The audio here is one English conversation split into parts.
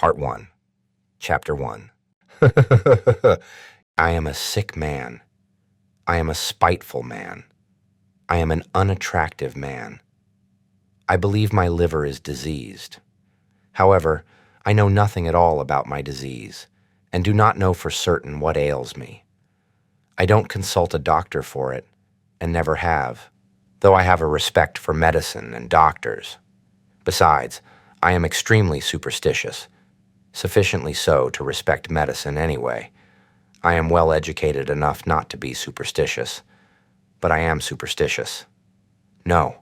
Part 1, Chapter 1. I am a sick man. I am a spiteful man. I am an unattractive man. I believe my liver is diseased. However, I know nothing at all about my disease, and do not know for certain what ails me. I don't consult a doctor for it, and never have, though I have a respect for medicine and doctors. Besides, I am extremely superstitious, sufficiently so to respect medicine anyway. I am well educated enough not to be superstitious, but I am superstitious. No,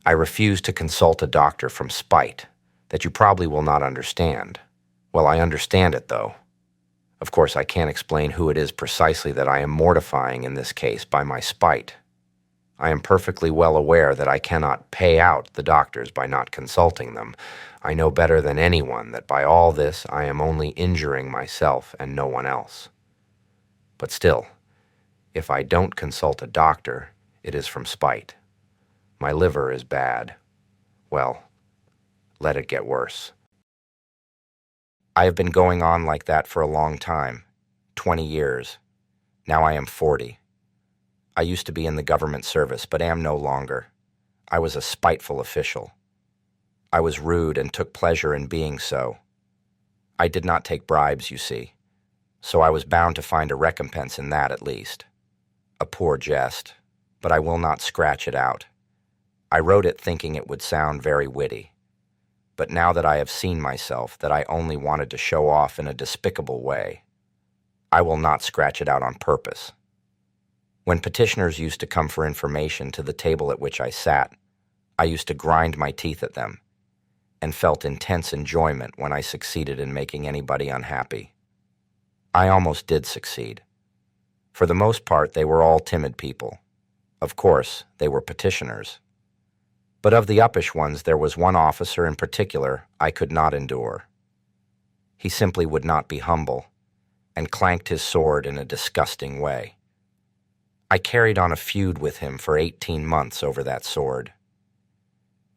I refuse to consult a doctor from spite, that you probably will not understand. Well, I understand it, though. Of course, I can't explain who it is precisely that I am mortifying in this case by my spite. I am perfectly well aware that I cannot pay out the doctors by not consulting them. I know better than anyone that by all this I am only injuring myself and no one else. But still, if I don't consult a doctor, it is from spite. My liver is bad. Well, let it get worse. I have been going on like that for a long time, 20 years. Now I am 40. I used to be in the government service, but am no longer. I was a spiteful official. I was rude and took pleasure in being so. I did not take bribes, you see, so I was bound to find a recompense in that at least. A poor jest, but I will not scratch it out. I wrote it thinking it would sound very witty. But now that I have seen myself that I only wanted to show off in a despicable way, I will not scratch it out on purpose. When petitioners used to come for information to the table at which I sat, I used to grind my teeth at them, and felt intense enjoyment when I succeeded in making anybody unhappy. I almost did succeed. For the most part, they were all timid people. Of course, they were petitioners. But of the uppish ones, there was one officer in particular I could not endure. He simply would not be humble, and clanked his sword in a disgusting way. I carried on a feud with him for 18 months over that sword.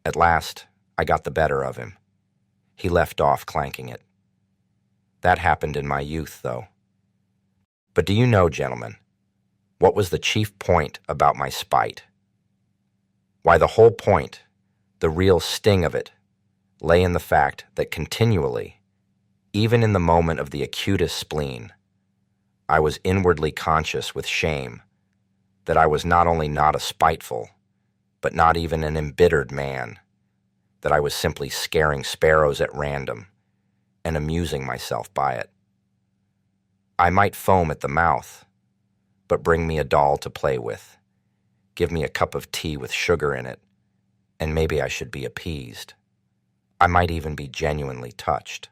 At last, I got the better of him. He left off clanking it. That happened in my youth, though. But do you know, gentlemen, what was the chief point about my spite? Why, the whole point, the real sting of it, lay in the fact that continually, even in the moment of the acutest spleen, I was inwardly conscious with shame that I was not only not a spiteful, but not even an embittered man, that I was simply scaring sparrows at random and amusing myself by it. I might foam at the mouth, but bring me a doll to play with, give me a cup of tea with sugar in it, and maybe I should be appeased. I might even be genuinely touched,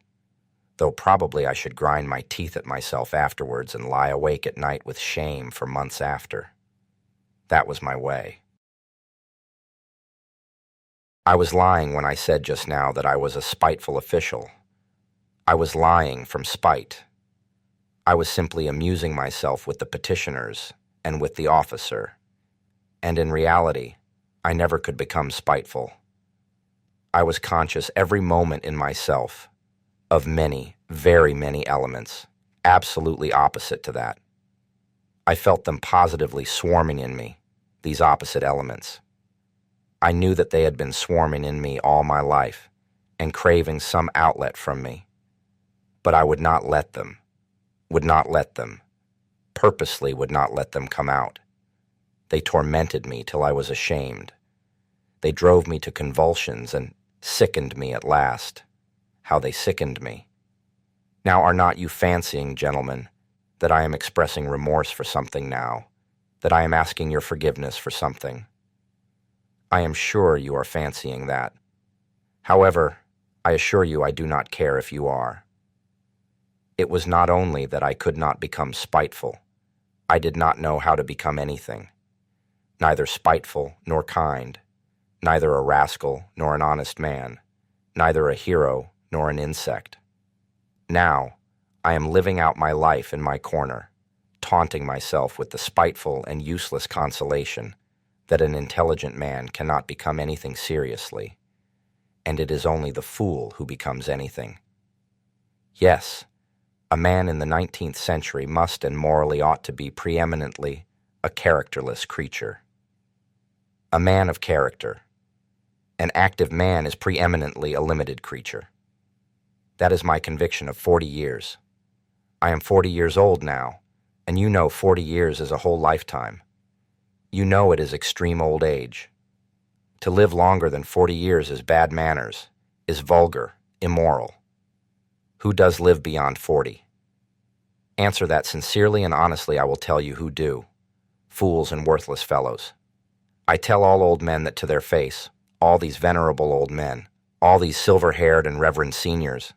though probably I should grind my teeth at myself afterwards and lie awake at night with shame for months after. That was my way. I was lying when I said just now that I was a spiteful official. I was lying from spite. I was simply amusing myself with the petitioners and with the officer, and in reality, I never could become spiteful. I was conscious every moment in myself of many, very many elements, absolutely opposite to that. I felt them positively swarming in me, these opposite elements. I knew that they had been swarming in me all my life and craving some outlet from me. But I would not let them, purposely would not let them come out. They tormented me till I was ashamed. They drove me to convulsions and sickened me at last. How they sickened me. Now, are not you fancying, gentlemen, that I am expressing remorse for something now, that I am asking your forgiveness for something? I am sure you are fancying that. However, I assure you I do not care if you are. It was not only that I could not become spiteful, I did not know how to become anything. Neither spiteful nor kind, neither a rascal nor an honest man, neither a hero nor an insect. Now, I am living out my life in my corner, taunting myself with the spiteful and useless consolation that an intelligent man cannot become anything seriously, and it is only the fool who becomes anything. Yes, a man in the 19th century must and morally ought to be preeminently a characterless creature. A man of character. An active man is preeminently a limited creature. That is my conviction of 40 years. I am 40 years old now, and you know 40 years is a whole lifetime. You know it is extreme old age. To live longer than 40 years is bad manners, is vulgar, immoral. Who does live beyond 40? Answer that sincerely and honestly, I will tell you who do. Fools and worthless fellows. I tell all old men that to their face, all these venerable old men, all these silver-haired and reverend seniors.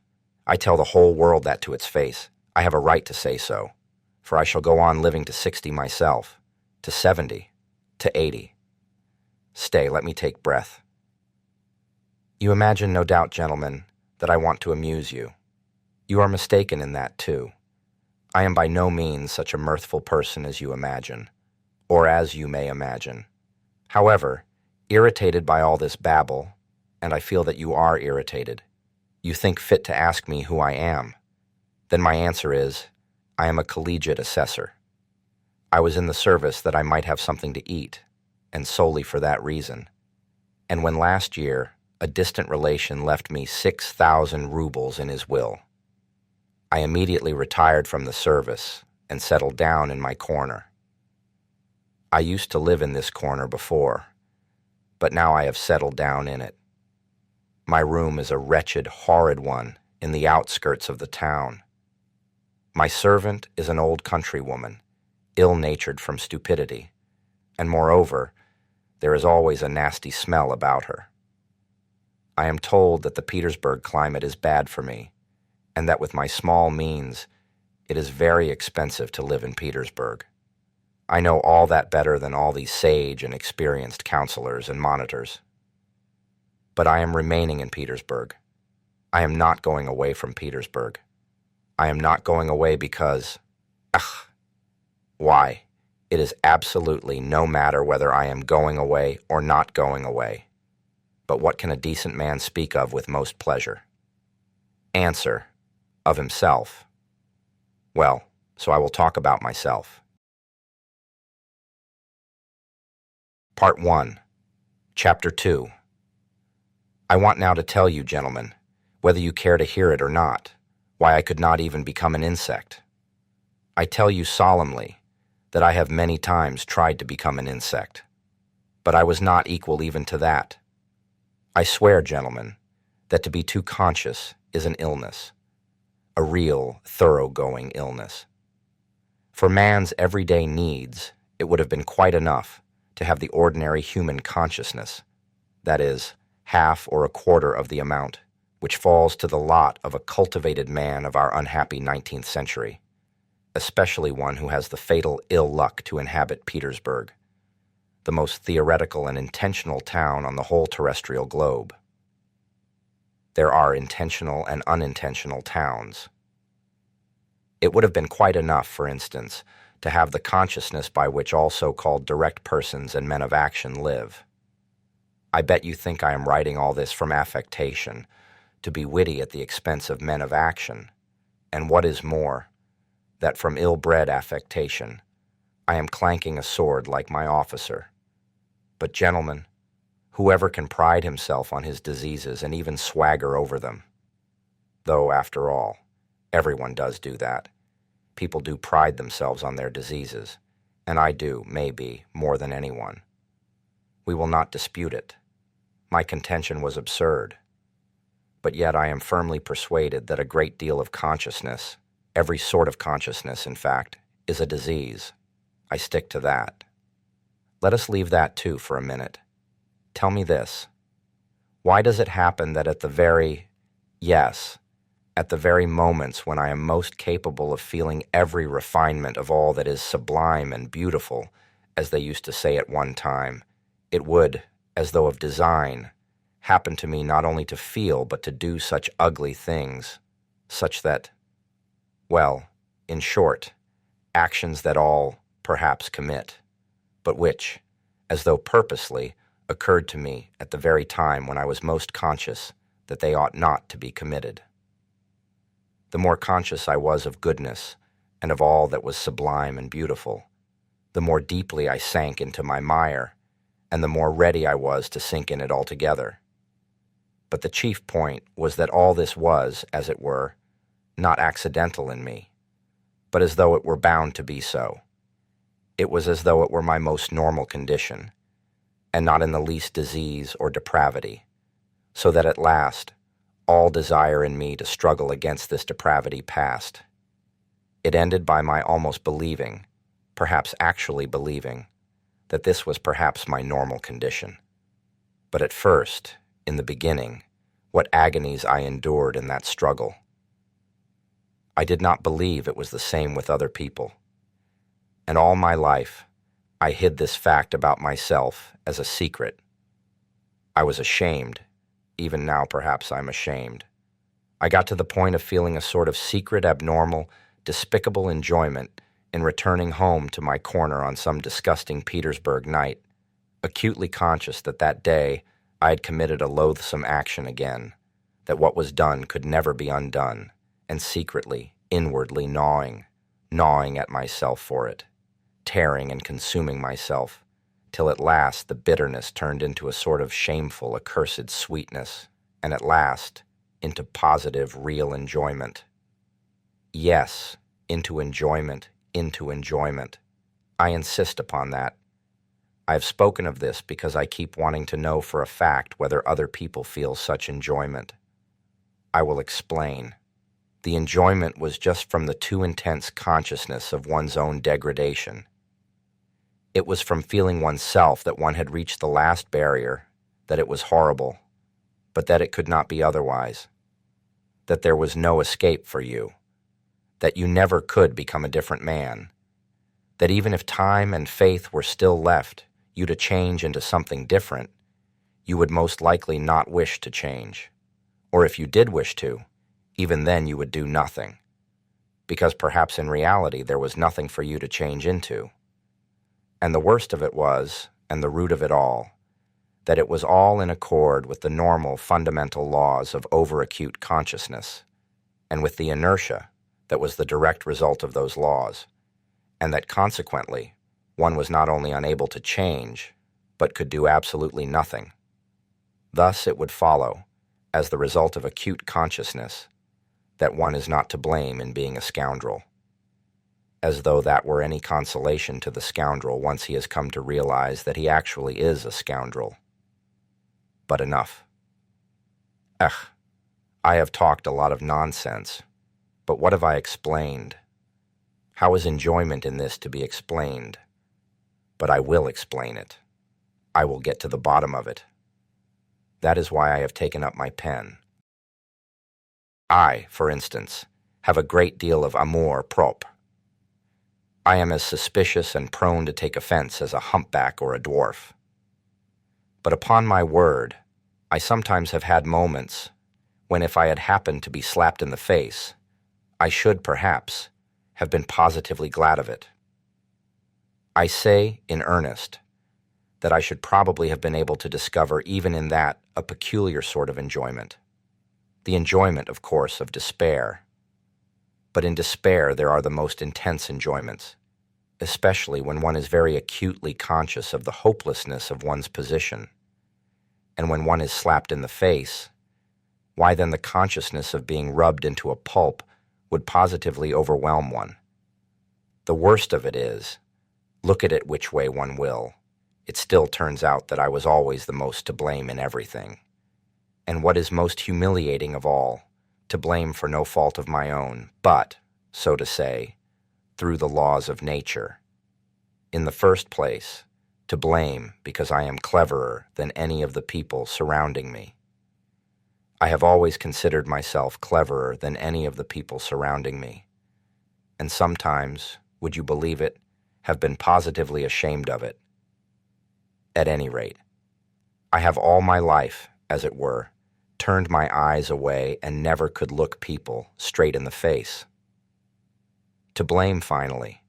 I tell the whole world that to its face. I have a right to say so, for I shall go on living to 60 myself, to 70, to 80. Stay, let me take breath. You imagine, no doubt, gentlemen, that I want to amuse you. You are mistaken in that, too. I am by no means such a mirthful person as you imagine, or as you may imagine. However, irritated by all this babble, and I feel that you are irritated, you think fit to ask me who I am. Then my answer is, I am a collegiate assessor. I was in the service that I might have something to eat, and solely for that reason. And when last year a distant relation left me 6,000 rubles in his will, I immediately retired from the service and settled down in my corner. I used to live in this corner before, but now I have settled down in it. My room is a wretched, horrid one in the outskirts of the town. My servant is an old countrywoman, ill-natured from stupidity, and moreover, there is always a nasty smell about her. I am told that the Petersburg climate is bad for me, and that with my small means, it is very expensive to live in Petersburg. I know all that better than all these sage and experienced counselors and monitors. But I am remaining in Petersburg. I am not going away from Petersburg. I am not going away because, why, it is absolutely no matter whether I am going away or not going away. But what can a decent man speak of with most pleasure? Answer, of himself. Well, so I will talk about myself. Part 1, Chapter 2. I want now to tell you, gentlemen, whether you care to hear it or not, why I could not even become an insect. I tell you solemnly that I have many times tried to become an insect, but I was not equal even to that. I swear, gentlemen, that to be too conscious is an illness, a real, thoroughgoing illness. For man's everyday needs, it would have been quite enough to have the ordinary human consciousness, that is, half or a quarter of the amount, which falls to the lot of a cultivated man of our unhappy 19th century, especially one who has the fatal ill luck to inhabit Petersburg, the most theoretical and intentional town on the whole terrestrial globe. There are intentional and unintentional towns. It would have been quite enough, for instance, to have the consciousness by which all so-called direct persons and men of action live. I bet you think I am writing all this from affectation, to be witty at the expense of men of action, and what is more, that from ill-bred affectation I am clanking a sword like my officer. But, gentlemen, whoever can pride himself on his diseases and even swagger over them? Though, after all, everyone does do that. People do pride themselves on their diseases, and I do, maybe, more than anyone. We will not dispute it. My contention was absurd. But yet I am firmly persuaded that a great deal of consciousness, every sort of consciousness, in fact, is a disease. I stick to that. Let us leave that, too, for a minute. Tell me this. Why does it happen that at the very moments when I am most capable of feeling every refinement of all that is sublime and beautiful, as they used to say at one time, it would, as though of design, happen to me not only to feel but to do such ugly things, such that, well, in short, actions that all, perhaps, commit, but which, as though purposely, occurred to me at the very time when I was most conscious that they ought not to be committed. the more conscious I was of goodness and of all that was sublime and beautiful, the more deeply I sank into my mire, and the more ready I was to sink in it altogether. But the chief point was that all this was, as it were, not accidental in me, but as though it were bound to be so. It was as though it were my most normal condition, and not in the least disease or depravity, so that at last all desire in me to struggle against this depravity passed. It ended by my almost believing, perhaps actually believing, that this was perhaps my normal condition. But at first, in the beginning, what agonies I endured in that struggle. I did not believe it was the same with other people. And all my life, I hid this fact about myself as a secret. I was ashamed. Even now, perhaps I'm ashamed. I got to the point of feeling a sort of secret, abnormal, despicable enjoyment in returning home to my corner on some disgusting Petersburg night, acutely conscious that that day I had committed a loathsome action again, that what was done could never be undone, and secretly, inwardly gnawing at myself for it, tearing and consuming myself, till at last the bitterness turned into a sort of shameful, accursed sweetness, and at last into positive, real enjoyment. Yes, into enjoyment. I insist upon that. I have spoken of this because I keep wanting to know for a fact whether other people feel such enjoyment. I will explain. The enjoyment was just from the too intense consciousness of one's own degradation. It was from feeling oneself that one had reached the last barrier, that it was horrible, but that it could not be otherwise, that there was no escape for you, that you never could become a different man, that even if time and faith were still left you to change into something different, you would most likely not wish to change, or if you did wish to, even then you would do nothing, because perhaps in reality there was nothing for you to change into. And the worst of it was, and the root of it all, that it was all in accord with the normal fundamental laws of overacute consciousness, and with the inertia that was the direct result of those laws, and that consequently one was not only unable to change, but could do absolutely nothing. Thus it would follow, as the result of acute consciousness, that one is not to blame in being a scoundrel, as though that were any consolation to the scoundrel once he has come to realize that he actually is a scoundrel. But enough. I have talked a lot of nonsense, but what have I explained? How is enjoyment in this to be explained? But I will explain it. I will get to the bottom of it. That is why I have taken up my pen. I, for instance, have a great deal of amour propre. I am as suspicious and prone to take offense as a humpback or a dwarf. But upon my word, I sometimes have had moments when if I had happened to be slapped in the face, I should, perhaps, have been positively glad of it. I say, in earnest, that I should probably have been able to discover even in that a peculiar sort of enjoyment. The enjoyment, of course, of despair. But in despair there are the most intense enjoyments, especially when one is very acutely conscious of the hopelessness of one's position. And when one is slapped in the face, why then the consciousness of being rubbed into a pulp would positively overwhelm one. The worst of it is, look at it which way one will, it still turns out that I was always the most to blame in everything. And what is most humiliating of all, to blame for no fault of my own, but, so to say, through the laws of nature. In the first place, to blame because I am cleverer than any of the people surrounding me. I have always considered myself cleverer than any of the people surrounding me, and sometimes, would you believe it, have been positively ashamed of it. At any rate, I have all my life, as it were, turned my eyes away and never could look people straight in the face. To blame, finally,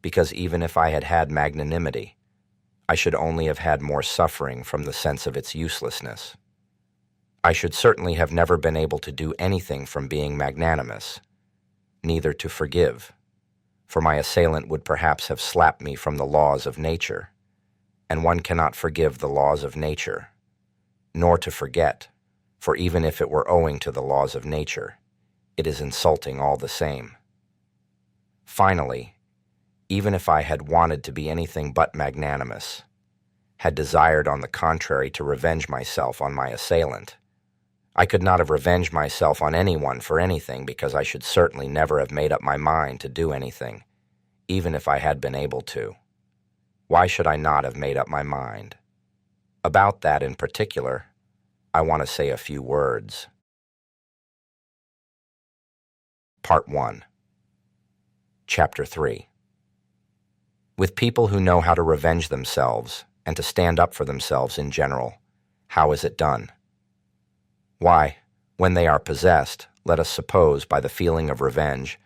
because even if I had had magnanimity, I should only have had more suffering from the sense of its uselessness. I should certainly have never been able to do anything from being magnanimous, neither to forgive, for my assailant would perhaps have slapped me from the laws of nature, and one cannot forgive the laws of nature, nor to forget, for even if it were owing to the laws of nature, it is insulting all the same. Finally, even if I had wanted to be anything but magnanimous, had desired on the contrary to revenge myself on my assailant, I could not have revenged myself on anyone for anything, because I should certainly never have made up my mind to do anything, even if I had been able to. Why should I not have made up my mind? About that in particular, I want to say a few words. Part 1. Chapter 3. With people who know how to revenge themselves and to stand up for themselves in general, how is it done? Why, when they are possessed, let us suppose, by the feeling of revenge,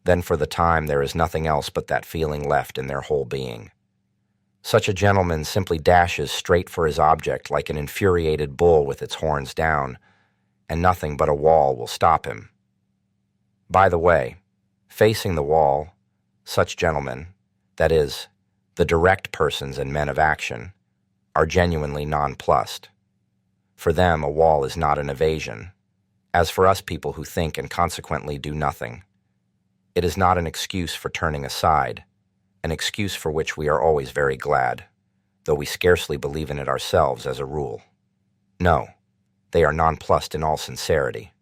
then for the time there is nothing else but that feeling left in their whole being. Such a gentleman simply dashes straight for his object like an infuriated bull with its horns down, and nothing but a wall will stop him. By the way, facing the wall, such gentlemen, that is, the direct persons and men of action, are genuinely nonplussed. For them, a wall is not an evasion. As for us people who think and consequently do nothing, it is not an excuse for turning aside, an excuse for which we are always very glad, though we scarcely believe in it ourselves as a rule. No, they are nonplussed in all sincerity.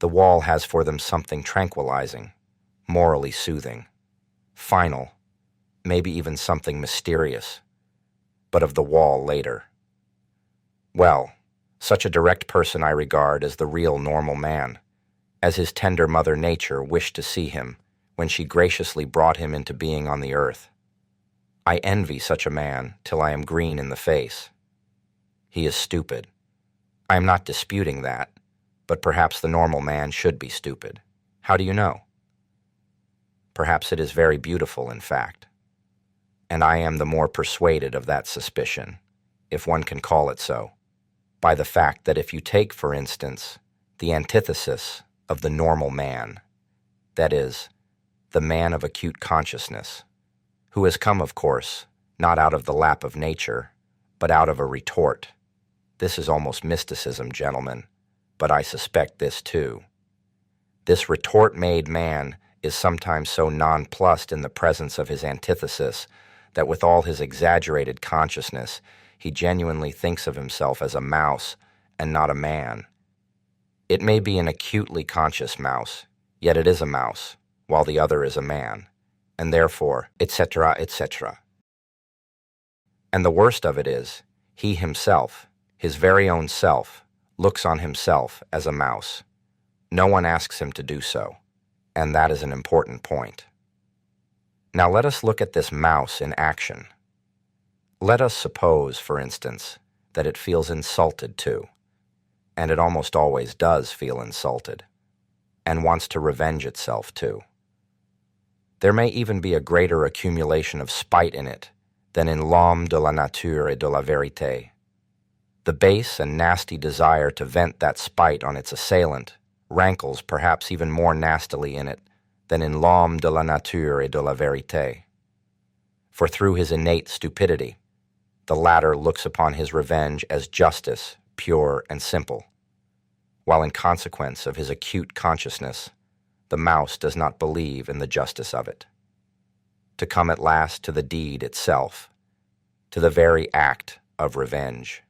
The wall has for them something tranquilizing, morally soothing, final, maybe even something mysterious, but of the wall later. Well, such a direct person I regard as the real normal man, as his tender mother nature wished to see him when she graciously brought him into being on the earth. I envy such a man till I am green in the face. He is stupid. I am not disputing that, but perhaps the normal man should be stupid. How do you know? Perhaps it is very beautiful, in fact. And I am the more persuaded of that suspicion, if one can call it so, by the fact that if you take, for instance, the antithesis of the normal man, that is, the man of acute consciousness, who has come, of course, not out of the lap of nature, but out of a retort. This is almost mysticism, gentlemen, but I suspect this too. This retort-made man is sometimes so nonplussed in the presence of his antithesis that with all his exaggerated consciousness, he genuinely thinks of himself as a mouse and not a man. It may be an acutely conscious mouse, yet it is a mouse, while the other is a man, and therefore, etc., etc. And the worst of it is, he himself, his very own self, looks on himself as a mouse. No one asks him to do so, and that is an important point. Now let us look at this mouse in action. Let us suppose, for instance, that it feels insulted too, and it almost always does feel insulted, and wants to revenge itself too. There may even be a greater accumulation of spite in it than in l'homme de la nature et de la vérité. The base and nasty desire to vent that spite on its assailant rankles perhaps even more nastily in it than in l'homme de la nature et de la vérité. For through his innate stupidity, the latter looks upon his revenge as justice, pure and simple, while in consequence of his acute consciousness, the mouse does not believe in the justice of it. To come at last to the deed itself, to the very act of revenge.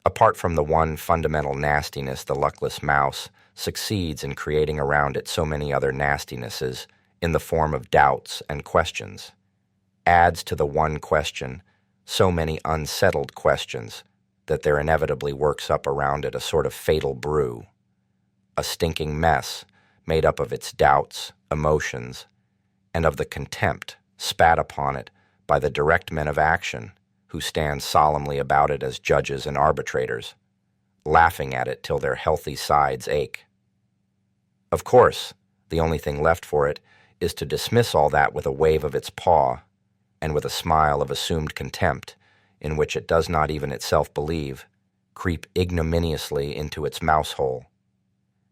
Apart from the one fundamental nastiness, the luckless mouse succeeds in creating around it so many other nastinesses in the form of doubts and questions, adds to the one question so many unsettled questions that there inevitably works up around it a sort of fatal brew, a stinking mess made up of its doubts, emotions, and of the contempt spat upon it by the direct men of action who stand solemnly about it as judges and arbitrators, laughing at it till their healthy sides ache. Of course, the only thing left for it is to dismiss all that with a wave of its paw and with a smile of assumed contempt, in which it does not even itself believe, creep ignominiously into its mouse hole.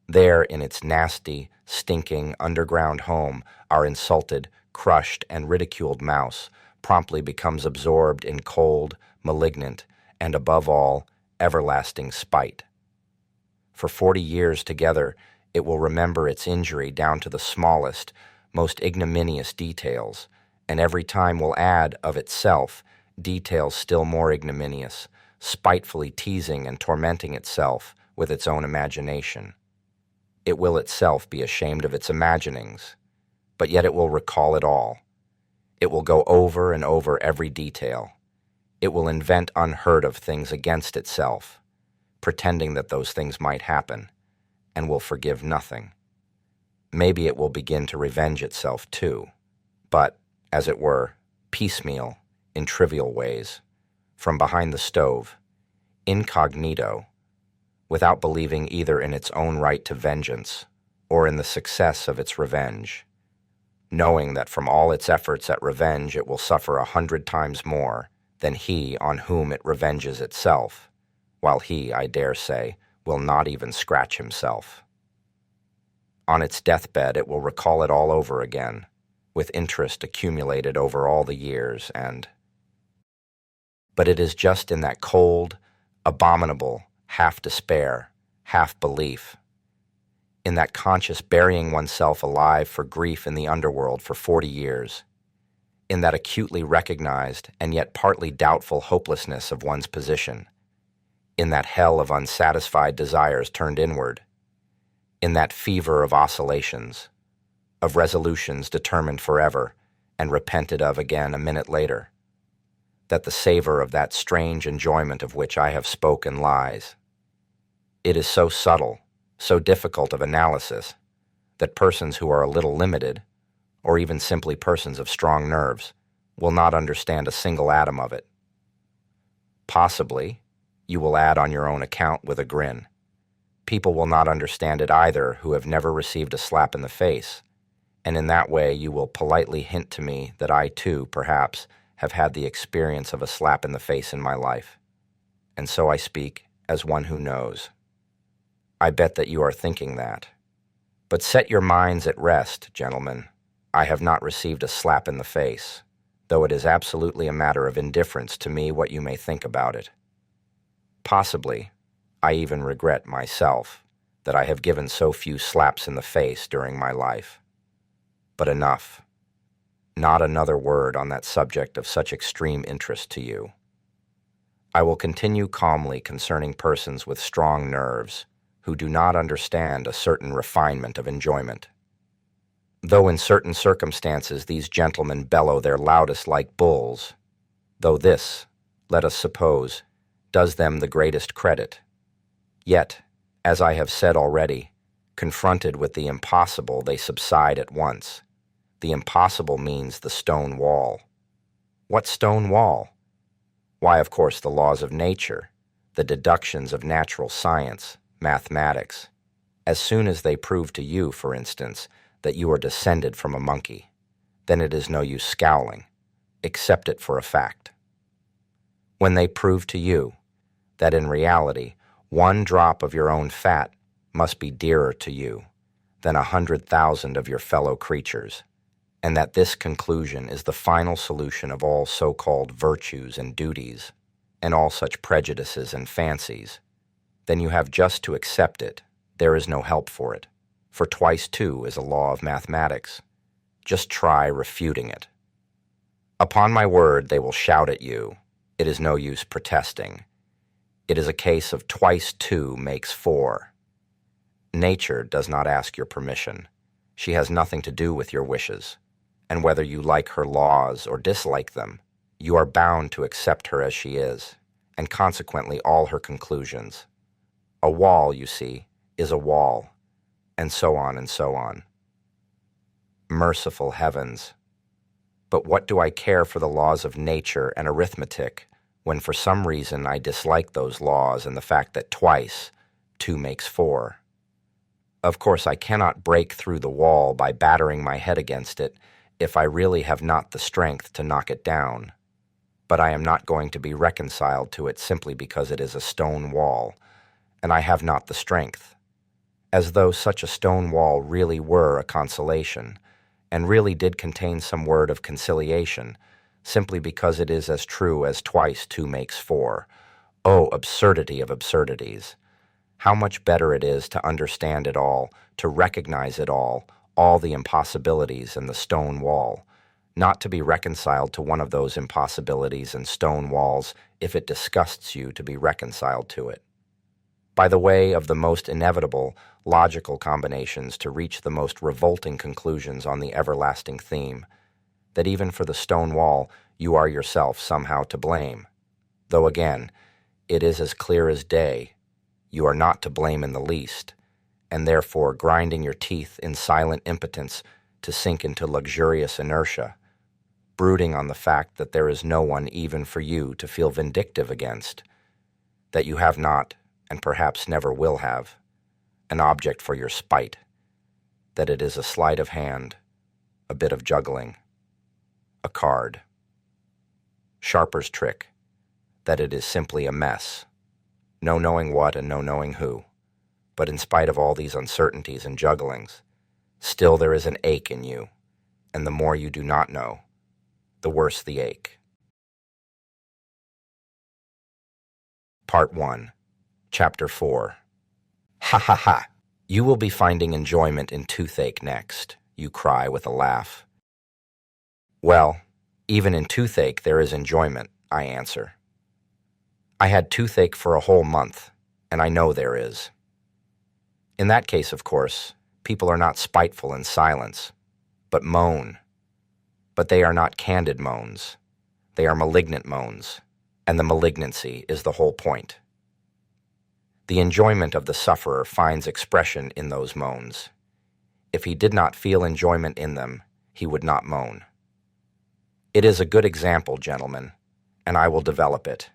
There, in its nasty, stinking, underground home, our insulted, crushed, and ridiculed mouse promptly becomes absorbed in cold, malignant, and above all, everlasting spite. For 40 years together, it will remember its injury down to the smallest, most ignominious details, and every time will add of itself details still more ignominious, spitefully teasing and tormenting itself with its own imagination. It will itself be ashamed of its imaginings, but yet it will recall it all. It will go over and over every detail. It will invent unheard of things against itself, pretending that those things might happen, and will forgive nothing. Maybe it will begin to revenge itself too, but, as it were, piecemeal, in trivial ways, from behind the stove, incognito, without believing either in its own right to vengeance or in the success of its revenge, knowing that from all its efforts at revenge it will suffer 100 times more than he on whom it revenges itself, while he, I dare say, will not even scratch himself. On its deathbed it will recall it all over again, with interest accumulated over all the years, but it is just in that cold, abominable, half-despair, half-belief, in that conscious burying oneself alive for grief in the underworld for 40 years, in that acutely recognized and yet partly doubtful hopelessness of one's position, in that hell of unsatisfied desires turned inward, in that fever of oscillations, of resolutions determined forever and repented of again a minute later, that the savor of that strange enjoyment of which I have spoken lies. It is so subtle, so difficult of analysis, that persons who are a little limited, or even simply persons of strong nerves, will not understand a single atom of it. Possibly, you will add on your own account with a grin, people will not understand it either who have never received a slap in the face, and in that way you will politely hint to me that I too, perhaps, have had the experience of a slap in the face in my life, and so I speak as one who knows. I bet that you are thinking that. But set your minds at rest, gentlemen. I have not received a slap in the face, though it is absolutely a matter of indifference to me what you may think about it. Possibly, I even regret myself that I have given so few slaps in the face during my life. But enough. Not another word on that subject of such extreme interest to you. I will continue calmly concerning persons with strong nerves who do not understand a certain refinement of enjoyment. Though in certain circumstances these gentlemen bellow their loudest like bulls, though this, let us suppose, does them the greatest credit, yet, as I have said already, confronted with the impossible they subside at once. The impossible means the stone wall. What stone wall? Why, of course, the laws of nature, the deductions of natural science, mathematics. As soon as they prove to you, for instance, that you are descended from a monkey, then it is no use scowling. Accept it for a fact. When they prove to you that in reality 1 drop of your own fat must be dearer to you than 100,000 of your fellow creatures, and that this conclusion is the final solution of all so-called virtues and duties, and all such prejudices and fancies, then you have just to accept it. There is no help for it, for twice 2 is a law of mathematics. Just try refuting it. Upon my word, they will shout at you. It is no use protesting. It is a case of twice 2 makes 4. Nature does not ask your permission. She has nothing to do with your wishes, and whether you like her laws or dislike them, you are bound to accept her as she is, and consequently all her conclusions. A wall, you see, is a wall, and so on and so on. Merciful heavens! But what do I care for the laws of nature and arithmetic when for some reason I dislike those laws and the fact that twice 2 makes 4? Of course, I cannot break through the wall by battering my head against it if I really have not the strength to knock it down. But I am not going to be reconciled to it simply because it is a stone wall, and I have not the strength. as though such a stone wall really were a consolation, and really did contain some word of conciliation, simply because it is as true as twice two makes four. Oh, absurdity of absurdities! How much better it is to understand it all, to recognize it all the impossibilities and the stone wall, not to be reconciled to one of those impossibilities and stone walls if it disgusts you to be reconciled to it. By the way of the most inevitable, logical combinations to reach the most revolting conclusions on the everlasting theme, that even for the stone wall you are yourself somehow to blame. Though again, it is as clear as day, you are not to blame in the least, and therefore grinding your teeth in silent impotence to sink into luxurious inertia, brooding on the fact that there is no one even for you to feel vindictive against, that you have not, and perhaps never will have, an object for your spite, that it is a sleight of hand, a bit of juggling, a card, sharper's trick, that it is simply a mess, no knowing what and no knowing who. But in spite of all these uncertainties and jugglings, still there is an ache in you, and the more you do not know, the worse the ache. Part 1, Chapter 4. Ha ha ha! You will be finding enjoyment in toothache next, you cry with a laugh. Well, even in toothache there is enjoyment, I answer. I had toothache for a whole month, and I know there is. In that case, of course, people are not spiteful in silence, but moan. But they are not candid moans. They are malignant moans, and the malignancy is the whole point. The enjoyment of the sufferer finds expression in those moans. If he did not feel enjoyment in them, he would not moan. It is a good example, gentlemen, and I will develop it.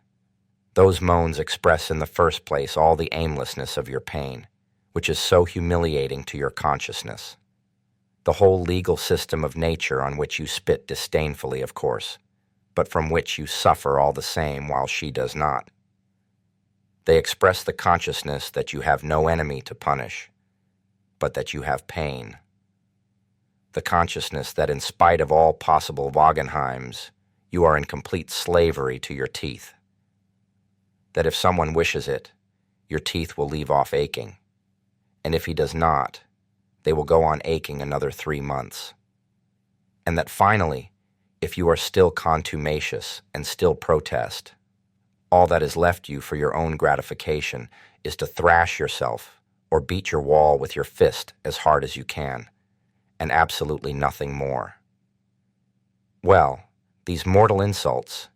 Those moans express in the first place all the aimlessness of your pain, which is so humiliating to your consciousness. The whole legal system of nature on which you spit disdainfully, of course, but from which you suffer all the same while she does not. They express the consciousness that you have no enemy to punish, but that you have pain. The consciousness that in spite of all possible Wagenheims, you are in complete slavery to your teeth. That if someone wishes it, your teeth will leave off aching, and if he does not, they will go on aching another 3 months. And that finally, if you are still contumacious and still protest, all that is left you for your own gratification is to thrash yourself or beat your wall with your fist as hard as you can, and absolutely nothing more. Well, these mortal insults,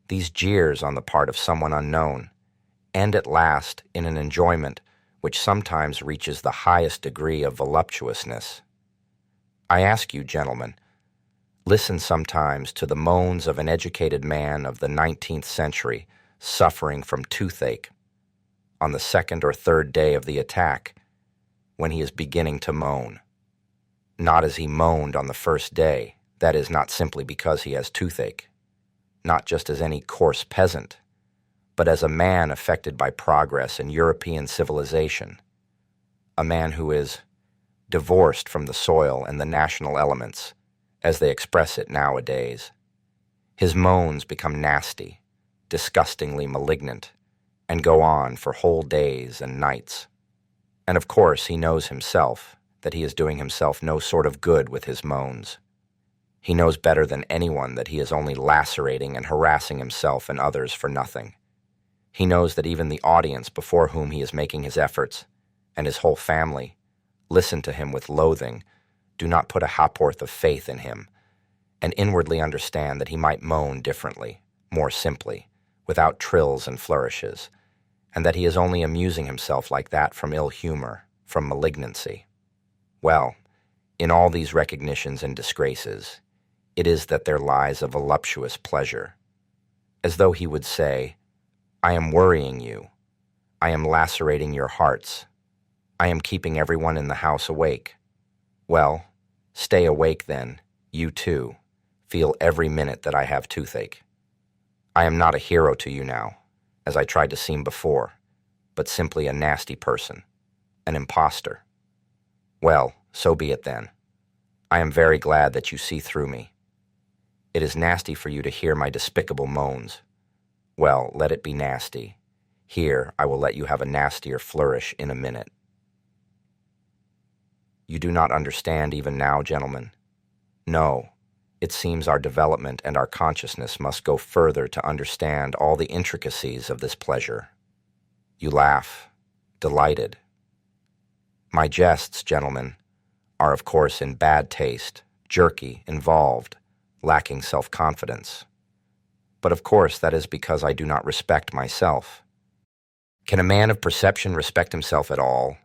these jeers on the part of someone unknown, end at last in an enjoyment which sometimes reaches the highest degree of voluptuousness. I ask you, gentlemen, listen sometimes to the moans of an educated man of the 19th century suffering from toothache on the second or third day of the attack, when he is beginning to moan. Not as he moaned on the first day, that is, not simply because he has toothache, not just as any coarse peasant, but as a man affected by progress in European civilization, a man who is divorced from the soil and the national elements, as they express it nowadays. His moans become nasty, disgustingly malignant, and go on for whole days and nights. And of course he knows himself that he is doing himself no sort of good with his moans. He knows better than anyone that he is only lacerating and harassing himself and others for nothing. He knows that even the audience before whom he is making his efforts, and his whole family, listen to him with loathing, do not put a ha'porth of faith in him, and inwardly understand that he might moan differently, more simply, without trills and flourishes, and that he is only amusing himself like that from ill humor, from malignancy. Well, in all these recognitions and disgraces, it is that there lies a voluptuous pleasure, as though he would say, I am worrying you, I am lacerating your hearts, I am keeping everyone in the house awake. Well, stay awake then, you too, feel every minute that I have toothache. I am not a hero to you now, as I tried to seem before, but simply a nasty person, an imposter. Well, so be it then. I am very glad that you see through me. It is nasty for you to hear my despicable moans. Well, let it be nasty. Here, I will let you have a nastier flourish in a minute. You do not understand even now, gentlemen. No, it seems our development and our consciousness must go further to understand all the intricacies of this pleasure. You laugh, delighted. My jests, gentlemen, are of course in bad taste, jerky, involved, lacking self-confidence. But of course that is because I do not respect myself. Can a man of perception respect himself at all?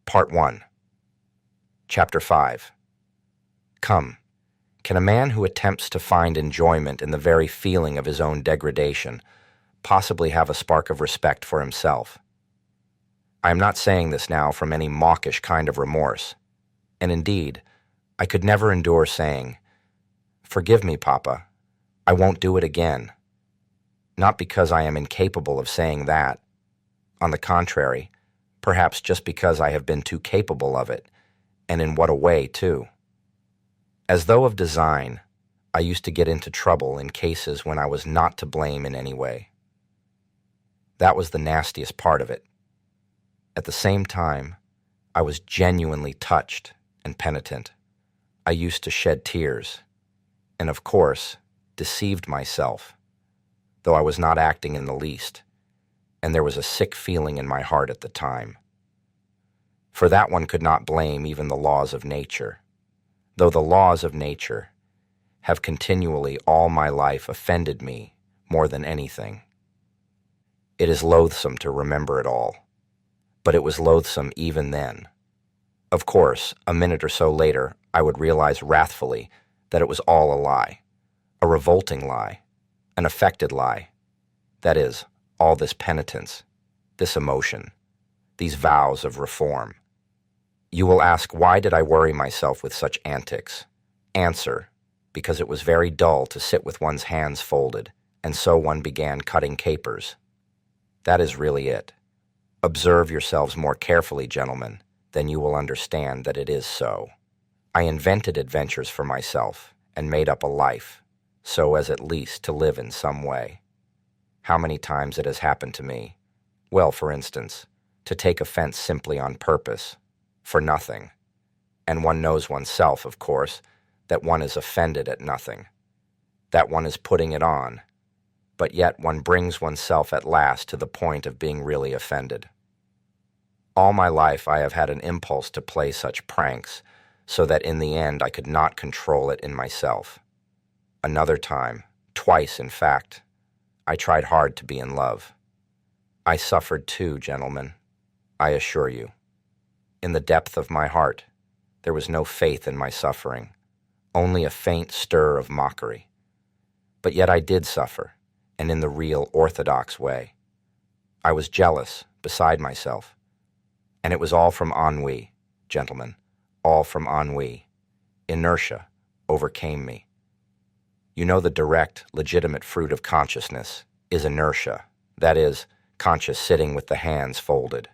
Part 1. Chapter 5. Come, can a man who attempts to find enjoyment in the very feeling of his own degradation possibly have a spark of respect for himself? I am not saying this now from any mawkish kind of remorse, and indeed, I could never endure saying, "Forgive me, Papa, I won't do it again." Not because I am incapable of saying that. On the contrary, perhaps just because I have been too capable of it, and in what a way, too. As though of design, I used to get into trouble in cases when I was not to blame in any way. That was the nastiest part of it. At the same time, I was genuinely touched and penitent. I used to shed tears, and of course, deceived myself, though I was not acting in the least, and there was a sick feeling in my heart at the time. For that one could not blame even the laws of nature, though the laws of nature have continually all my life offended me more than anything. It is loathsome to remember it all, but it was loathsome even then. Of course, a minute or so later, I would realize wrathfully that it was all a lie, a revolting lie, an affected lie. That is, all this penitence, this emotion, these vows of reform. You will ask, why did I worry myself with such antics? Answer, because it was very dull to sit with one's hands folded, and so one began cutting capers. That is really it. Observe yourselves more carefully, gentlemen, then you will understand that it is so. I invented adventures for myself and made up a life, so as at least to live in some way. How many times it has happened to me, well, for instance, to take offense simply on purpose, for nothing. And one knows oneself, of course, that one is offended at nothing, that one is putting it on, but yet one brings oneself at last to the point of being really offended. All my life I have had an impulse to play such pranks, so that in the end I could not control it in myself. Another time, twice in fact, I tried hard to be in love. I suffered too, gentlemen, I assure you. In the depth of my heart, there was no faith in my suffering, only a faint stir of mockery. But yet I did suffer, and in the real orthodox way. I was jealous, beside myself. And it was all from ennui, gentlemen, all from ennui. Inertia overcame me. You know the direct, legitimate fruit of consciousness is inertia, that is, conscious sitting with the hands folded.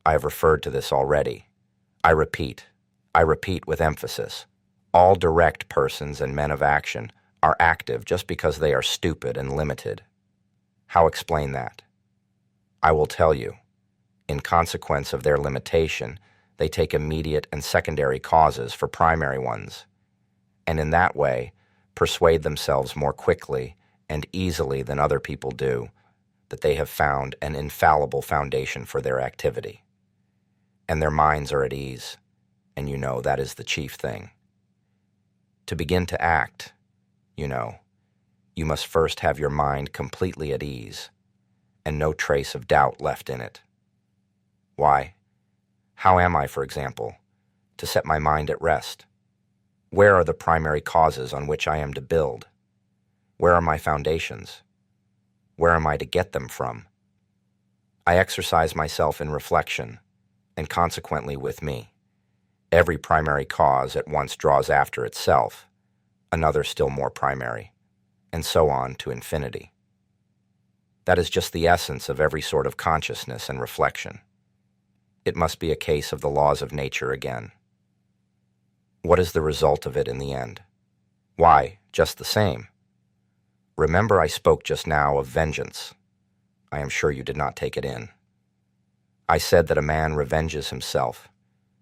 I have referred to this already. I repeat with emphasis, all direct persons and men of action are active just because they are stupid and limited. How explain that? I will tell you. In consequence of their limitation, they take immediate and secondary causes for primary ones, and in that way persuade themselves more quickly and easily than other people do that they have found an infallible foundation for their activity. And their minds are at ease, and you know that is the chief thing. To begin to act, you know, you must first have your mind completely at ease, and no trace of doubt left in it. Why? How am I, for example, to set my mind at rest? Where are the primary causes on which I am to build? Where are my foundations? Where am I to get them from? I exercise myself in reflection, and consequently with me. Every primary cause at once draws after itself, another still more primary, and so on to infinity. That is just the essence of every sort of consciousness and reflection. It must be a case of the laws of nature again. What is the result of it in the end? Why, just the same. Remember I spoke just now of vengeance. I am sure you did not take it in. I said that a man revenges himself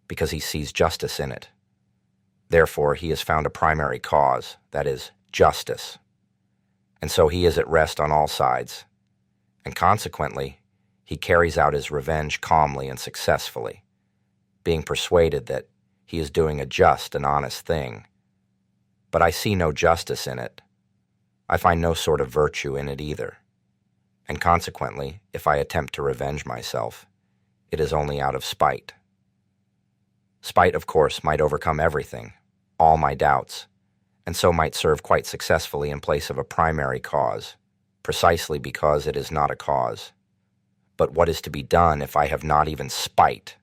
because he sees justice in it. Therefore, he has found a primary cause, that is, justice. And so he is at rest on all sides. And consequently, he carries out his revenge calmly and successfully, being persuaded that he is doing a just and honest thing. But I see no justice in it. I find no sort of virtue in it either. And consequently, if I attempt to revenge myself, it is only out of spite. Spite, of course, might overcome everything, all my doubts, and so might serve quite successfully in place of a primary cause, precisely because it is not a cause. But what is to be done if I have not even spite?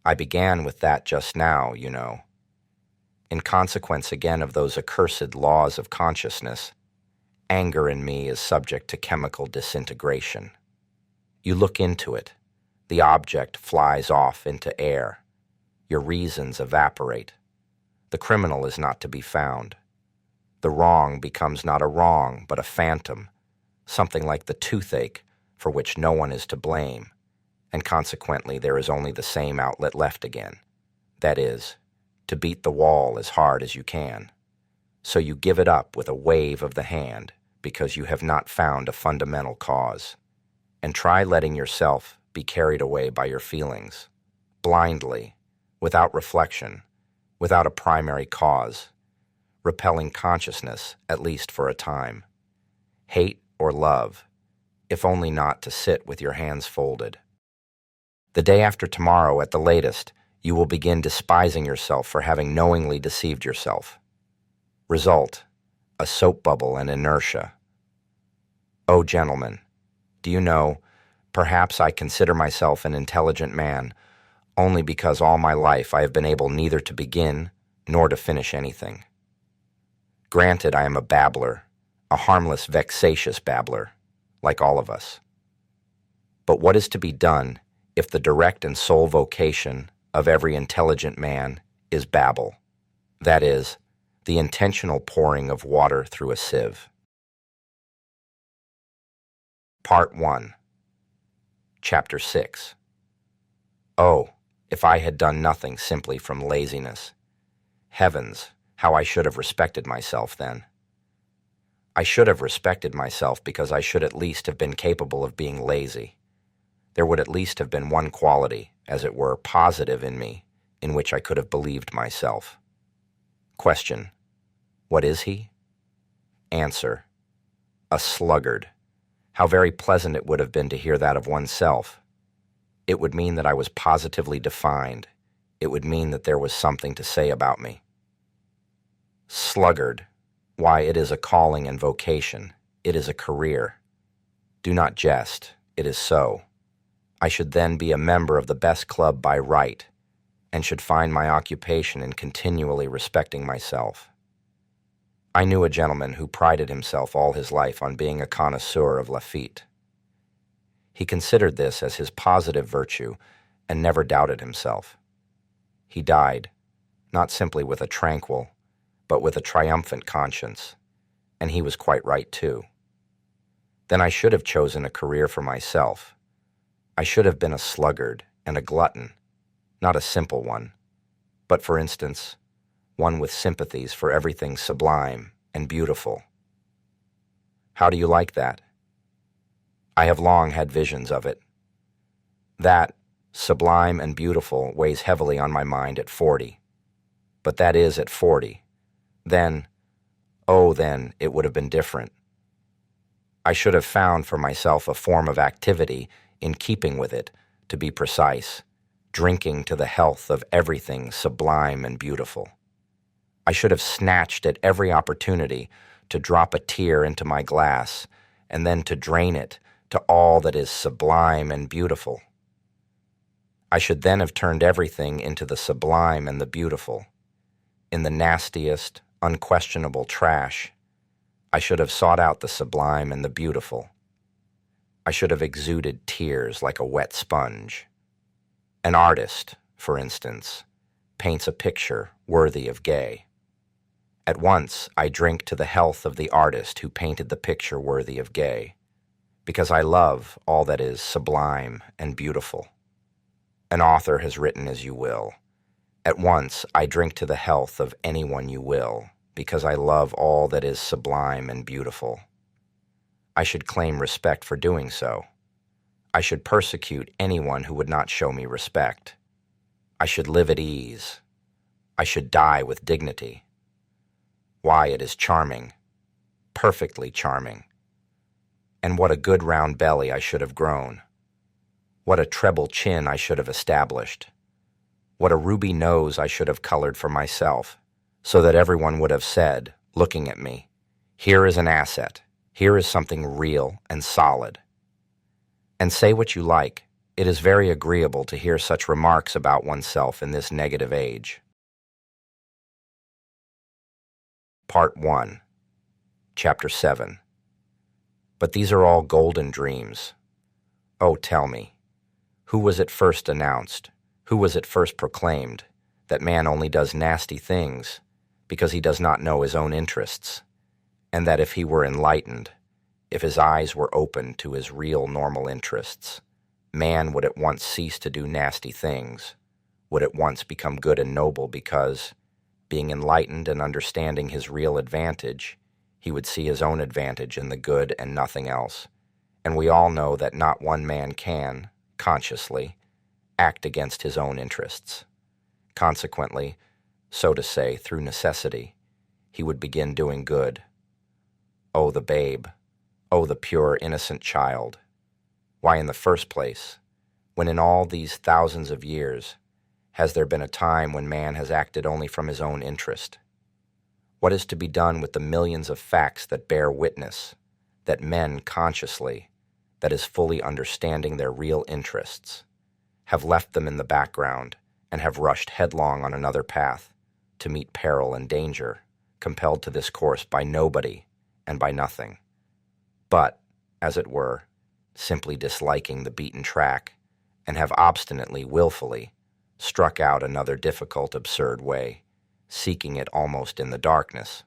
I began with that just now, you know. In consequence again of those accursed laws of consciousness, anger in me is subject to chemical disintegration. You look into it, the object flies off into air. Your reasons evaporate. The criminal is not to be found. The wrong becomes not a wrong, but a phantom, something like the toothache for which no one is to blame, and consequently there is only the same outlet left again. That is, to beat the wall as hard as you can. So you give it up with a wave of the hand because you have not found a fundamental cause. And try letting yourself be carried away by your feelings, blindly, without reflection, without a primary cause, repelling consciousness at least for a time. Hate or love, if only not to sit with your hands folded. The day after tomorrow at the latest, you will begin despising yourself for having knowingly deceived yourself. Result, a soap bubble and inertia. Oh, gentlemen, do you know, perhaps I consider myself an intelligent man only because all my life I have been able neither to begin nor to finish anything. Granted, I am a babbler, a harmless, vexatious babbler, like all of us. But what is to be done if the direct and sole vocation of every intelligent man is babble? That is, the intentional pouring of water through a sieve. Part 1. Chapter 6. Oh, if I had done nothing simply from laziness. Heavens, how I should have respected myself then. I should have respected myself because I should at least have been capable of being lazy. There would at least have been one quality, as it were, positive in me, in which I could have believed myself. Question: what is he? Answer: a sluggard. How very pleasant it would have been to hear that of oneself. It would mean that I was positively defined. It would mean that there was something to say about me. Sluggard. Why, it is a calling and vocation. It is a career. Do not jest. It is so. I should then be a member of the best club by right, and should find my occupation in continually respecting myself. I knew a gentleman who prided himself all his life on being a connoisseur of Lafitte. He considered this as his positive virtue and never doubted himself. He died, not simply with a tranquil, but with a triumphant conscience, and he was quite right too. Then I should have chosen a career for myself. I should have been a sluggard and a glutton, not a simple one, but, for instance, one with sympathies for everything sublime and beautiful. How do you like that? I have long had visions of it. That, sublime and beautiful, weighs heavily on my mind at 40. But that is at 40. Then, oh then, it would have been different. I should have found for myself a form of activity in keeping with it, to be precise, drinking to the health of everything sublime and beautiful. I should have snatched at every opportunity to drop a tear into my glass, and then to drain it to all that is sublime and beautiful. I should then have turned everything into the sublime and the beautiful. In the nastiest, unquestionable trash, I should have sought out the sublime and the beautiful. I should have exuded tears like a wet sponge. An artist, for instance, paints a picture worthy of gay. At once, I drink to the health of the artist who painted the picture worthy of gay, because I love all that is sublime and beautiful. An author has written as you will. At once, I drink to the health of anyone you will, because I love all that is sublime and beautiful. I should claim respect for doing so. I should persecute anyone who would not show me respect. I should live at ease. I should die with dignity. Why, it is charming, perfectly charming. And what a good round belly I should have grown. What a treble chin I should have established. What a ruby nose I should have colored for myself, so that everyone would have said, looking at me, here is an asset, here is something real and solid. And say what you like, it is very agreeable to hear such remarks about oneself in this negative age. Part 1, Chapter 7. But these are all golden dreams. Oh, tell me, who was it first announced, who was it first proclaimed, that man only does nasty things because he does not know his own interests, and that if he were enlightened, if his eyes were open to his real normal interests, man would at once cease to do nasty things, would at once become good and noble because, being enlightened and understanding his real advantage, he would see his own advantage in the good and nothing else. And we all know that not one man can, consciously, act against his own interests. Consequently, so to say, through necessity, he would begin doing good. Oh, the babe! Oh, the pure, innocent child! Why, in the first place, when in all these thousands of years, has there been a time when man has acted only from his own interest? What is to be done with the millions of facts that bear witness that men consciously, that is fully understanding their real interests, have left them in the background and have rushed headlong on another path to meet peril and danger, compelled to this course by nobody and by nothing, but, as it were, simply disliking the beaten track, and have obstinately, willfully, struck out another difficult, absurd way, seeking it almost in the darkness.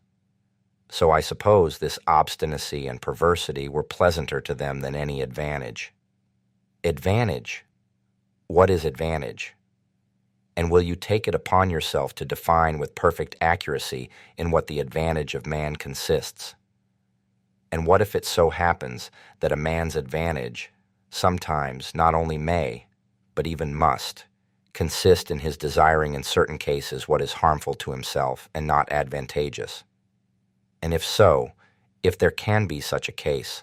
So I suppose this obstinacy and perversity were pleasanter to them than any advantage. Advantage? What is advantage? And will you take it upon yourself to define with perfect accuracy in what the advantage of man consists? And what if it so happens that a man's advantage sometimes not only may, but even must, consist in his desiring in certain cases what is harmful to himself and not advantageous? And if so, if there can be such a case,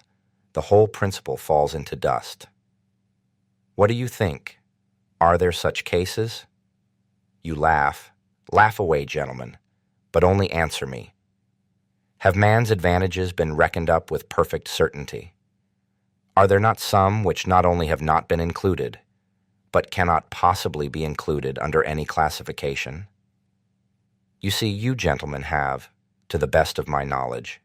the whole principle falls into dust. What do you think? Are there such cases? You laugh. Laugh away, gentlemen, but only answer me. Have man's advantages been reckoned up with perfect certainty? Are there not some which not only have not been included, but cannot possibly be included under any classification? You see, you gentlemen have, to the best of my knowledge,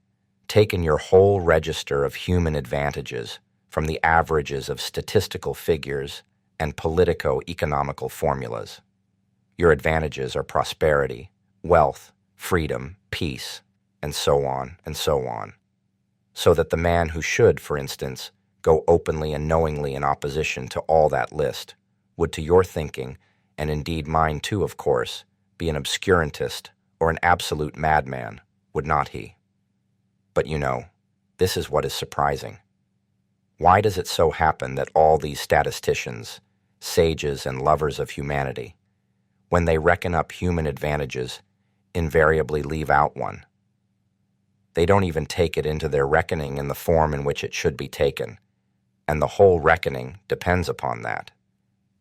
taken your whole register of human advantages from the averages of statistical figures and politico-economical formulas. Your advantages are prosperity, wealth, freedom, peace, and so on, and so on. So that the man who should, for instance, go openly and knowingly in opposition to all that list would, to your thinking, and indeed mine too, of course, be an obscurantist or an absolute madman, would not he? But you know, this is what is surprising. Why does it so happen that all these statisticians, sages and lovers of humanity, when they reckon up human advantages, invariably leave out one? They don't even take it into their reckoning in the form in which it should be taken, and the whole reckoning depends upon that.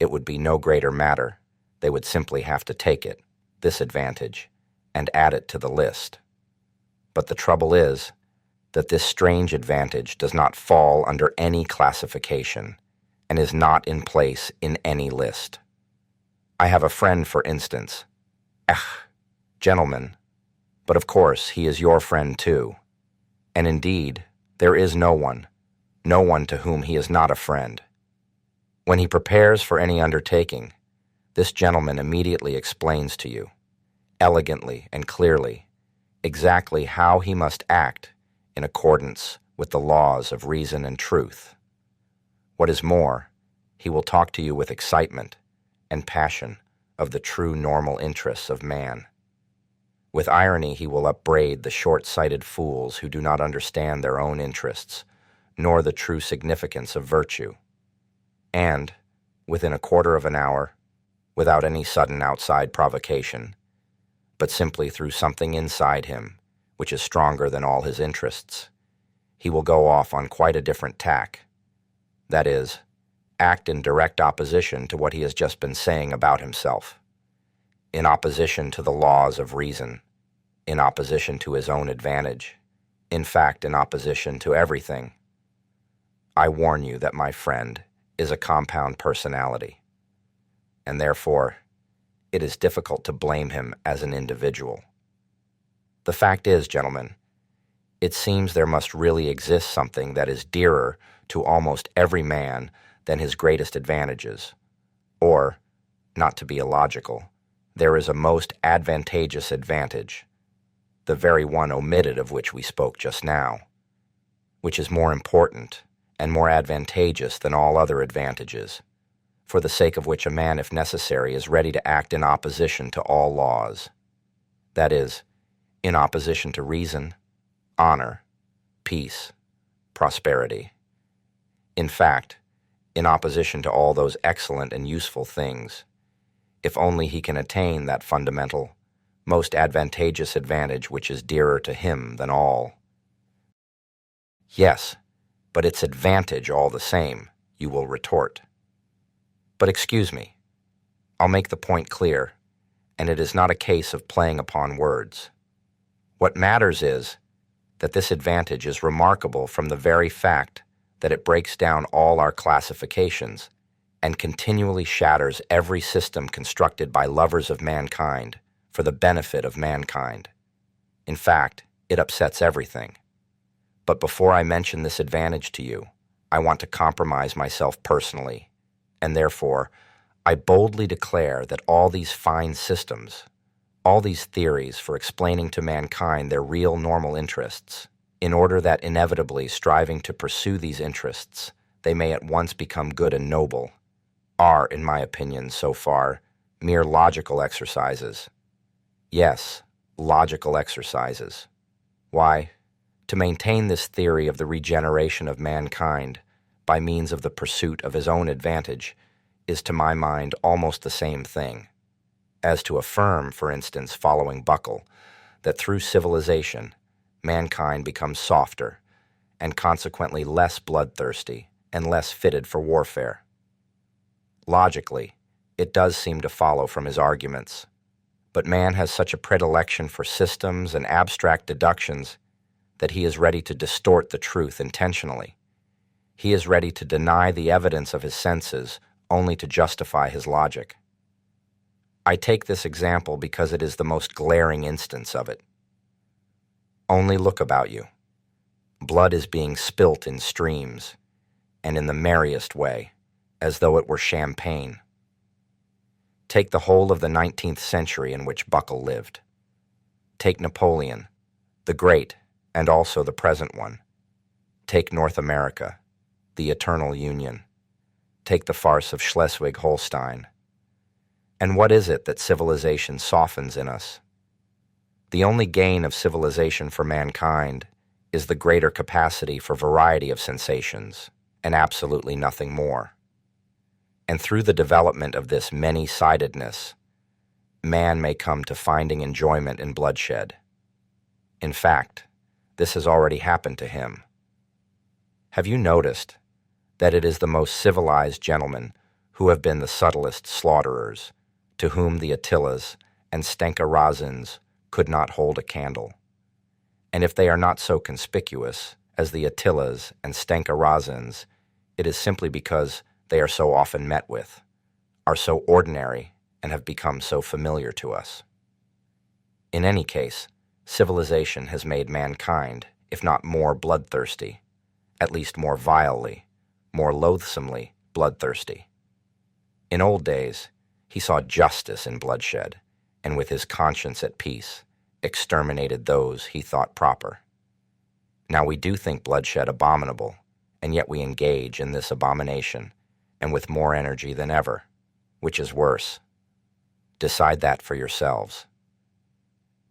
It would be no greater matter. They would simply have to take it, this advantage, and add it to the list. But the trouble is that this strange advantage does not fall under any classification and is not in place in any list. I have a friend, for instance. Gentlemen, but of course he is your friend too. And indeed, there is no one, no one to whom he is not a friend. When he prepares for any undertaking, this gentleman immediately explains to you, elegantly and clearly, exactly how he must act in accordance with the laws of reason and truth. What is more, he will talk to you with excitement and passion of the true normal interests of man. With irony, he will upbraid the short-sighted fools who do not understand their own interests, nor the true significance of virtue. And, within a quarter of an hour, without any sudden outside provocation, but simply through something inside him, which is stronger than all his interests, he will go off on quite a different tack. That is, act in direct opposition to what he has just been saying about himself, in opposition to the laws of reason, in opposition to his own advantage, in fact, in opposition to everything. I warn you that my friend is a compound personality, and therefore it is difficult to blame him as an individual. The fact is, gentlemen, it seems there must really exist something that is dearer to almost every man than his greatest advantages, or, not to be illogical, there is a most advantageous advantage, the very one omitted of which we spoke just now, which is more important and more advantageous than all other advantages, for the sake of which a man, if necessary, is ready to act in opposition to all laws. That is, in opposition to reason, honor, peace, prosperity. In fact, in opposition to all those excellent and useful things, if only he can attain that fundamental, most advantageous advantage which is dearer to him than all. Yes, but it's advantage all the same, you will retort. But excuse me, I'll make the point clear, and it is not a case of playing upon words. What matters is that this advantage is remarkable from the very fact that it breaks down all our classifications and continually shatters every system constructed by lovers of mankind for the benefit of mankind. In fact, it upsets everything. But before I mention this advantage to you, I want to compromise myself personally, and therefore, I boldly declare that all these fine systems, all these theories for explaining to mankind their real normal interests, in order that inevitably striving to pursue these interests, they may at once become good and noble, are, in my opinion so far, mere logical exercises. Yes, logical exercises. Why, to maintain this theory of the regeneration of mankind by means of the pursuit of his own advantage is to my mind almost the same thing, as to affirm, for instance, following Buckle, that through civilization, mankind becomes softer, and consequently less bloodthirsty and less fitted for warfare. Logically, it does seem to follow from his arguments, but man has such a predilection for systems and abstract deductions that he is ready to distort the truth intentionally. He is ready to deny the evidence of his senses only to justify his logic. I take this example because it is the most glaring instance of it. Only look about you. Blood is being spilt in streams, and in the merriest way, as though it were champagne. Take the whole of the 19th century in which Buckle lived. Take Napoleon, the great, and also the present one. Take North America, the Eternal Union. Take the farce of Schleswig-Holstein. And what is it that civilization softens in us? The only gain of civilization for mankind is the greater capacity for variety of sensations, and absolutely nothing more. And through the development of this many-sidedness, man may come to finding enjoyment in bloodshed. In fact, this has already happened to him. Have you noticed that it is the most civilized gentlemen who have been the subtlest slaughterers, to whom the Attilas and Stenka Razins could not hold a candle? And if they are not so conspicuous as the Attilas and Stenka Razins, it is simply because they are so often met with, are so ordinary, and have become so familiar to us. In any case, civilization has made mankind, if not more bloodthirsty, at least more vilely, more loathsomely bloodthirsty. In old days, he saw justice in bloodshed, and with his conscience at peace, exterminated those he thought proper. Now we do think bloodshed abominable, and yet we engage in this abomination, and with more energy than ever. Which is worse? Decide that for yourselves.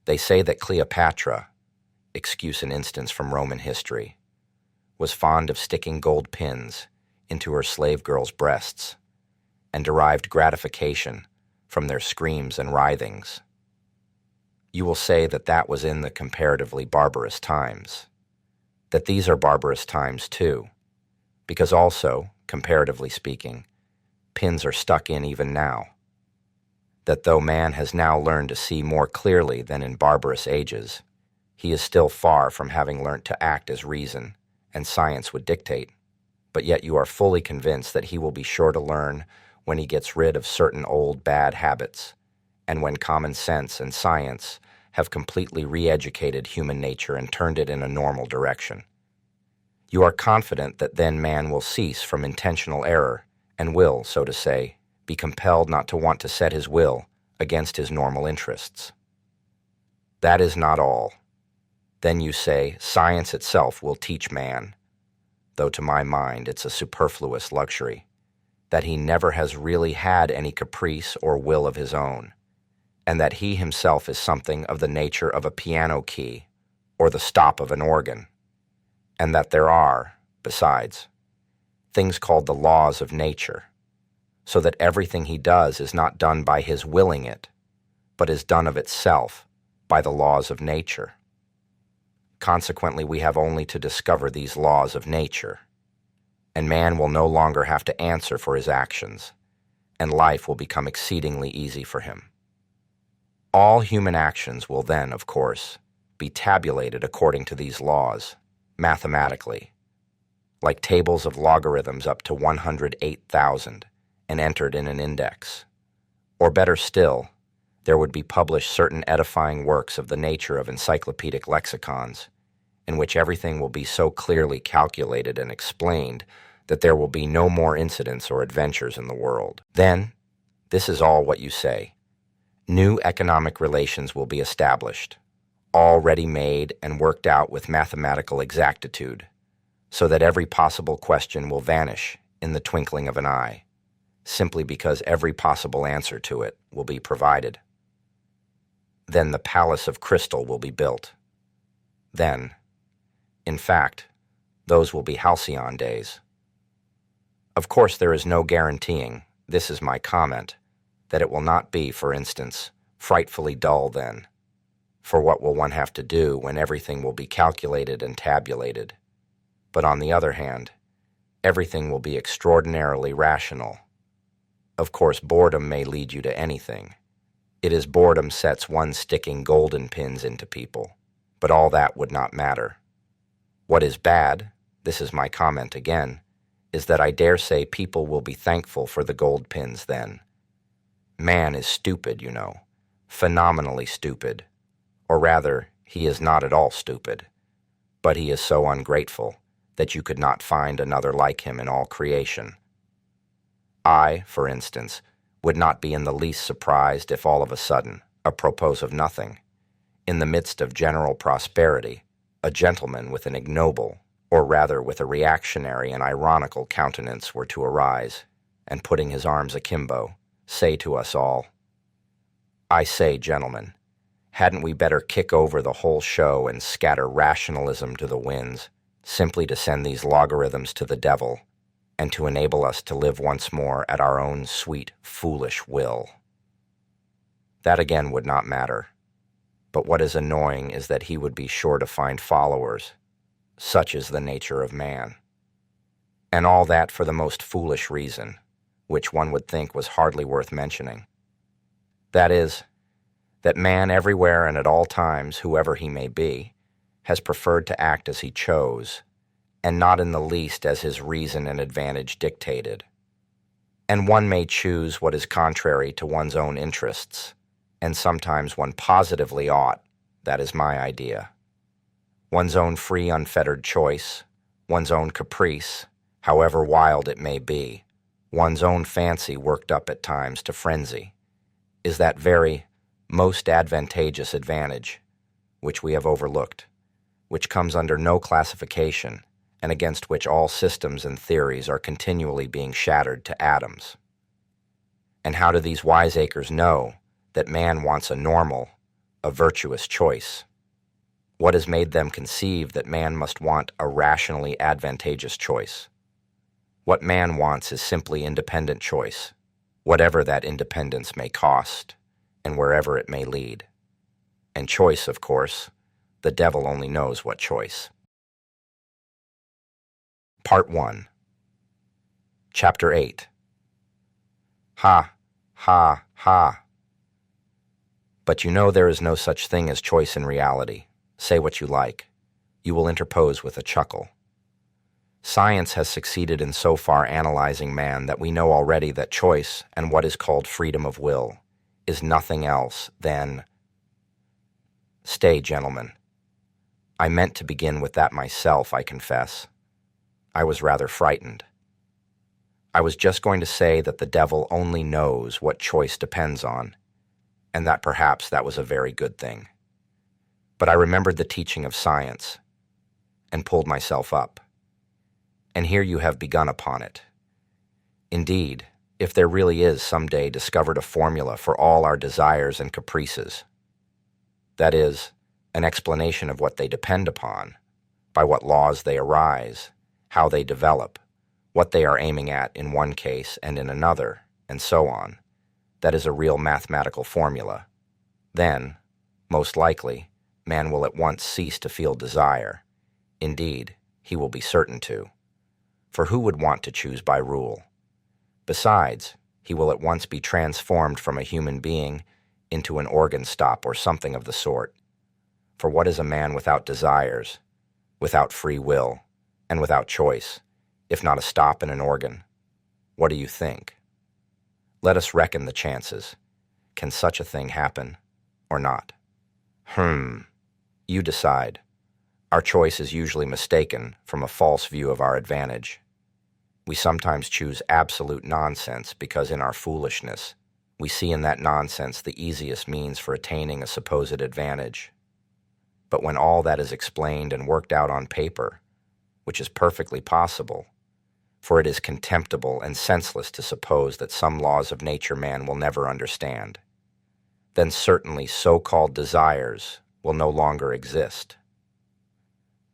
They say that Cleopatra, excuse an instance from Roman history, was fond of sticking gold pins into her slave girls' breasts, and derived gratification from their screams and writhings. You will say that that was in the comparatively barbarous times, that these are barbarous times too, because also, comparatively speaking, pins are stuck in even now, that though man has now learned to see more clearly than in barbarous ages, he is still far from having learnt to act as reason and science would dictate, but yet you are fully convinced that he will be sure to learn when he gets rid of certain old bad habits, and when common sense and science have completely re-educated human nature and turned it in a normal direction. You are confident that then man will cease from intentional error and will, so to say, be compelled not to want to set his will against his normal interests. That is not all. Then you say science itself will teach man, though to my mind it's a superfluous luxury, that he never has really had any caprice or will of his own, and that he himself is something of the nature of a piano key or the stop of an organ, and that there are, besides, things called the laws of nature, so that everything he does is not done by his willing it, but is done of itself by the laws of nature. Consequently, we have only to discover these laws of nature, and man will no longer have to answer for his actions, and life will become exceedingly easy for him. All human actions will then, of course, be tabulated according to these laws, mathematically, like tables of logarithms up to 108,000, and entered in an index. Or better still, there would be published certain edifying works of the nature of encyclopedic lexicons, in which everything will be so clearly calculated and explained that there will be no more incidents or adventures in the world. Then, this is all what you say. New economic relations will be established, all ready-made and worked out with mathematical exactitude, so that every possible question will vanish in the twinkling of an eye, simply because every possible answer to it will be provided. Then the palace of crystal will be built. Then, in fact, those will be halcyon days. Of course, there is no guaranteeing, this is my comment, that it will not be, for instance, frightfully dull then. For what will one have to do when everything will be calculated and tabulated? But on the other hand, everything will be extraordinarily rational. Of course, boredom may lead you to anything. It is boredom sets one sticking golden pins into people, but all that would not matter. What is bad, this is my comment again, is that I dare say people will be thankful for the gold pins then. Man is stupid, you know, phenomenally stupid. Or rather, he is not at all stupid, but he is so ungrateful that you could not find another like him in all creation. I, for instance, would not be in the least surprised if all of a sudden, apropos of nothing, in the midst of general prosperity, a gentleman with an ignoble, or rather with a reactionary and ironical countenance were to arise, and putting his arms akimbo, say to us all, "I say, gentlemen, hadn't we better kick over the whole show and scatter rationalism to the winds, simply to send these logarithms to the devil, and to enable us to live once more at our own sweet, foolish will?" That again would not matter. But what is annoying is that he would be sure to find followers. Such is the nature of man. And all that for the most foolish reason, which one would think was hardly worth mentioning. That is, that man everywhere and at all times, whoever he may be, has preferred to act as he chose, and not in the least as his reason and advantage dictated. And one may choose what is contrary to one's own interests, and sometimes one positively ought, that is my idea. One's own free, unfettered choice, one's own caprice, however wild it may be, one's own fancy worked up at times to frenzy, is that very most advantageous advantage which we have overlooked, which comes under no classification, and against which all systems and theories are continually being shattered to atoms. And how do these wiseacres know that man wants a normal, a virtuous choice? What has made them conceive that man must want a rationally advantageous choice? What man wants is simply independent choice, whatever that independence may cost, and wherever it may lead. And choice, of course, the devil only knows what choice. Part 1. Chapter 8. Ha, ha, ha. But you know there is no such thing as choice in reality. Say what you like. You will interpose with a chuckle. Science has succeeded in so far analyzing man that we know already that choice and what is called freedom of will is nothing else than... Stay, gentlemen. I meant to begin with that myself, I confess. I was rather frightened. I was just going to say that the devil only knows what choice depends on, and that perhaps that was a very good thing. But I remembered the teaching of science, and pulled myself up. And here you have begun upon it. Indeed, if there really is someday discovered a formula for all our desires and caprices, that is, an explanation of what they depend upon, by what laws they arise, how they develop, what they are aiming at in one case and in another, and so on, that is a real mathematical formula, then, most likely, man will at once cease to feel desire. Indeed, he will be certain to. For who would want to choose by rule? Besides, he will at once be transformed from a human being into an organ stop or something of the sort. For what is a man without desires, without free will, and without choice, if not a stop and an organ? What do you think? Let us reckon the chances. Can such a thing happen, or not? You decide. Our choice is usually mistaken from a false view of our advantage. We sometimes choose absolute nonsense because in our foolishness, we see in that nonsense the easiest means for attaining a supposed advantage. But when all that is explained and worked out on paper, which is perfectly possible, for it is contemptible and senseless to suppose that some laws of nature man will never understand, then certainly so-called desires will no longer exist.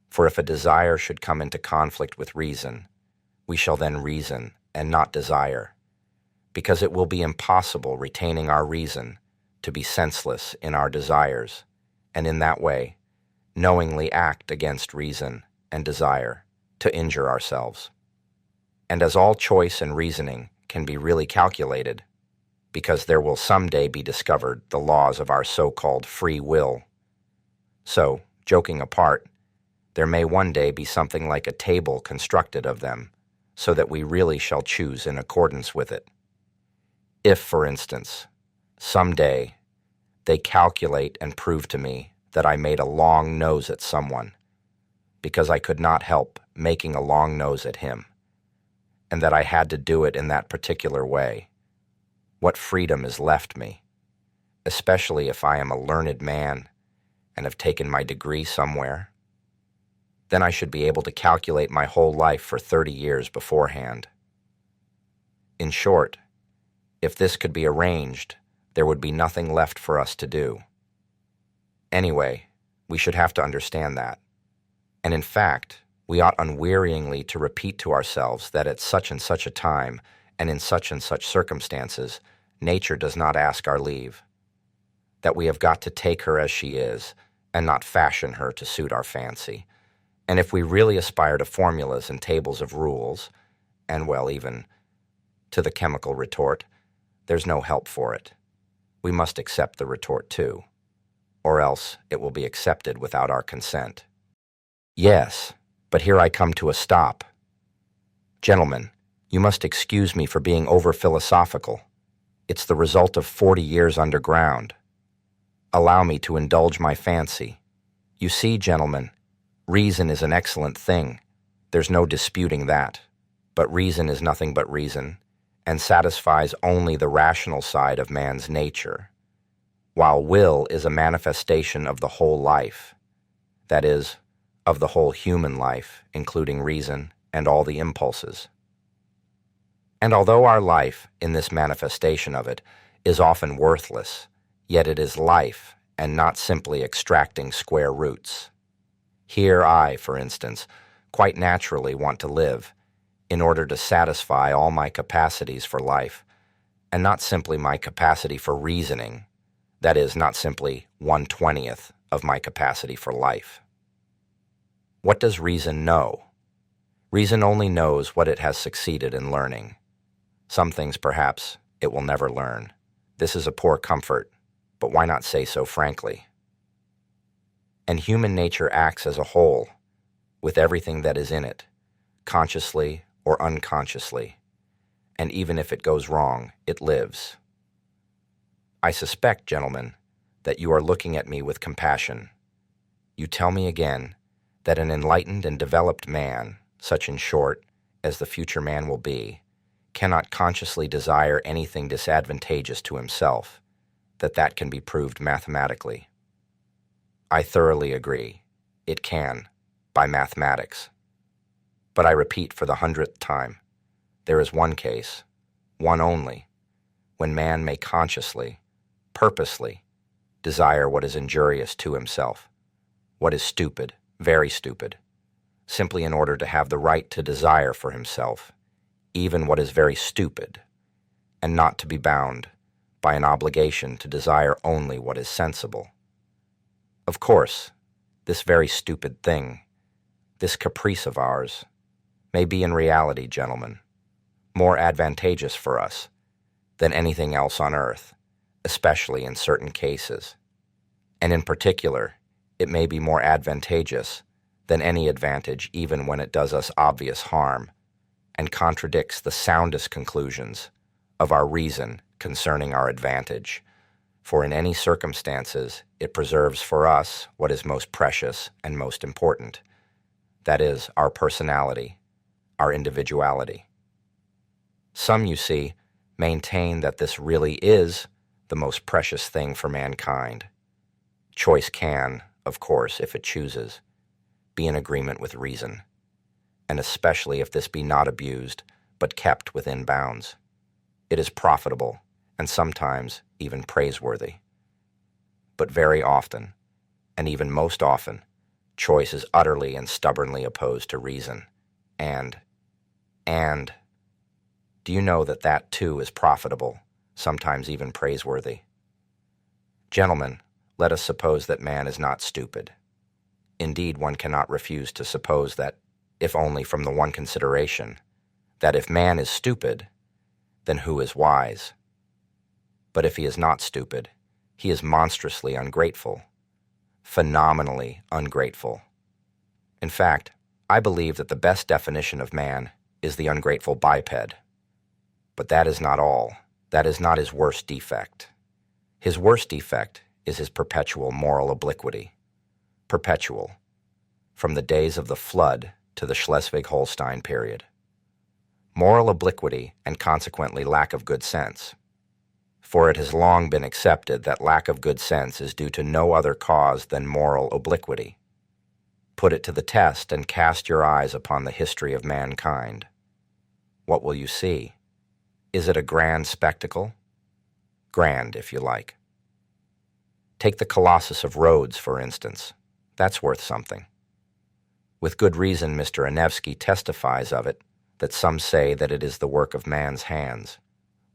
For if a desire should come into conflict with reason, we shall then reason and not desire, because it will be impossible retaining our reason to be senseless in our desires, and in that way knowingly act against reason and desire to injure ourselves. And as all choice and reasoning can be really calculated, because there will someday be discovered the laws of our so-called free will, so, joking apart, there may one day be something like a table constructed of them, so that we really shall choose in accordance with it. If, for instance, someday they calculate and prove to me that I made a long nose at someone, because I could not help making a long nose at him, and that I had to do it in that particular way, what freedom is left me, especially if I am a learned man and have taken my degree somewhere? Then I should be able to calculate my whole life for 30 years beforehand. In short, if this could be arranged, there would be nothing left for us to do. Anyway, we should have to understand that. And in fact, we ought unwearyingly to repeat to ourselves that at such and such a time, and in such and such circumstances, nature does not ask our leave. That we have got to take her as she is, and not fashion her to suit our fancy. And if we really aspire to formulas and tables of rules, and well, even to the chemical retort, there's no help for it. We must accept the retort too, or else it will be accepted without our consent. Yes, but here I come to a stop. Gentlemen, you must excuse me for being over-philosophical. It's the result of 40 years underground. Allow me to indulge my fancy. You see, gentlemen, reason is an excellent thing, There's no disputing that. But reason is nothing but reason, and satisfies only the rational side of man's nature, while will is a manifestation of the whole life, that is, of the whole human life, including reason and all the impulses. And although our life, in this manifestation of it, is often worthless, yet it is life, and not simply extracting square roots. Here I, for instance, quite naturally want to live, in order to satisfy all my capacities for life, and not simply my capacity for reasoning, that is, not simply 1/20th of my capacity for life. What does reason know? Reason only knows what it has succeeded in learning. Some things, perhaps, it will never learn. This is a poor comfort, but why not say so frankly? And human nature acts as a whole, with everything that is in it, consciously or unconsciously, and even if it goes wrong, it lives. I suspect, gentlemen, that you are looking at me with compassion. You tell me again that an enlightened and developed man, such in short as the future man will be, cannot consciously desire anything disadvantageous to himself, that can be proved mathematically. I thoroughly agree. It can, by mathematics. But I repeat for the 100th time, there is one case, one only, when man may consciously, purposely, desire what is injurious to himself, what is stupid, very stupid, simply in order to have the right to desire for himself, even what is very stupid, and not to be bound by an obligation to desire only what is sensible. Of course, this very stupid thing, this caprice of ours, may be in reality, gentlemen, more advantageous for us than anything else on earth, especially in certain cases. And in particular, it may be more advantageous than any advantage even when it does us obvious harm and contradicts the soundest conclusions of our reason concerning our advantage, for in any circumstances it preserves for us what is most precious and most important, that is, our personality, our individuality. Some, you see, maintain that this really is the most precious thing for mankind. Choice can, of course, if it chooses, be in agreement with reason, and especially if this be not abused, but kept within bounds. It is profitable, and sometimes even praiseworthy. But very often, and even most often, choice is utterly and stubbornly opposed to reason, and do you know that too is profitable, sometimes even praiseworthy? Gentlemen, let us suppose that man is not stupid. Indeed, one cannot refuse to suppose that, if only from the one consideration, that if man is stupid, then who is wise? But if he is not stupid, he is monstrously ungrateful, phenomenally ungrateful. In fact, I believe that the best definition of man is the ungrateful biped. But that is not all. That is not his worst defect. His worst defect is his perpetual moral obliquity. Perpetual, from the days of the flood to the Schleswig-Holstein period. Moral obliquity and consequently lack of good sense. For it has long been accepted that lack of good sense is due to no other cause than moral obliquity. Put it to the test and cast your eyes upon the history of mankind. What will you see? Is it a grand spectacle? Grand, if you like. Take the Colossus of Rhodes, for instance. That's worth something. With good reason, Mr. Anevsky testifies of it, that some say that it is the work of man's hands,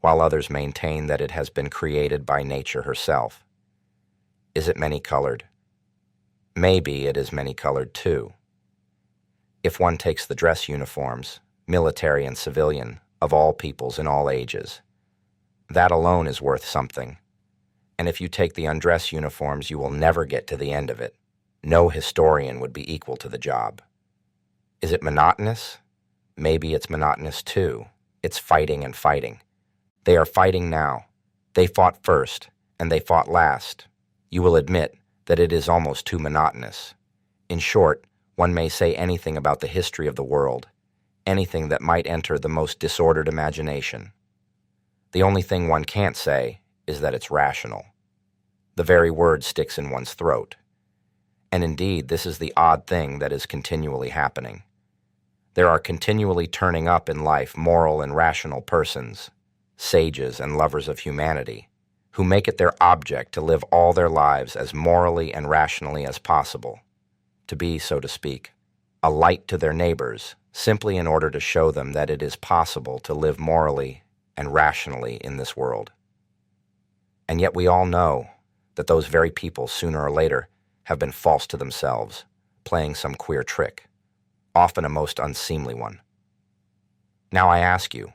while others maintain that it has been created by nature herself. Is it many-colored? Maybe it is many-colored too. If one takes the dress uniforms, military and civilian, of all peoples in all ages, that alone is worth something. And if you take the undress uniforms, you will never get to the end of it. No historian would be equal to the job. Is it monotonous? Maybe it's monotonous too. It's fighting and fighting. They are fighting now. They fought first, and they fought last. You will admit that it is almost too monotonous. In short, One may say anything about the history of the world, anything that might enter the most disordered imagination. The only thing one can't say is that it's rational. The very word sticks in one's throat. And indeed, this is the odd thing that is continually happening. There are continually turning up in life moral and rational persons, sages and lovers of humanity, who make it their object to live all their lives as morally and rationally as possible, to be, so to speak, a light to their neighbors, simply in order to show them that it is possible to live morally and rationally in this world. And yet we all know that those very people, sooner or later, have been false to themselves, playing some queer trick, often a most unseemly one. Now I ask you,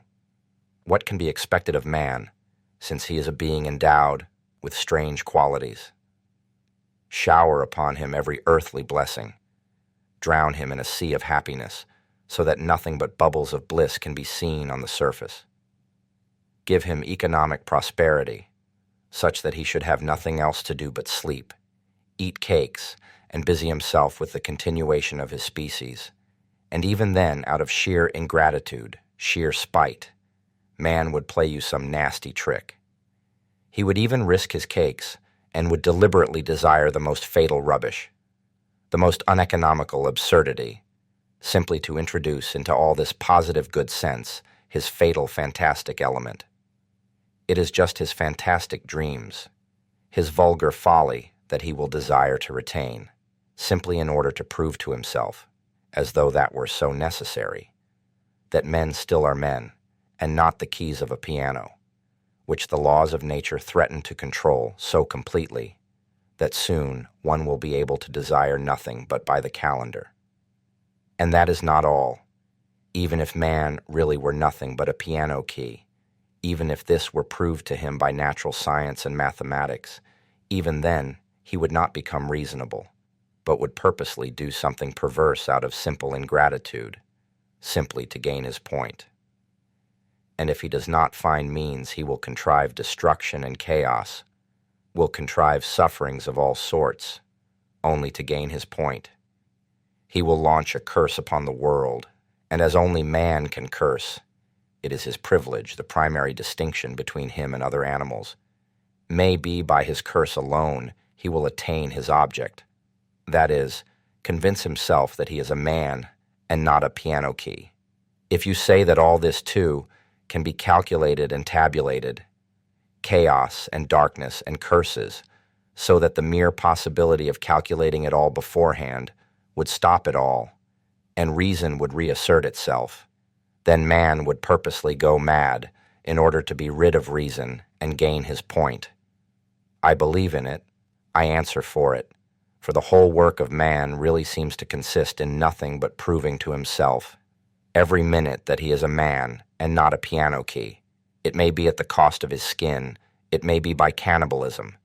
what can be expected of man, since he is a being endowed with strange qualities? Shower upon him every earthly blessing. Drown him in a sea of happiness, so that nothing but bubbles of bliss can be seen on the surface. Give him economic prosperity, such that he should have nothing else to do but sleep, eat cakes, and busy himself with the continuation of his species. And even then, out of sheer ingratitude, sheer spite, man would play you some nasty trick. He would even risk his cakes and would deliberately desire the most fatal rubbish, the most uneconomical absurdity, simply to introduce into all this positive good sense his fatal fantastic element. It is just his fantastic dreams, his vulgar folly that he will desire to retain, simply in order to prove to himself, as though that were so necessary, that men still are men, and not the keys of a piano, which the laws of nature threaten to control so completely that soon one will be able to desire nothing but by the calendar. And that is not all. Even if man really were nothing but a piano key, even if this were proved to him by natural science and mathematics, even then he would not become reasonable, but would purposely do something perverse out of simple ingratitude, simply to gain his point. And if he does not find means, he will contrive destruction and chaos, will contrive sufferings of all sorts, only to gain his point. He will launch a curse upon the world, and as only man can curse, it is his privilege, the primary distinction between him and other animals. May be by his curse alone he will attain his object, that is, convince himself that he is a man and not a piano key. If you say that all this, too, can be calculated and tabulated, chaos and darkness and curses, so that the mere possibility of calculating it all beforehand would stop it all, and reason would reassert itself, then man would purposely go mad in order to be rid of reason and gain his point. I believe in it, I answer for it, for the whole work of man really seems to consist in nothing but proving to himself, every minute, that he is a man and not a piano key. It may be at the cost of his skin, it may be by cannibalism.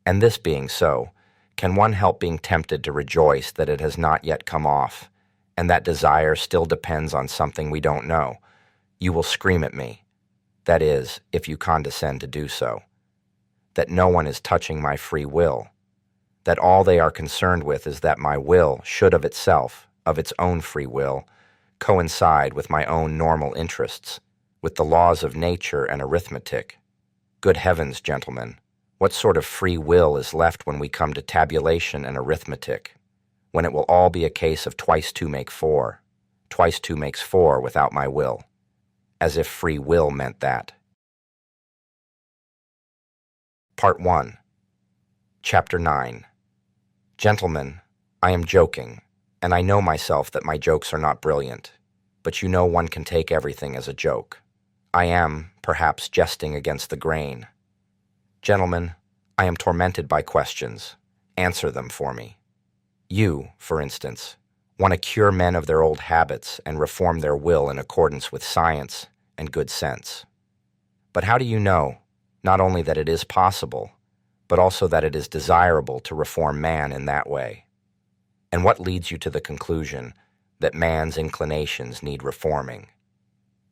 And this being so, can one help being tempted to rejoice that it has not yet come off, and that desire still depends on something we don't know? You will scream at me, that is, if you condescend to do so, that no one is touching my free will, that all they are concerned with is that my will should of itself, of its own free will, coincide with my own normal interests, with the laws of nature and arithmetic. Good heavens, gentlemen, what sort of free will is left when we come to tabulation and arithmetic, when it will all be a case of twice two make four, twice two makes four without my will, as if free will meant that. Part 1. Chapter 9. Gentlemen, I am joking, and I know myself that my jokes are not brilliant, but you know one can take everything as a joke. I am, perhaps, jesting against the grain. Gentlemen, I am tormented by questions. Answer them for me. You, for instance, want to cure men of their old habits and reform their will in accordance with science and good sense. But how do you know, not only that it is possible, but also that it is desirable to reform man in that way? And what leads you to the conclusion that man's inclinations need reforming?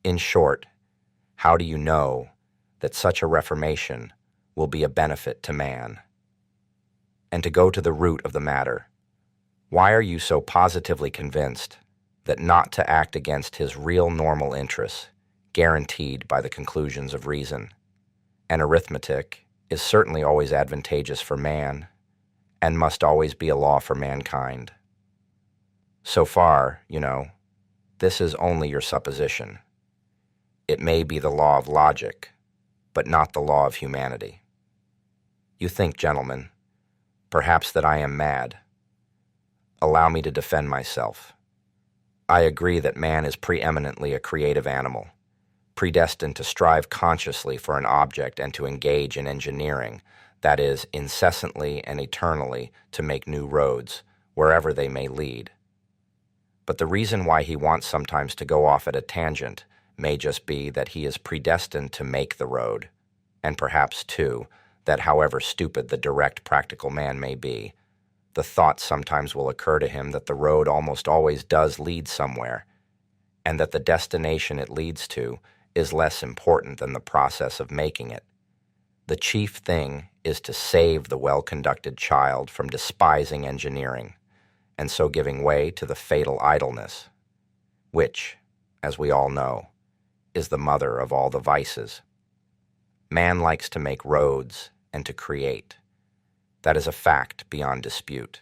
In short, how do you know that such a reformation will be a benefit to man? And to go to the root of the matter, Why are you so positively convinced that not to act against his real normal interests, guaranteed by the conclusions of reason and arithmetic, is certainly always advantageous for man and must always be a law for mankind? So far, this is only your supposition. It may be the law of logic, but not the law of humanity. You think, gentlemen, perhaps that I am mad. Allow me to defend myself. I agree that man is preeminently a creative animal, predestined to strive consciously for an object and to engage in engineering, that is, incessantly and eternally to make new roads, wherever they may lead. But the reason why he wants sometimes to go off at a tangent may just be that he is predestined to make the road, and perhaps, too, that however stupid the direct practical man may be, the thought sometimes will occur to him that the road almost always does lead somewhere, and that the destination it leads to is less important than the process of making it. The chief thing is to save the well-conducted child from despising engineering, and so giving way to the fatal idleness, which, as we all know, is the mother of all the vices. Man likes to make roads and to create. That is a fact beyond dispute.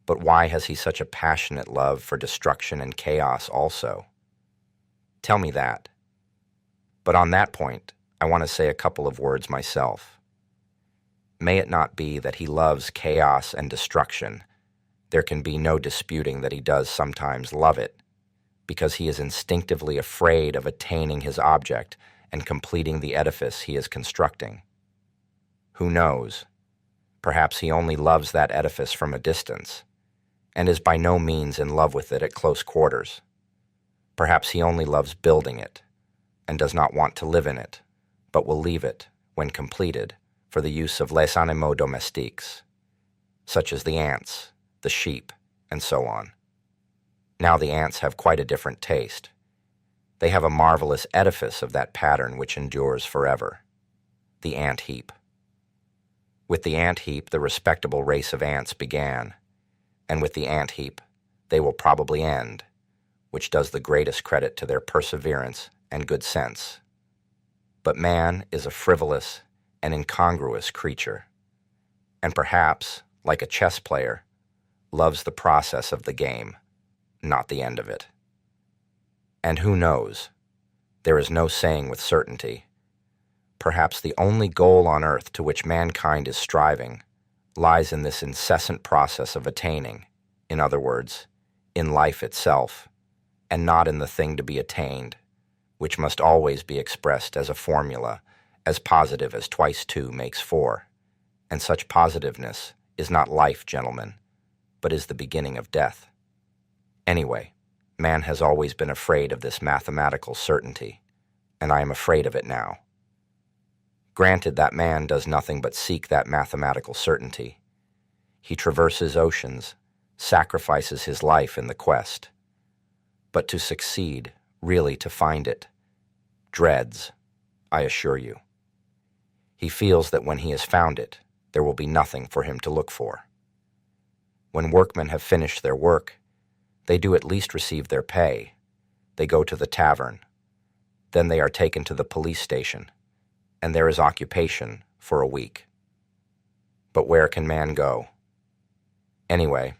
But why has he such a passionate love for destruction and chaos also? Tell me that. But on that point, I want to say a couple of words myself. May it not be that he loves chaos and destruction. There can be no disputing that he does sometimes love it, because he is instinctively afraid of attaining his object and completing the edifice he is constructing. Who knows? Perhaps he only loves that edifice from a distance, and is by no means in love with it at close quarters. Perhaps he only loves building it, and does not want to live in it, but will leave it, when completed, for the use of les animaux domestiques, such as the ants, the sheep, and so on. Now the ants have quite a different taste. They have a marvelous edifice of that pattern which endures forever, the ant heap. With the ant heap, the respectable race of ants began, and with the ant heap, they will probably end, which does the greatest credit to their perseverance and good sense. But man is a frivolous and incongruous creature, and perhaps, like a chess player, loves the process of the game, not the end of it. And who knows? There is no saying with certainty. Perhaps the only goal on earth to which mankind is striving lies in this incessant process of attaining, in other words, in life itself, and not in the thing to be attained, which must always be expressed as a formula, as positive as twice two makes four. And such positiveness is not life, gentlemen, but is the beginning of death. Anyway, man has always been afraid of this mathematical certainty, and I am afraid of it now. Granted that man does nothing but seek that mathematical certainty. He traverses oceans, sacrifices his life in the quest. But to succeed, really to find it, dreads, I assure you. He feels that when he has found it, there will be nothing for him to look for. When workmen have finished their work, they do at least receive their pay. They go to the tavern. Then they are taken to the police station, and there is occupation for a week. But where can man go? Anyway,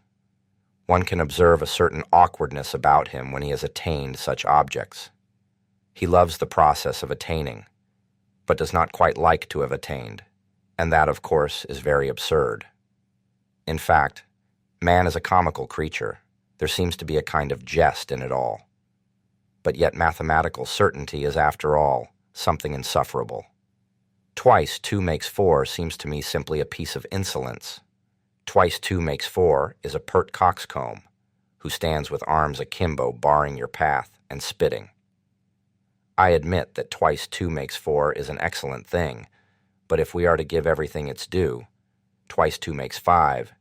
one can observe a certain awkwardness about him when he has attained such objects. He loves the process of attaining, but does not quite like to have attained, and that, of course, is very absurd. In fact, man is a comical creature. There seems to be a kind of jest in it all. But yet mathematical certainty is, after all, something insufferable. Twice 2 makes 4 seems to me simply a piece of insolence. Twice 2 makes 4 is a pert coxcomb, who stands with arms akimbo barring your path and spitting. I admit that twice 2 makes 4 is an excellent thing, but if we are to give everything its due, twice 2 makes 5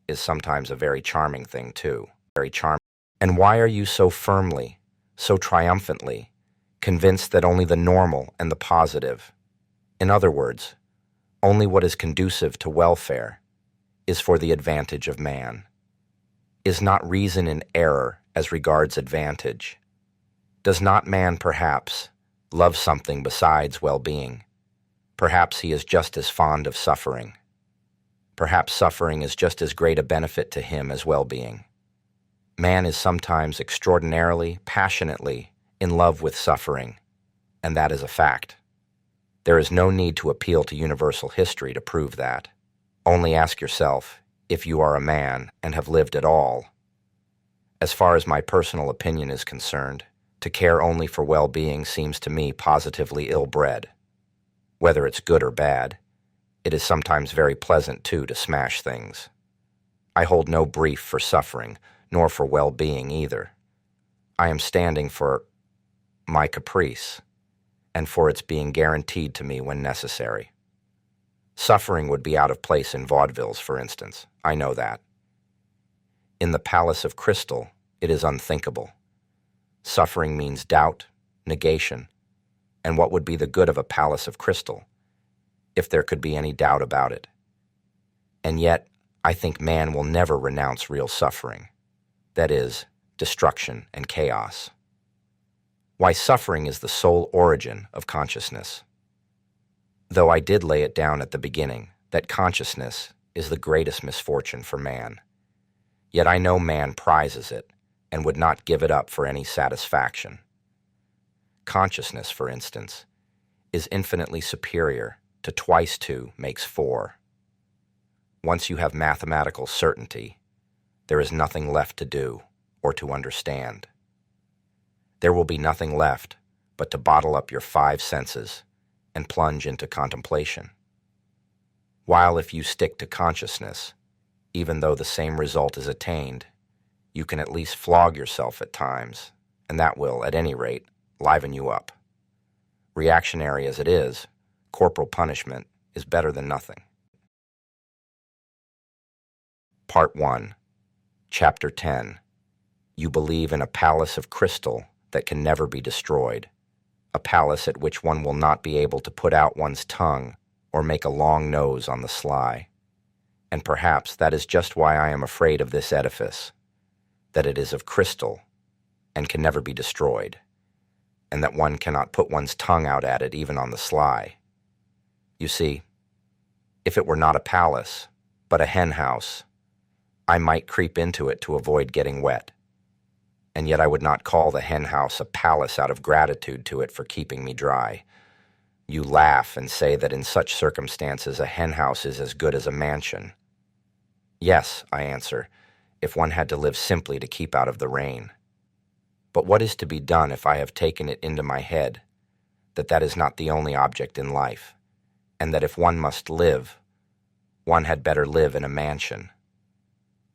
is sometimes a very charming thing too. Very charming. And why are you so firmly, so triumphantly, convinced that only the normal and the positive, in other words, only what is conducive to welfare, is for the advantage of man? Is not reason in error as regards advantage? Does not man, perhaps, love something besides well-being? Perhaps he is just as fond of suffering. Perhaps suffering is just as great a benefit to him as well-being. Man is sometimes extraordinarily, passionately in love with suffering, and that is a fact. There is no need to appeal to universal history to prove that. Only ask yourself if you are a man and have lived at all. As far as my personal opinion is concerned, to care only for well-being seems to me positively ill-bred. Whether it's good or bad, it is sometimes very pleasant, too, to smash things. I hold no brief for suffering, nor for well-being either. I am standing for my caprice, and for its being guaranteed to me when necessary. Suffering would be out of place in vaudevilles, for instance. I know that. In the Palace of Crystal, it is unthinkable. Suffering means doubt, negation, and what would be the good of a palace of crystal, if there could be any doubt about it? And yet, I think man will never renounce real suffering, that is, destruction and chaos. Why, suffering is the sole origin of consciousness. Though I did lay it down at the beginning that consciousness is the greatest misfortune for man, yet I know man prizes it and would not give it up for any satisfaction. Consciousness, for instance, is infinitely superior to twice 2 makes 4. Once you have mathematical certainty, there is nothing left to do or to understand. There will be nothing left but to bottle up your 5 senses and plunge into contemplation. While if you stick to consciousness, even though the same result is attained, you can at least flog yourself at times, and that will, at any rate, liven you up. Reactionary as it is, corporal punishment is better than nothing. Part 1, Chapter 10. You believe in a palace of crystal that can never be destroyed, a palace at which one will not be able to put out one's tongue or make a long nose on the sly. And perhaps that is just why I am afraid of this edifice, that it is of crystal and can never be destroyed, and that one cannot put one's tongue out at it even on the sly. You see, if it were not a palace, but a hen house, I might creep into it to avoid getting wet. And yet I would not call the hen house a palace out of gratitude to it for keeping me dry. You laugh and say that in such circumstances a hen house is as good as a mansion. Yes, I answer, if one had to live simply to keep out of the rain. But what is to be done if I have taken it into my head that that is not the only object in life, and that if one must live, one had better live in a mansion?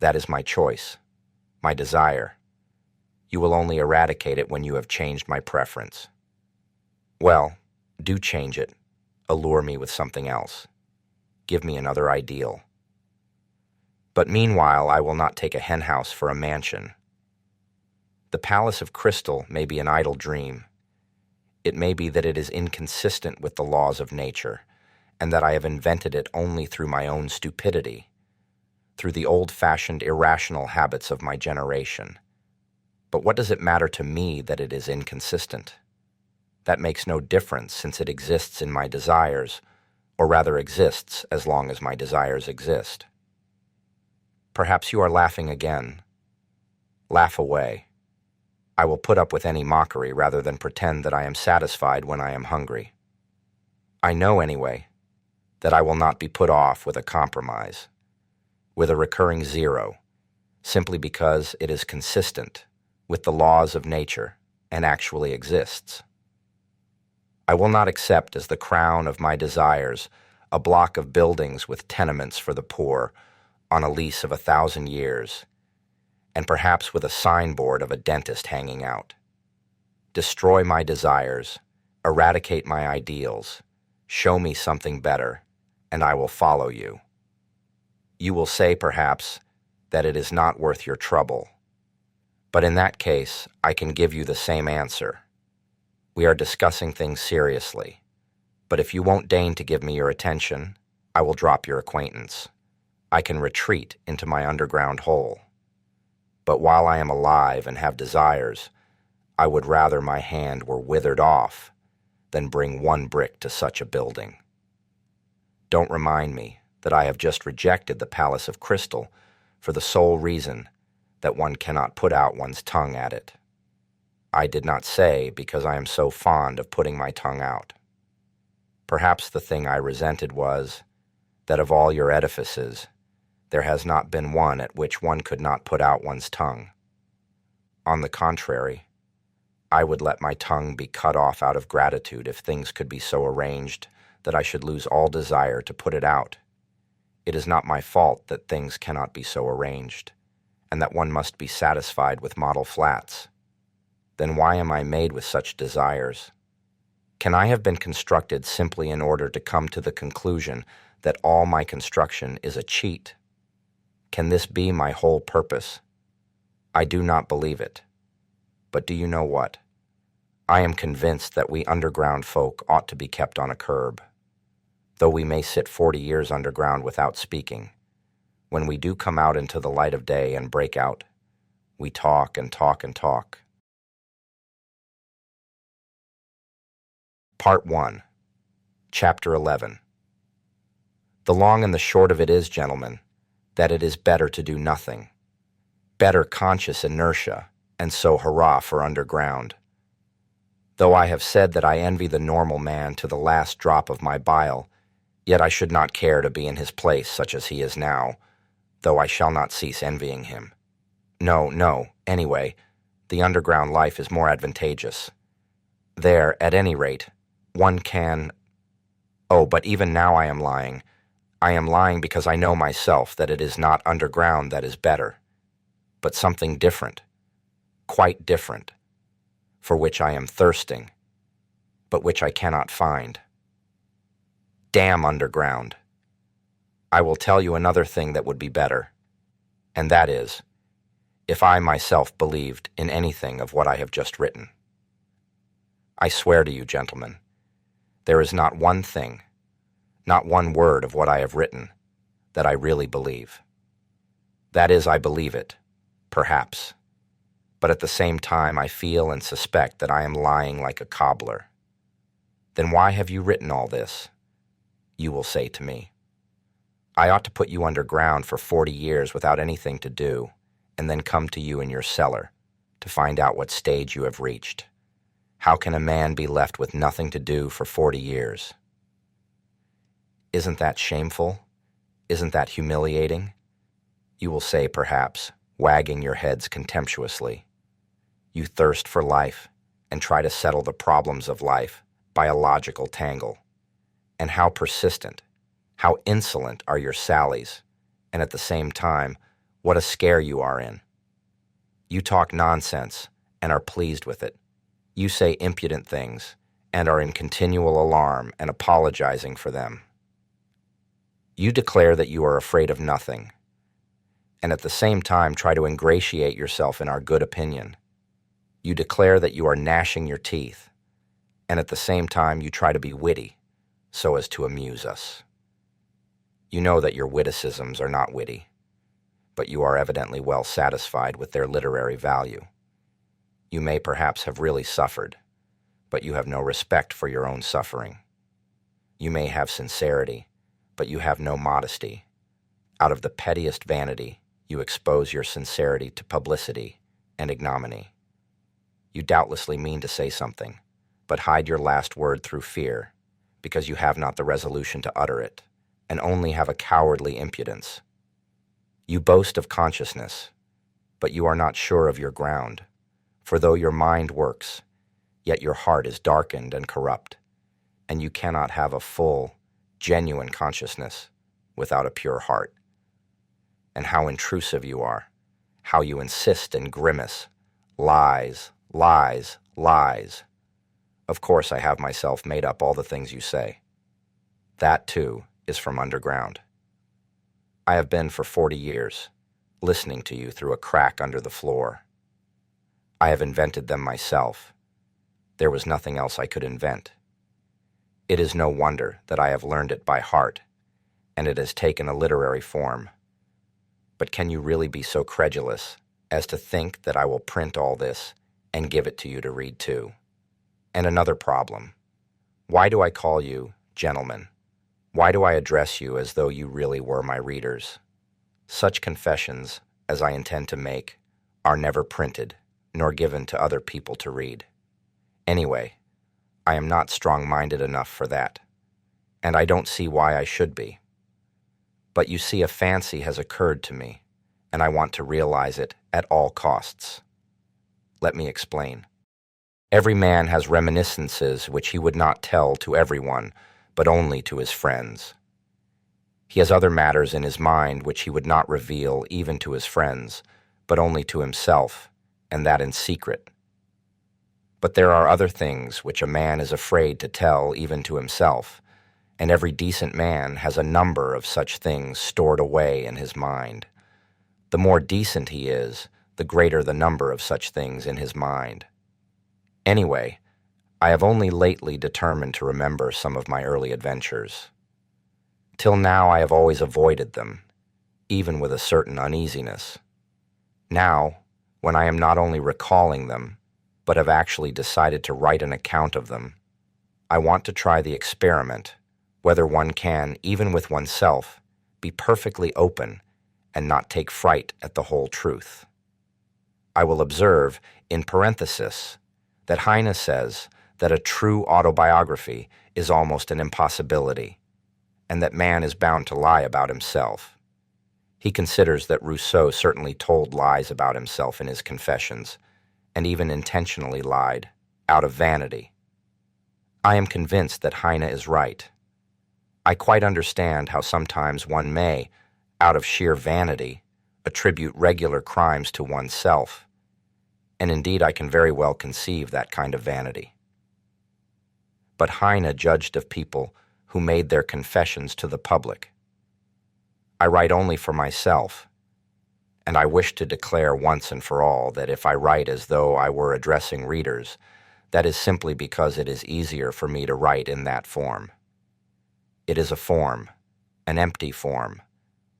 That is my choice, my desire. You will only eradicate it when you have changed my preference. Well, do change it. Allure me with something else. Give me another ideal. But meanwhile, I will not take a hen house for a mansion. The palace of crystal may be an idle dream. It may be that it is inconsistent with the laws of nature, and that I have invented it only through my own stupidity, through the old-fashioned irrational habits of my generation. But what does it matter to me that it is inconsistent? That makes no difference, since it exists in my desires, or rather exists as long as my desires exist. Perhaps you are laughing again. Laugh away. I will put up with any mockery rather than pretend that I am satisfied when I am hungry. I know, anyway, that I will not be put off with a compromise, with a recurring zero, simply because it is consistent with the laws of nature and actually exists. I will not accept as the crown of my desires a block of buildings with tenements for the poor on a lease of 1,000 years, and perhaps with a signboard of a dentist hanging out. Destroy my desires, eradicate my ideals, show me something better, and I will follow you. You will say, perhaps, that it is not worth your trouble. But in that case, I can give you the same answer. We are discussing things seriously, but if you won't deign to give me your attention, I will drop your acquaintance. I can retreat into my underground hole. But while I am alive and have desires, I would rather my hand were withered off than bring one brick to such a building. Don't remind me that I have just rejected the palace of crystal for the sole reason that one cannot put out one's tongue at it. I did not say because I am so fond of putting my tongue out. Perhaps the thing I resented was that of all your edifices, there has not been one at which one could not put out one's tongue. On the contrary, I would let my tongue be cut off out of gratitude if things could be so arranged that I should lose all desire to put it out. It is not my fault that things cannot be so arranged, and that one must be satisfied with model flats. Then why am I made with such desires? Can I have been constructed simply in order to come to the conclusion that all my construction is a cheat? Can this be my whole purpose? I do not believe it. But do you know what? I am convinced that we underground folk ought to be kept on a curb. Though we may sit 40 years underground without speaking, when we do come out into the light of day and break out, we talk and talk and talk. Part 1, Chapter 11. The long and the short of it is, gentlemen, that it is better to do nothing. Better conscious inertia, and so hurrah for underground. Though I have said that I envy the normal man to the last drop of my bile, yet I should not care to be in his place such as he is now, though I shall not cease envying him. No, anyway, the underground life is more advantageous. There, at any rate, one can... Oh, but even now I am lying. I am lying because I know myself that it is not underground that is better, but something different, quite different, for which I am thirsting, but which I cannot find. Damn underground. I will tell you another thing that would be better, and that is, if I myself believed in anything of what I have just written. I swear to you, gentlemen, there is not one thing, not one word of what I have written that I really believe. That is, I believe it, perhaps, but at the same time I feel and suspect that I am lying like a cobbler. Then why have you written all this? You will say to me. I ought to put you underground for 40 years without anything to do, and then come to you in your cellar to find out what stage you have reached. How can a man be left with nothing to do for 40 years? Isn't that shameful? Isn't that humiliating? You will say, perhaps, wagging your heads contemptuously. You thirst for life and try to settle the problems of life by a logical tangle. And how persistent, how insolent are your sallies, and at the same time, what a scare you are in. You talk nonsense and are pleased with it. You say impudent things and are in continual alarm and apologizing for them. You declare that you are afraid of nothing, and at the same time try to ingratiate yourself in our good opinion. You declare that you are gnashing your teeth, and at the same time you try to be witty, so as to amuse us. You know that your witticisms are not witty, but you are evidently well satisfied with their literary value. You may perhaps have really suffered, but you have no respect for your own suffering. You may have sincerity, but you have no modesty. Out of the pettiest vanity, you expose your sincerity to publicity and ignominy. You doubtlessly mean to say something, but hide your last word through fear, because you have not the resolution to utter it, and only have a cowardly impudence. You boast of consciousness, but you are not sure of your ground, for though your mind works, yet your heart is darkened and corrupt, and you cannot have a full, genuine consciousness without a pure heart. And how intrusive you are, how you insist and grimace, lies, lies, lies. Of course I have myself made up all the things you say. That, too, is from underground. I have been for 40 years, listening to you through a crack under the floor. I have invented them myself. There was nothing else I could invent. It is no wonder that I have learned it by heart, and it has taken a literary form. But can you really be so credulous as to think that I will print all this and give it to you to read too. And another problem. Why do I call you gentlemen? Why do I address you as though you really were my readers? Such confessions, as I intend to make, are never printed, nor given to other people to read. Anyway, I am not strong-minded enough for that, and I don't see why I should be. But you see, a fancy has occurred to me, and I want to realize it at all costs. Let me explain. Every man has reminiscences which he would not tell to everyone, but only to his friends. He has other matters in his mind which he would not reveal even to his friends, but only to himself, and that in secret. But there are other things which a man is afraid to tell even to himself, and every decent man has a number of such things stored away in his mind. The more decent he is, the greater the number of such things in his mind. Anyway, I have only lately determined to remember some of my early adventures. Till now I have always avoided them, even with a certain uneasiness. Now, when I am not only recalling them, but have actually decided to write an account of them, I want to try the experiment, whether one can, even with oneself, be perfectly open and not take fright at the whole truth. I will observe, in parenthesis, that Heine says that a true autobiography is almost an impossibility, and that man is bound to lie about himself. He considers that Rousseau certainly told lies about himself in his confessions, and even intentionally lied, out of vanity. I am convinced that Heine is right. I quite understand how sometimes one may, out of sheer vanity, attribute regular crimes to oneself, and indeed I can very well conceive that kind of vanity. But Heine judged of people who made their confessions to the public. I write only for myself, and I wish to declare once and for all that if I write as though I were addressing readers, that is simply because it is easier for me to write in that form. It is a form, an empty form.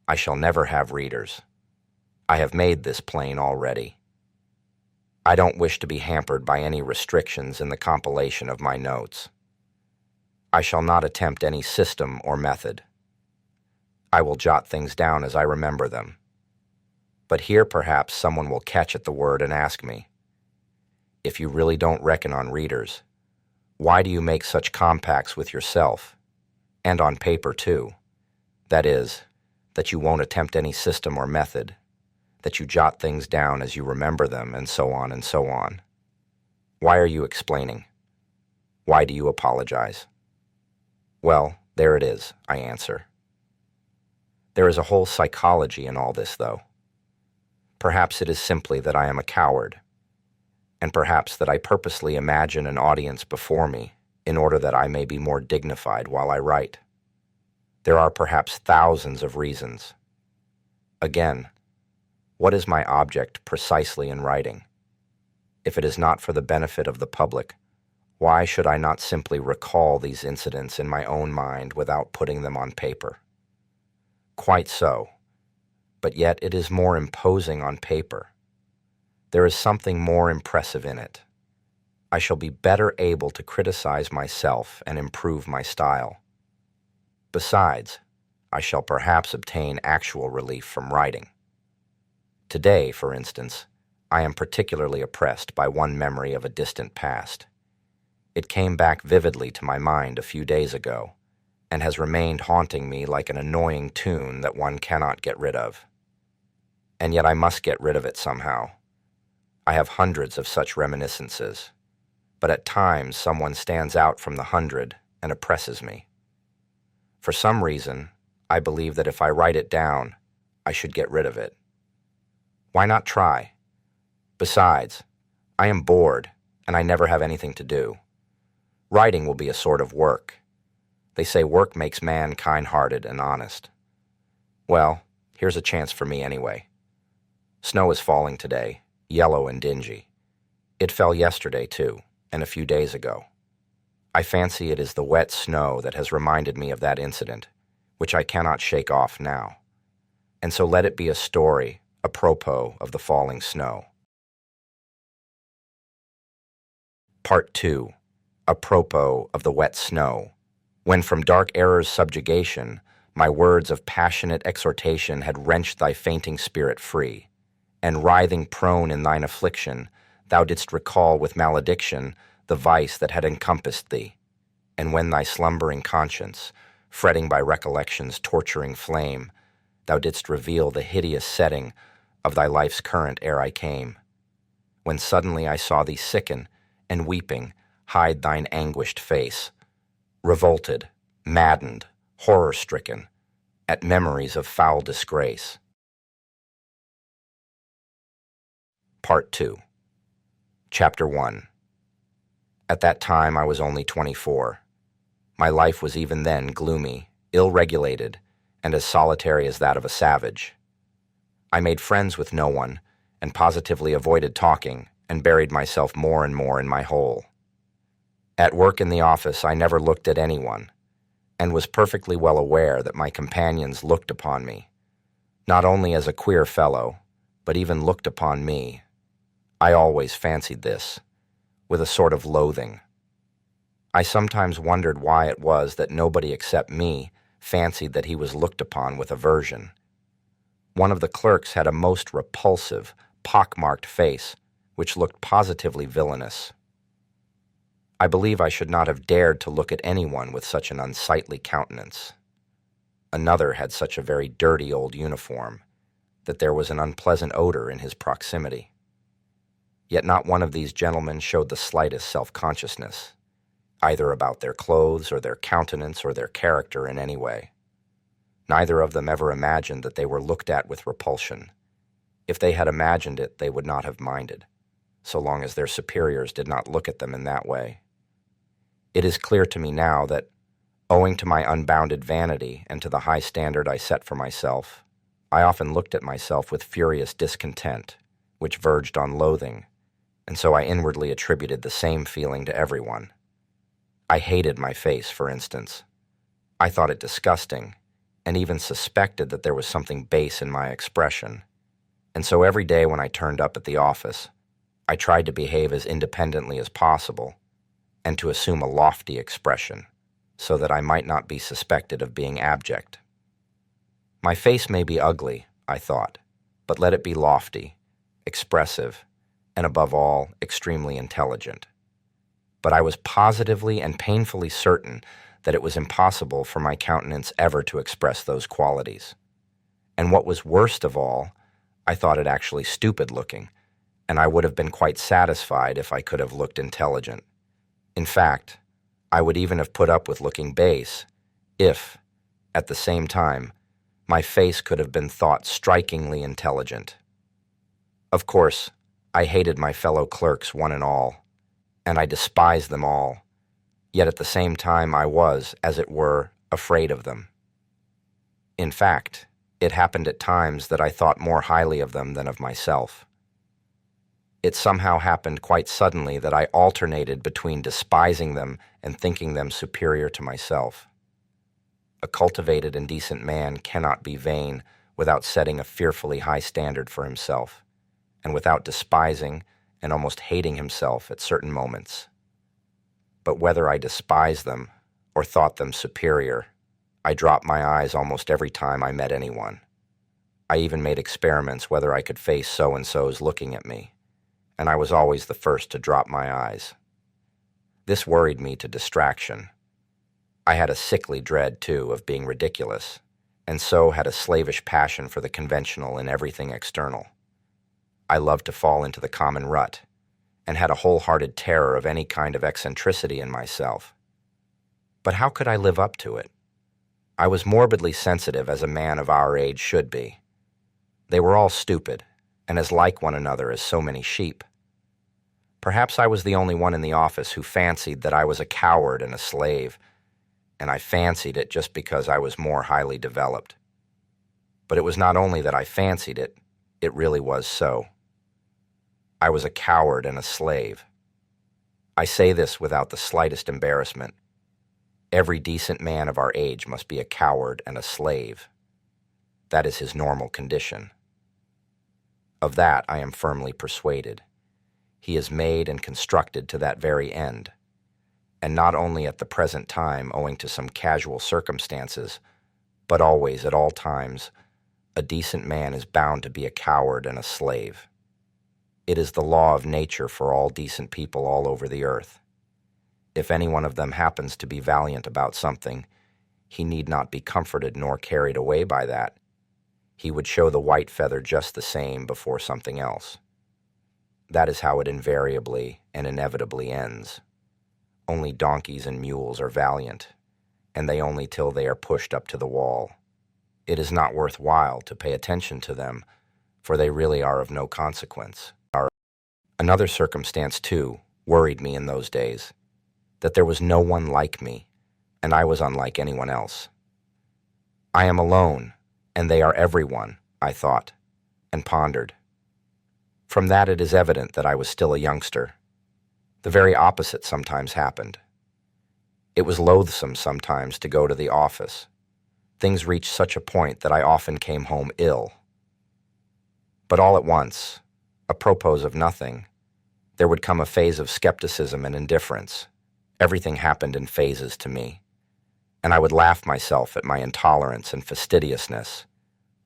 I shall never have readers. I have made this plain already. I don't wish to be hampered by any restrictions in the compilation of my notes. I shall not attempt any system or method. I will jot things down as I remember them. But here perhaps someone will catch at the word and ask me, if you really don't reckon on readers, why do you make such compacts with yourself, and on paper too? That is, that you won't attempt any system or method, that you jot things down as you remember them, and so on and so on. Why are you explaining? Why do you apologize? Well, there it is, I answer. There is a whole psychology in all this, though. Perhaps it is simply that I am a coward, and perhaps that I purposely imagine an audience before me in order that I may be more dignified while I write. There are perhaps thousands of reasons. Again, what is my object precisely in writing? If it is not for the benefit of the public, why should I not simply recall these incidents in my own mind without putting them on paper? Quite so, but yet it is more imposing on paper. There is something more impressive in it. I shall be better able to criticize myself and improve my style. Besides, I shall perhaps obtain actual relief from writing. Today, for instance, I am particularly oppressed by one memory of a distant past. It came back vividly to my mind a few days ago, and has remained haunting me like an annoying tune that one cannot get rid of. And yet I must get rid of it somehow. I have hundreds of such reminiscences, but at times someone stands out from the 100 and oppresses me. For some reason, I believe that if I write it down, I should get rid of it. Why not try? Besides, I am bored, and I never have anything to do. Writing will be a sort of work. They say work makes man kind-hearted and honest. Well, here's a chance for me anyway. Snow is falling today, yellow and dingy. It fell yesterday, too, and a few days ago. I fancy it is the wet snow that has reminded me of that incident, which I cannot shake off now. And so let it be a story apropos of the falling snow. Part 2. Apropos of the wet snow. When from dark error's subjugation, my words of passionate exhortation had wrenched thy fainting spirit free, and writhing prone in thine affliction, thou didst recall with malediction the vice that had encompassed thee. And when thy slumbering conscience, fretting by recollection's torturing flame, thou didst reveal the hideous setting of thy life's current ere I came. When suddenly I saw thee sicken, and weeping, hide thine anguished face, revolted, maddened, horror-stricken, at memories of foul disgrace. Part 2. Chapter 1. At that time I was only 24. My life was even then gloomy, ill-regulated, and as solitary as that of a savage. I made friends with no one, and positively avoided talking, and buried myself more and more in my hole. At work in the office I never looked at anyone, and was perfectly well aware that my companions looked upon me, not only as a queer fellow, but even looked upon me. I always fancied this, with a sort of loathing. I sometimes wondered why it was that nobody except me fancied that he was looked upon with aversion. One of the clerks had a most repulsive, pock-marked face, which looked positively villainous. I believe I should not have dared to look at anyone with such an unsightly countenance. Another had such a very dirty old uniform that there was an unpleasant odor in his proximity. Yet not one of these gentlemen showed the slightest self-consciousness, either about their clothes or their countenance or their character in any way. Neither of them ever imagined that they were looked at with repulsion. If they had imagined it, they would not have minded, so long as their superiors did not look at them in that way. It is clear to me now that, owing to my unbounded vanity and to the high standard I set for myself, I often looked at myself with furious discontent, which verged on loathing, and so I inwardly attributed the same feeling to everyone. I hated my face, for instance. I thought it disgusting, and even suspected that there was something base in my expression. And so every day when I turned up at the office, I tried to behave as independently as possible, and to assume a lofty expression, so that I might not be suspected of being abject. My face may be ugly, I thought, but let it be lofty, expressive, and above all, extremely intelligent. But I was positively and painfully certain that it was impossible for my countenance ever to express those qualities. And what was worst of all, I thought it actually stupid-looking, and I would have been quite satisfied if I could have looked intelligent. In fact, I would even have put up with looking base if, at the same time, my face could have been thought strikingly intelligent. Of course, I hated my fellow clerks one and all, and I despised them all, yet at the same time I was, as it were, afraid of them. In fact, it happened at times that I thought more highly of them than of myself. It somehow happened quite suddenly that I alternated between despising them and thinking them superior to myself. A cultivated and decent man cannot be vain without setting a fearfully high standard for himself, and without despising and almost hating himself at certain moments. But whether I despised them or thought them superior, I dropped my eyes almost every time I met anyone. I even made experiments whether I could face so-and-so's looking at me, and I was always the first to drop my eyes. This worried me to distraction. I had a sickly dread, too, of being ridiculous, and so had a slavish passion for the conventional in everything external. I loved to fall into the common rut, and had a wholehearted terror of any kind of eccentricity in myself. But how could I live up to it? I was morbidly sensitive as a man of our age should be. They were all stupid, and as like one another as so many sheep. Perhaps I was the only one in the office who fancied that I was a coward and a slave, and I fancied it just because I was more highly developed. But it was not only that I fancied it, it really was so. I was a coward and a slave. I say this without the slightest embarrassment. Every decent man of our age must be a coward and a slave. That is his normal condition. Of that I am firmly persuaded. He is made and constructed to that very end, and not only at the present time owing to some casual circumstances, but always at all times, a decent man is bound to be a coward and a slave. It is the law of nature for all decent people all over the earth. If any one of them happens to be valiant about something, he need not be comforted nor carried away by that. He would show the white feather just the same before something else. That is how it invariably and inevitably ends. Only donkeys and mules are valiant, and they only till they are pushed up to the wall. It is not worth while to pay attention to them, for they really are of no consequence. Another circumstance, too, worried me in those days, that there was no one like me, and I was unlike anyone else. I am alone, and they are everyone, I thought, and pondered. From that it is evident that I was still a youngster. The very opposite sometimes happened. It was loathsome sometimes to go to the office. Things reached such a point that I often came home ill. But all at once, apropos of nothing, there would come a phase of skepticism and indifference. Everything happened in phases to me, and I would laugh myself at my intolerance and fastidiousness.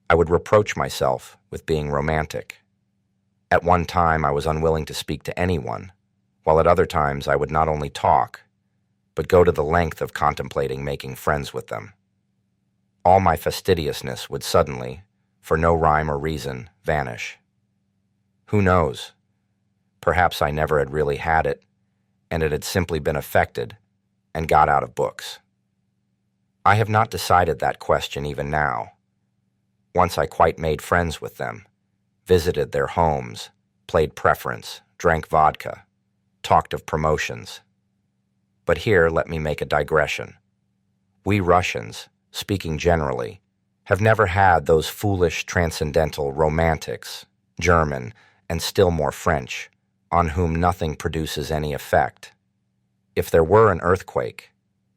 I would reproach myself with being romantic. At one time I was unwilling to speak to anyone, while at other times I would not only talk, but go to the length of contemplating making friends with them. All my fastidiousness would suddenly, for no rhyme or reason, vanish. Who knows? Perhaps I never had really had it, and it had simply been affected and got out of books. I have not decided that question even now. Once I quite made friends with them, visited their homes, played preference, drank vodka, talked of promotions. But here let me make a digression. We Russians, speaking generally, have never had those foolish transcendental romantics, German, and still more French, on whom nothing produces any effect. If there were an earthquake,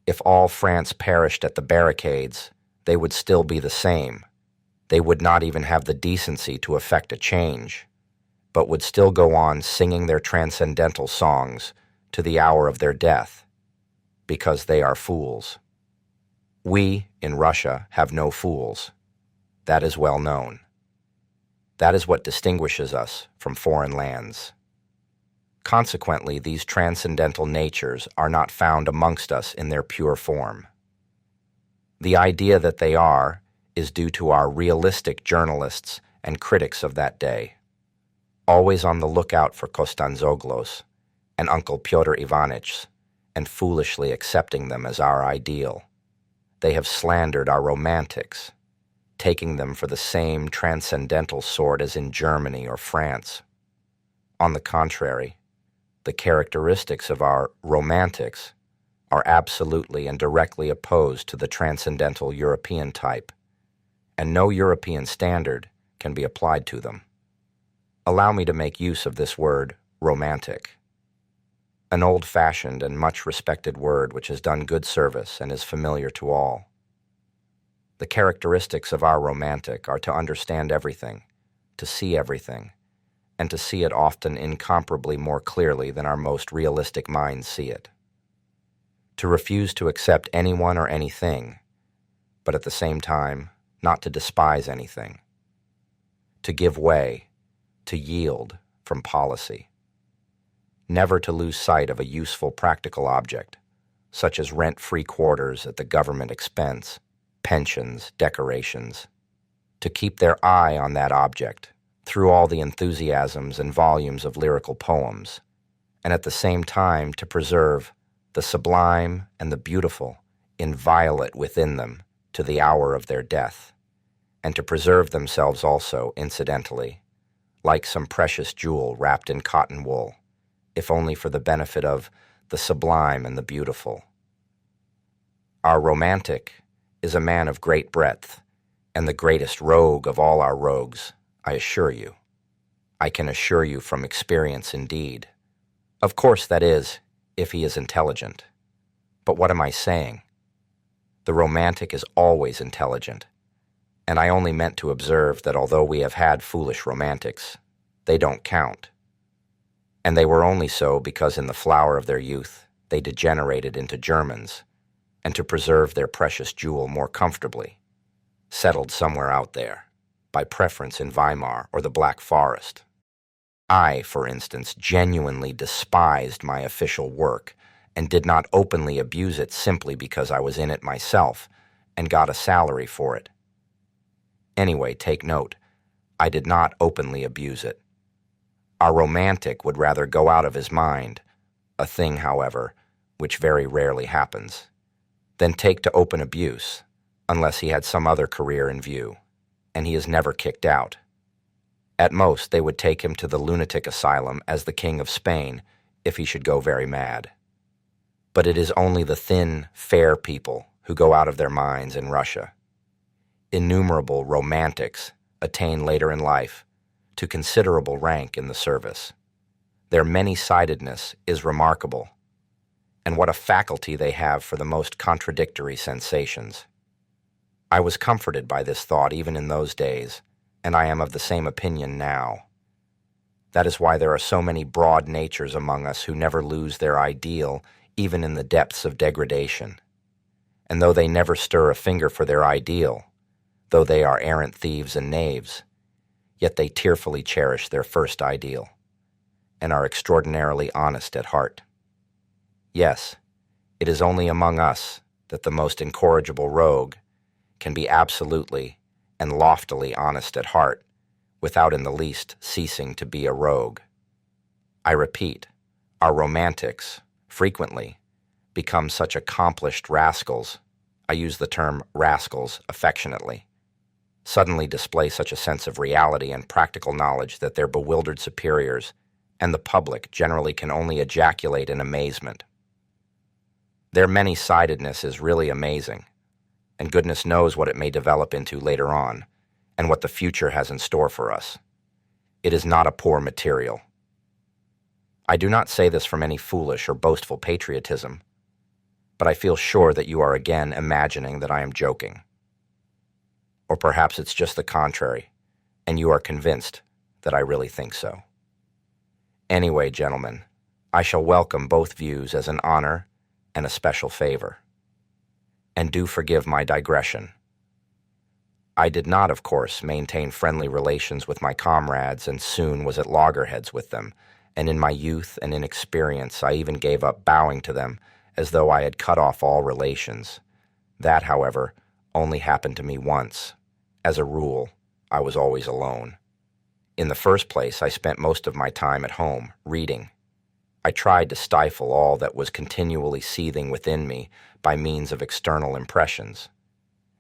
if all France perished at the barricades, they would still be the same. They would not even have the decency to effect a change, but would still go on singing their transcendental songs to the hour of their death, because they are fools. We, in Russia, have no fools. That is well known. That is what distinguishes us from foreign lands. Consequently, these transcendental natures are not found amongst us in their pure form. The idea that they are is due to our realistic journalists and critics of that day, always on the lookout for Kostanzoglos and Uncle Pyotr Ivanitchs, and foolishly accepting them as our ideal. They have slandered our romantics, taking them for the same transcendental sort as in Germany or France. On the contrary, the characteristics of our romantics are absolutely and directly opposed to the transcendental European type, and no European standard can be applied to them. Allow me to make use of this word, romantic, an old-fashioned and much respected word which has done good service and is familiar to all. The characteristics of our romantic are to understand everything, to see everything, and to see it often incomparably more clearly than our most realistic minds see it. To refuse to accept anyone or anything, but at the same time, not to despise anything. To give way, to yield from policy. Never to lose sight of a useful practical object, such as rent-free quarters at the government expense, pensions, decorations. To keep their eye on that object through all the enthusiasms and volumes of lyrical poems, and at the same time to preserve the sublime and the beautiful inviolate within them to the hour of their death, and to preserve themselves also, incidentally, like some precious jewel wrapped in cotton wool, if only for the benefit of the sublime and the beautiful. Our romantic is a man of great breadth, and the greatest rogue of all our rogues, I assure you. I can assure you from experience indeed. Of course, that is, if he is intelligent. But what am I saying? The romantic is always intelligent, and I only meant to observe that although we have had foolish romantics, they don't count. And they were only so because in the flower of their youth they degenerated into Germans, and to preserve their precious jewel more comfortably, settled somewhere out there, by preference in Weimar or the Black Forest. I, for instance, genuinely despised my official work and did not openly abuse it simply because I was in it myself and got a salary for it. Anyway, take note, I did not openly abuse it. Our romantic would rather go out of his mind, a thing, however, which very rarely happens, than take to open abuse, unless he had some other career in view, and he is never kicked out. At most, they would take him to the lunatic asylum as the King of Spain if he should go very mad. But it is only the thin, fair people who go out of their minds in Russia. Innumerable romantics attain later in life to considerable rank in the service. Their many-sidedness is remarkable, and what a faculty they have for the most contradictory sensations. I was comforted by this thought even in those days, and I am of the same opinion now. That is why there are so many broad natures among us who never lose their ideal even in the depths of degradation. And though they never stir a finger for their ideal, though they are errant thieves and knaves, yet they tearfully cherish their first ideal, and are extraordinarily honest at heart. Yes, it is only among us that the most incorrigible rogue can be absolutely and loftily honest at heart, without in the least ceasing to be a rogue. I repeat, our romantics frequently become such accomplished rascals, I use the term rascals affectionately, suddenly display such a sense of reality and practical knowledge that their bewildered superiors and the public generally can only ejaculate in amazement. Their many-sidedness is really amazing, and goodness knows what it may develop into later on, and what the future has in store for us. It is not a poor material. I do not say this from any foolish or boastful patriotism, but I feel sure that you are again imagining that I am joking. Or perhaps it's just the contrary, and you are convinced that I really think so. Anyway, gentlemen, I shall welcome both views as an honor and a special favor. And do forgive my digression. I did not, of course, maintain friendly relations with my comrades and soon was at loggerheads with them, and in my youth and inexperience I even gave up bowing to them as though I had cut off all relations. That, however, only happened to me once. As a rule, I was always alone. In the first place, I spent most of my time at home, reading. I tried to stifle all that was continually seething within me by means of external impressions,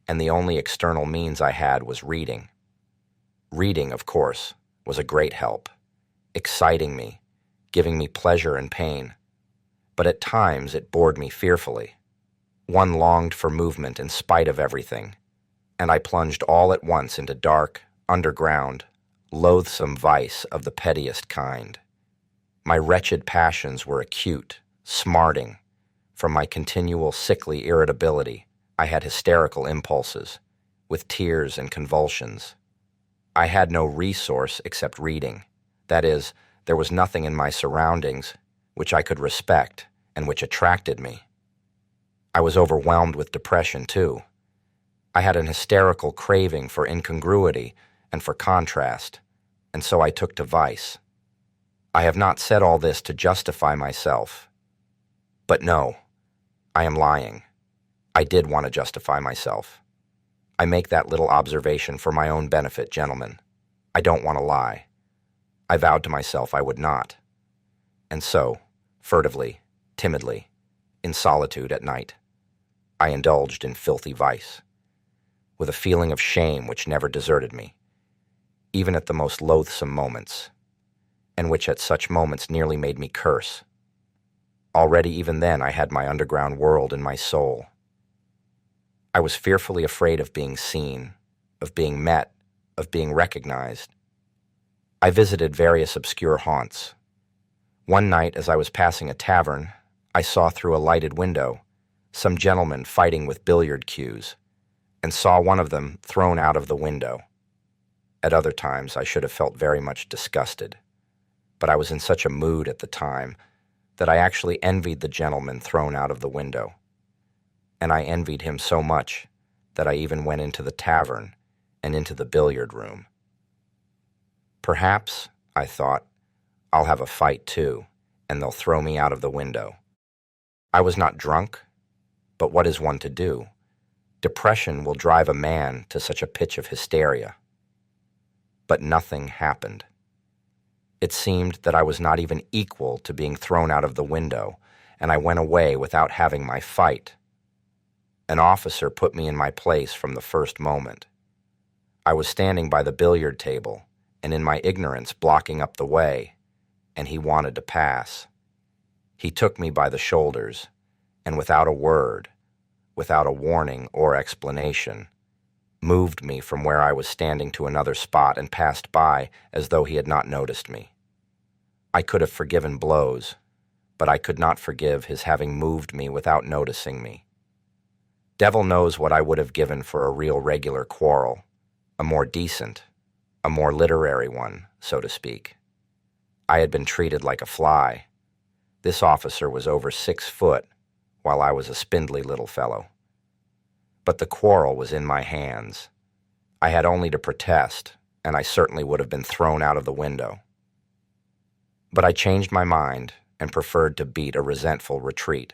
and the only external means I had was reading. Reading, of course, was a great help, exciting me, giving me pleasure and pain, but at times it bored me fearfully. One longed for movement in spite of everything, and I plunged all at once into dark, underground, loathsome vice of the pettiest kind. My wretched passions were acute, smarting. From my continual sickly irritability, I had hysterical impulses, with tears and convulsions. I had no resource except reading. That is, there was nothing in my surroundings which I could respect and which attracted me. I was overwhelmed with depression, too. I had an hysterical craving for incongruity and for contrast, and so I took to vice. I have not said all this to justify myself. But no, I am lying. I did want to justify myself. I make that little observation for my own benefit, gentlemen. I don't want to lie. I vowed to myself I would not. And so, furtively, timidly, in solitude at night, I indulged in filthy vice, with a feeling of shame which never deserted me, even at the most loathsome moments, and which at such moments nearly made me curse. Already even then I had my underground world in my soul. I was fearfully afraid of being seen, of being met, of being recognized. I visited various obscure haunts. One night, as I was passing a tavern, I saw through a lighted window some gentlemen fighting with billiard cues, and saw one of them thrown out of the window. At other times, I should have felt very much disgusted, but I was in such a mood at the time that I actually envied the gentleman thrown out of the window. And I envied him so much that I even went into the tavern and into the billiard room. Perhaps, I thought, I'll have a fight too, and they'll throw me out of the window. I was not drunk, but what is one to do? Depression will drive a man to such a pitch of hysteria. But nothing happened. It seemed that I was not even equal to being thrown out of the window, and I went away without having my fight. An officer put me in my place from the first moment. I was standing by the billiard table, and in my ignorance blocking up the way, and he wanted to pass. He took me by the shoulders, and without a word, without a warning or explanation, moved me from where I was standing to another spot and passed by as though he had not noticed me. I could have forgiven blows, but I could not forgive his having moved me without noticing me. Devil knows what I would have given for a real regular quarrel, a more decent, a more literary one, so to speak. I had been treated like a fly. This officer was over 6 foot, while I was a spindly little fellow. But the quarrel was in my hands. I had only to protest, and I certainly would have been thrown out of the window. But I changed my mind and preferred to beat a resentful retreat.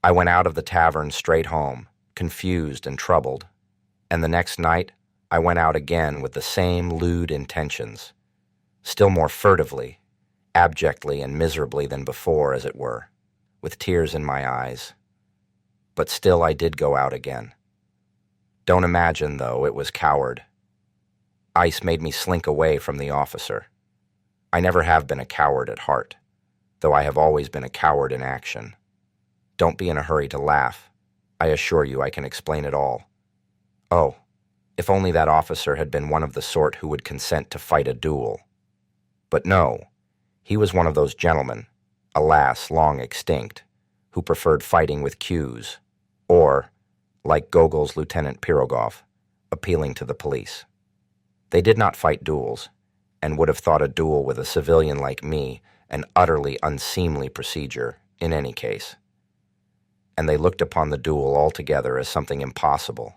I went out of the tavern straight home, confused and troubled, and the next night I went out again with the same lewd intentions, still more furtively, abjectly and miserably than before, as it were, with tears in my eyes. But still I did go out again. Don't imagine, though, it was coward. Ice made me slink away from the officer. I never have been a coward at heart, though I have always been a coward in action. Don't be in a hurry to laugh. I assure you I can explain it all. Oh, if only that officer had been one of the sort who would consent to fight a duel. But no, he was one of those gentlemen, alas, long extinct, who preferred fighting with cues, or, like Gogol's Lieutenant Pirogov, appealing to the police. They did not fight duels, and would have thought a duel with a civilian like me an utterly unseemly procedure in any case. And they looked upon the duel altogether as something impossible,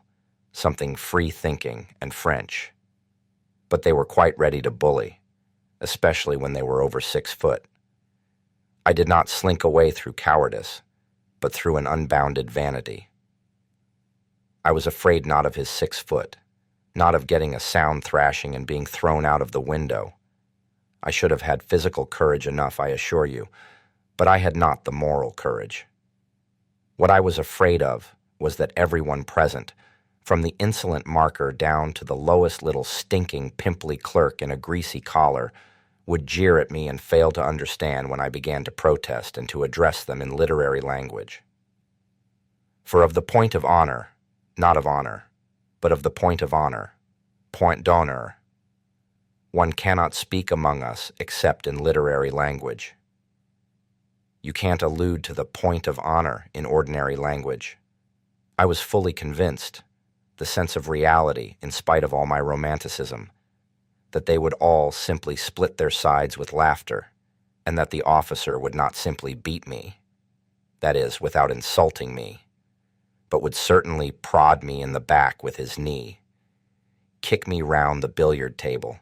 something free-thinking and French. But they were quite ready to bully, especially when they were over 6 foot. I did not slink away through cowardice, but through an unbounded vanity. I was afraid not of his 6 foot, not of getting a sound thrashing and being thrown out of the window. I should have had physical courage enough, I assure you, but I had not the moral courage. What I was afraid of was that everyone present, from the insolent marker down to the lowest little stinking pimply clerk in a greasy collar, would jeer at me and fail to understand when I began to protest and to address them in literary language. For of the point of honor, not of honor, but of the point of honor, point d'honneur, one cannot speak among us except in literary language. You can't allude to the point of honor in ordinary language. I was fully convinced, the sense of reality in spite of all my romanticism, that they would all simply split their sides with laughter, and that the officer would not simply beat me, that is, without insulting me, but would certainly prod me in the back with his knee, kick me round the billiard table,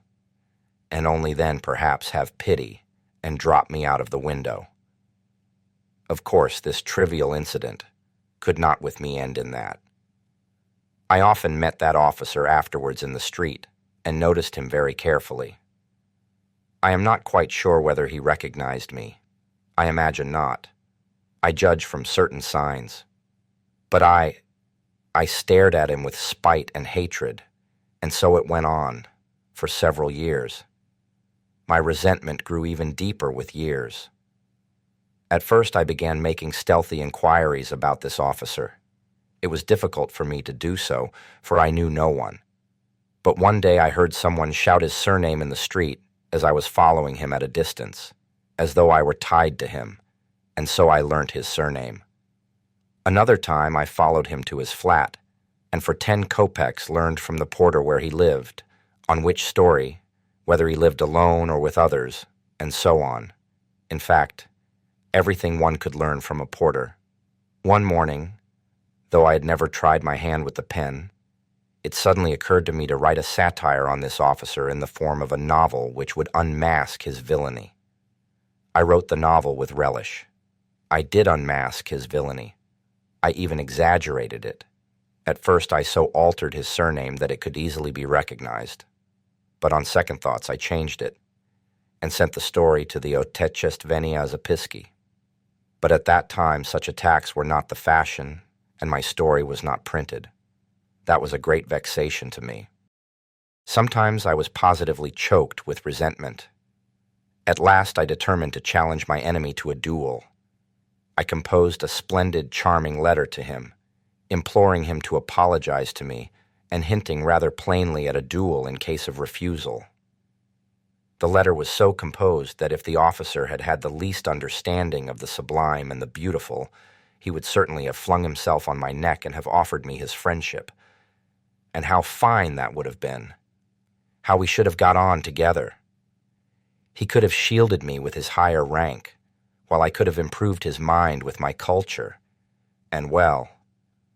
and only then perhaps have pity and drop me out of the window. Of course, this trivial incident could not with me end in that. I often met that officer afterwards in the street and noticed him very carefully. I am not quite sure whether he recognized me. I imagine not. I judge from certain signs. But I stared at him with spite and hatred, and so it went on, for several years. My resentment grew even deeper with years. At first I began making stealthy inquiries about this officer. It was difficult for me to do so, for I knew no one. But one day I heard someone shout his surname in the street as I was following him at a distance, as though I were tied to him, and so I learnt his surname. Another time I followed him to his flat, and for 10 kopecks learned from the porter where he lived, on which story, whether he lived alone or with others, and so on. In fact, everything one could learn from a porter. One morning, though I had never tried my hand with the pen, it suddenly occurred to me to write a satire on this officer in the form of a novel which would unmask his villainy. I wrote the novel with relish. I did unmask his villainy. I even exaggerated it. At first, I so altered his surname that it could easily be recognized. But on second thoughts, I changed it and sent the story to the Dostoyevskys Zapiski. But at that time, such attacks were not the fashion, and my story was not printed. That was a great vexation to me. Sometimes I was positively choked with resentment. At last, I determined to challenge my enemy to a duel. I composed a splendid, charming letter to him, imploring him to apologize to me and hinting rather plainly at a duel in case of refusal. The letter was so composed that if the officer had had the least understanding of the sublime and the beautiful, he would certainly have flung himself on my neck and have offered me his friendship. And how fine that would have been! How we should have got on together! He could have shielded me with his higher rank, while I could have improved his mind with my culture. And well,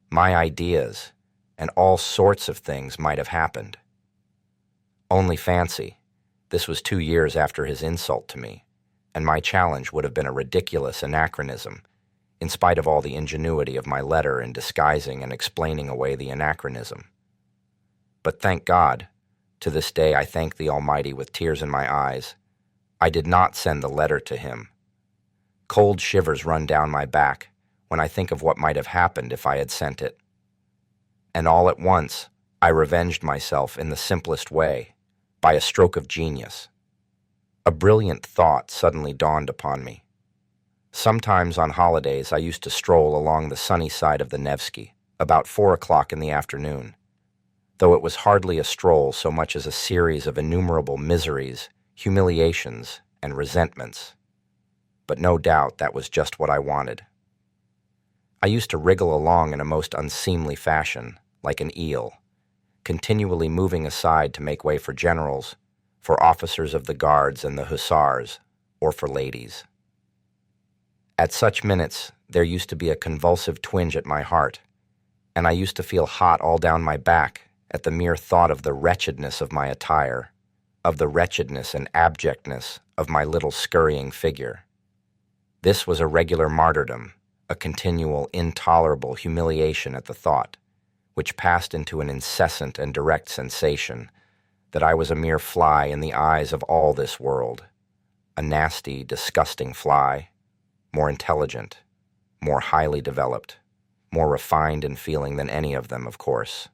my ideas, and all sorts of things might have happened. Only fancy, this was 2 years after his insult to me, and my challenge would have been a ridiculous anachronism, in spite of all the ingenuity of my letter in disguising and explaining away the anachronism. But thank God, to this day I thank the Almighty with tears in my eyes, I did not send the letter to him. Cold shivers run down my back when I think of what might have happened if I had sent it. And all at once, I revenged myself in the simplest way, by a stroke of genius. A brilliant thought suddenly dawned upon me. Sometimes on holidays I used to stroll along the sunny side of the Nevsky, about 4 o'clock in the afternoon, though it was hardly a stroll so much as a series of innumerable miseries, humiliations, and resentments. But no doubt that was just what I wanted. I used to wriggle along in a most unseemly fashion, like an eel, continually moving aside to make way for generals, for officers of the guards and the hussars, or for ladies. At such minutes, there used to be a convulsive twinge at my heart, and I used to feel hot all down my back at the mere thought of the wretchedness of my attire, of the wretchedness and abjectness of my little scurrying figure. This was a regular martyrdom, a continual, intolerable humiliation at the thought, which passed into an incessant and direct sensation that I was a mere fly in the eyes of all this world, a nasty, disgusting fly, more intelligent, more highly developed, more refined in feeling than any of them, of course,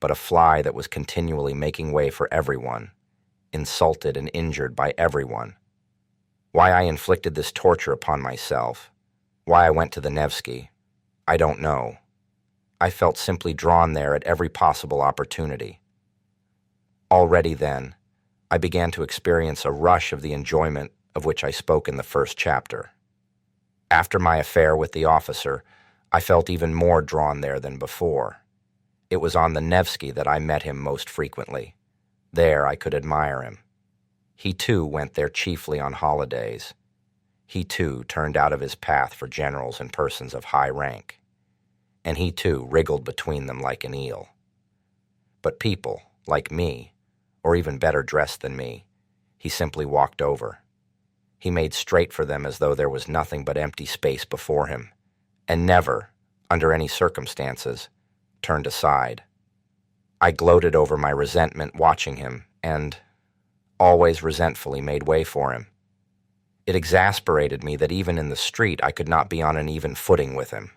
but a fly that was continually making way for everyone, insulted and injured by everyone. Why I inflicted this torture upon myself, why I went to the Nevsky, I don't know. I felt simply drawn there at every possible opportunity. Already then, I began to experience a rush of the enjoyment of which I spoke in the first chapter. After my affair with the officer, I felt even more drawn there than before. It was on the Nevsky that I met him most frequently. There I could admire him. He too went there chiefly on holidays. He too turned out of his path for generals and persons of high rank. And he too wriggled between them like an eel. But people, like me, or even better dressed than me, he simply walked over. He made straight for them as though there was nothing but empty space before him, and never, under any circumstances, turned aside. I gloated over my resentment watching him, and always resentfully made way for him. It exasperated me that even in the street I could not be on an even footing with him.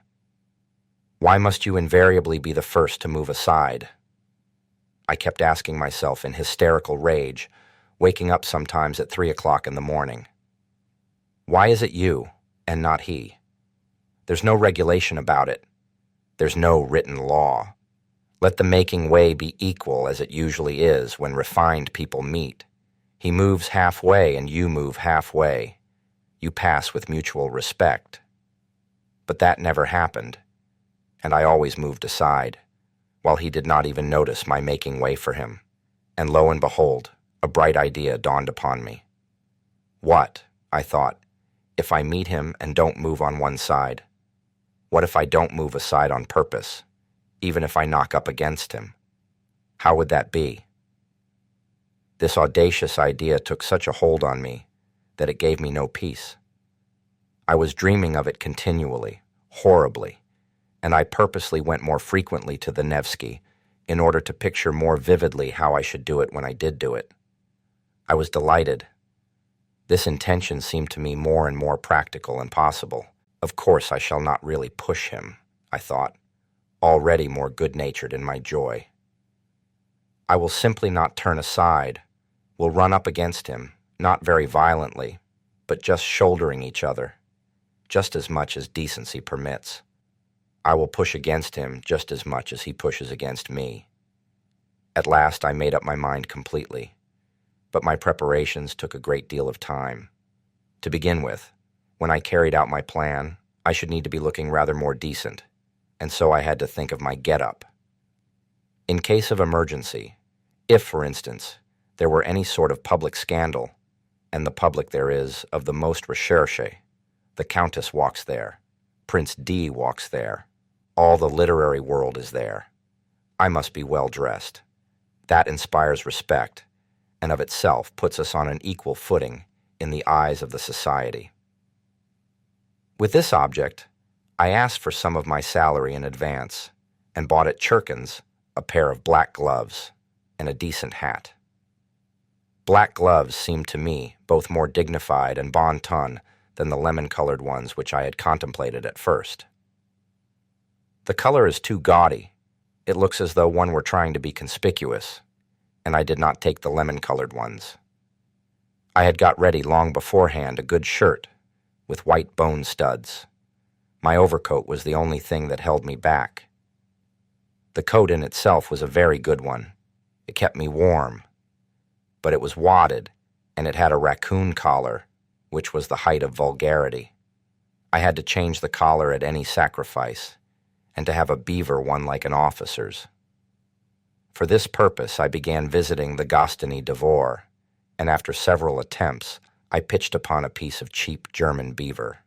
Why must you invariably be the first to move aside? I kept asking myself in hysterical rage, waking up sometimes at 3 o'clock in the morning. Why is it you, and not he? There's no regulation about it. There's no written law. Let the making way be equal as it usually is when refined people meet. He moves halfway and you move halfway. You pass with mutual respect. But that never happened, and I always moved aside, while he did not even notice my making way for him. And lo and behold, a bright idea dawned upon me. What, I thought, if I meet him and don't move on one side? What if I don't move aside on purpose, even if I knock up against him? How would that be? This audacious idea took such a hold on me that it gave me no peace. I was dreaming of it continually, horribly, and I purposely went more frequently to the Nevsky in order to picture more vividly how I should do it when I did do it. I was delighted. This intention seemed to me more and more practical and possible. Of course I shall not really push him, I thought, already more good-natured in my joy. I will simply not turn aside, will run up against him, not very violently, but just shouldering each other, just as much as decency permits. I will push against him just as much as he pushes against me. At last I made up my mind completely, but my preparations took a great deal of time. To begin with, when I carried out my plan, I should need to be looking rather more decent, and so I had to think of my get-up. In case of emergency, if, for instance, there were any sort of public scandal, and the public there is of the most recherche, the Countess walks there, Prince D walks there, all the literary world is there. I must be well dressed. That inspires respect, and of itself puts us on an equal footing in the eyes of the society. With this object, I asked for some of my salary in advance and bought at Churkin's a pair of black gloves and a decent hat. Black gloves seemed to me both more dignified and bon ton than the lemon-colored ones which I had contemplated at first. The color is too gaudy. It looks as though one were trying to be conspicuous, and I did not take the lemon-colored ones. I had got ready long beforehand a good shirt with white bone studs. My overcoat was the only thing that held me back. The coat in itself was a very good one. It kept me warm, but it was wadded, and it had a raccoon collar, which was the height of vulgarity. I had to change the collar at any sacrifice, and to have a beaver one like an officer's. For this purpose I began visiting the Gostiny Devore, and after several attempts I pitched upon a piece of cheap German beaver.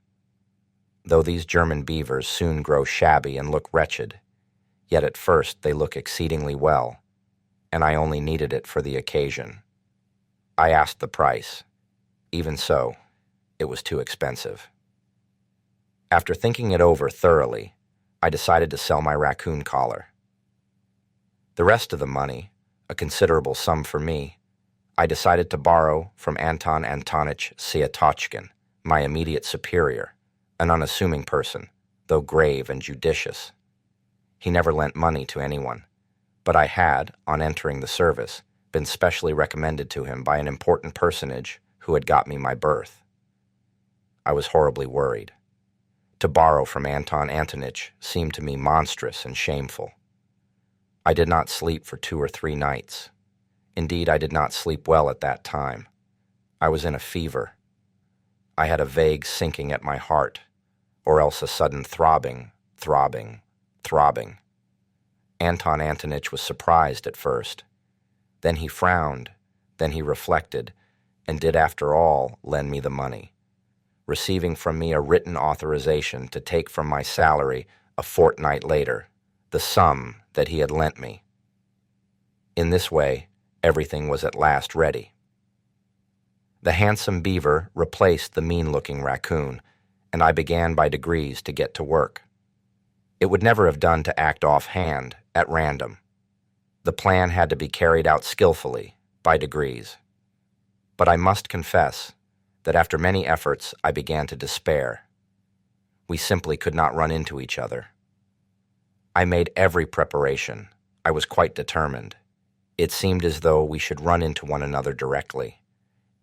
Though these German beavers soon grow shabby and look wretched, yet at first they look exceedingly well, and I only needed it for the occasion. I asked the price. Even so, it was too expensive. After thinking it over thoroughly, I decided to sell my raccoon collar. The rest of the money, a considerable sum for me, I decided to borrow from Anton Antonich Siatochkin, my immediate superior, an unassuming person, though grave and judicious. He never lent money to anyone, but I had, on entering the service, been specially recommended to him by an important personage who had got me my berth. I was horribly worried. To borrow from Anton Antonich seemed to me monstrous and shameful. I did not sleep for 2 or 3 nights. Indeed, I did not sleep well at that time. I was in a fever. I had a vague sinking at my heart, or else a sudden throbbing. Anton Antonich was surprised at first. Then he frowned, then he reflected, and did after all lend me the money, receiving from me a written authorization to take from my salary a fortnight later the sum that he had lent me. In this way, everything was at last ready. The handsome beaver replaced the mean-looking raccoon, and I began by degrees to get to work. It would never have done to act offhand, at random. The plan had to be carried out skillfully, by degrees. But I must confess that after many efforts I began to despair. We simply could not run into each other. I made every preparation. I was quite determined. It seemed as though we should run into one another directly,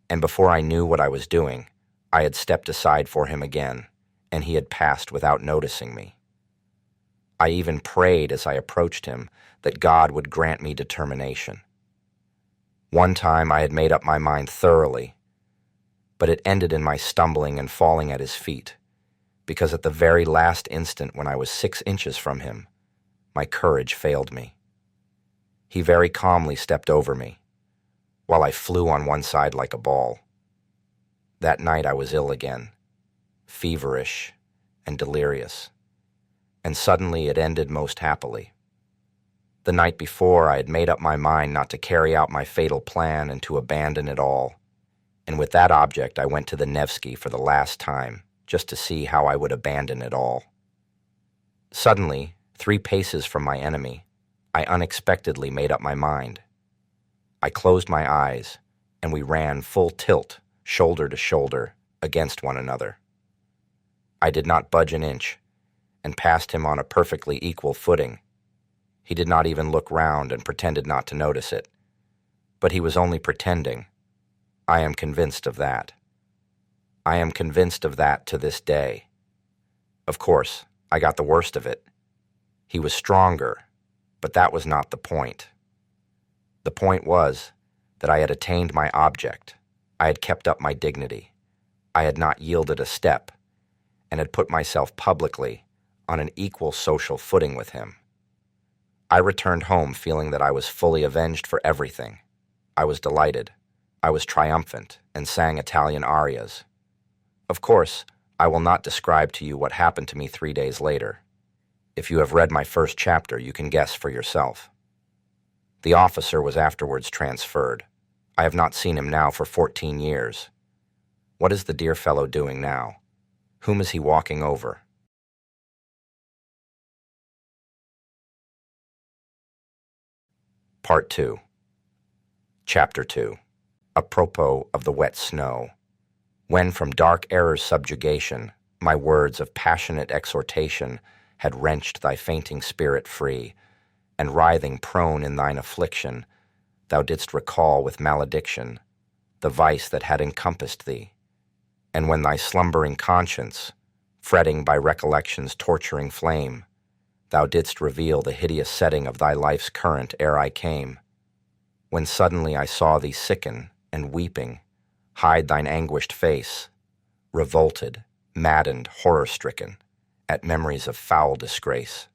and before I knew what I was doing, I had stepped aside for him again, and he had passed without noticing me. I even prayed as I approached him that God would grant me determination. One time I had made up my mind thoroughly, but it ended in my stumbling and falling at his feet, because at the very last instant when I was 6 inches from him, my courage failed me. He very calmly stepped over me, while I flew on one side like a ball. That night I was ill again, feverish and delirious, and suddenly it ended most happily. The night before I had made up my mind not to carry out my fatal plan and to abandon it all, and with that object I went to the Nevsky for the last time, just to see how I would abandon it all. Suddenly, 3 paces from my enemy, I unexpectedly made up my mind. I closed my eyes, and we ran full tilt, shoulder to shoulder, against one another. I did not budge an inch, and passed him on a perfectly equal footing. He did not even look round and pretended not to notice it. But he was only pretending. I am convinced of that. I am convinced of that to this day. Of course, I got the worst of it. He was stronger, but that was not the point. The point was that I had attained my object. I had kept up my dignity. I had not yielded a step, and had put myself publicly on an equal social footing with him. I returned home feeling that I was fully avenged for everything. I was delighted. I was triumphant and sang Italian arias. Of course, I will not describe to you what happened to me 3 days later. If you have read my first chapter, you can guess for yourself. The officer was afterwards transferred. I have not seen him now for 14 years. What is the dear fellow doing now? Whom is he walking over? Part 2. Chapter 2. Apropos of the wet snow. When from dark error's subjugation, my words of passionate exhortation had wrenched thy fainting spirit free, and writhing prone in thine affliction, thou didst recall with malediction the vice that had encompassed thee. And when thy slumbering conscience, fretting by recollection's torturing flame, thou didst reveal the hideous setting of thy life's current ere I came. When suddenly I saw thee sicken and weeping, hide thine anguished face, revolted, maddened, horror-stricken, at memories of foul disgrace.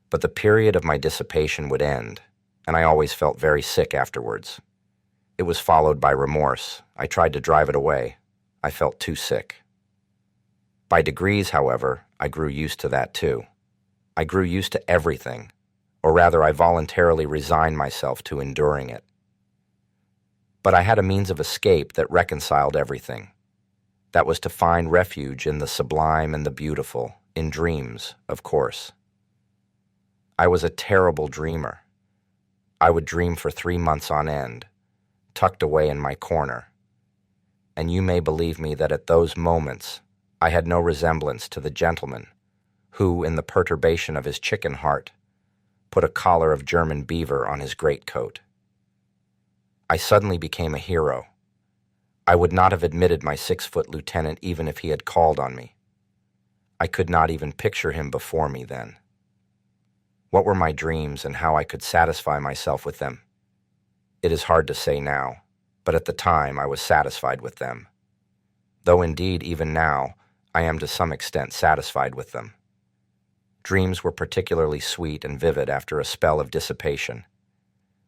But the period of my dissipation would end, and I always felt very sick afterwards. It was followed by remorse. I tried to drive it away. I felt too sick. By degrees, however, I grew used to that too. I grew used to everything, or rather I voluntarily resigned myself to enduring it. But I had a means of escape that reconciled everything. That was to find refuge in the sublime and the beautiful, in dreams, of course. I was a terrible dreamer. I would dream for 3 months on end, tucked away in my corner. And you may believe me that at those moments I had no resemblance to the gentleman who, in the perturbation of his chicken heart, put a collar of German beaver on his greatcoat. I suddenly became a hero. I would not have admitted my 6-foot lieutenant even if he had called on me. I could not even picture him before me then. What were my dreams and how I could satisfy myself with them? It is hard to say now, but at the time I was satisfied with them. Though indeed even now I am to some extent satisfied with them. Dreams were particularly sweet and vivid after a spell of dissipation.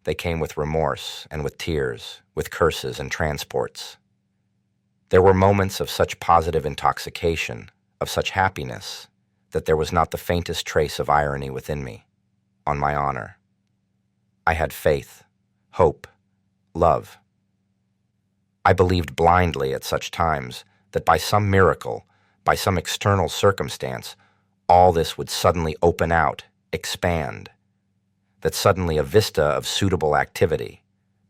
They came with remorse and with tears, with curses and transports. There were moments of such positive intoxication, of such happiness, that there was not the faintest trace of irony within me, on my honor. I had faith, hope, love. I believed blindly at such times that by some miracle, by some external circumstance, all this would suddenly open out, expand, that suddenly a vista of suitable activity,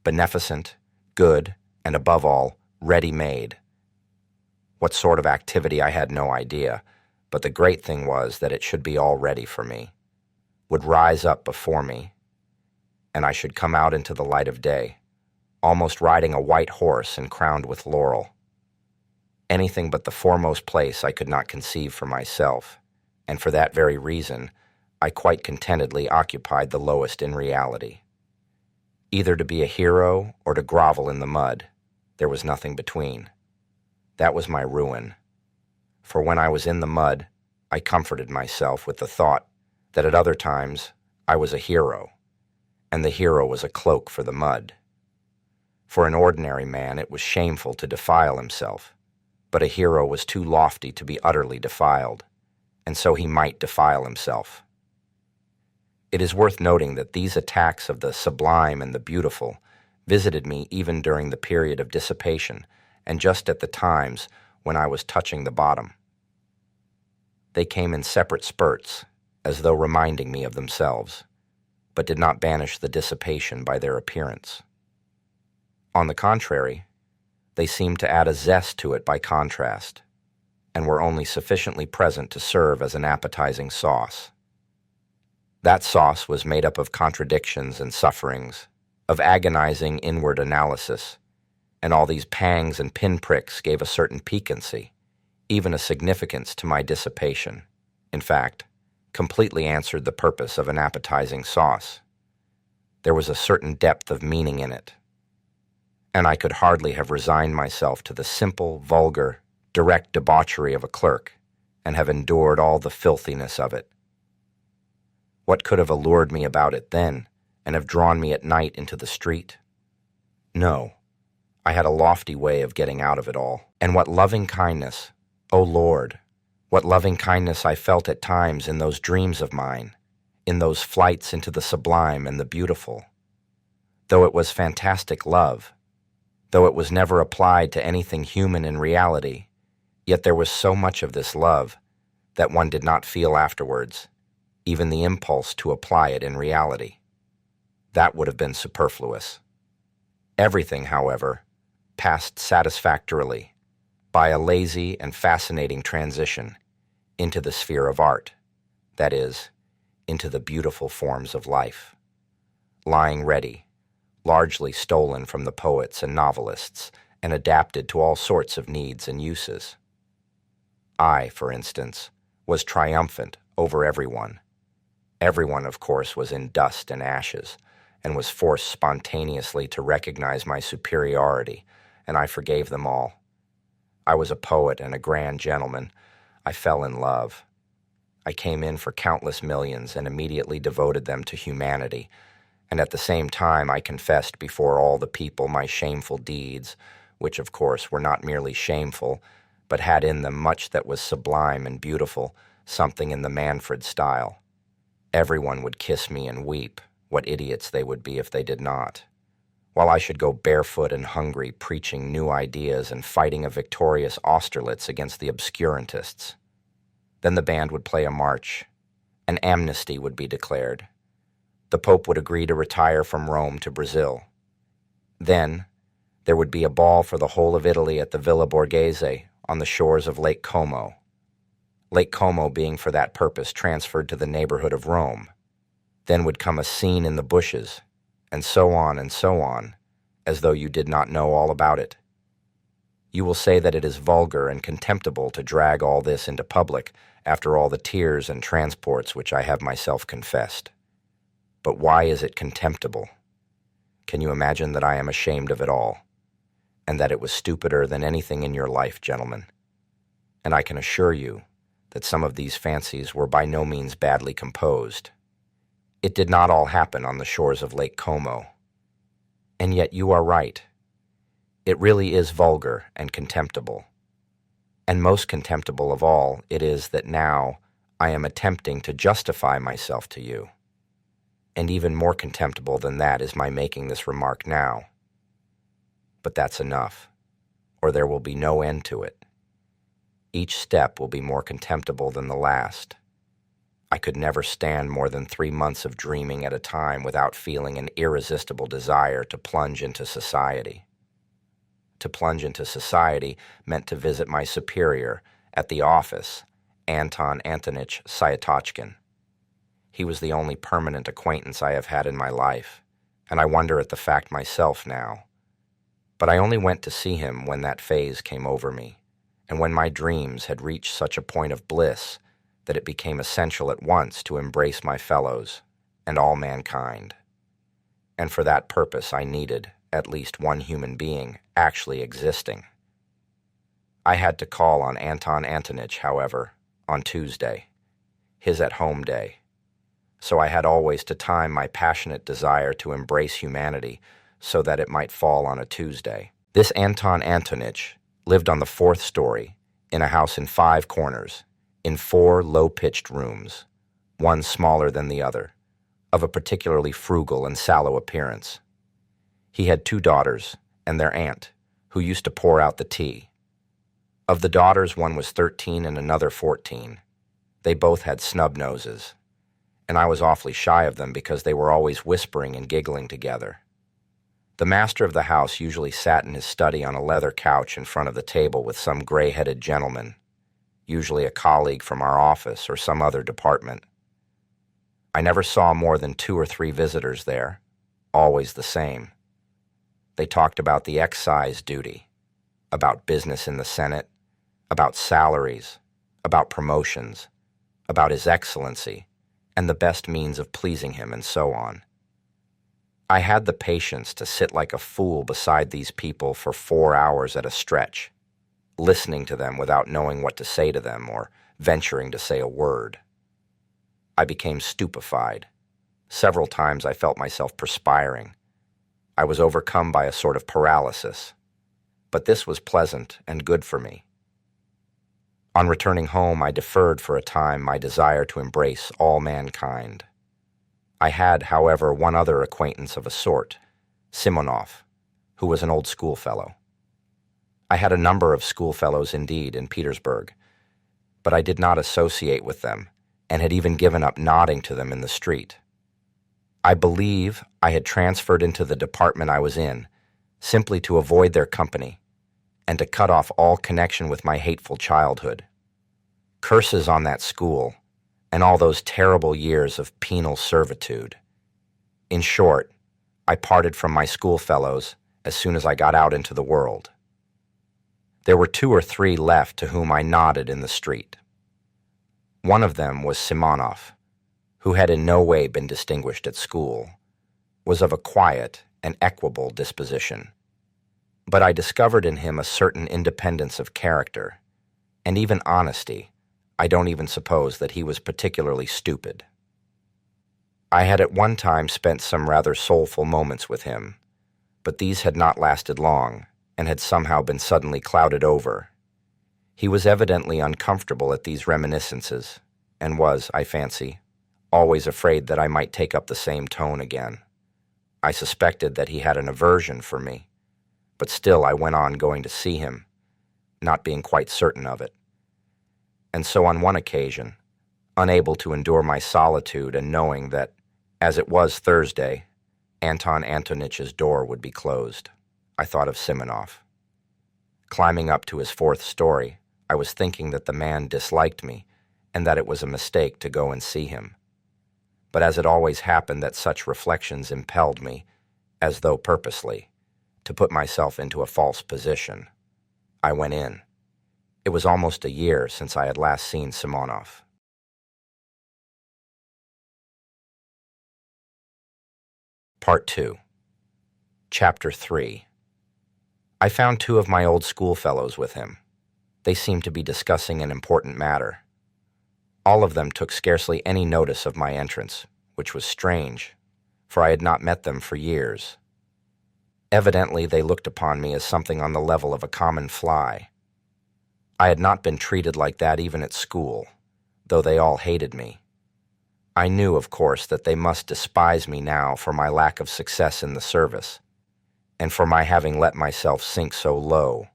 beneficent, good, and above all, ready-made. What sort of activity I had no idea, but the great thing was that it should be all ready for me, would rise up before me, and I should come out into the light of day, almost riding a white horse and crowned with laurel. Anything but the foremost place I could not conceive for myself, and for that very reason, I quite contentedly occupied the lowest in reality. Either to be a hero or to grovel in the mud, there was nothing between. That was my ruin. For when I was in the mud, I comforted myself with the thought that at other times I was a hero, and the hero was a cloak for the mud. For an ordinary man, it was shameful to defile himself, but a hero was too lofty to be utterly defiled, and so he might defile himself. It is worth noting that these attacks of the sublime and the beautiful visited me even during the period of dissipation and just at the times when I was touching the bottom. They came in separate spurts, as though reminding me of themselves, but did not banish the dissipation by their appearance. On the contrary, they seemed to add a zest to it by contrast, and were only sufficiently present to serve as an appetizing sauce. That sauce was made up of contradictions and sufferings, of agonizing inward analysis, and all these pangs and pinpricks gave a certain piquancy, even a significance to my dissipation. In fact, completely answered the purpose of an appetizing sauce. There was a certain depth of meaning in it, and I could hardly have resigned myself to the simple, vulgar, direct debauchery of a clerk, and have endured all the filthiness of it. What could have allured me about it then, and have drawn me at night into the street? No, I had a lofty way of getting out of it all. And what loving kindness, O Lord, what loving kindness I felt at times in those dreams of mine, in those flights into the sublime and the beautiful. Though it was fantastic love, though it was never applied to anything human in reality, yet there was so much of this love that one did not feel afterwards, even the impulse to apply it in reality. That would have been superfluous. Everything, however, passed satisfactorily, by a lazy and fascinating transition, into the sphere of art, that is, into the beautiful forms of life, lying ready, largely stolen from the poets and novelists, and adapted to all sorts of needs and uses. I, for instance, was triumphant over everyone. Everyone, of course, was in dust and ashes, and was forced spontaneously to recognize my superiority, and I forgave them all. I was a poet and a grand gentleman. I fell in love. I came in for countless millions and immediately devoted them to humanity, and at the same time I confessed before all the people my shameful deeds, which of course were not merely shameful, but had in them much that was sublime and beautiful, something in the Manfred style. Everyone would kiss me and weep. What idiots they would be if they did not. While I should go barefoot and hungry, preaching new ideas and fighting a victorious Austerlitz against the obscurantists. Then the band would play a march. An amnesty would be declared. The Pope would agree to retire from Rome to Brazil. Then there would be a ball for the whole of Italy at the Villa Borghese on the shores of Lake Como. Lake Como being for that purpose transferred to the neighborhood of Rome. Then would come a scene in the bushes, and so on, as though you did not know all about it. You will say that it is vulgar and contemptible to drag all this into public after all the tears and transports which I have myself confessed. But why is it contemptible? Can you imagine that I am ashamed of it all, and that it was stupider than anything in your life, gentlemen? And I can assure you that some of these fancies were by no means badly composed. It did not all happen on the shores of Lake Como. And yet you are right. It really is vulgar and contemptible. And most contemptible of all, it is that now I am attempting to justify myself to you. And even more contemptible than that is my making this remark now. But that's enough, or there will be no end to it. Each step will be more contemptible than the last. I could never stand more than 3 months of dreaming at a time without feeling an irresistible desire to plunge into society. To plunge into society meant to visit my superior at the office, Anton Antonich Sayatochkin. He was the only permanent acquaintance I have had in my life, and I wonder at the fact myself now. But I only went to see him when that phase came over me, and when my dreams had reached such a point of bliss that it became essential at once to embrace my fellows and all mankind. And for that purpose I needed at least one human being actually existing. I had to call on Anton Antonich, however, on Tuesday, his at-home day. so I had always to time my passionate desire to embrace humanity so that it might fall on a Tuesday. This Anton Antonich lived on the fourth story in a house in 5 corners, in 4 low-pitched rooms, one smaller than the other, of a particularly frugal and sallow appearance. He had 2 daughters and their aunt, who used to pour out the tea. Of the daughters, one was 13 and another 14. They both had snub noses, and I was awfully shy of them because they were always whispering and giggling together. The master of the house usually sat in his study on a leather couch in front of the table with some gray-headed gentleman, usually a colleague from our office or some other department. I never saw more than 2 or 3 visitors there, always the same. They talked about the excise duty, about business in the Senate, about salaries, about promotions, about His Excellency, and the best means of pleasing him, and so on. I had the patience to sit like a fool beside these people for 4 hours at a stretch, listening to them without knowing what to say to them or venturing to say a word. I became stupefied. Several times I felt myself perspiring. I was overcome by a sort of paralysis, but this was pleasant and good for me. On returning home, I deferred for a time my desire to embrace all mankind. I had, however, one other acquaintance of a sort, Simonov, who was an old schoolfellow. I had a number of schoolfellows indeed in Petersburg, but I did not associate with them, and had even given up nodding to them in the street. I believe I had transferred into the department I was in, simply to avoid their company, and to cut off all connection with my hateful childhood. Curses on that school, and all those terrible years of penal servitude. In short, I parted from my schoolfellows as soon as I got out into the world. There were 2 or 3 left to whom I nodded in the street. One of them was Simonov, who had in no way been distinguished at school, was of a quiet and equable disposition. But I discovered in him a certain independence of character, and even honesty. I don't even suppose that he was particularly stupid. I had at one time spent some rather soulful moments with him, but these had not lasted long, and had somehow been suddenly clouded over. He was evidently uncomfortable at these reminiscences, and was, I fancy, always afraid that I might take up the same tone again. I suspected that he had an aversion for me, but still I went on going to see him, not being quite certain of it. And so on one occasion, unable to endure my solitude and knowing that, as it was Thursday, Anton Antonich's door would be closed, I thought of Simonov. Climbing up to his 4th story, I was thinking that the man disliked me and that it was a mistake to go and see him. But as it always happened that such reflections impelled me, as though purposely, to put myself into a false position, I went in. It was almost a year since I had last seen Simonov. Part 2. Chapter 3. I found 2 of my old schoolfellows with him. They seemed to be discussing an important matter. All of them took scarcely any notice of my entrance, which was strange, for I had not met them for years. Evidently, they looked upon me as something on the level of a common fly. I had not been treated like that even at school, though they all hated me. I knew, of course, that they must despise me now for my lack of success in the service, and for my having let myself sink so low,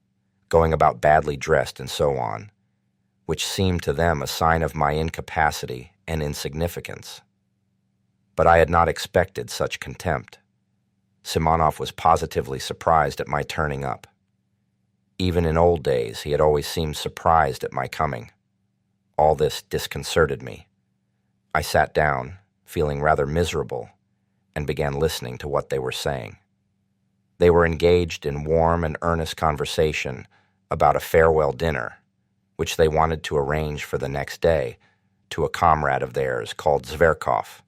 going about badly dressed and so on, which seemed to them a sign of my incapacity and insignificance. But I had not expected such contempt. Simonov was positively surprised at my turning up. Even in old days, he had always seemed surprised at my coming. All this disconcerted me. I sat down, feeling rather miserable, and began listening to what they were saying. They were engaged in warm and earnest conversation about a farewell dinner, which they wanted to arrange for the next day to a comrade of theirs called Zverkov,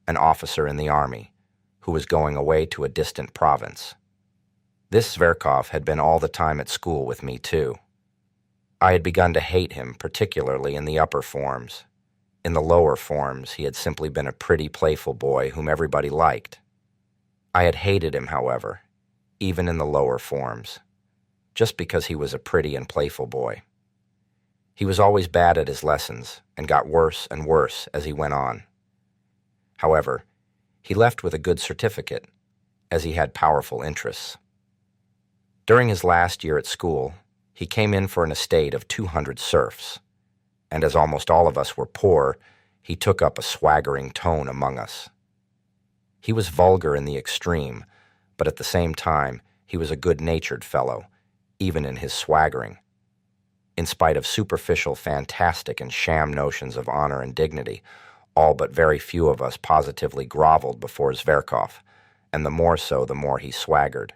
an officer in the army, who was going away to a distant province. This Zverkov had been all the time at school with me, too. I had begun to hate him, particularly in the upper forms, In the lower forms, he had simply been a pretty, playful boy whom everybody liked. I had hated him, however, even in the lower forms, just because he was a pretty and playful boy. He was always bad at his lessons and got worse and worse as he went on. However, he left with a good certificate, as he had powerful interests. During his last year at school, he came in for an estate of 200 serfs, and as almost all of us were poor, he took up a swaggering tone among us. He was vulgar in the extreme, but at the same time, he was a good-natured fellow, even in his swaggering. In spite of superficial, fantastic, and sham notions of honor and dignity, all but very few of us positively groveled before Zverkov, and the more so the more he swaggered.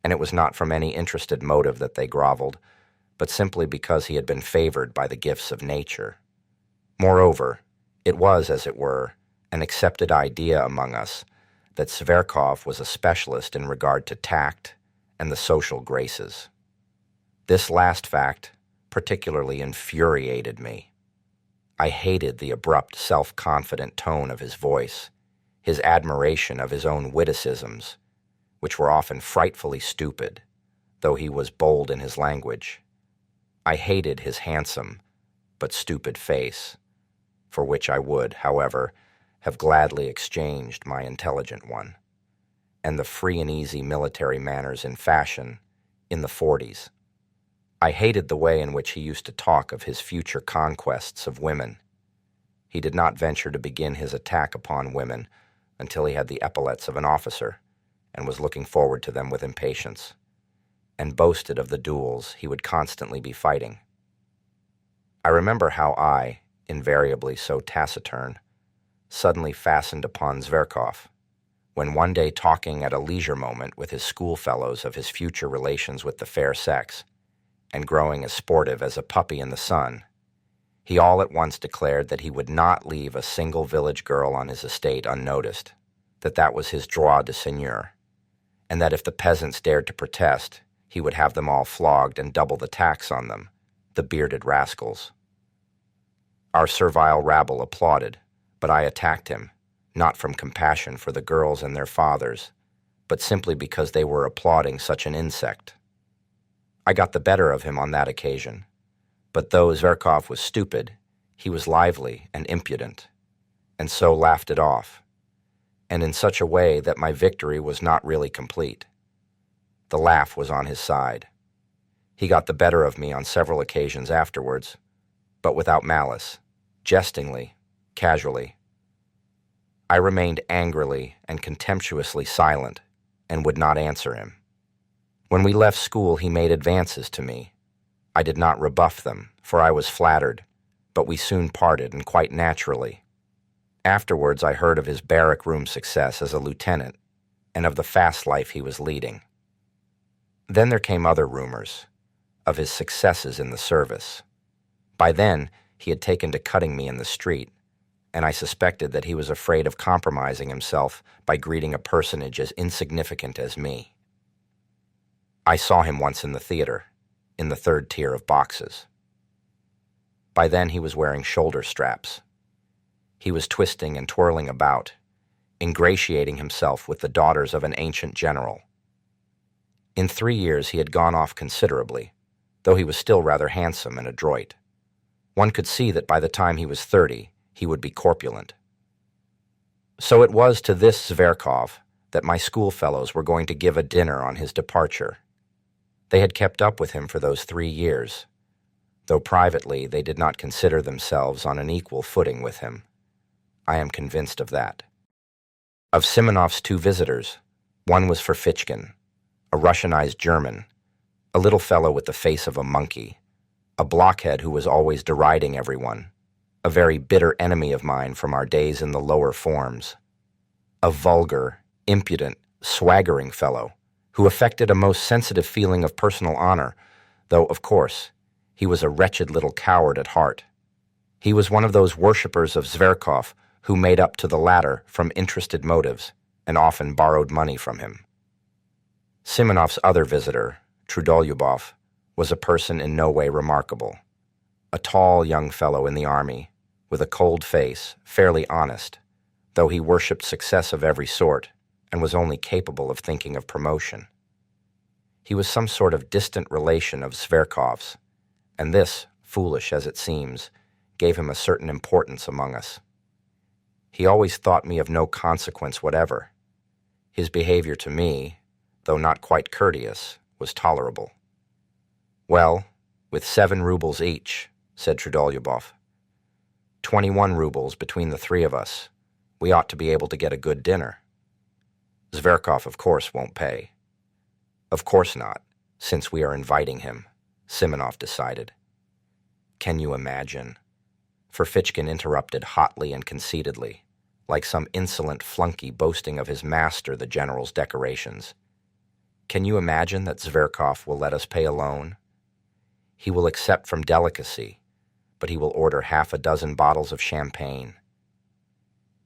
And it was not from any interested motive that they groveled, but simply because he had been favored by the gifts of nature. Moreover, it was, as it were, an accepted idea among us that Zverkov was a specialist in regard to tact and the social graces. This last fact particularly infuriated me. I hated the abrupt, self-confident tone of his voice, his admiration of his own witticisms, which were often frightfully stupid, though he was bold in his language. I hated his handsome but stupid face, for which I would, however, have gladly exchanged my intelligent one, and the free and easy military manners in fashion in the 40s. I hated the way in which he used to talk of his future conquests of women. He did not venture to begin his attack upon women until he had the epaulets of an officer, and was looking forward to them with impatience, and boasted of the duels he would constantly be fighting. I remember how I, invariably so taciturn, suddenly fastened upon Zverkov, when one day talking at a leisure moment with his schoolfellows of his future relations with the fair sex, and growing as sportive as a puppy in the sun, he all at once declared that he would not leave a single village girl on his estate unnoticed, that was his droit de seigneur, and that if the peasants dared to protest, he would have them all flogged and double the tax on them, the bearded rascals. Our servile rabble applauded, but I attacked him, not from compassion for the girls and their fathers, but simply because they were applauding such an insect. I got the better of him on that occasion, but though Zverkov was stupid, he was lively and impudent, and so laughed it off, and in such a way that my victory was not really complete. The laugh was on his side. He got the better of me on several occasions afterwards, but without malice, jestingly, casually. I remained angrily and contemptuously silent, and would not answer him. When we left school, he made advances to me. I did not rebuff them, for I was flattered, but we soon parted, and quite naturally. Afterwards, I heard of his barrack room success as a lieutenant, and of the fast life he was leading. Then there came other rumors, of his successes in the service. By then, he had taken to cutting me in the street, and I suspected that he was afraid of compromising himself by greeting a personage as insignificant as me. I saw him once in the theater, in the third tier of boxes. By then he was wearing shoulder straps. He was twisting and twirling about, ingratiating himself with the daughters of an ancient general. In 3 years he had gone off considerably, though he was still rather handsome and adroit. One could see that by the time he was 30, he would be corpulent. So it was to this Zverkov that my schoolfellows were going to give a dinner on his departure. They had kept up with him for those 3 years, though privately they did not consider themselves on an equal footing with him. I am convinced of that. Of Simonov's 2 visitors, one was Ferfitchkin, a Russianized German, a little fellow with the face of a monkey, a blockhead who was always deriding everyone, a very bitter enemy of mine from our days in the lower forms, a vulgar, impudent, swaggering fellow who affected a most sensitive feeling of personal honor, though, of course, he was a wretched little coward at heart. He was one of those worshippers of Zverkov who made up to the latter from interested motives and often borrowed money from him. Simonov's other visitor, Trudolyubov, was a person in no way remarkable, a tall young fellow in the army, with a cold face, fairly honest, though he worshipped success of every sort and was only capable of thinking of promotion. He was some sort of distant relation of Zverkov's, and this, foolish as it seems, gave him a certain importance among us. He always thought me of no consequence whatever. His behavior to me, though not quite courteous, was tolerable. "Well, with 7 rubles each," said Trudolyubov. 21 rubles between the 3 of us. We ought to be able to get a good dinner. Zverkov, of course, won't pay. Of course not, since we are inviting him, Simonov decided. Can you imagine? Ferfitchkin interrupted hotly and conceitedly, like some insolent flunky boasting of his master, the general's decorations. Can you imagine that Zverkov will let us pay alone? He will accept from delicacy, but he will order 6 bottles of champagne.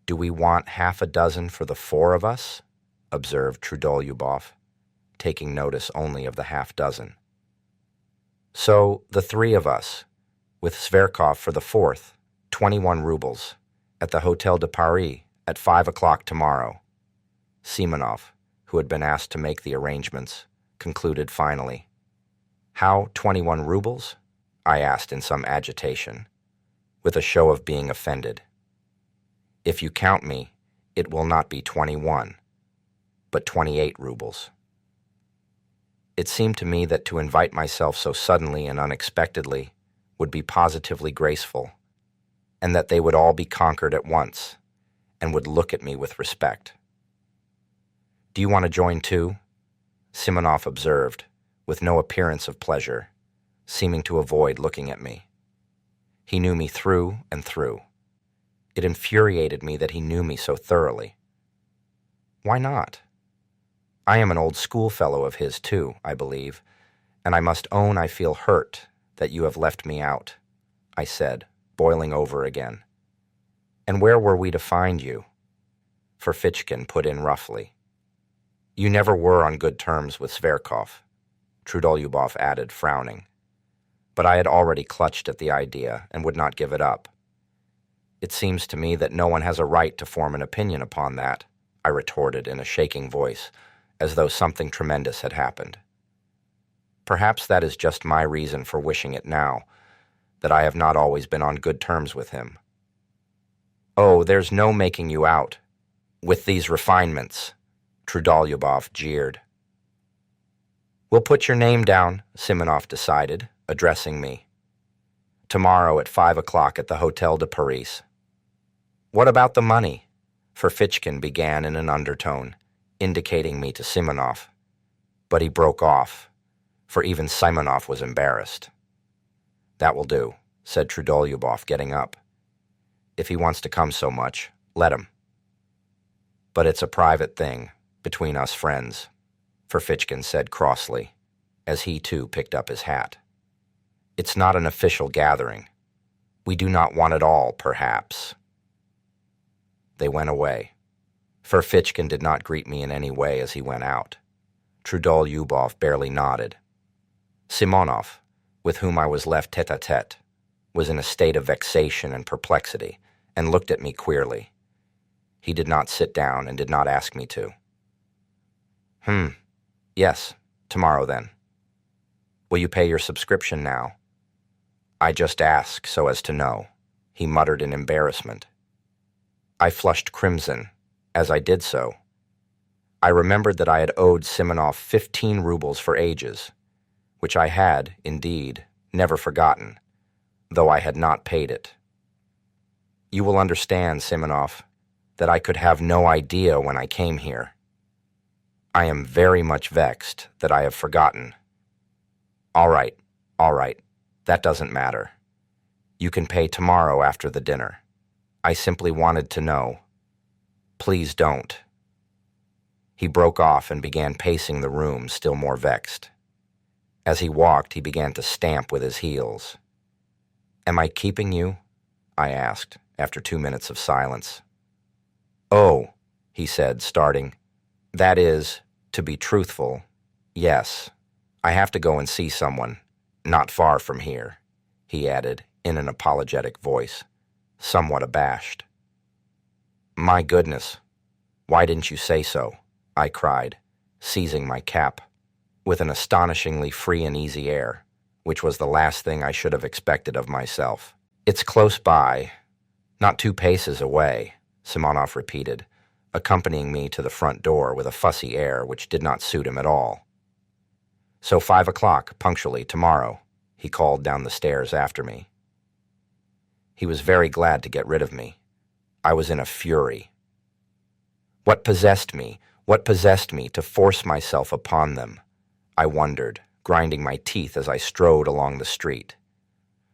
Do we want 6 for the 4 of us? Observed Trudolyubov, taking notice only of the 6. So the 3 of us, with Zverkov for the 4th, 21 rubles, at the Hotel de Paris at 5 o'clock tomorrow. Simonov, who had been asked to make the arrangements, concluded finally. How 21 rubles? I asked in some agitation, with a show of being offended. If you count me, it will not be 21, but 28 rubles. It seemed to me that to invite myself so suddenly and unexpectedly would be positively graceful, and that they would all be conquered at once, and would look at me with respect. Do you want to join too? Simonov observed, with no appearance of pleasure, seeming to avoid looking at me. He knew me through and through. It infuriated me that he knew me so thoroughly. Why not? I am an old schoolfellow of his too, I believe, and I must own I feel hurt that you have left me out, I said, boiling over again. And where were we to find you? Ferfitchkin put in roughly. You never were on good terms with Zverkov, Trudolyubov added, frowning. But I had already clutched at the idea and would not give it up. It seems to me that no one has a right to form an opinion upon that, I retorted in a shaking voice, as though something tremendous had happened. Perhaps that is just my reason for wishing it now, that I have not always been on good terms with him. Oh, there's no making you out. With these refinements, Trudolyubov jeered. We'll put your name down, Simonov decided, addressing me. Tomorrow at 5 o'clock at the Hotel de Paris. What about the money? Ferfitchkin began in an undertone, indicating me to Simonov. But he broke off, for even Simonov was embarrassed. That will do, said Trudolyubov, getting up. If he wants to come so much, let him. But it's a private thing, between us friends, Ferfitchkin said crossly, as he too picked up his hat. It's not an official gathering. We do not want it all, perhaps. They went away. Ferfitchkin did not greet me in any way as he went out. Trudolyubov barely nodded. Simonov, with whom I was left tete-a-tete, was in a state of vexation and perplexity, and looked at me queerly. He did not sit down and did not ask me to. Yes, tomorrow then. Will you pay your subscription now? I just ask so as to know, he muttered in embarrassment. I flushed crimson as I did so. I remembered that I had owed Simonov 15 rubles for ages, which I had, indeed, never forgotten, though I had not paid it. You will understand, Simonov, that I could have no idea when I came here. I am very much vexed that I have forgotten. All right, that doesn't matter. You can pay tomorrow after the dinner. I simply wanted to know. Please don't. He broke off and began pacing the room, still more vexed. As he walked, he began to stamp with his heels. Am I keeping you? I asked, after 2 minutes of silence. Oh, he said, starting. That is, to be truthful, yes. I have to go and see someone, not far from here, he added, in an apologetic voice. somewhat abashed. "My goodness, why didn't you say so?" I cried, seizing my cap, with an astonishingly free and easy air, which was the last thing I should have expected of myself. "It's close by, not 2 paces away," Simonov repeated, accompanying me to the front door with a fussy air which did not suit him at all. "So 5 o'clock, punctually, tomorrow," he called down the stairs after me. He was very glad to get rid of me. I was in a fury. What possessed me? What possessed me to force myself upon them? I wondered, grinding my teeth as I strode along the street.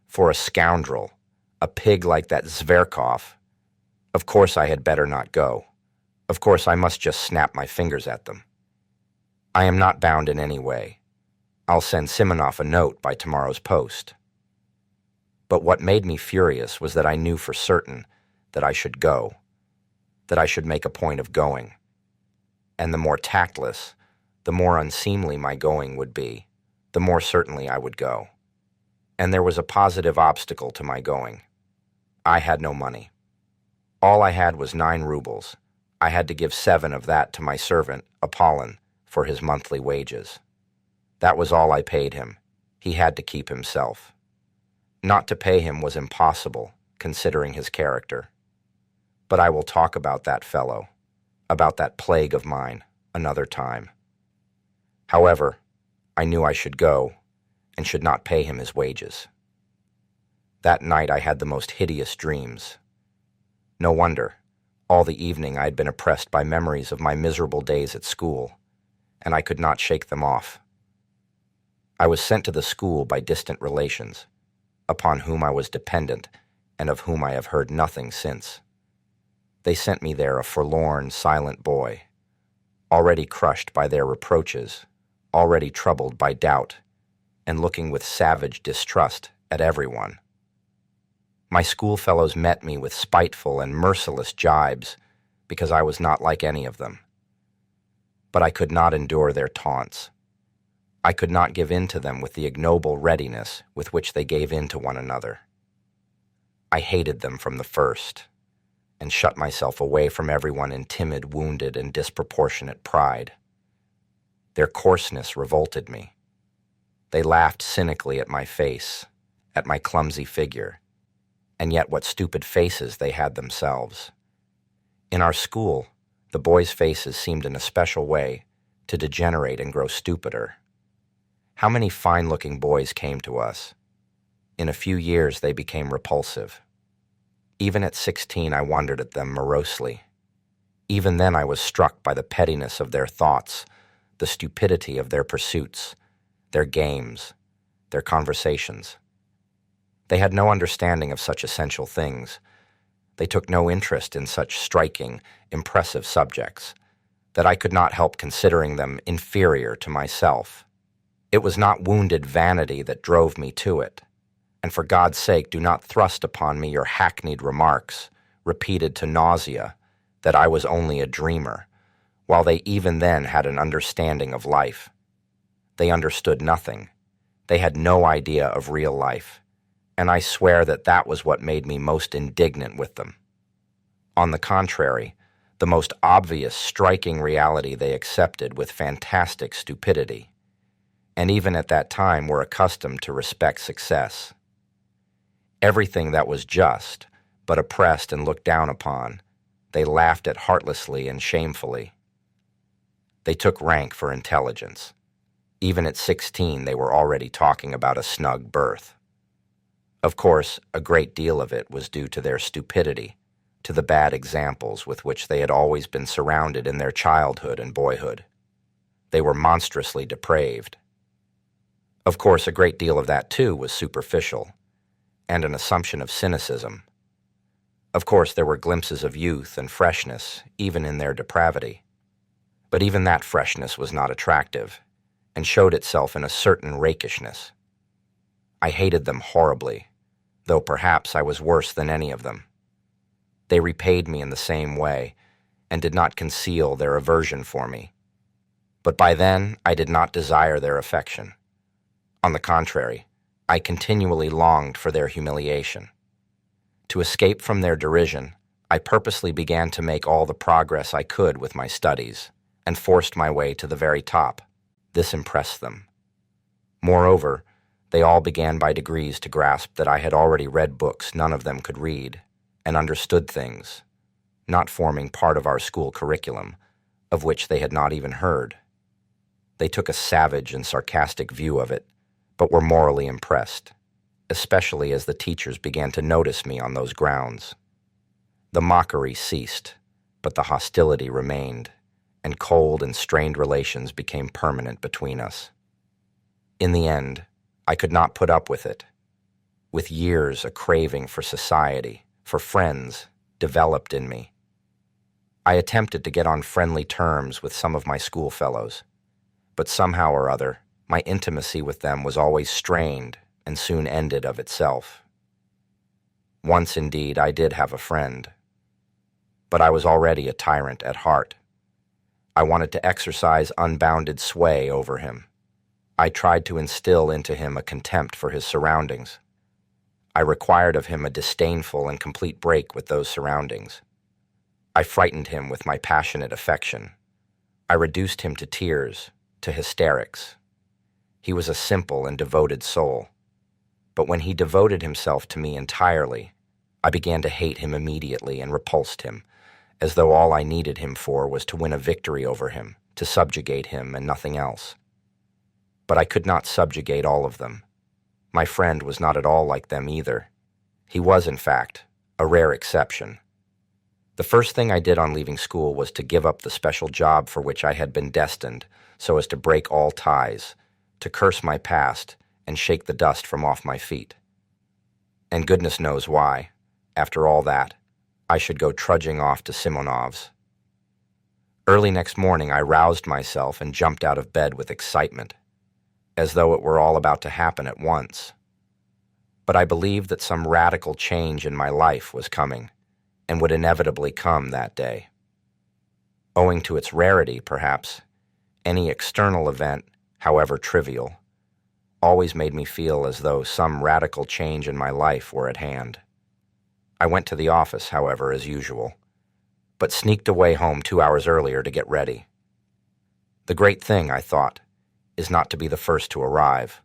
For a scoundrel, a pig like that Zverkov, of course I had better not go. Of course I must just snap my fingers at them. I am not bound in any way. I'll send Simonov a note by tomorrow's post. But what made me furious was that I knew for certain that I should go, that I should make a point of going. And the more tactless, the more unseemly my going would be, the more certainly I would go. And there was a positive obstacle to my going. I had no money. All I had was 9 rubles. I had to give 7 of that to my servant, Apollon, for his monthly wages. That was all I paid him. He had to keep himself. Not to pay him was impossible, considering his character. But I will talk about that fellow, about that plague of mine, another time. However, I knew I should go, and should not pay him his wages. That night I had the most hideous dreams. No wonder. All the evening I had been oppressed by memories of my miserable days at school, and I could not shake them off. I was sent to the school by distant relations, upon whom I was dependent, and of whom I have heard nothing since. They sent me there a forlorn, silent boy, already crushed by their reproaches, already troubled by doubt, and looking with savage distrust at everyone. My schoolfellows met me with spiteful and merciless jibes, because I was not like any of them. But I could not endure their taunts. I could not give in to them with the ignoble readiness with which they gave in to one another. I hated them from the first, and shut myself away from everyone in timid, wounded, and disproportionate pride. Their coarseness revolted me. They laughed cynically at my face, at my clumsy figure, and yet what stupid faces they had themselves. In our school, the boys' faces seemed in a special way to degenerate and grow stupider. How many fine-looking boys came to us? In a few years they became repulsive. Even at 16 I wondered at them morosely. Even then I was struck by the pettiness of their thoughts, the stupidity of their pursuits, their games, their conversations. They had no understanding of such essential things. They took no interest in such striking, impressive subjects, that I could not help considering them inferior to myself. It was not wounded vanity that drove me to it. And for God's sake, do not thrust upon me your hackneyed remarks, repeated to nausea, that I was only a dreamer, while they even then had an understanding of life. They understood nothing. They had no idea of real life, and I swear that that was what made me most indignant with them. On the contrary, the most obvious, striking reality they accepted with fantastic stupidity, and even at that time were accustomed to respect success. Everything that was just, but oppressed and looked down upon, they laughed at heartlessly and shamefully. They took rank for intelligence. Even at 16, they were already talking about a snug berth. Of course, a great deal of it was due to their stupidity, to the bad examples with which they had always been surrounded in their childhood and boyhood. They were monstrously depraved. Of course, a great deal of that, too, was superficial, and an assumption of cynicism. Of course, there were glimpses of youth and freshness, even in their depravity. But even that freshness was not attractive, and showed itself in a certain rakishness. I hated them horribly, though perhaps I was worse than any of them. They repaid me in the same way, and did not conceal their aversion for me. But by then, I did not desire their affection. On the contrary, I continually longed for their humiliation. To escape from their derision, I purposely began to make all the progress I could with my studies, and forced my way to the very top. This impressed them. Moreover, they all began by degrees to grasp that I had already read books none of them could read, and understood things, not forming part of our school curriculum, of which they had not even heard. They took a savage and sarcastic view of it, but were morally impressed, especially as the teachers began to notice me on those grounds. The mockery ceased, but the hostility remained, and cold and strained relations became permanent between us. In the end, I could not put up with it. With years, a craving for society, for friends, developed in me. I attempted to get on friendly terms with some of my schoolfellows, but somehow or other, my intimacy with them was always strained and soon ended of itself. Once, indeed, I did have a friend, but I was already a tyrant at heart. I wanted to exercise unbounded sway over him. I tried to instill into him a contempt for his surroundings. I required of him a disdainful and complete break with those surroundings. I frightened him with my passionate affection. I reduced him to tears, to hysterics. He was a simple and devoted soul. But when he devoted himself to me entirely, I began to hate him immediately and repulsed him, as though all I needed him for was to win a victory over him, to subjugate him and nothing else. But I could not subjugate all of them. My friend was not at all like them either. He was, in fact, a rare exception. The first thing I did on leaving school was to give up the special job for which I had been destined, so as to break all ties, to curse my past, and shake the dust from off my feet. And goodness knows why, after all that, I should go trudging off to Simonov's. Early next morning I roused myself and jumped out of bed with excitement, as though it were all about to happen at once. But I believed that some radical change in my life was coming, and would inevitably come that day. Owing to its rarity, perhaps, any external event, however trivial, always made me feel as though some radical change in my life were at hand. I went to the office, however, as usual, but sneaked away home 2 hours earlier to get ready. The great thing, I thought, is not to be the first to arrive,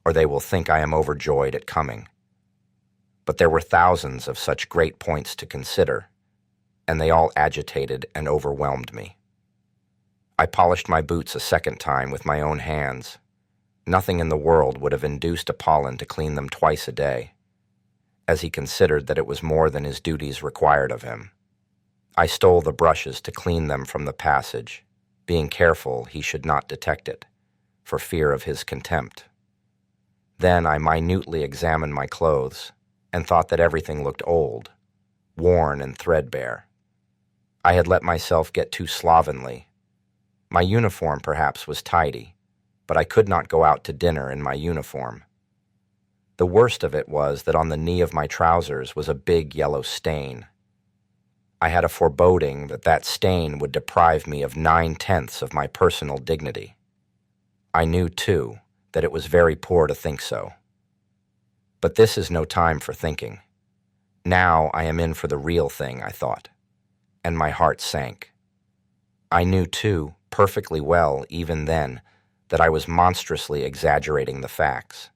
or they will think I am overjoyed at coming. But there were thousands of such great points to consider, and they all agitated and overwhelmed me. I polished my boots a second time with my own hands. Nothing in the world would have induced Apollon to clean them twice a day, as he considered that it was more than his duties required of him. I stole the brushes to clean them from the passage, being careful he should not detect it, for fear of his contempt. Then I minutely examined my clothes, and thought that everything looked old, worn and threadbare. I had let myself get too slovenly. My uniform, perhaps, was tidy, but I could not go out to dinner in my uniform. The worst of it was that on the knee of my trousers was a big yellow stain. I had a foreboding that that stain would deprive me of 9/10 of my personal dignity. I knew, too, that it was very poor to think so. But this is no time for thinking. Now I am in for the real thing, I thought, and my heart sank. I knew, too, perfectly well, even then, that I was monstrously exaggerating the facts.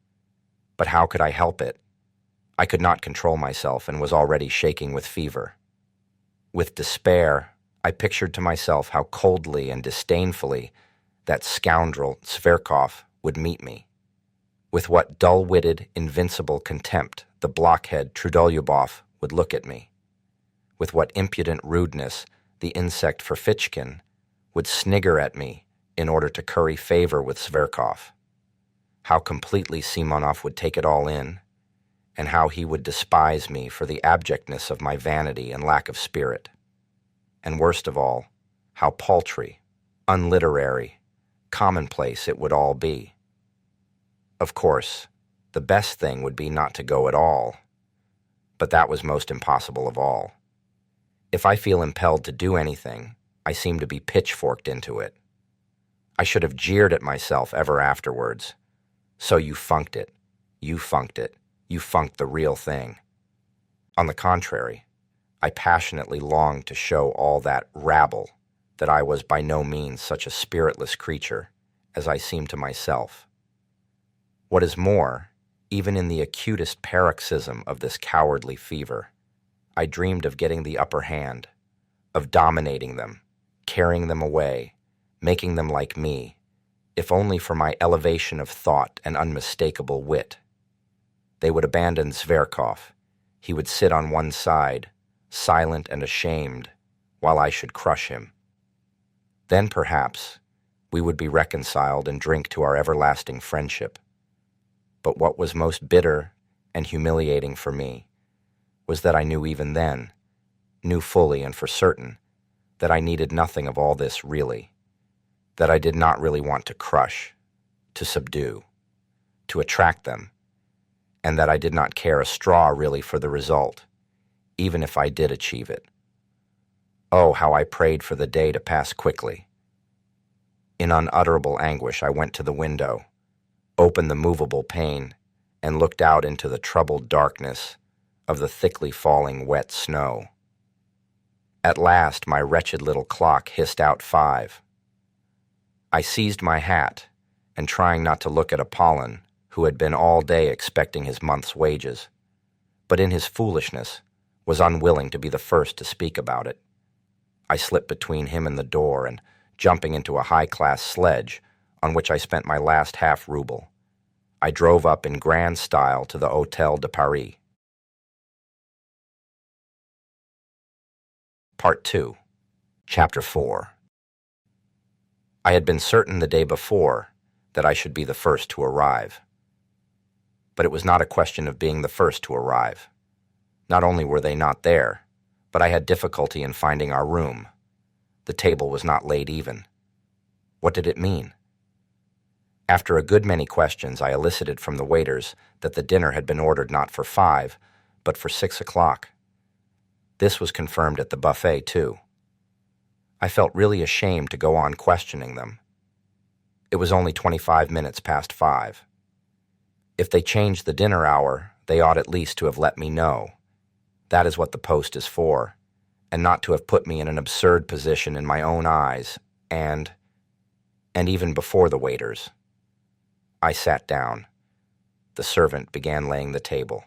But how could I help it? I could not control myself and was already shaking with fever. With despair, I pictured to myself how coldly and disdainfully that scoundrel Zverkov would meet me. With what dull-witted, invincible contempt the blockhead Trudolyubov would look at me. With what impudent rudeness the insect Ferfitchkin would snigger at me in order to curry favor with Zverkov. How completely Simonov would take it all in, and how he would despise me for the abjectness of my vanity and lack of spirit. And worst of all, how paltry, unliterary, commonplace it would all be. Of course, the best thing would be not to go at all, but that was most impossible of all. If I feel impelled to do anything, I seem to be pitchforked into it. I should have jeered at myself ever afterwards. So you funked it. You funked it. You funked the real thing. On the contrary, I passionately longed to show all that rabble that I was by no means such a spiritless creature as I seemed to myself. What is more, even in the acutest paroxysm of this cowardly fever, I dreamed of getting the upper hand, of dominating them, carrying them away, making them like me, if only for my elevation of thought and unmistakable wit. They would abandon Zverkov. He would sit on one side, silent and ashamed, while I should crush him. Then, perhaps, we would be reconciled and drink to our everlasting friendship. But what was most bitter and humiliating for me was that I knew even then, knew fully and for certain, that I needed nothing of all this really, that I did not really want to crush, to subdue, to attract them, and that I did not care a straw really for the result, even if I did achieve it. Oh, how I prayed for the day to pass quickly. In unutterable anguish, I went to the window, opened the movable pane, and looked out into the troubled darkness of the thickly falling wet snow. At last, my wretched little clock hissed out 5. I seized my hat, and trying not to look at Apollon, who had been all day expecting his month's wages, but in his foolishness was unwilling to be the first to speak about it, I slipped between him and the door, and jumping into a high-class sledge, on which I spent my last half-ruble, I drove up in grand style to the Hôtel de Paris. Part 2, Chapter 4. I had been certain the day before that I should be the first to arrive. But it was not a question of being the first to arrive. Not only were they not there, but I had difficulty in finding our room. The table was not laid even. What did it mean? After a good many questions, I elicited from the waiters that the dinner had been ordered not for 5, but for 6 o'clock. This was confirmed at the buffet, too. I felt really ashamed to go on questioning them. It was only 25 minutes past 5. If they changed the dinner hour, they ought at least to have let me know. That is what the post is for, and not to have put me in an absurd position in my own eyes, and even before the waiters. I sat down. The servant began laying the table.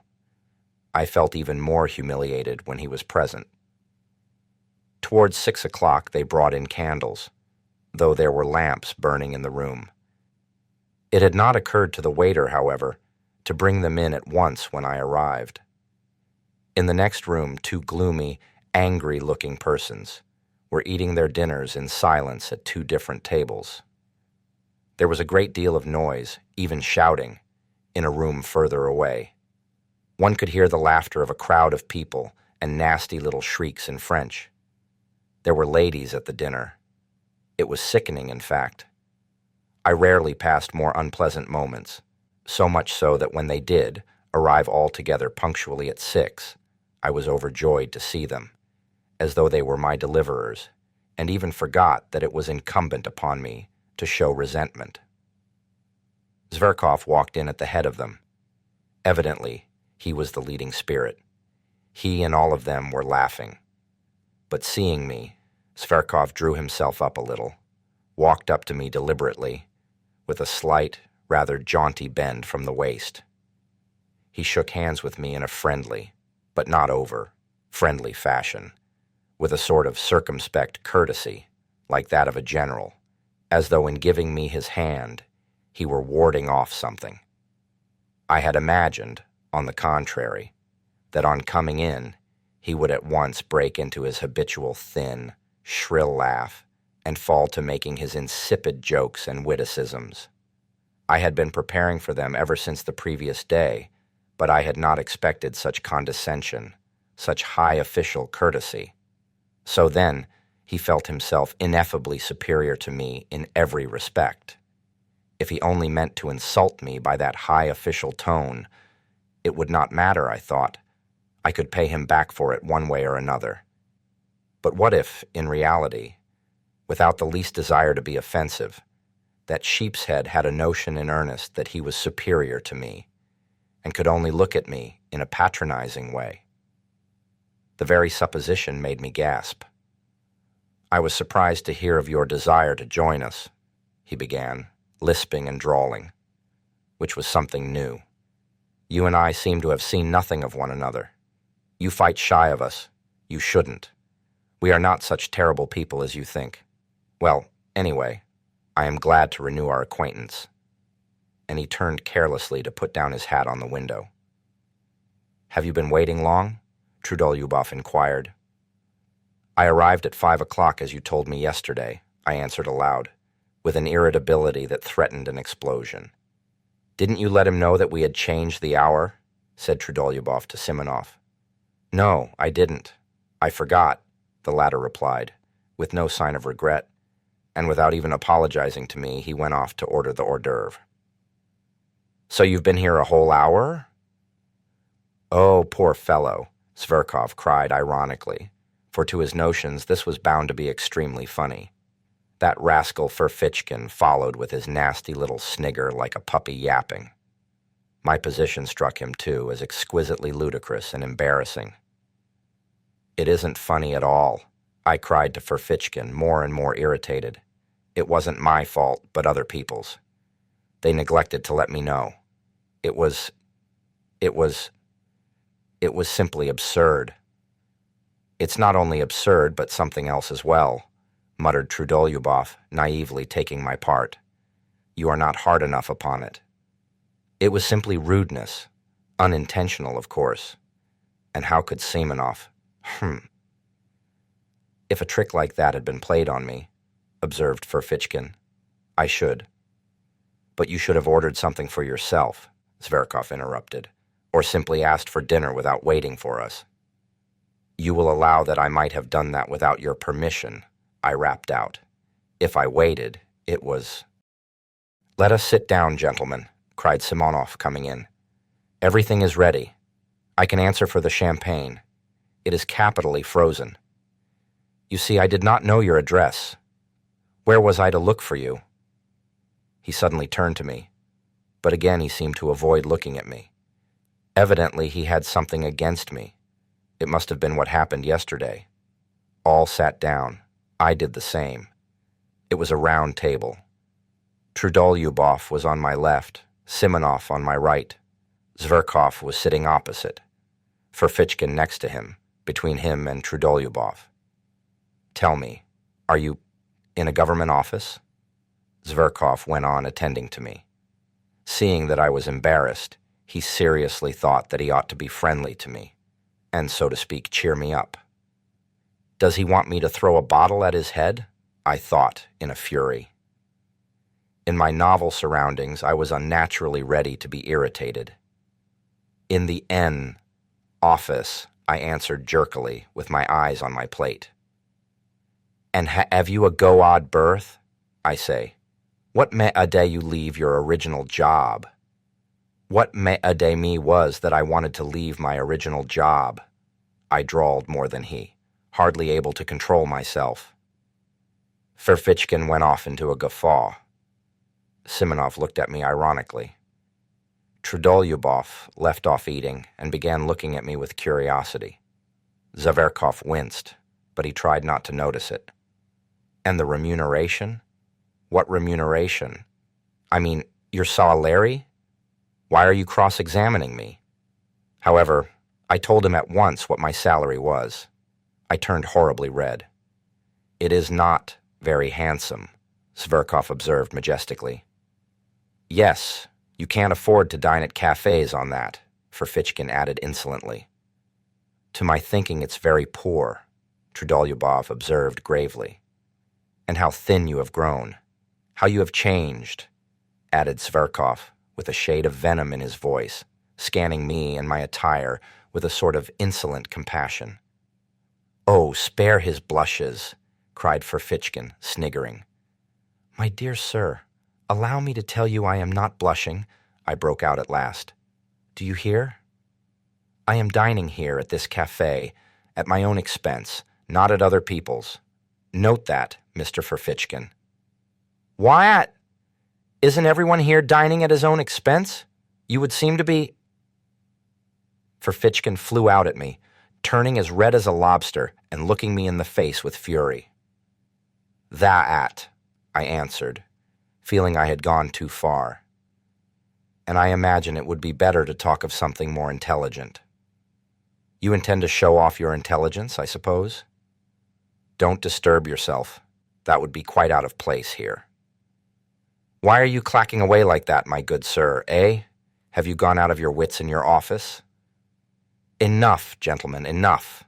I felt even more humiliated when he was present. Towards 6 o'clock they brought in candles, though there were lamps burning in the room. It had not occurred to the waiter, however, to bring them in at once when I arrived. In the next room, 2 gloomy, angry-looking persons were eating their dinners in silence at 2 different tables. There was a great deal of noise, even shouting, in a room further away. One could hear the laughter of a crowd of people and nasty little shrieks in French. There were ladies at the dinner. It was sickening, in fact. I rarely passed more unpleasant moments, so much so that when they did arrive all together punctually at 6, I was overjoyed to see them, as though they were my deliverers, and even forgot that it was incumbent upon me to show resentment. Zverkov walked in at the head of them. Evidently, he was the leading spirit. He and all of them were laughing. But seeing me, Zverkov drew himself up a little, walked up to me deliberately, with a slight, rather jaunty bend from the waist. He shook hands with me in a friendly, but not over, friendly fashion, with a sort of circumspect courtesy, like that of a general, as though in giving me his hand, he were warding off something. I had imagined, on the contrary, that on coming in, he would at once break into his habitual thin, shrill laugh and fall to making his insipid jokes and witticisms. I had been preparing for them ever since the previous day, but I had not expected such condescension, such high official courtesy. So then, he felt himself ineffably superior to me in every respect. If he only meant to insult me by that high official tone, it would not matter, I thought. I could pay him back for it one way or another. But what if, in reality, without the least desire to be offensive, that sheepshead had a notion in earnest that he was superior to me, and could only look at me in a patronizing way? The very supposition made me gasp. "I was surprised to hear of your desire to join us," he began, lisping and drawling, which was something new. "You and I seem to have seen nothing of one another. You fight shy of us. You shouldn't. We are not such terrible people as you think. Well, anyway, I am glad to renew our acquaintance." And he turned carelessly to put down his hat on the window. "Have you been waiting long?" Trudolyubov inquired. "I arrived at 5 o'clock as you told me yesterday," I answered aloud, with an irritability that threatened an explosion. "Didn't you let him know that we had changed the hour?" said Trudolyubov to Simonov. "No, I didn't. I forgot," the latter replied, with no sign of regret, and without even apologizing to me, he went off to order the hors d'oeuvre. "So you've been here a whole hour?" "Oh, poor fellow," Zverkov cried ironically, for to his notions this was bound to be extremely funny. That rascal Ferfitchkin followed with his nasty little snigger like a puppy yapping. My position struck him, too, as exquisitely ludicrous and embarrassing. "It isn't funny at all," I cried to Ferfitchkin, more and more irritated. "It wasn't my fault, but other people's. They neglected to let me know. It was simply absurd." "It's not only absurd, but something else as well," muttered Trudolyubov, naively taking my part. "You are not hard enough upon it. It was simply rudeness, unintentional, of course. And how could Simonov? If a trick like that had been played on me," observed Ferfitchkin, "I should." "But you should have ordered something for yourself," Zverkov interrupted, "or simply asked for dinner without waiting for us." "You will allow that I might have done that without your permission," I rapped out. "If I waited, it was—" "Let us sit down, gentlemen," cried Simonov, coming in. "Everything is ready. I can answer for the champagne. It is capitally frozen. You see, I did not know your address. Where was I to look for you?" He suddenly turned to me, but again he seemed to avoid looking at me. Evidently he had something against me. It must have been what happened yesterday. All sat down. I did the same. It was a round table. Trudolyubov was on my left, Simonov on my right. Zverkov was sitting opposite, Ferfitchkin next to him, between him and Trudolyubov. "Tell me, are you in a government office?" Zverkov went on attending to me. Seeing that I was embarrassed, he seriously thought that he ought to be friendly to me, and, so to speak, cheer me up. "Does he want me to throw a bottle at his head?" I thought, in a fury. In my novel surroundings, I was unnaturally ready to be irritated. "In the N office," I answered jerkily, with my eyes on my plate. "And have you a go-odd berth?" I say. "What a day you leave your original job?" What a day me was that I wanted to leave my original job, I drawled more than he, hardly able to control myself. Ferfitchkin went off into a guffaw. Simonov looked at me ironically. Trudolyubov left off eating and began looking at me with curiosity. Zverkov winced, but he tried not to notice it. "And the remuneration?" "What remuneration? I mean, your salary? Why are you cross-examining me?" However, I told him at once what my salary was. I turned horribly red. "It is not very handsome," Zverkov observed majestically. "Yes, you can't afford to dine at cafes on that," Ferfitchkin added insolently. "To my thinking it's very poor," Trudolyubov observed gravely. "And how thin you have grown. How you have changed," added Zverkov, with a shade of venom in his voice, scanning me and my attire with a sort of insolent compassion. "Oh, spare his blushes," cried Ferfitchkin, sniggering. "My dear sir, allow me to tell you I am not blushing," I broke out at last. "Do you hear? I am dining here at this cafe, at my own expense, not at other people's. Note that, Mr. Ferfitchkin." "What? Isn't everyone here dining at his own expense? You would seem to be—" Ferfitchkin flew out at me. turning as red as a lobster and looking me in the face with fury. "That," I answered, feeling I had gone too far. And I imagine it would be better to talk of something more intelligent. "You intend to show off your intelligence, I suppose?" "Don't disturb yourself. That would be quite out of place here." "Why are you clacking away like that, my good sir, eh? Have you gone out of your wits in your office?" "Enough, gentlemen, enough,"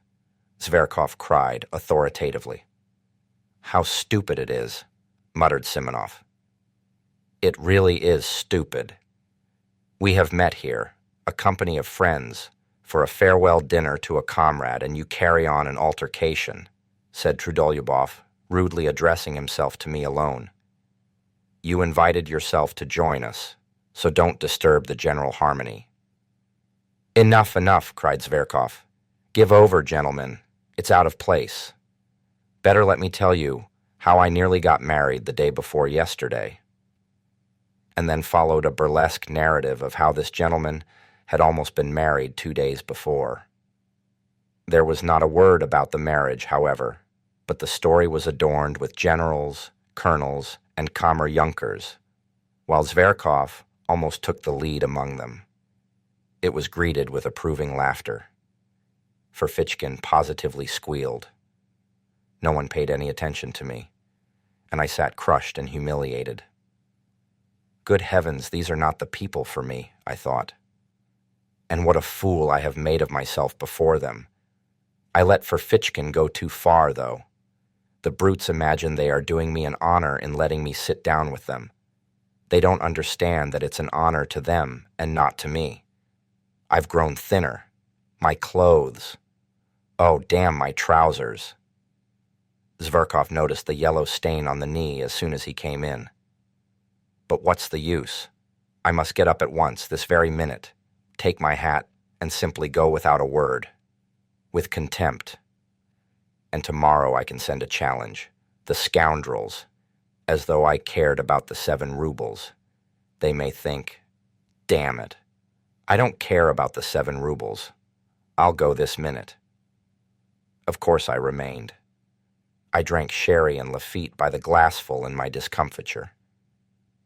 Zverkov cried authoritatively. "How stupid it is," muttered Simonov. "It really is stupid. We have met here, a company of friends, for a farewell dinner to a comrade, and you carry on an altercation," said Trudolyubov, rudely addressing himself to me alone. "You invited yourself to join us, so don't disturb the general harmony." "Enough, enough," cried Zverkov. "Give over, gentlemen. It's out of place. Better let me tell you how I nearly got married the day before yesterday." And then followed a burlesque narrative of how this gentleman had almost been married 2 days before. There was not a word about the marriage, however, but the story was adorned with generals, colonels, and kammer-junkers, while Zverkov almost took the lead among them. It was greeted with approving laughter. Ferfitchkin positively squealed. No one paid any attention to me, and I sat crushed and humiliated. Good heavens, these are not the people for me, I thought. And what a fool I have made of myself before them. I let Ferfitchkin go too far, though. The brutes imagine they are doing me an honor in letting me sit down with them. They don't understand that it's an honor to them and not to me. I've grown thinner. My clothes. Oh, damn my trousers. Zverkov noticed the yellow stain on the knee as soon as he came in. But what's the use? I must get up at once, this very minute, take my hat, and simply go without a word. With contempt. And tomorrow I can send a challenge. The scoundrels. As though I cared about the 7 rubles. They may think, damn it. I don't care about the 7 rubles. I'll go this minute. Of course I remained. I drank sherry and Lafitte by the glassful in my discomfiture.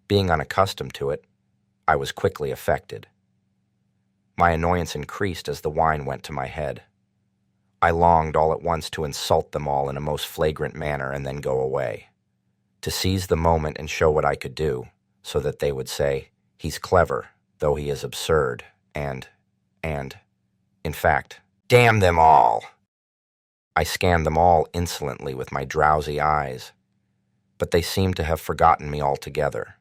Being unaccustomed to it, I was quickly affected. My annoyance increased as the wine went to my head. I longed all at once to insult them all in a most flagrant manner and then go away. To seize the moment and show what I could do, so that they would say, he's clever, though he is absurd, and, in fact, damn them all. I scanned them all insolently with my drowsy eyes, but they seemed to have forgotten me altogether.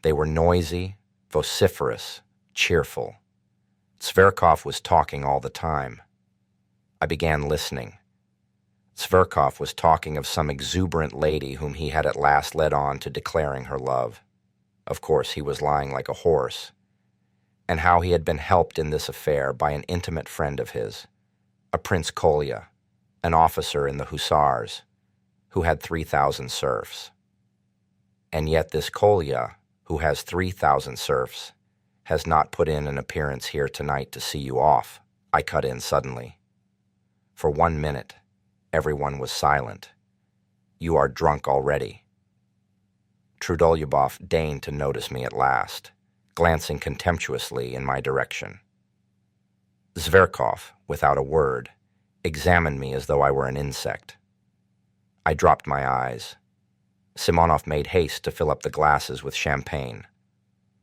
They were noisy, vociferous, cheerful. Zverkov was talking all the time. I began listening. Zverkov was talking of some exuberant lady whom he had at last led on to declaring her love. Of course, he was lying like a horse. And how he had been helped in this affair by an intimate friend of his, a Prince Kolya, an officer in the Hussars, who had 3,000 serfs. And yet this Kolya, who has 3,000 serfs, has not put in an appearance here tonight to see you off, I cut in suddenly. For 1 minute, everyone was silent. You are drunk already. Trudolyubov deigned to notice me at last, glancing contemptuously in my direction. Zverkov, without a word, examined me as though I were an insect. I dropped my eyes. Simonov made haste to fill up the glasses with champagne.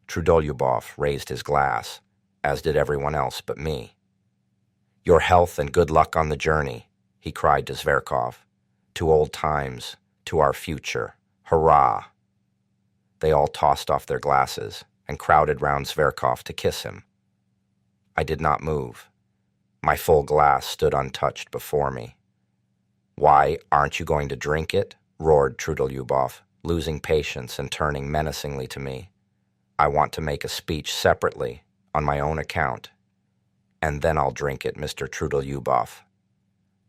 Trudolyubov raised his glass, as did everyone else but me. Your health and good luck on the journey, he cried to Zverkov. To old times, to our future, hurrah! They all tossed off their glasses and crowded round Zverkov to kiss him. I did not move. My full glass stood untouched before me. Why, aren't you going to drink it? Roared Trudolyubov, losing patience and turning menacingly to me. I want to make a speech separately, on my own account. And then I'll drink it, Mr. Trudolyubov.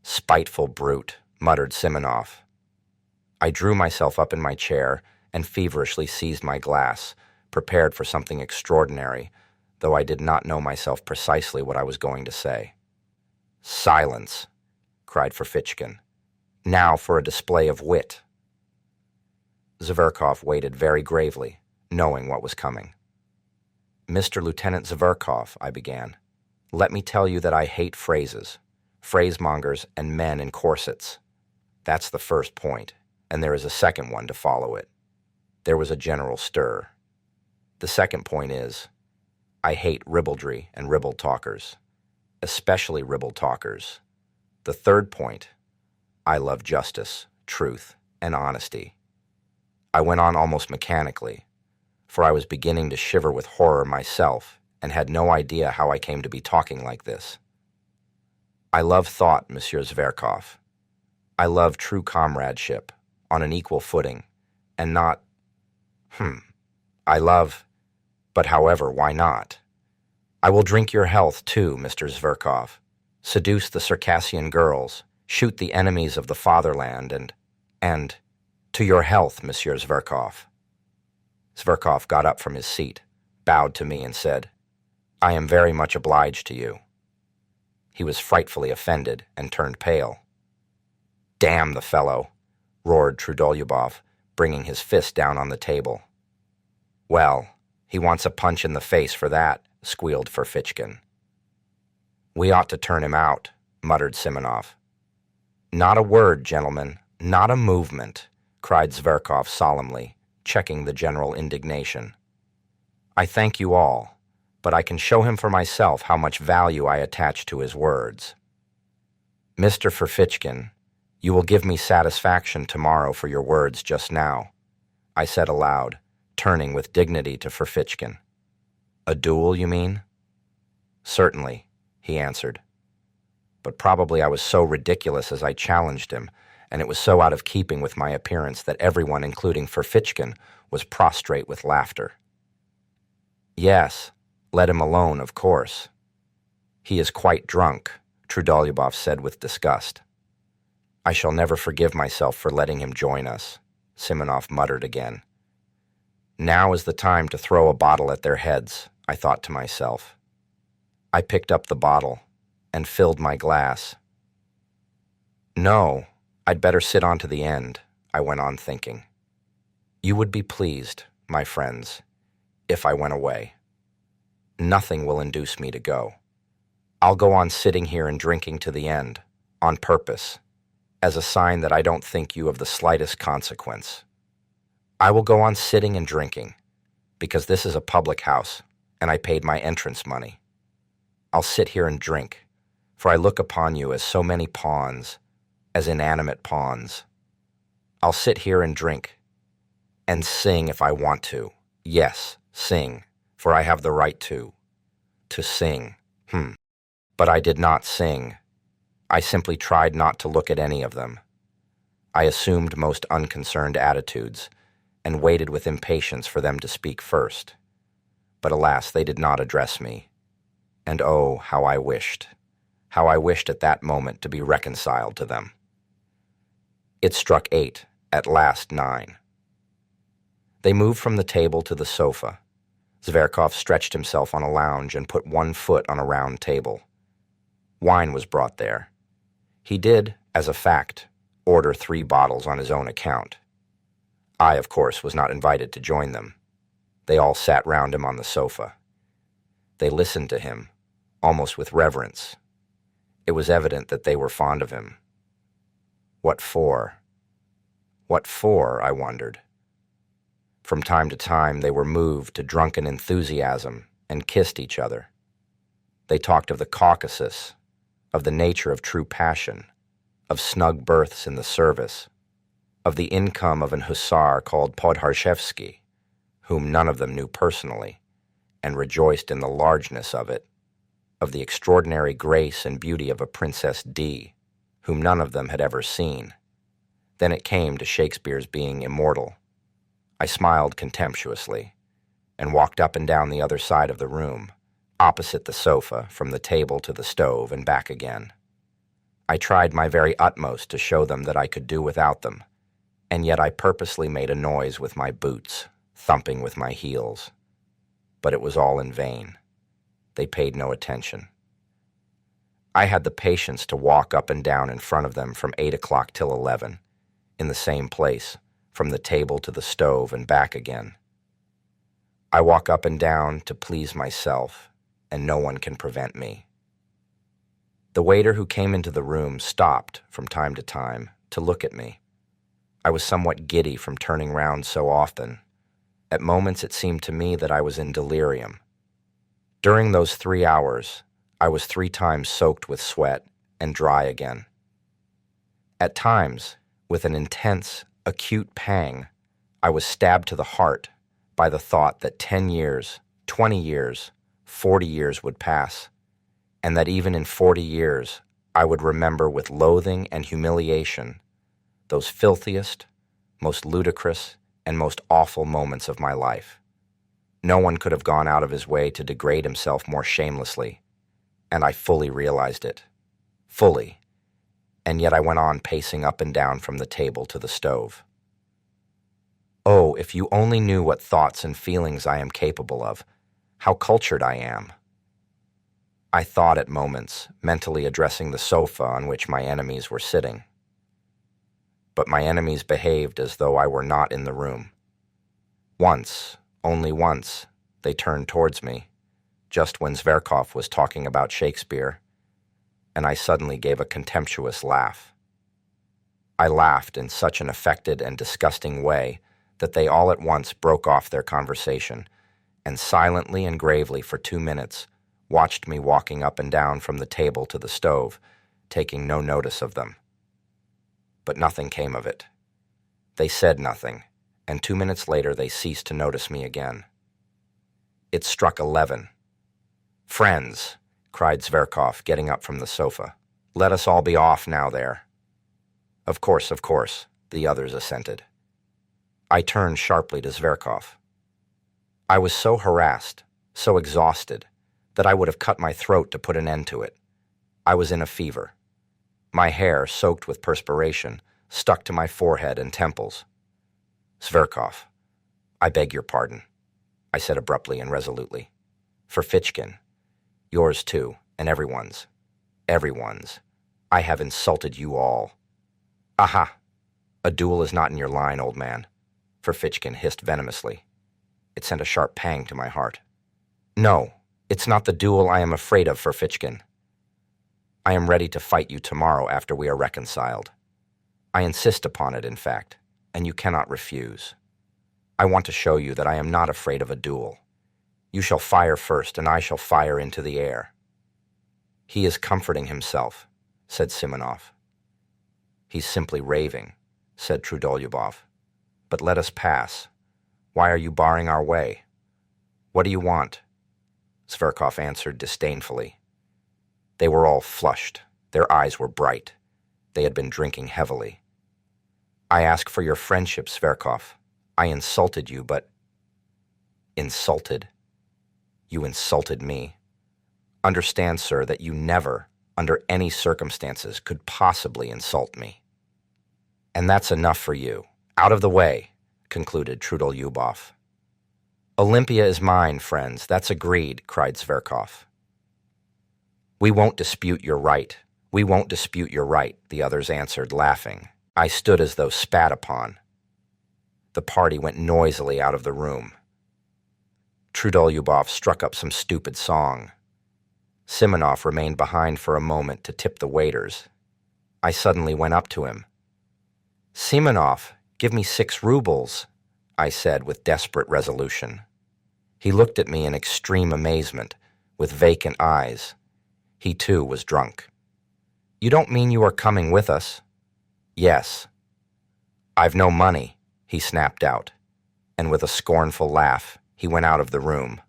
Spiteful brute, muttered Simonov. I drew myself up in my chair and feverishly seized my glass, prepared for something extraordinary, though I did not know myself precisely what I was going to say. "Silence!" cried Ferfitchkin. "Now for a display of wit." Zverkov waited very gravely, knowing what was coming. "Mr. Lieutenant Zverkov," I began, "let me tell you that I hate phrases, phrasemongers, and men in corsets. That's the first point, and there is a second one to follow it." There was a general stir. "The second point is, I hate ribaldry and ribald talkers, especially ribald talkers. The third point, I love justice, truth, and honesty." I went on almost mechanically, for I was beginning to shiver with horror myself and had no idea how I came to be talking like this. "I love thought, Monsieur Zverkov. I love true comradeship, on an equal footing, and not... I love... But however, why not? I will drink your health too, Mr. Zverkov, seduce the Circassian girls, shoot the enemies of the fatherland, and... To your health, Monsieur Zverkov." Zverkov got up from his seat, bowed to me, and said, "I am very much obliged to you." He was frightfully offended and turned pale. "Damn the fellow!" roared Trudolyubov, bringing his fist down on the table. "Well, he wants a punch in the face for that," squealed Ferfitchkin. "We ought to turn him out," muttered Simonov. "Not a word, gentlemen, not a movement," cried Zverkov solemnly, checking the general indignation. "I thank you all, but I can show him for myself how much value I attach to his words. Mr. Ferfitchkin, you will give me satisfaction tomorrow for your words just now," I said aloud, turning with dignity to Ferfitchkin. "A duel, you mean?" "Certainly," he answered. But probably I was so ridiculous as I challenged him, and it was so out of keeping with my appearance that everyone, including Ferfitchkin, was prostrate with laughter. "Yes, let him alone, of course. He is quite drunk," Trudolyubov said with disgust. "I shall never forgive myself for letting him join us," Simonov muttered again. "Now is the time to throw a bottle at their heads," I thought to myself. I picked up the bottle and filled my glass. "No, I'd better sit on to the end," I went on thinking. "You would be pleased, my friends, if I went away. Nothing will induce me to go. I'll go on sitting here and drinking to the end, on purpose, as a sign that I don't think you of the slightest consequence. I will go on sitting and drinking, because this is a public house, and I paid my entrance money. I'll sit here and drink, for I look upon you as so many pawns, as inanimate pawns. I'll sit here and drink, and sing if I want to. Yes, sing, for I have the right to sing. But I did not sing. I simply tried not to look at any of them. I assumed most unconcerned attitudes, and waited with impatience for them to speak first. But alas, they did not address me. And oh, how I wished at that moment to be reconciled to them. It struck 8, at last 9. They moved from the table to the sofa. Zverkov stretched himself on a lounge and put one foot on a round table. Wine was brought there. He did, as a fact, order 3 bottles on his own account. I, of course, was not invited to join them. They all sat round him on the sofa. They listened to him, almost with reverence. It was evident that they were fond of him. What for? What for, I wondered. From time to time they were moved to drunken enthusiasm and kissed each other. They talked of the Caucasus, of the nature of true passion, of snug berths in the service, of the income of an hussar called Podharzhevsky, whom none of them knew personally, and rejoiced in the largeness of it, of the extraordinary grace and beauty of a Princess D, whom none of them had ever seen. Then it came to Shakespeare's being immortal. I smiled contemptuously, and walked up and down the other side of the room, opposite the sofa, from the table to the stove and back again. I tried my very utmost to show them that I could do without them, and yet I purposely made a noise with my boots, thumping with my heels. But it was all in vain. They paid no attention. I had the patience to walk up and down in front of them from 8 o'clock till 11, in the same place, from the table to the stove and back again. I walk up and down to please myself, and no one can prevent me. The waiter who came into the room stopped, from time to time, to look at me. I was somewhat giddy from turning round so often. At moments it seemed to me that I was in delirium. During those 3 hours, I was 3 times soaked with sweat and dry again. At times, with an intense, acute pang, I was stabbed to the heart by the thought that 10 years, 20 years, 40 years would pass, and that even in 40 years I would remember with loathing and humiliation those filthiest, most ludicrous, and most awful moments of my life. No one could have gone out of his way to degrade himself more shamelessly, and I fully realized it. Fully. And yet I went on pacing up and down from the table to the stove. Oh, if you only knew what thoughts and feelings I am capable of, how cultured I am. I thought at moments, mentally addressing the sofa on which my enemies were sitting. But my enemies behaved as though I were not in the room. Once, only once, they turned towards me, just when Zverkov was talking about Shakespeare, and I suddenly gave a contemptuous laugh. I laughed in such an affected and disgusting way that they all at once broke off their conversation, and silently and gravely for 2 minutes watched me walking up and down from the table to the stove, taking no notice of them. But nothing came of it. They said nothing, and 2 minutes later they ceased to notice me again. It struck 11. "Friends," cried Zverkov, getting up from the sofa, "let us all be off now there." Of course," the others assented. I turned sharply to Zverkov. I was so harassed, so exhausted, that I would have cut my throat to put an end to it. I was in a fever. My hair, soaked with perspiration, stuck to my forehead and temples. "Zverkov, I beg your pardon," I said abruptly and resolutely. "For Fitchkin. Yours too, and everyone's. Everyone's. I have insulted you all." "Aha! A duel is not in your line, old man," Fitchkin hissed venomously. It sent a sharp pang to my heart. "No, it's not the duel I am afraid of, Fitchkin. I am ready to fight you tomorrow after we are reconciled. I insist upon it, in fact, and you cannot refuse. I want to show you that I am not afraid of a duel. You shall fire first, and I shall fire into the air." "He is comforting himself," said Simonov. "He's simply raving," said Trudolyubov. "But let us pass. Why are you barring our way? What do you want?" Zverkov answered disdainfully. They were all flushed. Their eyes were bright. They had been drinking heavily. "I ask for your friendship, Zverkov. I insulted you, but—" "Insulted? You insulted me. Understand, sir, that you never, under any circumstances, could possibly insult me. And that's enough for you. Out of the way," concluded Trudolyubov. "Olympia is mine, friends. That's agreed," cried Zverkov. "We won't dispute your right. We won't dispute your right," the others answered, laughing. I stood as though spat upon. The party went noisily out of the room. Trudolyubov struck up some stupid song. Simonov remained behind for a moment to tip the waiters. I suddenly went up to him. "Simonov, give me 6 rubles, I said with desperate resolution. He looked at me in extreme amazement, with vacant eyes. He too was drunk. "You don't mean you are coming with us?" "Yes." "I've no money," he snapped out, and with a scornful laugh, he went out of the room.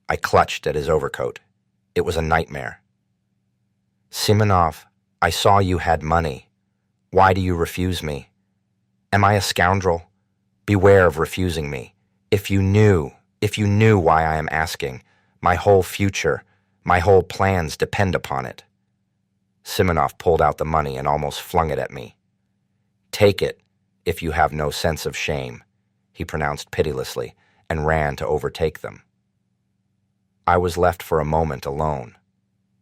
I clutched at his overcoat. It was a nightmare. "Simonov, I saw you had money. Why do you refuse me? Am I a scoundrel? Beware of refusing me. If you knew why I am asking, my whole future, my whole plans depend upon it." Simonov pulled out the money and almost flung it at me. "Take it, if you have no sense of shame," he pronounced pitilessly, and ran to overtake them. I was left for a moment alone.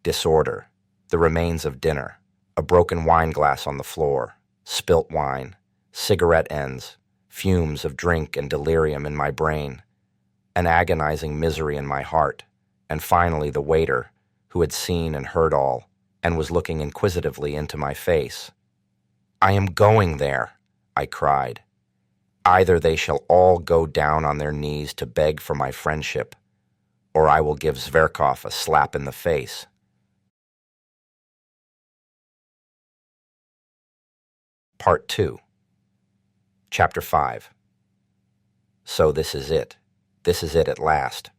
Disorder, The remains of dinner, a broken wine glass on the floor, spilt wine, cigarette ends, fumes of drink and delirium in my brain, an agonizing misery in my heart, and finally the waiter, who had seen and heard all, and was looking inquisitively into my face. "I am going there," I cried. "Either they shall all go down on their knees to beg for my friendship, or I will give Zverkov a slap in the face." Part 2. Chapter 5. So this is it. This is it at last.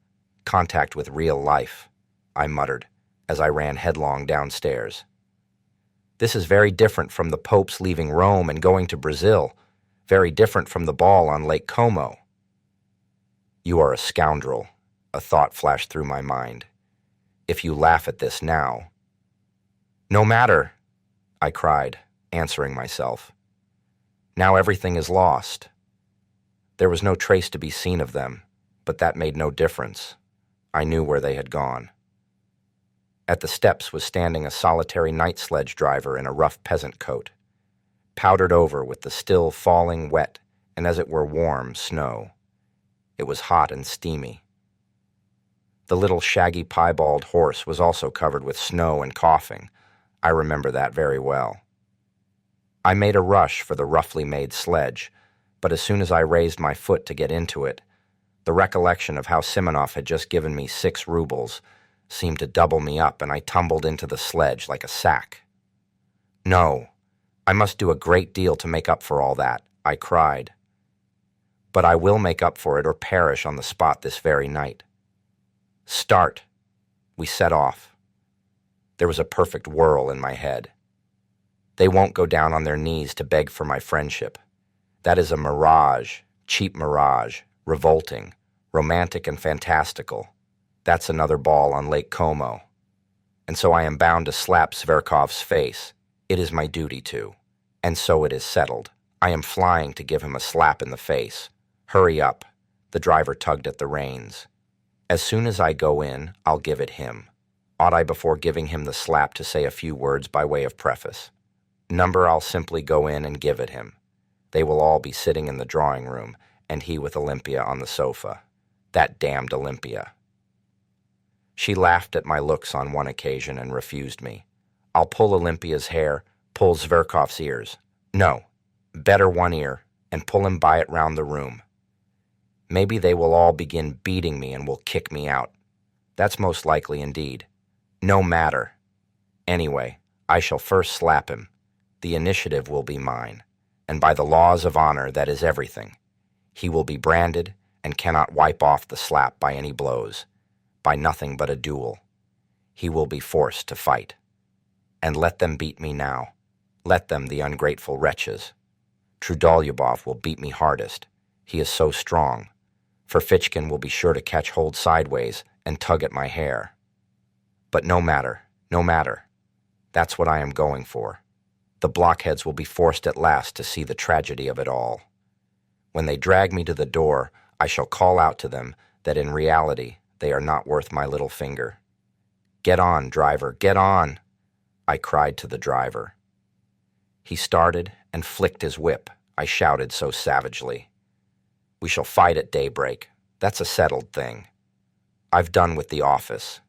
Contact with real life, I muttered as I ran headlong downstairs. This is very different from the Pope's leaving Rome and going to Brazil, very different from the ball on Lake Como. You are a scoundrel, a thought flashed through my mind. If you laugh at this now. No matter, I cried, answering myself. Now everything is lost. There was no trace to be seen of them, but that made no difference. I knew where they had gone. At the steps was standing a solitary night sledge driver in a rough peasant coat, powdered over with the still falling wet and as it were warm snow. It was hot and steamy. The little shaggy piebald horse was also covered with snow and coughing. I remember that very well. I made a rush for the roughly made sledge, but as soon as I raised my foot to get into it, the recollection of how Simonov had just given me 6 rubles seemed to double me up, and I tumbled into the sledge like a sack. No, I must do a great deal to make up for all that, I cried. But I will make up for it or perish on the spot this very night. Start. We set off. There was a perfect whirl in my head. They won't go down on their knees to beg for my friendship. That is a mirage, cheap mirage, revolting, romantic and fantastical. That's another ball on Lake Como. And so I am bound to slap Zverkov's face. It is my duty to. And so it is settled. I am flying to give him a slap in the face. Hurry up. The driver tugged at the reins. As soon as I go in, I'll give it him. Ought I, before giving him the slap, to say a few words by way of preface? Number, I'll simply go in and give it him. They will all be sitting in the drawing room, and he with Olympia on the sofa. That damned Olympia. She laughed at my looks on one occasion and refused me. I'll pull Olympia's hair, pull Zverkov's ears. No, better one ear, and pull him by it round the room. Maybe they will all begin beating me and will kick me out. That's most likely indeed. No matter. Anyway, I shall first slap him. The initiative will be mine, and by the laws of honor, that is everything. He will be branded and cannot wipe off the slap by any blows, by nothing but a duel. He will be forced to fight. And let them beat me now. Let them, the ungrateful wretches. Trudolyubov will beat me hardest. He is so strong. Ferfitchkin will be sure to catch hold sideways and tug at my hair. But no matter, no matter. That's what I am going for. The blockheads will be forced at last to see the tragedy of it all. When they drag me to the door, I shall call out to them that in reality they are not worth my little finger. Get on, driver, get on, I cried to the driver. He started and flicked his whip, I shouted so savagely. We shall fight at daybreak. That's a settled thing. I've done with the office.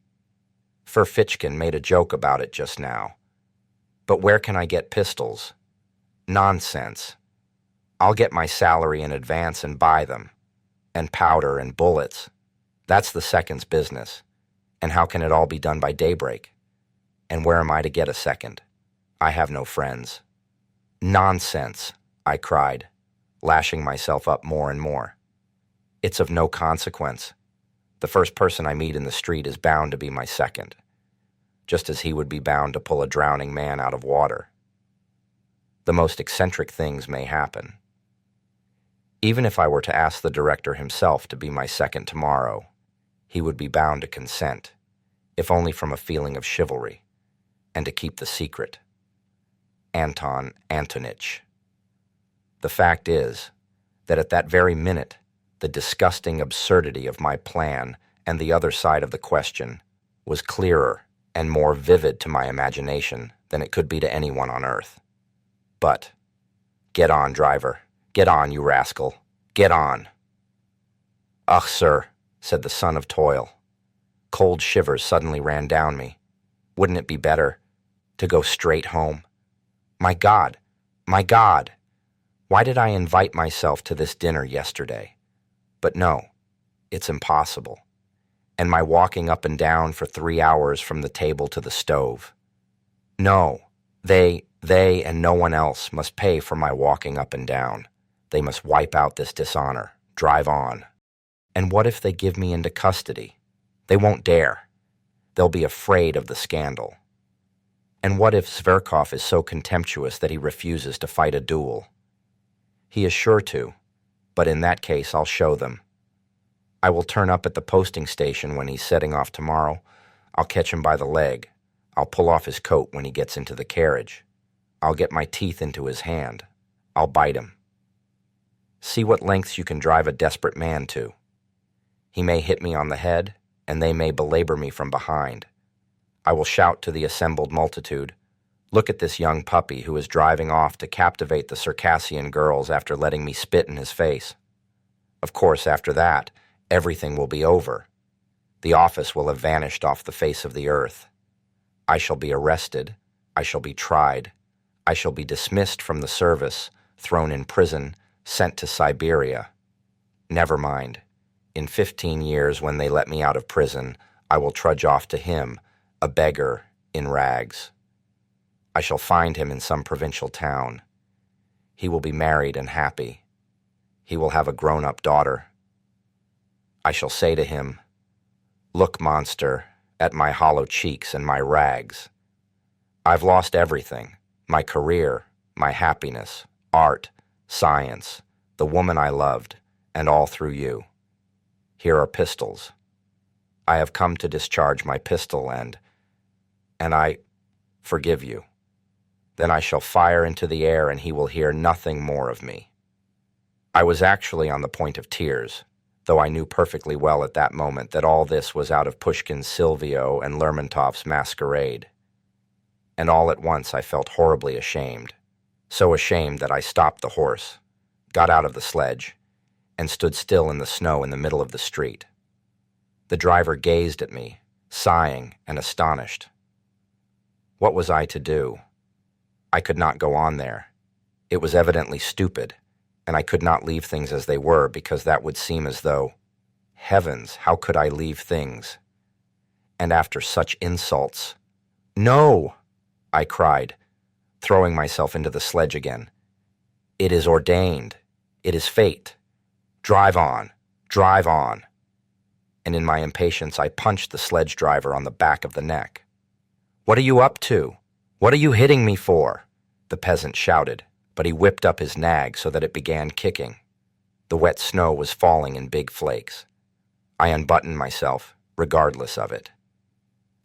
Ferfitchkin made a joke about it just now. But where can I get pistols? Nonsense. I'll get my salary in advance and buy them. And powder and bullets. That's the second's business. And how can it all be done by daybreak? And where am I to get a second? I have no friends. Nonsense, I cried, lashing myself up more and more. It's of no consequence. The first person I meet in the street is bound to be my second, just as he would be bound to pull a drowning man out of water. The most eccentric things may happen. Even if I were to ask the director himself to be my second tomorrow, he would be bound to consent, if only from a feeling of chivalry, and to keep the secret. Anton Antonitch. The fact is that at that very minute, the disgusting absurdity of my plan and the other side of the question was clearer and more vivid to my imagination than it could be to anyone on earth. But, get on, driver. Get on, you rascal. Get on. Ugh, sir, said the son of toil. Cold shivers suddenly ran down me. Wouldn't it be better to go straight home? My God! My God! Why did I invite myself to this dinner yesterday? But no, it's impossible. And my walking up and down for 3 hours from the table to the stove. No, they and no one else must pay for my walking up and down. They must wipe out this dishonor, drive on. And what if they give me into custody? They won't dare. They'll be afraid of the scandal. And what if Zverkov is so contemptuous that he refuses to fight a duel? He is sure to, but in that case I'll show them. I will turn up at the posting station when he's setting off tomorrow. I'll catch him by the leg. I'll pull off his coat when he gets into the carriage. I'll get my teeth into his hand. I'll bite him. See what lengths you can drive a desperate man to. He may hit me on the head, and they may belabor me from behind. I will shout to the assembled multitude, "Look at this young puppy who is driving off to captivate the Circassian girls after letting me spit in his face." Of course, after that, everything will be over. The office will have vanished off the face of the earth. I shall be arrested. I shall be tried. I shall be dismissed from the service, thrown in prison, sent to Siberia. Never mind. In 15 years, when they let me out of prison, I will trudge off to him, a beggar in rags. I shall find him in some provincial town. He will be married and happy. He will have a grown-up daughter. I shall say to him, "Look, monster, at my hollow cheeks and my rags. I've lost everything, my career, my happiness, art, science, the woman I loved, and all through you. Here are pistols. I have come to discharge my pistol and I forgive you. Then I shall fire into the air and he will hear nothing more of me." I was actually on the point of tears, though I knew perfectly well at that moment that all this was out of Pushkin's Silvio and Lermontov's Masquerade. And all at once I felt horribly ashamed, so ashamed that I stopped the horse, got out of the sledge, and stood still in the snow in the middle of the street. The driver gazed at me, sighing and astonished. What was I to do? I could not go on there. It was evidently stupid, and I could not leave things as they were because that would seem as though, heavens, how could I leave things? And after such insults, "No!" I cried, throwing myself into the sledge again. "It is ordained. It is fate. Drive on, drive on." And in my impatience, I punched the sledge driver on the back of the neck. "What are you up to? What are you hitting me for?" the peasant shouted, but he whipped up his nag so that it began kicking. The wet snow was falling in big flakes. I unbuttoned myself, regardless of it.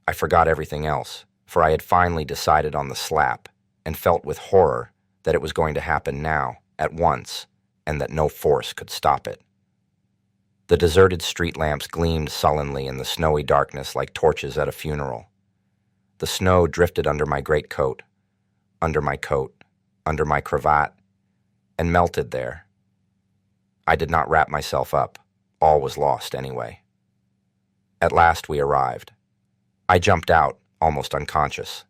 I forgot everything else, for I had finally decided on the slap, and felt with horror that it was going to happen now, at once, and that no force could stop it. The deserted street lamps gleamed sullenly in the snowy darkness like torches at a funeral. The snow drifted under my greatcoat, under my coat, under my cravat, and melted there. I did not wrap myself up. All was lost anyway. At last we arrived. I jumped out, almost unconscious,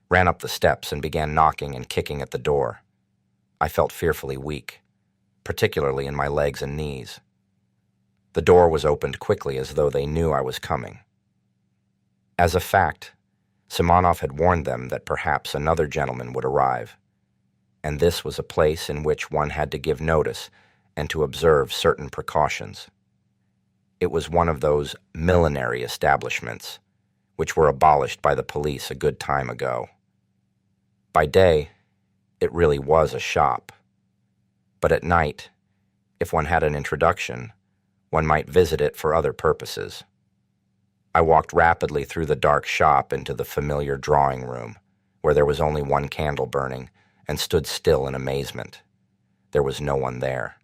ran up the steps and began knocking and kicking at the door. I felt fearfully weak, particularly in my legs and knees. The door was opened quickly as though they knew I was coming. As a fact, Simonov had warned them that perhaps another gentleman would arrive, and this was a place in which one had to give notice and to observe certain precautions. It was one of those millinery establishments which were abolished by the police a good time ago. By day, it really was a shop, but at night, if one had an introduction, one might visit it for other purposes. I walked rapidly through the dark shop into the familiar drawing room, where there was only one candle burning, and stood still in amazement. There was no one there.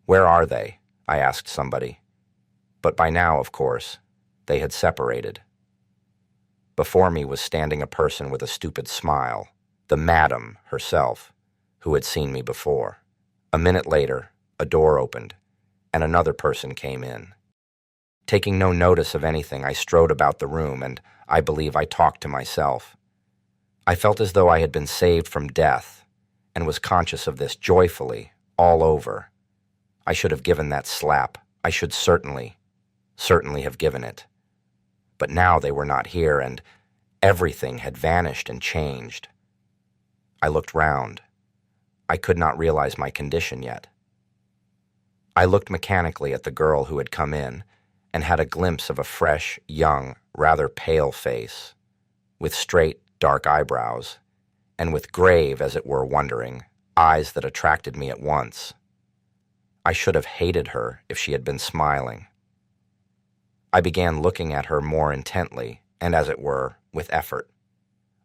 "Where are they?" I asked somebody. But by now, of course, they had separated. Before me was standing a person with a stupid smile, the madam herself, who had seen me before. A minute later, a door opened, and another person came in. Taking no notice of anything, I strode about the room, and I believe I talked to myself. I felt as though I had been saved from death, and was conscious of this joyfully, all over. I should have given that slap. I should certainly have given it. But now they were not here, and everything had vanished and changed. I looked round. I could not realize my condition yet. I looked mechanically at the girl who had come in, and had a glimpse of a fresh, young, rather pale face, with straight, dark eyebrows, and with grave, as it were, wondering, eyes that attracted me at once. I should have hated her if she had been smiling. I began looking at her more intently, and, as it were, with effort.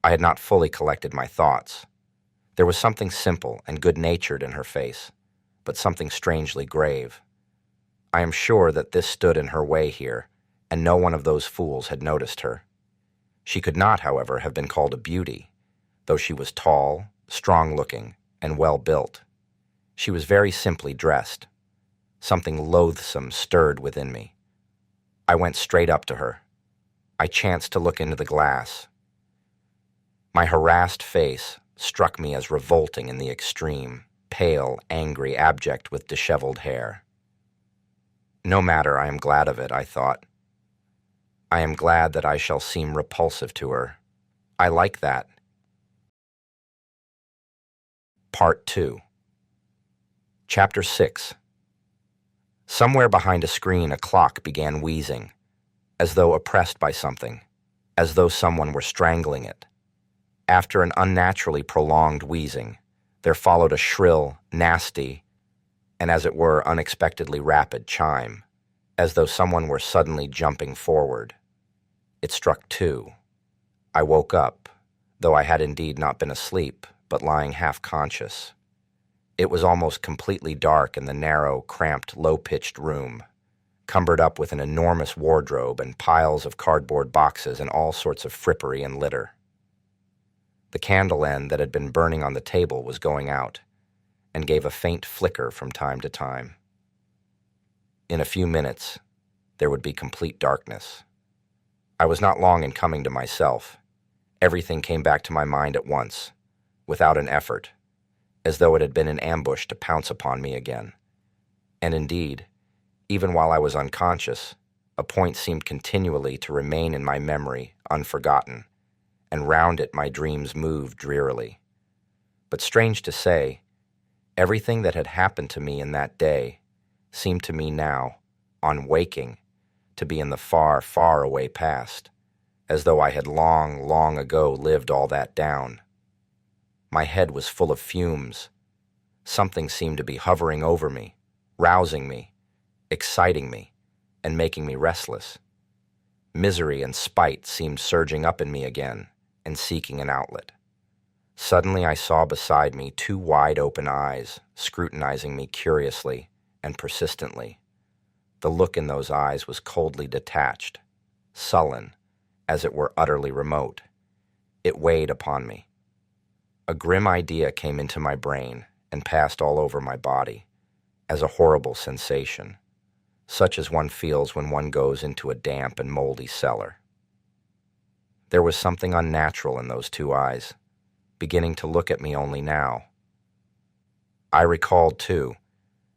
I had not fully collected my thoughts. There was something simple and good-natured in her face, but something strangely grave. I am sure that this stood in her way here, and no one of those fools had noticed her. She could not, however, have been called a beauty, though she was tall, strong-looking, and well-built. She was very simply dressed. Something loathsome stirred within me. I went straight up to her. I chanced to look into the glass. My harassed face struck me as revolting in the extreme, pale, angry, abject with disheveled hair. No matter, I am glad of it, I thought. I am glad that I shall seem repulsive to her. I like that. Part 2. Chapter 6. Somewhere behind a screen, a clock began wheezing, as though oppressed by something, as though someone were strangling it. After an unnaturally prolonged wheezing, there followed a shrill, nasty, and as it were unexpectedly rapid chime, as though someone were suddenly jumping forward. It struck 2. I woke up, though I had indeed not been asleep, but lying half-conscious. It was almost completely dark in the narrow, cramped, low-pitched room, cumbered up with an enormous wardrobe and piles of cardboard boxes and all sorts of frippery and litter. The candle end that had been burning on the table was going out, and gave a faint flicker from time to time. In a few minutes, there would be complete darkness. I was not long in coming to myself. Everything came back to my mind at once, without an effort, as though it had been an ambush to pounce upon me again. And indeed, even while I was unconscious, a point seemed continually to remain in my memory unforgotten, and round it my dreams moved drearily. But strange to say, everything that had happened to me in that day seemed to me now, on waking, to be in the far, far away past, as though I had long, long ago lived all that down. My head was full of fumes. Something seemed to be hovering over me, rousing me, exciting me, and making me restless. Misery and spite seemed surging up in me again and seeking an outlet. Suddenly I saw beside me 2 wide-open eyes scrutinizing me curiously and persistently. The look in those eyes was coldly detached, sullen, as it were utterly remote. It weighed upon me. A grim idea came into my brain and passed all over my body, as a horrible sensation, such as one feels when one goes into a damp and moldy cellar. There was something unnatural in those 2 eyes, beginning to look at me only now. I recalled, too,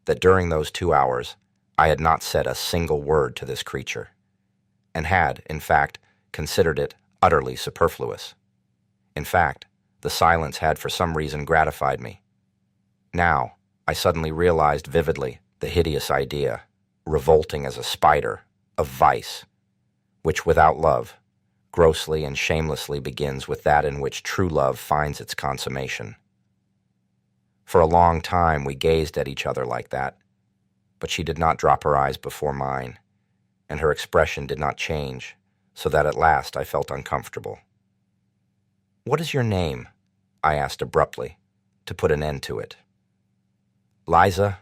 that during those 2 hours I had not said a single word to this creature, and had, in fact, considered it utterly superfluous. In fact, the silence had for some reason gratified me. Now, I suddenly realized vividly the hideous idea, revolting as a spider, of vice, which without love, grossly and shamelessly begins with that in which true love finds its consummation. For a long time we gazed at each other like that, but she did not drop her eyes before mine, and her expression did not change, so that at last I felt uncomfortable. "What is your name?" I asked abruptly, to put an end to it. "Liza,"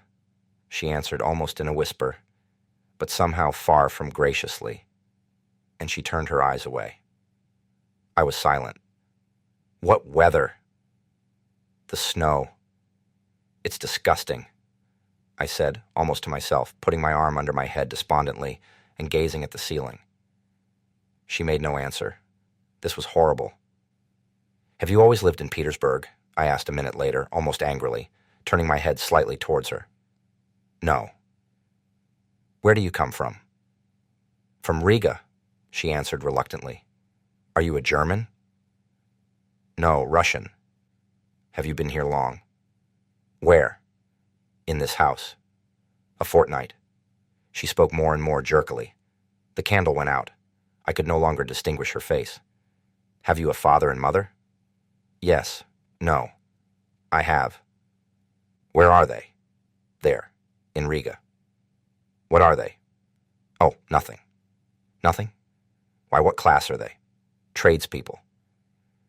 she answered almost in a whisper, but somehow far from graciously, and she turned her eyes away. I was silent. What weather? The snow. It's disgusting, I said, almost to myself, putting my arm under my head despondently and gazing at the ceiling. She made no answer. This was horrible. Have you always lived in Petersburg? I asked a minute later, almost angrily, turning my head slightly towards her. No. Where do you come from? From Riga, she answered reluctantly. Are you a German? No, Russian. Have you been here long? Where? In this house. A fortnight. She spoke more and more jerkily. The candle went out. I could no longer distinguish her face. Have you a father and mother? Yes. No. I have. Where are they? There. In Riga. What are they? Oh, nothing. Nothing? Why, what class are they? Tradespeople.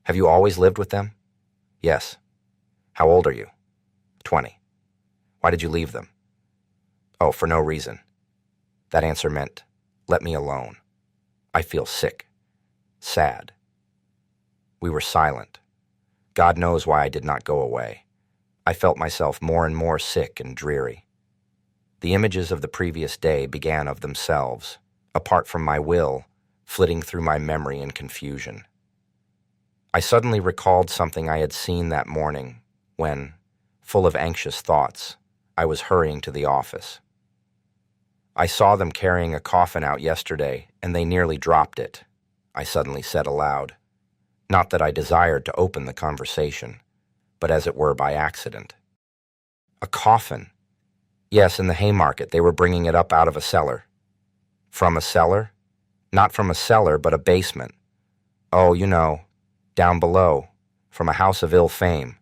Have you always lived with them? Yes. How old are you? 20. Why did you leave them? Oh, for no reason. That answer meant, let me alone. I feel sick. Sad. We were silent. God knows why I did not go away. I felt myself more and more sick and dreary. The images of the previous day began of themselves, apart from my will, flitting through my memory in confusion. I suddenly recalled something I had seen that morning when, full of anxious thoughts, I was hurrying to the office. I saw them carrying a coffin out yesterday, and they nearly dropped it, I suddenly said aloud. Not that I desired to open the conversation, but as it were by accident. A coffin? Yes, in the Haymarket they were bringing it up out of a cellar. From a cellar? Not from a cellar, but a basement. Oh, you know, down below, from a house of ill fame.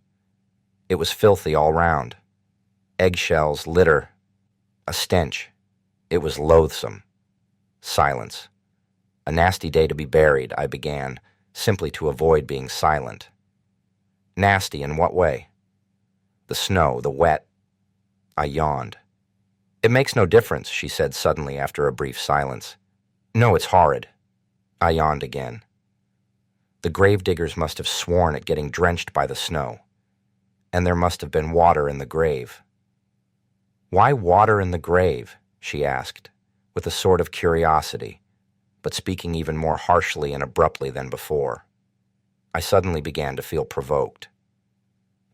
It was filthy all round. Eggshells, litter, a stench. It was loathsome. Silence. A nasty day to be buried, I began, simply to avoid being silent. Nasty in what way? The snow, the wet. I yawned. It makes no difference, she said suddenly after a brief silence. No, it's horrid. I yawned again. The gravediggers must have sworn at getting drenched by the snow. And there must have been water in the grave. Why water in the grave? She asked, with a sort of curiosity, but speaking even more harshly and abruptly than before. I suddenly began to feel provoked.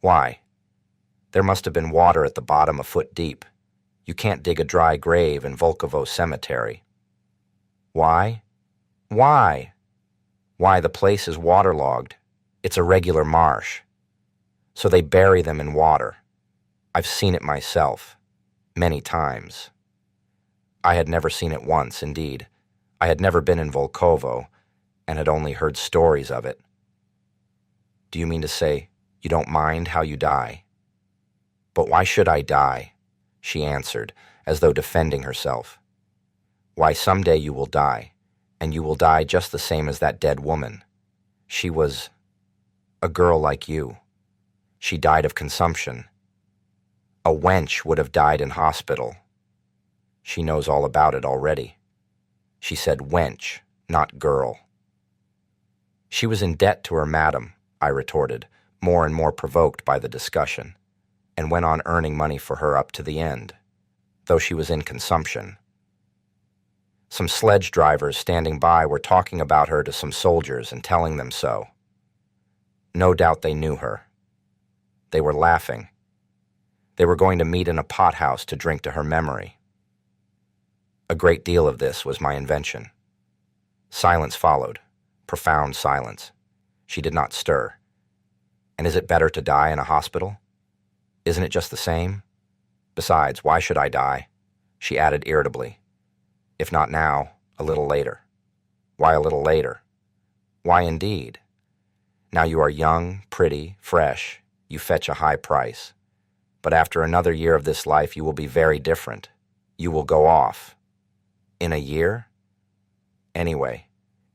Why? There must have been water at the bottom a foot deep. You can't dig a dry grave in Volkovo Cemetery. Why? Why? Why, the place is waterlogged. It's a regular marsh. So they bury them in water. I've seen it myself, many times. I had never seen it once, indeed. I had never been in Volkovo, and had only heard stories of it. Do you mean to say you don't mind how you die? But why should I die? She answered, as though defending herself. Why, someday you will die, and you will die just the same as that dead woman. She was a girl like you. She died of consumption. A wench would have died in hospital. She knows all about it already. She said wench, not girl. She was in debt to her madam, I retorted, more and more provoked by the discussion, and went on earning money for her up to the end, though she was in consumption. Some sledge drivers standing by were talking about her to some soldiers and telling them so. No doubt they knew her. They were laughing. They were going to meet in a pothouse to drink to her memory. A great deal of this was my invention. Silence followed, profound silence. She did not stir. And is it better to die in a hospital? Isn't it just the same? Besides, why should I die? She added irritably. If not now, a little later. Why a little later? Why indeed? Now you are young, pretty, fresh. You fetch a high price. But after another year of this life, you will be very different. You will go off. In a year? Anyway,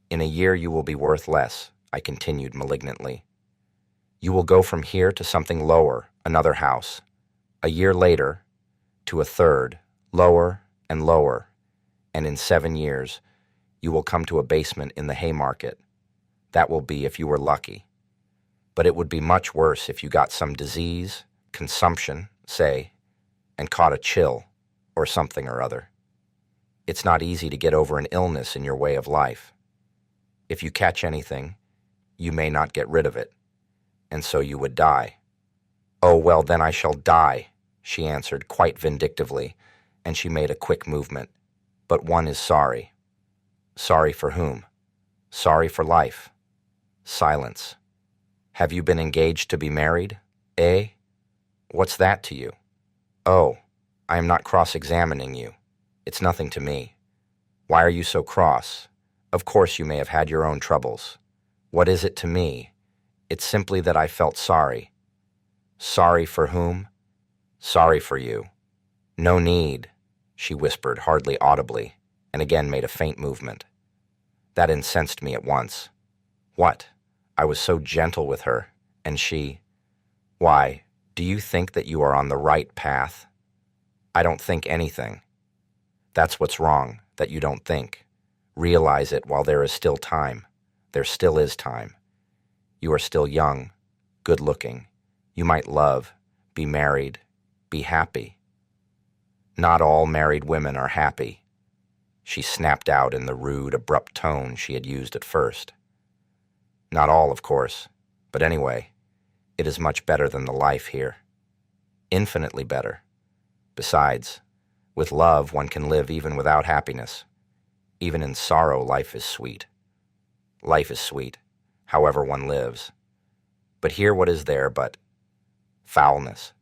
in a year you will be worth less, I continued malignantly. You will go from here to something lower, another house. A year later, to a third, lower and lower, and in 7 years, you will come to a basement in the Haymarket. That will be if you were lucky. But it would be much worse if you got some disease, consumption, say, and caught a chill or something or other. It's not easy to get over an illness in your way of life. If you catch anything, you may not get rid of it, and so you would die. Oh, well, then I shall die, she answered quite vindictively, and she made a quick movement. But one is sorry. Sorry for whom? Sorry for life. Silence. Have you been engaged to be married? Eh? What's that to you? Oh, I am not cross-examining you. It's nothing to me. Why are you so cross? Of course you may have had your own troubles. What is it to me? It's simply that I felt sorry. Sorry for whom? Sorry for you. No need, she whispered hardly audibly, and again made a faint movement. That incensed me at once. What? I was so gentle with her, and she... Why, do you think that you are on the right path? I don't think anything. That's what's wrong, that you don't think. Realize it while there is still time. There still is time. You are still young, good-looking. You might love, be married, be happy. Not all married women are happy. She snapped out in the rude, abrupt tone she had used at first. Not all, of course, but anyway, it is much better than the life here. Infinitely better. Besides, with love one can live even without happiness. Even in sorrow, life is sweet. Life is sweet, however one lives. But here what is there but foulness?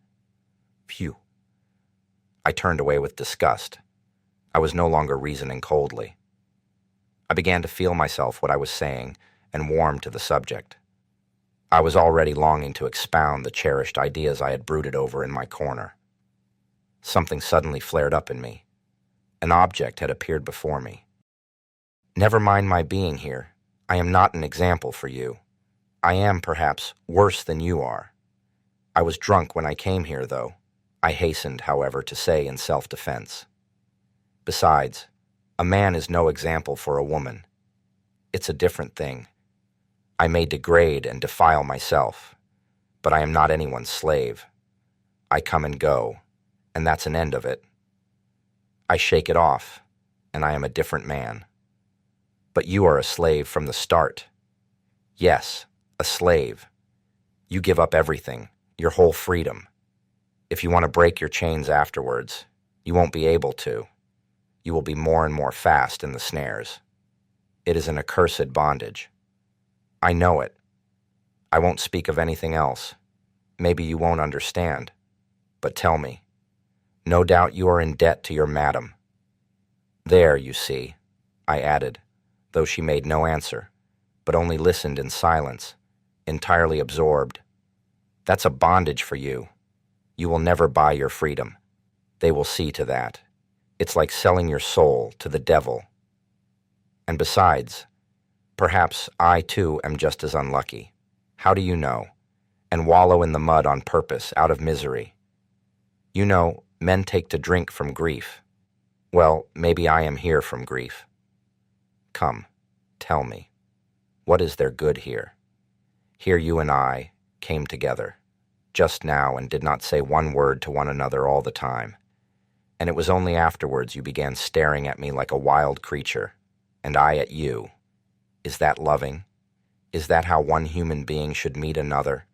Phew. I turned away with disgust. I was no longer reasoning coldly. I began to feel myself what I was saying and warmed to the subject. I was already longing to expound the cherished ideas I had brooded over in my corner. Something suddenly flared up in me. An object had appeared before me. Never mind my being here. I am not an example for you. I am, perhaps, worse than you are. I was drunk when I came here, though, I hastened, however, to say in self-defense. Besides, a man is no example for a woman. It's a different thing. I may degrade and defile myself, but I am not anyone's slave. I come and go, and that's an end of it. I shake it off, and I am a different man. But you are a slave from the start. Yes, a slave. You give up everything, your whole freedom. If you want to break your chains afterwards, you won't be able to. You will be more and more fast in the snares. It is an accursed bondage. I know it. I won't speak of anything else. Maybe you won't understand. But tell me. No doubt you are in debt to your madam. There, you see, I added, though she made no answer, but only listened in silence, entirely absorbed. That's a bondage for you. You will never buy your freedom. They will see to that. It's like selling your soul to the devil. And besides, perhaps I, too, am just as unlucky. How do you know? And wallow in the mud on purpose, out of misery. You know, men take to drink from grief. Well, maybe I am here from grief. Come, tell me, what is there good here? Here you and I came together, just now, and did not say one word to one another all the time. And it was only afterwards you began staring at me like a wild creature, and I at you. Is that loving? Is that how one human being should meet another?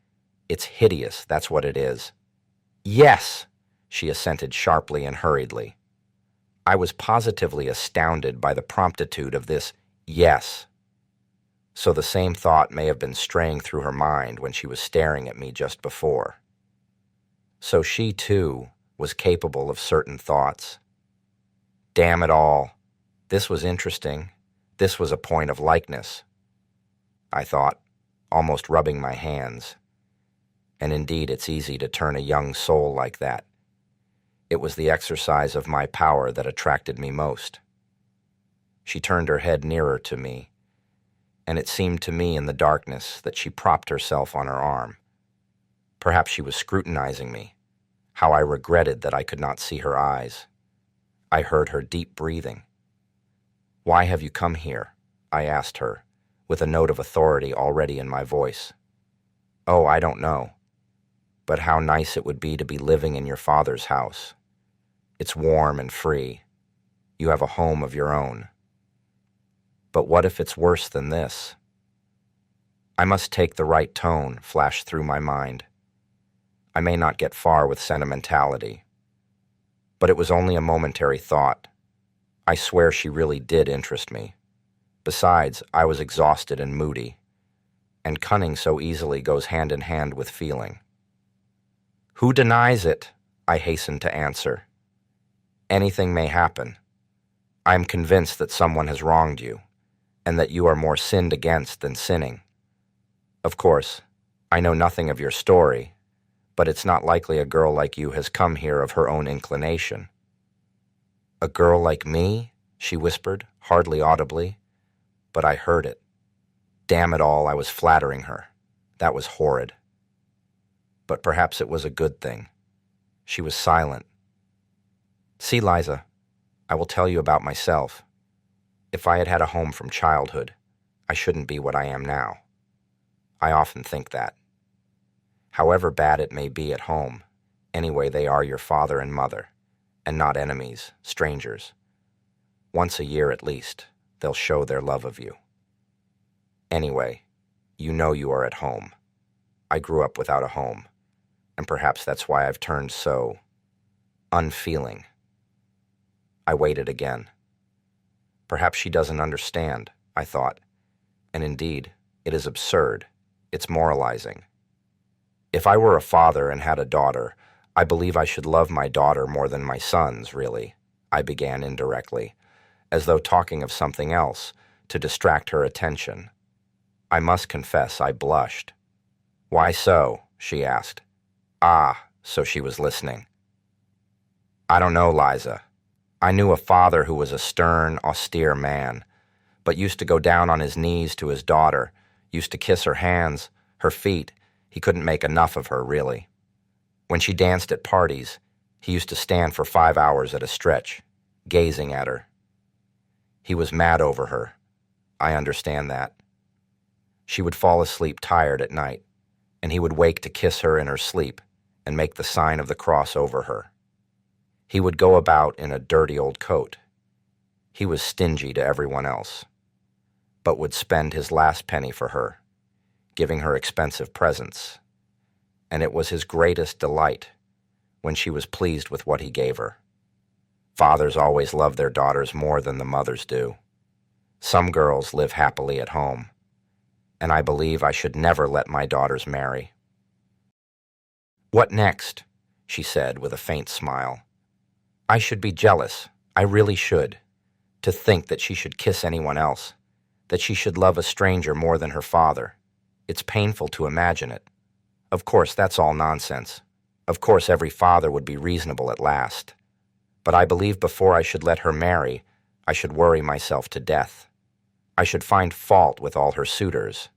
It's hideous, that's what it is. Yes, she assented sharply and hurriedly. I was positively astounded by the promptitude of this yes. So the same thought may have been straying through her mind when she was staring at me just before. So she, too, was capable of certain thoughts. Damn it all. This was interesting. This was a point of likeness, I thought, almost rubbing my hands. And indeed, it's easy to turn a young soul like that. It was the exercise of my power that attracted me most. She turned her head nearer to me, and it seemed to me in the darkness that she propped herself on her arm. Perhaps she was scrutinizing me. How I regretted that I could not see her eyes. I heard her deep breathing. Why have you come here? I asked her, with a note of authority already in my voice. "Oh, I don't know. But how nice it would be to be living in your father's house. It's warm and free. You have a home of your own. But what if it's worse than this?" I must take the right tone, flashed through my mind. I may not get far with sentimentality. But it was only a momentary thought. I swear she really did interest me. Besides, I was exhausted and moody, and cunning so easily goes hand in hand with feeling. "Who denies it?" I hastened to answer. "Anything may happen. I am convinced that someone has wronged you, and that you are more sinned against than sinning. Of course, I know nothing of your story, but it's not likely a girl like you has come here of her own inclination." "A girl like me?" she whispered, hardly audibly, but I heard it. Damn it all, I was flattering her. That was horrid. But perhaps it was a good thing. She was silent. "See, Liza, I will tell you about myself. If I had had a home from childhood, I shouldn't be what I am now. I often think that. However bad it may be at home, anyway they are your father and mother, and not enemies, strangers. Once a year at least, they'll show their love of you. Anyway, you know you are at home. I grew up without a home, and perhaps that's why I've turned so unfeeling." I waited again. Perhaps she doesn't understand, I thought, and indeed, it is absurd. It's moralizing. If I were a father and had a daughter, I believe I should love my daughter more than my sons, really, I began indirectly, as though talking of something else, to distract her attention. I must confess I blushed. "Why so?" she asked. Ah, so she was listening. "I don't know, Liza. I knew a father who was a stern, austere man, but used to go down on his knees to his daughter, used to kiss her hands, her feet. He couldn't make enough of her, really. When she danced at parties, he used to stand for 5 hours at a stretch, gazing at her. He was mad over her. I understand that. She would fall asleep tired at night, and he would wake to kiss her in her sleep and make the sign of the cross over her. He would go about in a dirty old coat. He was stingy to everyone else, but would spend his last penny for her, giving her expensive presents. And it was his greatest delight when she was pleased with what he gave her. Fathers always love their daughters more than the mothers do. Some girls live happily at home, and I believe I should never let my daughters marry." "What next?" she said with a faint smile. "I should be jealous. I really should. To think that she should kiss anyone else, that she should love a stranger more than her father. It's painful to imagine it. Of course, that's all nonsense. Of course, every father would be reasonable at last. But I believe before I should let her marry, I should worry myself to death. I should find fault with all her suitors.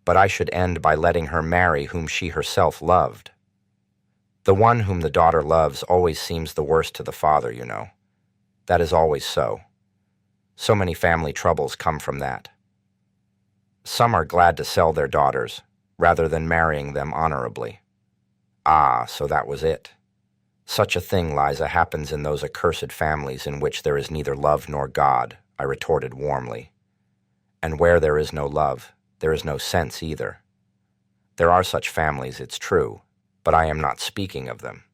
But I should end by letting her marry whom she herself loved. The one whom the daughter loves always seems the worst to the father, you know. That is always so. So many family troubles come from that. Some are glad to sell their daughters, rather than marrying them honorably." Ah, so that was it. "Such a thing, Liza, happens in those accursed families in which there is neither love nor God," I retorted warmly. "And where there is no love, there is no sense either. There are such families, it's true, but I am not speaking of them.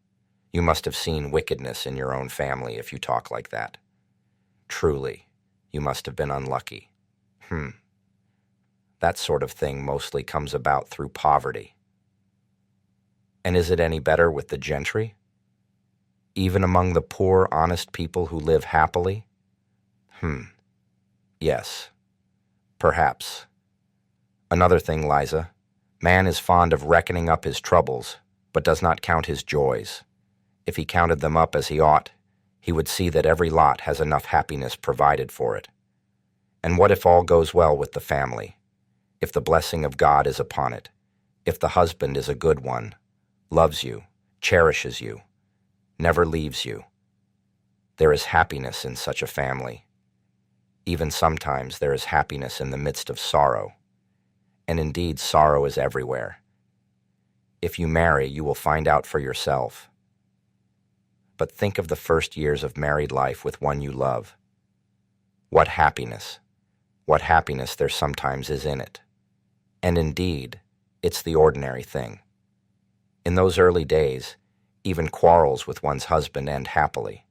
You must have seen wickedness in your own family if you talk like that. Truly, you must have been unlucky. That sort of thing mostly comes about through poverty. And is it any better with the gentry? Even among the poor, honest people who live happily? Yes, perhaps. Another thing, Liza, man is fond of reckoning up his troubles, but does not count his joys. If he counted them up as he ought, he would see that every lot has enough happiness provided for it. And what if all goes well with the family? If the blessing of God is upon it, if the husband is a good one, loves you, cherishes you, never leaves you. There is happiness in such a family. Even sometimes there is happiness in the midst of sorrow. And indeed, sorrow is everywhere. If you marry, you will find out for yourself. But think of the first years of married life with one you love. What happiness there sometimes is in it. And indeed, it's the ordinary thing. In those early days, even quarrels with one's husband end happily.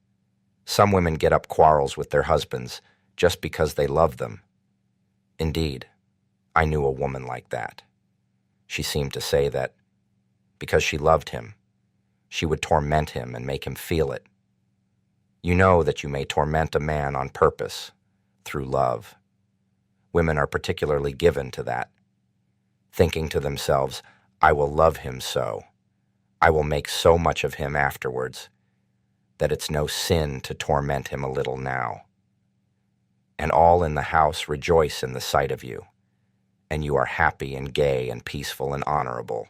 Some women get up quarrels with their husbands just because they love them. Indeed, I knew a woman like that. She seemed to say that because she loved him, she would torment him and make him feel it. You know that you may torment a man on purpose, through love. Women are particularly given to that, thinking to themselves, I will love him so, I will make so much of him afterwards, that it's no sin to torment him a little now. And all in the house rejoice in the sight of you, and you are happy and gay and peaceful and honorable.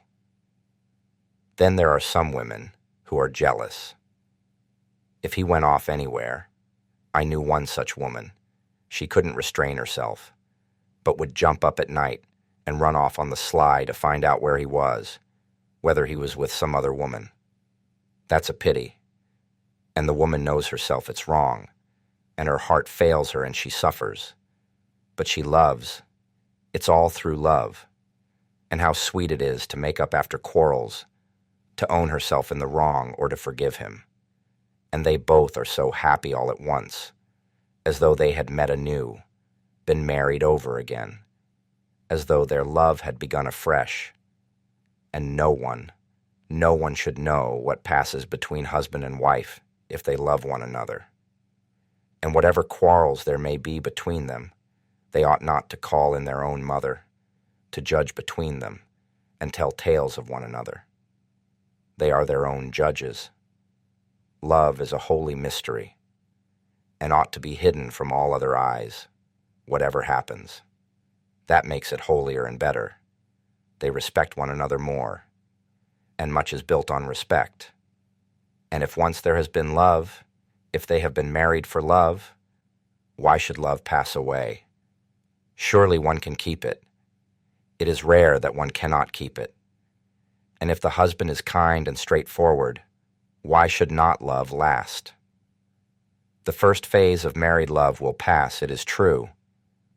Then there are some women who are jealous. If he went off anywhere, I knew one such woman. She couldn't restrain herself, but would jump up at night and run off on the sly to find out where he was, whether he was with some other woman. That's a pity. And the woman knows herself it's wrong, and her heart fails her and she suffers. But she loves. It's all through love. And how sweet it is to make up after quarrels, to own herself in the wrong or to forgive him. And they both are so happy all at once, as though they had met anew, been married over again, as though their love had begun afresh. And no one should know what passes between husband and wife if they love one another. And whatever quarrels there may be between them, they ought not to call in their own mother, to judge between them, and tell tales of one another. They are their own judges. Love is a holy mystery, and ought to be hidden from all other eyes, whatever happens. That makes it holier and better. They respect one another more, and much is built on respect. And if once there has been love, if they have been married for love, why should love pass away? Surely one can keep it. It is rare that one cannot keep it. And if the husband is kind and straightforward, why should not love last? The first phase of married love will pass, it is true,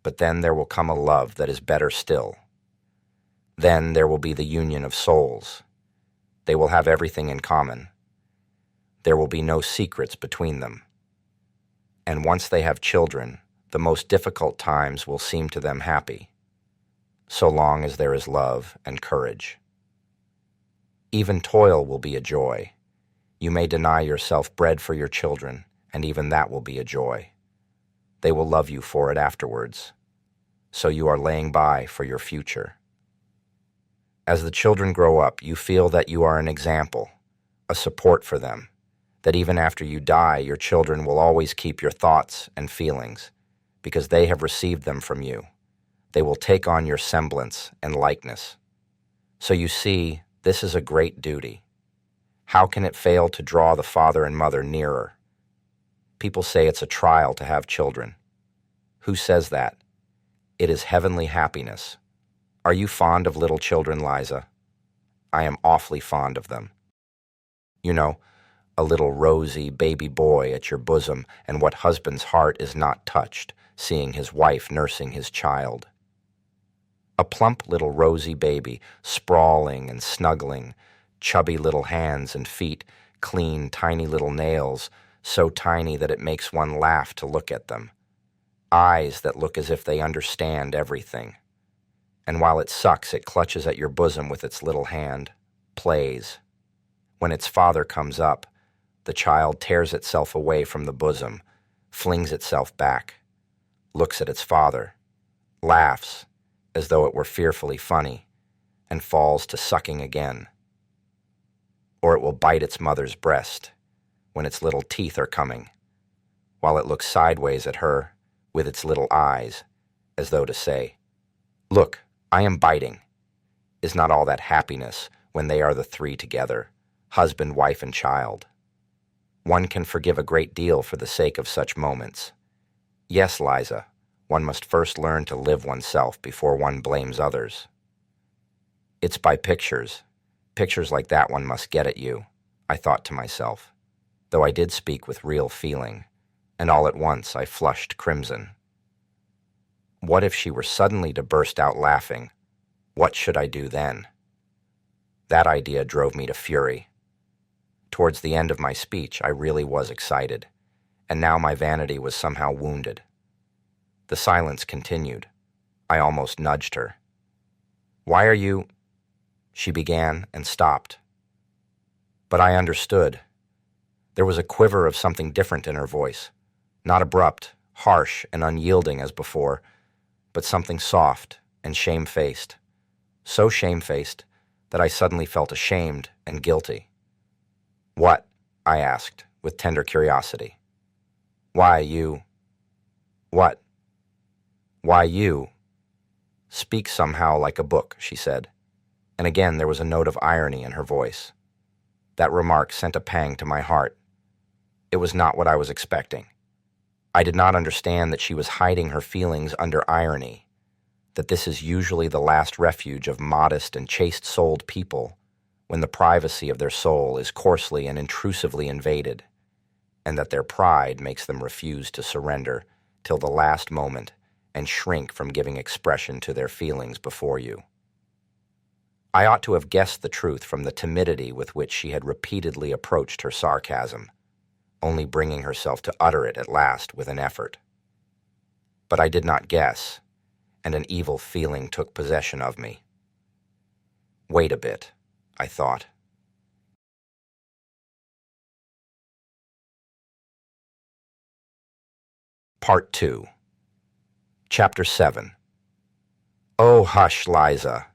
but then there will come a love that is better still. Then there will be the union of souls. They will have everything in common. There will be no secrets between them. And once they have children, the most difficult times will seem to them happy, so long as there is love and courage. Even toil will be a joy. You may deny yourself bread for your children, and even that will be a joy. They will love you for it afterwards, so you are laying by for your future. As the children grow up, you feel that you are an example, a support for them, that even after you die, your children will always keep your thoughts and feelings, because they have received them from you. They will take on your semblance and likeness. So you see, this is a great duty. How can it fail to draw the father and mother nearer? People say it's a trial to have children. Who says that? It is heavenly happiness. Are you fond of little children, Liza? I am awfully fond of them. You know, a little rosy baby boy at your bosom, and what husband's heart is not touched, seeing his wife nursing his child? A plump little rosy baby, sprawling and snuggling, chubby little hands and feet, clean, tiny little nails, so tiny that it makes one laugh to look at them. Eyes that look as if they understand everything. And while it sucks, it clutches at your bosom with its little hand, plays. When its father comes up, the child tears itself away from the bosom, flings itself back, looks at its father, laughs as though it were fearfully funny, and falls to sucking again. Or it will bite its mother's breast when its little teeth are coming, while it looks sideways at her with its little eyes, as though to say, "Look, I am biting." Is not all that happiness when they are the three together, husband, wife, and child? One can forgive a great deal for the sake of such moments. Yes, Liza, One must first learn to live oneself before one blames others. It's by pictures. Pictures like that one must get at you, I thought to myself, though I did speak with real feeling, and all at once I flushed crimson. What if she were suddenly to burst out laughing? What should I do then? That idea drove me to fury. Towards the end of my speech, I really was excited, and now my vanity was somehow wounded. The silence continued. I almost nudged her. "Why are you—" she began and stopped. But I understood. There was a quiver of something different in her voice, not abrupt, harsh, and unyielding as before, but something soft and shamefaced, so shamefaced that I suddenly felt ashamed and guilty. "What?" I asked, with tender curiosity. "Why, you—" "What?" "Why, you—" "Speak somehow like a book," she said, and again there was a note of irony in her voice. That remark sent a pang to my heart. It was not what I was expecting. I did not understand that she was hiding her feelings under irony, that this is usually the last refuge of modest and chaste-souled people when the privacy of their soul is coarsely and intrusively invaded, and that their pride makes them refuse to surrender till the last moment and shrink from giving expression to their feelings before you. I ought to have guessed the truth from the timidity with which she had repeatedly approached her sarcasm, only bringing herself to utter it at last with an effort. But I did not guess, and an evil feeling took possession of me. Wait a bit, I thought. Part 2. Chapter 7. Oh, hush, Liza.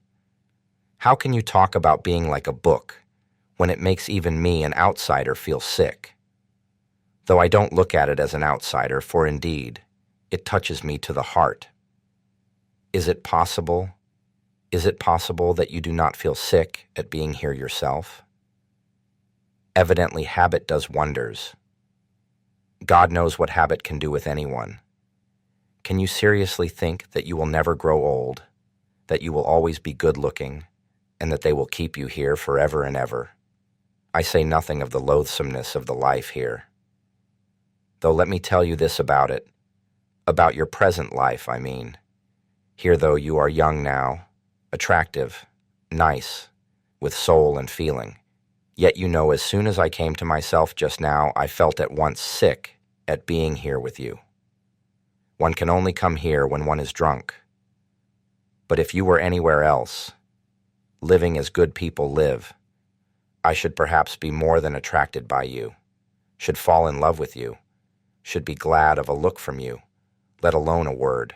How can you talk about being like a book when it makes even me, an outsider, feel sick? Though I don't look at it as an outsider, for indeed, it touches me to the heart. Is it possible that you do not feel sick at being here yourself? Evidently, habit does wonders. God knows what habit can do with anyone. Can you seriously think that you will never grow old, that you will always be good-looking, and that they will keep you here forever and ever? I say nothing of the loathsomeness of the life here. Though let me tell you this about it, about your present life, I mean. Here, though you are young now, attractive, nice, with soul and feeling, yet you know as soon as I came to myself just now, I felt at once sick at being here with you. One can only come here when one is drunk. But if you were anywhere else, living as good people live, I should perhaps be more than attracted by you, should fall in love with you, should be glad of a look from you, let alone a word.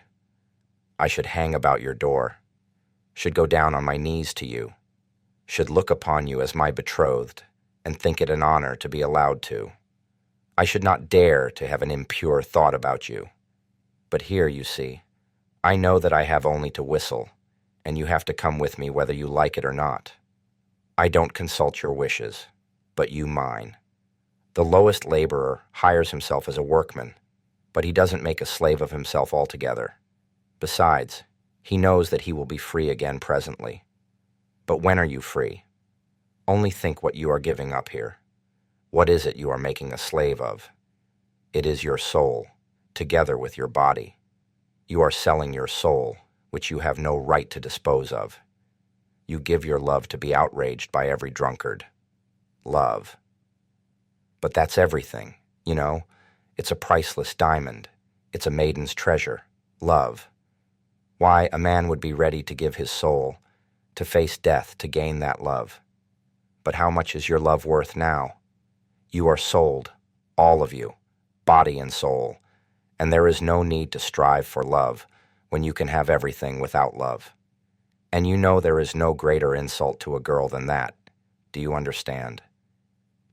I should hang about your door, should go down on my knees to you, should look upon you as my betrothed, and think it an honor to be allowed to. I should not dare to have an impure thought about you. But here, you see, I know that I have only to whistle, and you have to come with me whether you like it or not. I don't consult your wishes, but you mine. The lowest laborer hires himself as a workman, but he doesn't make a slave of himself altogether. Besides, he knows that he will be free again presently. But when are you free? Only think what you are giving up here. What is it you are making a slave of? It is your soul, together with your body. You are selling your soul, which you have no right to dispose of. You give your love to be outraged by every drunkard. Love. But that's everything, you know. It's a priceless diamond. It's a maiden's treasure. Love. Why, a man would be ready to give his soul, to face death to gain that love. But how much is your love worth now? You are sold, all of you, body and soul, and there is no need to strive for love when you can have everything without love. And you know there is no greater insult to a girl than that. Do you understand?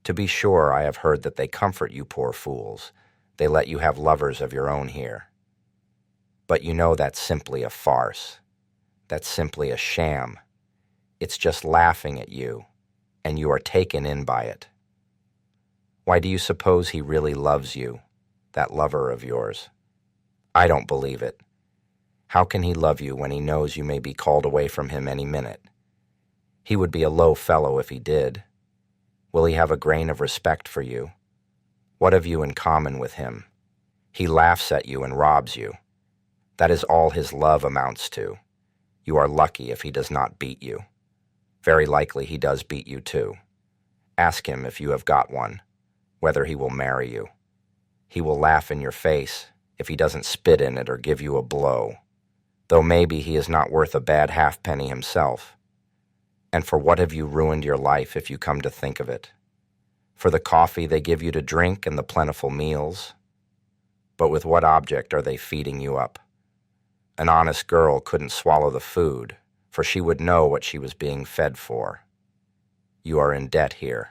To be sure, I have heard that they comfort you poor fools. They let you have lovers of your own here. But you know that's simply a farce. That's simply a sham. It's just laughing at you, and you are taken in by it. Why do you suppose he really loves you, that lover of yours? I don't believe it. How can he love you when he knows you may be called away from him any minute? He would be a low fellow if he did. Will he have a grain of respect for you? What have you in common with him? He laughs at you and robs you. That is all his love amounts to. You are lucky if he does not beat you. Very likely he does beat you too. Ask him if you have got one, whether he will marry you. He will laugh in your face if he doesn't spit in it or give you a blow, though maybe he is not worth a bad halfpenny himself. And for what have you ruined your life if you come to think of it? For the coffee they give you to drink and the plentiful meals? But with what object are they feeding you up? An honest girl couldn't swallow the food, for she would know what she was being fed for. You are in debt here.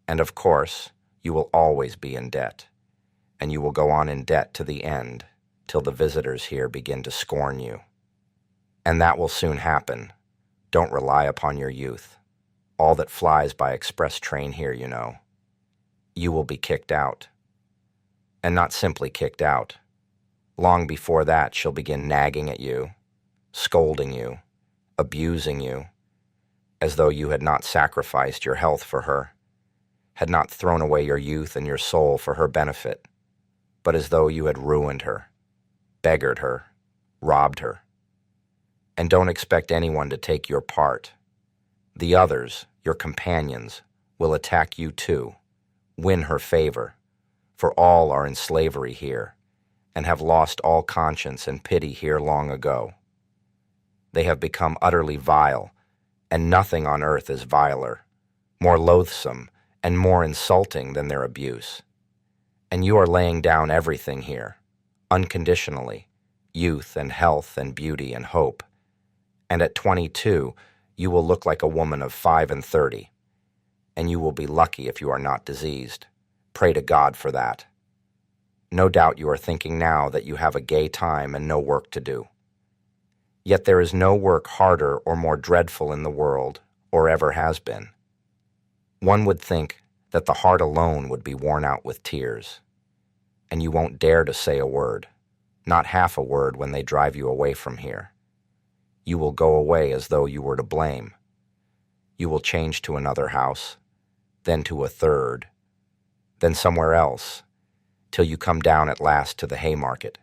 And of course, you will always be in debt. And you will go on in debt to the end, till the visitors here begin to scorn you. And that will soon happen. Don't rely upon your youth. All that flies by express train here, you know. You will be kicked out. And not simply kicked out. Long before that, she'll begin nagging at you, scolding you, abusing you, as though you had not sacrificed your health for her, had not thrown away your youth and your soul for her benefit, but as though you had ruined her, beggared her, robbed her. And don't expect anyone to take your part. The others, your companions, will attack you too, win her favor, for all are in slavery here, and have lost all conscience and pity here long ago. They have become utterly vile, and nothing on earth is viler, more loathsome, and more insulting than their abuse. And you are laying down everything here, unconditionally, youth and health and beauty and hope. And at 22, you will look like a woman of 35, and you will be lucky if you are not diseased. Pray to God for that. No doubt you are thinking now that you have a gay time and no work to do. Yet there is no work harder or more dreadful in the world, or ever has been. One would think that the heart alone would be worn out with tears, and you won't dare to say a word, not half a word when they drive you away from here. You will go away as though you were to blame. You will change to another house, then to a third, then somewhere else, till you come down at last to the Haymarket.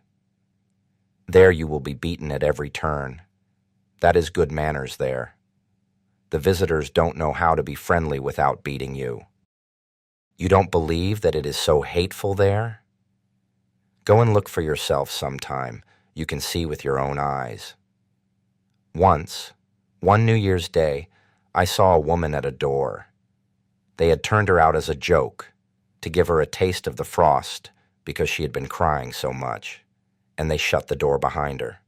There you will be beaten at every turn. That is good manners there. The visitors don't know how to be friendly without beating you. You don't believe that it is so hateful there? Go and look for yourself sometime. You can see with your own eyes. Once, one New Year's Day, I saw a woman at a door. They had turned her out as a joke, to give her a taste of the frost, because she had been crying so much, and they shut the door behind her.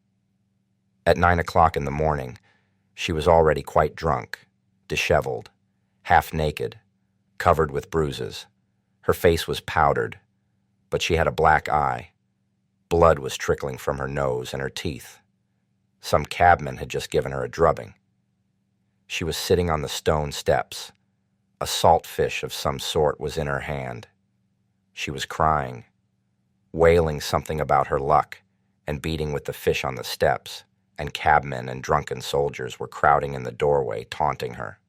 At 9 o'clock in the morning, she was already quite drunk, disheveled, half naked, covered with bruises. Her face was powdered, but she had a black eye. Blood was trickling from her nose and her teeth. Some cabman had just given her a drubbing. She was sitting on the stone steps. A salt fish of some sort was in her hand. She was crying, wailing something about her luck, and beating with the fish on the steps, and cabmen and drunken soldiers were crowding in the doorway, taunting her.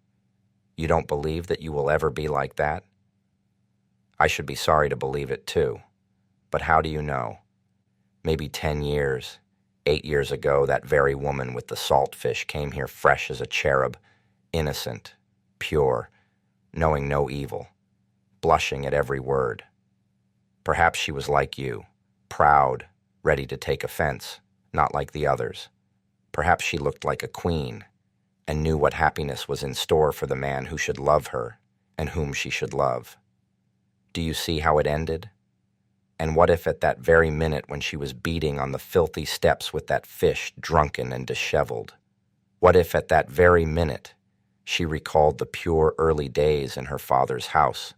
You don't believe that you will ever be like that? I should be sorry to believe it too, but how do you know? Maybe 10 years, 8 years ago, that very woman with the salt fish came here fresh as a cherub, innocent, pure, knowing no evil, blushing at every word. Perhaps she was like you, proud, ready to take offense, not like the others. Perhaps she looked like a queen, and knew what happiness was in store for the man who should love her, and whom she should love. Do you see how it ended? And what if at that very minute when she was beating on the filthy steps with that fish, drunken and disheveled, what if at that very minute she recalled the pure early days in her father's house,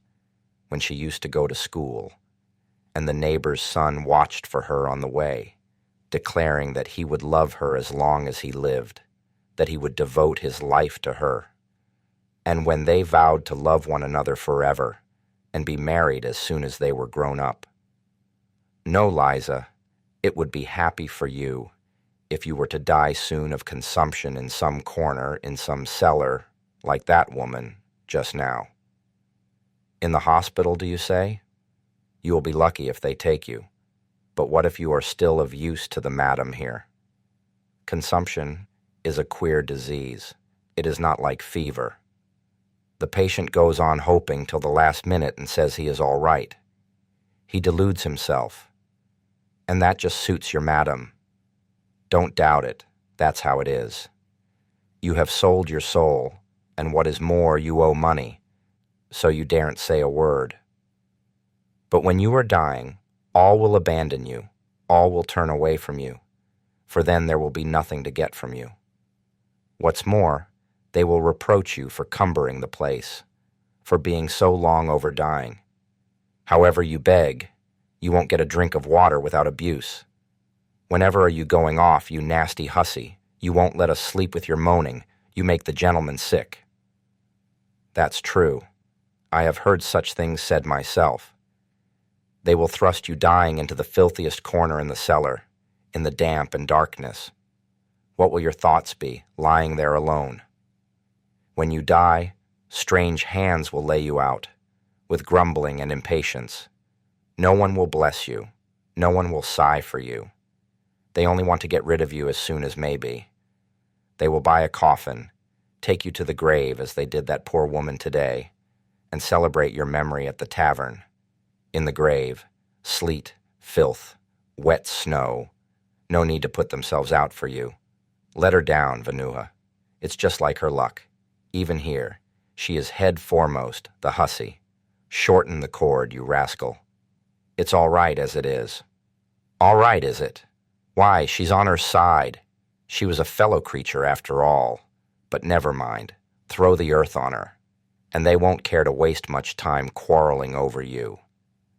when she used to go to school, and the neighbor's son watched for her on the way, declaring that he would love her as long as he lived, that he would devote his life to her, and when they vowed to love one another forever and be married as soon as they were grown up. No, Liza, it would be happy for you, if you were to die soon of consumption in some corner, in some cellar, like that woman just now. In the hospital, do you say? You will be lucky if they take you. But what if you are still of use to the madam here? Consumption is a queer disease. It is not like fever. The patient goes on hoping till the last minute and says he is all right. He deludes himself. And that just suits your madam. Don't doubt it. That's how it is. You have sold your soul, and what is more, you owe money, so you daren't say a word. But when you are dying, all will abandon you, all will turn away from you, for then there will be nothing to get from you. What's more, they will reproach you for cumbering the place, for being so long over dying. However you beg, you won't get a drink of water without abuse. Whenever are you going off, you nasty hussy? You won't let us sleep with your moaning. You make the gentleman sick. That's true. I have heard such things said myself. They will thrust you dying into the filthiest corner in the cellar, in the damp and darkness. What will your thoughts be, lying there alone? When you die, strange hands will lay you out, with grumbling and impatience. No one will bless you. No one will sigh for you. They only want to get rid of you as soon as may be. They will buy a coffin, take you to the grave as they did that poor woman today, and celebrate your memory at the tavern. In the grave, sleet, filth, wet snow. No need to put themselves out for you. Let her down, Vanuha. It's just like her luck. Even here, she is head foremost, the hussy. Shorten the cord, you rascal. It's all right as it is. All right, is it? Why, she's on her side. She was a fellow creature after all. But never mind. Throw the earth on her. And they won't care to waste much time quarreling over you.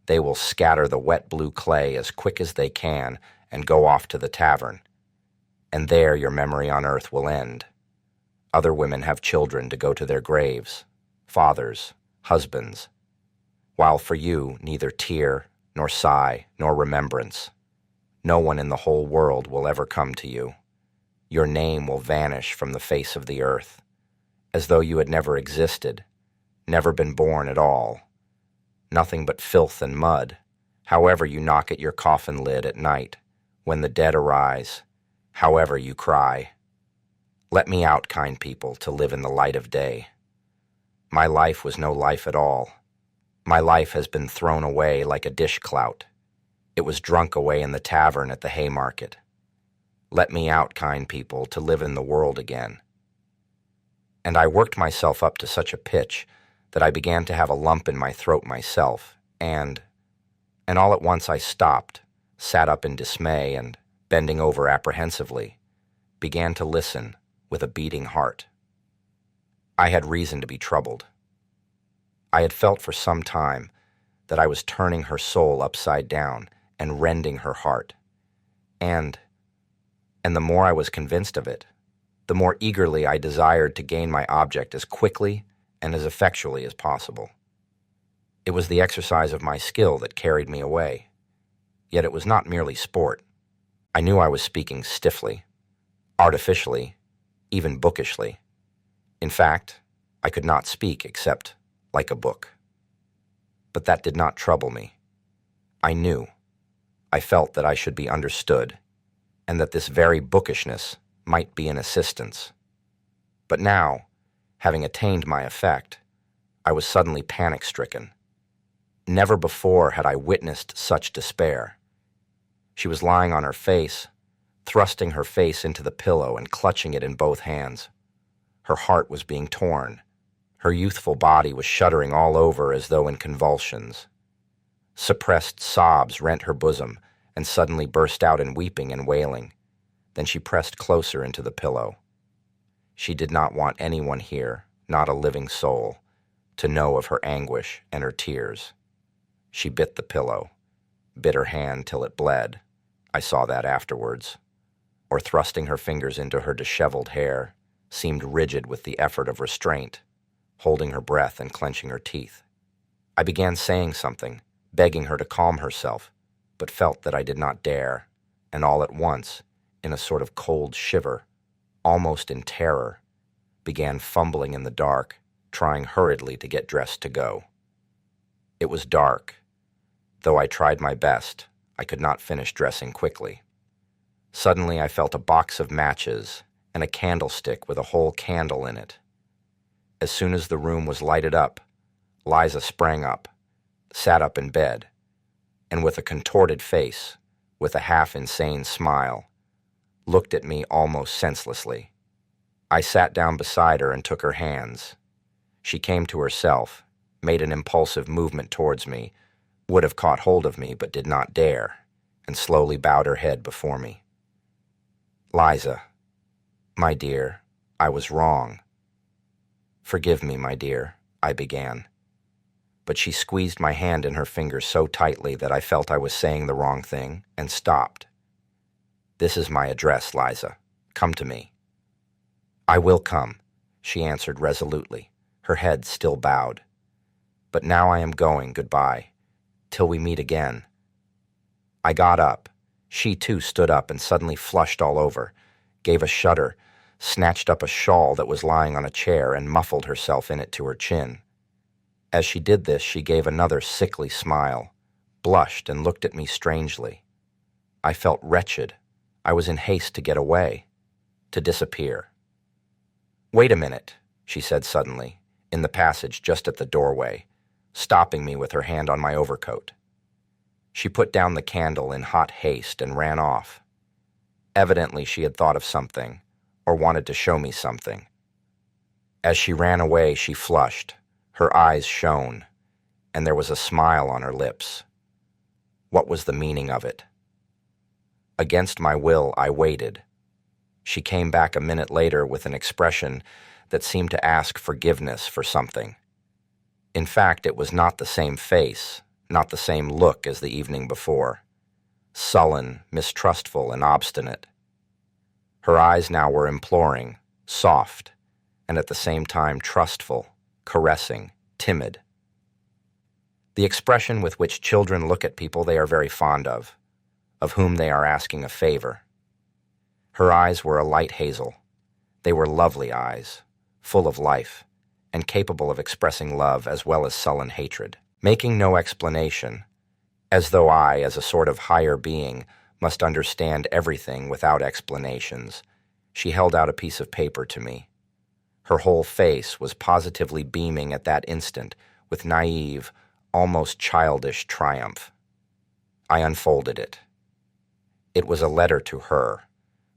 They will scatter the wet blue clay as quick as they can and go off to the tavern. And there your memory on earth will end. Other women have children to go to their graves, fathers, husbands, while for you neither tear, nor sigh, nor remembrance. No one in the whole world will ever come to you. Your name will vanish from the face of the earth, as though you had never existed, never been born at all. Nothing but filth and mud, however you knock at your coffin lid at night, when the dead arise, however you cry. Let me out, kind people, to live in the light of day. My life was no life at all. My life has been thrown away like a dish-clout. It was drunk away in the tavern at the Haymarket. Let me out, kind people, to live in the world again. And I worked myself up to such a pitch that I began to have a lump in my throat myself, and all at once I stopped, sat up in dismay, and, bending over apprehensively, began to listen with a beating heart. I had reason to be troubled. I had felt for some time that I was turning her soul upside down and rending her heart. And the more I was convinced of it, the more eagerly I desired to gain my object as quickly and as effectually as possible. It was the exercise of my skill that carried me away. Yet it was not merely sport. I knew I was speaking stiffly, artificially, even bookishly. In fact, I could not speak except like a book. But that did not trouble me. I knew. I felt that I should be understood, and that this very bookishness might be an assistance. But now, having attained my effect, I was suddenly panic-stricken. Never before had I witnessed such despair. She was lying on her face, thrusting her face into the pillow and clutching it in both hands. Her heart was being torn. Her youthful body was shuddering all over as though in convulsions. Suppressed sobs rent her bosom and suddenly burst out in weeping and wailing. Then she pressed closer into the pillow. She did not want anyone here, not a living soul, to know of her anguish and her tears. She bit the pillow, bit her hand till it bled. I saw that afterwards. Or thrusting her fingers into her disheveled hair, seemed rigid with the effort of restraint, holding her breath and clenching her teeth. I began saying something, begging her to calm herself, but felt that I did not dare, and all at once, in a sort of cold shiver, almost in terror, began fumbling in the dark, trying hurriedly to get dressed to go. It was dark. Though I tried my best, I could not finish dressing quickly. Suddenly I felt a box of matches and a candlestick with a whole candle in it. As soon as the room was lighted up, Liza sprang up, sat up in bed, and with a contorted face, with a half-insane smile, looked at me almost senselessly. I sat down beside her and took her hands. She came to herself, made an impulsive movement towards me, would have caught hold of me but did not dare, and slowly bowed her head before me. "Liza, my dear, I was wrong." "Forgive me, my dear," I began. But she squeezed my hand in her fingers so tightly that I felt I was saying the wrong thing, and stopped. "This is my address, Liza. Come to me." "I will come," she answered resolutely, her head still bowed. "But now I am going, goodbye, till we meet again." I got up. She too stood up and suddenly flushed all over, gave a shudder, snatched up a shawl that was lying on a chair and muffled herself in it to her chin. As she did this, she gave another sickly smile, blushed and looked at me strangely. I felt wretched. I was in haste to get away, to disappear. "Wait a minute," she said suddenly, in the passage just at the doorway, stopping me with her hand on my overcoat. She put down the candle in hot haste and ran off. Evidently she had thought of something, or wanted to show me something. As she ran away, she flushed. Her eyes shone, and there was a smile on her lips. What was the meaning of it? Against my will, I waited. She came back a minute later with an expression that seemed to ask forgiveness for something. In fact, it was not the same face, not the same look as the evening before. Sullen, mistrustful, and obstinate. Her eyes now were imploring, soft, and at the same time trustful, caressing, timid. The expression with which children look at people they are very fond of whom they are asking a favor. Her eyes were a light hazel. They were lovely eyes, full of life, and capable of expressing love as well as sullen hatred. Making no explanation, as though I, as a sort of higher being, must understand everything without explanations, she held out a piece of paper to me. Her whole face was positively beaming at that instant with naive, almost childish triumph. I unfolded it. It was a letter to her,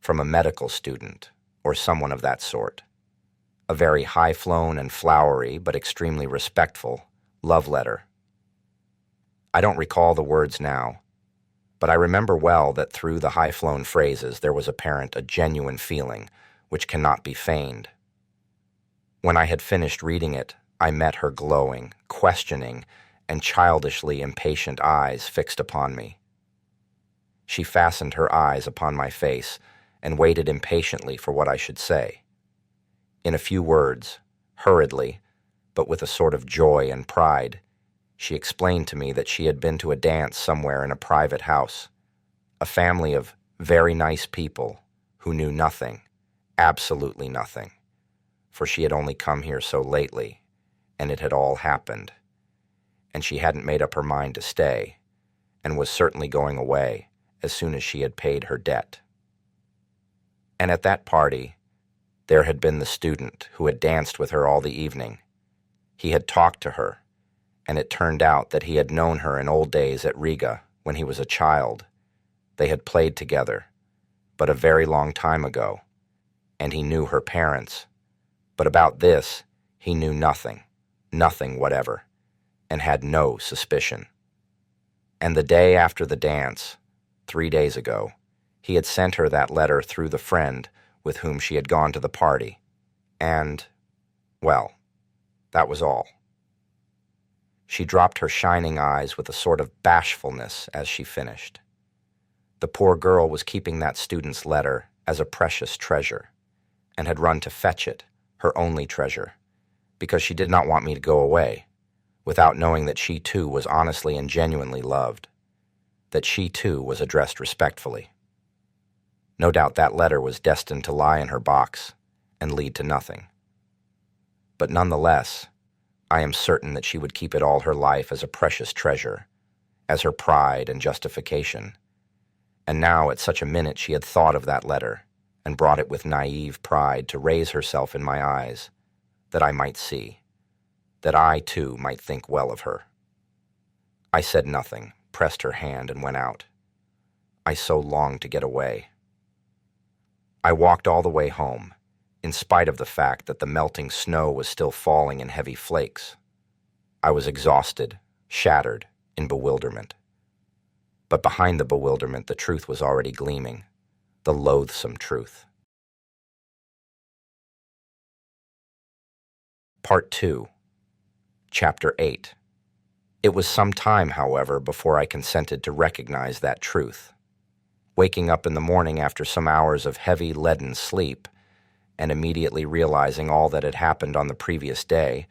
from a medical student, or someone of that sort. A very high-flown and flowery, but extremely respectful, love letter. I don't recall the words now, but I remember well that through the high-flown phrases there was apparent a genuine feeling, which cannot be feigned. When I had finished reading it, I met her glowing, questioning, and childishly impatient eyes fixed upon me. She fastened her eyes upon my face and waited impatiently for what I should say. In a few words, hurriedly, but with a sort of joy and pride, she explained to me that she had been to a dance somewhere in a private house, a family of very nice people who knew nothing, absolutely nothing, for she had only come here so lately, and it had all happened, and she hadn't made up her mind to stay, and was certainly going away as soon as she had paid her debt. And at that party, there had been the student who had danced with her all the evening. He had talked to her, and it turned out that he had known her in old days at Riga when he was a child. They had played together, but a very long time ago, and he knew her parents. But about this, he knew nothing, nothing whatever, and had no suspicion. And the day after the dance, 3 days ago, he had sent her that letter through the friend with whom she had gone to the party, and, well, that was all. She dropped her shining eyes with a sort of bashfulness as she finished. The poor girl was keeping that student's letter as a precious treasure, and had run to fetch it, her only treasure, because she did not want me to go away, without knowing that she too was honestly and genuinely loved, that she too was addressed respectfully. No doubt that letter was destined to lie in her box and lead to nothing. But nonetheless, I am certain that she would keep it all her life as a precious treasure, as her pride and justification. And now, at such a minute, she had thought of that letter and brought it with naive pride to raise herself in my eyes, that I might see, that I, too, might think well of her. I said nothing, pressed her hand, and went out. I so longed to get away. I walked all the way home, in spite of the fact that the melting snow was still falling in heavy flakes. I was exhausted, shattered, in bewilderment. But behind the bewilderment, the truth was already gleaming, the loathsome truth. Part 2, Chapter 8. It was some time, however, before I consented to recognize that truth. Waking up in the morning after some hours of heavy, leaden sleep, and immediately realizing all that had happened on the previous day,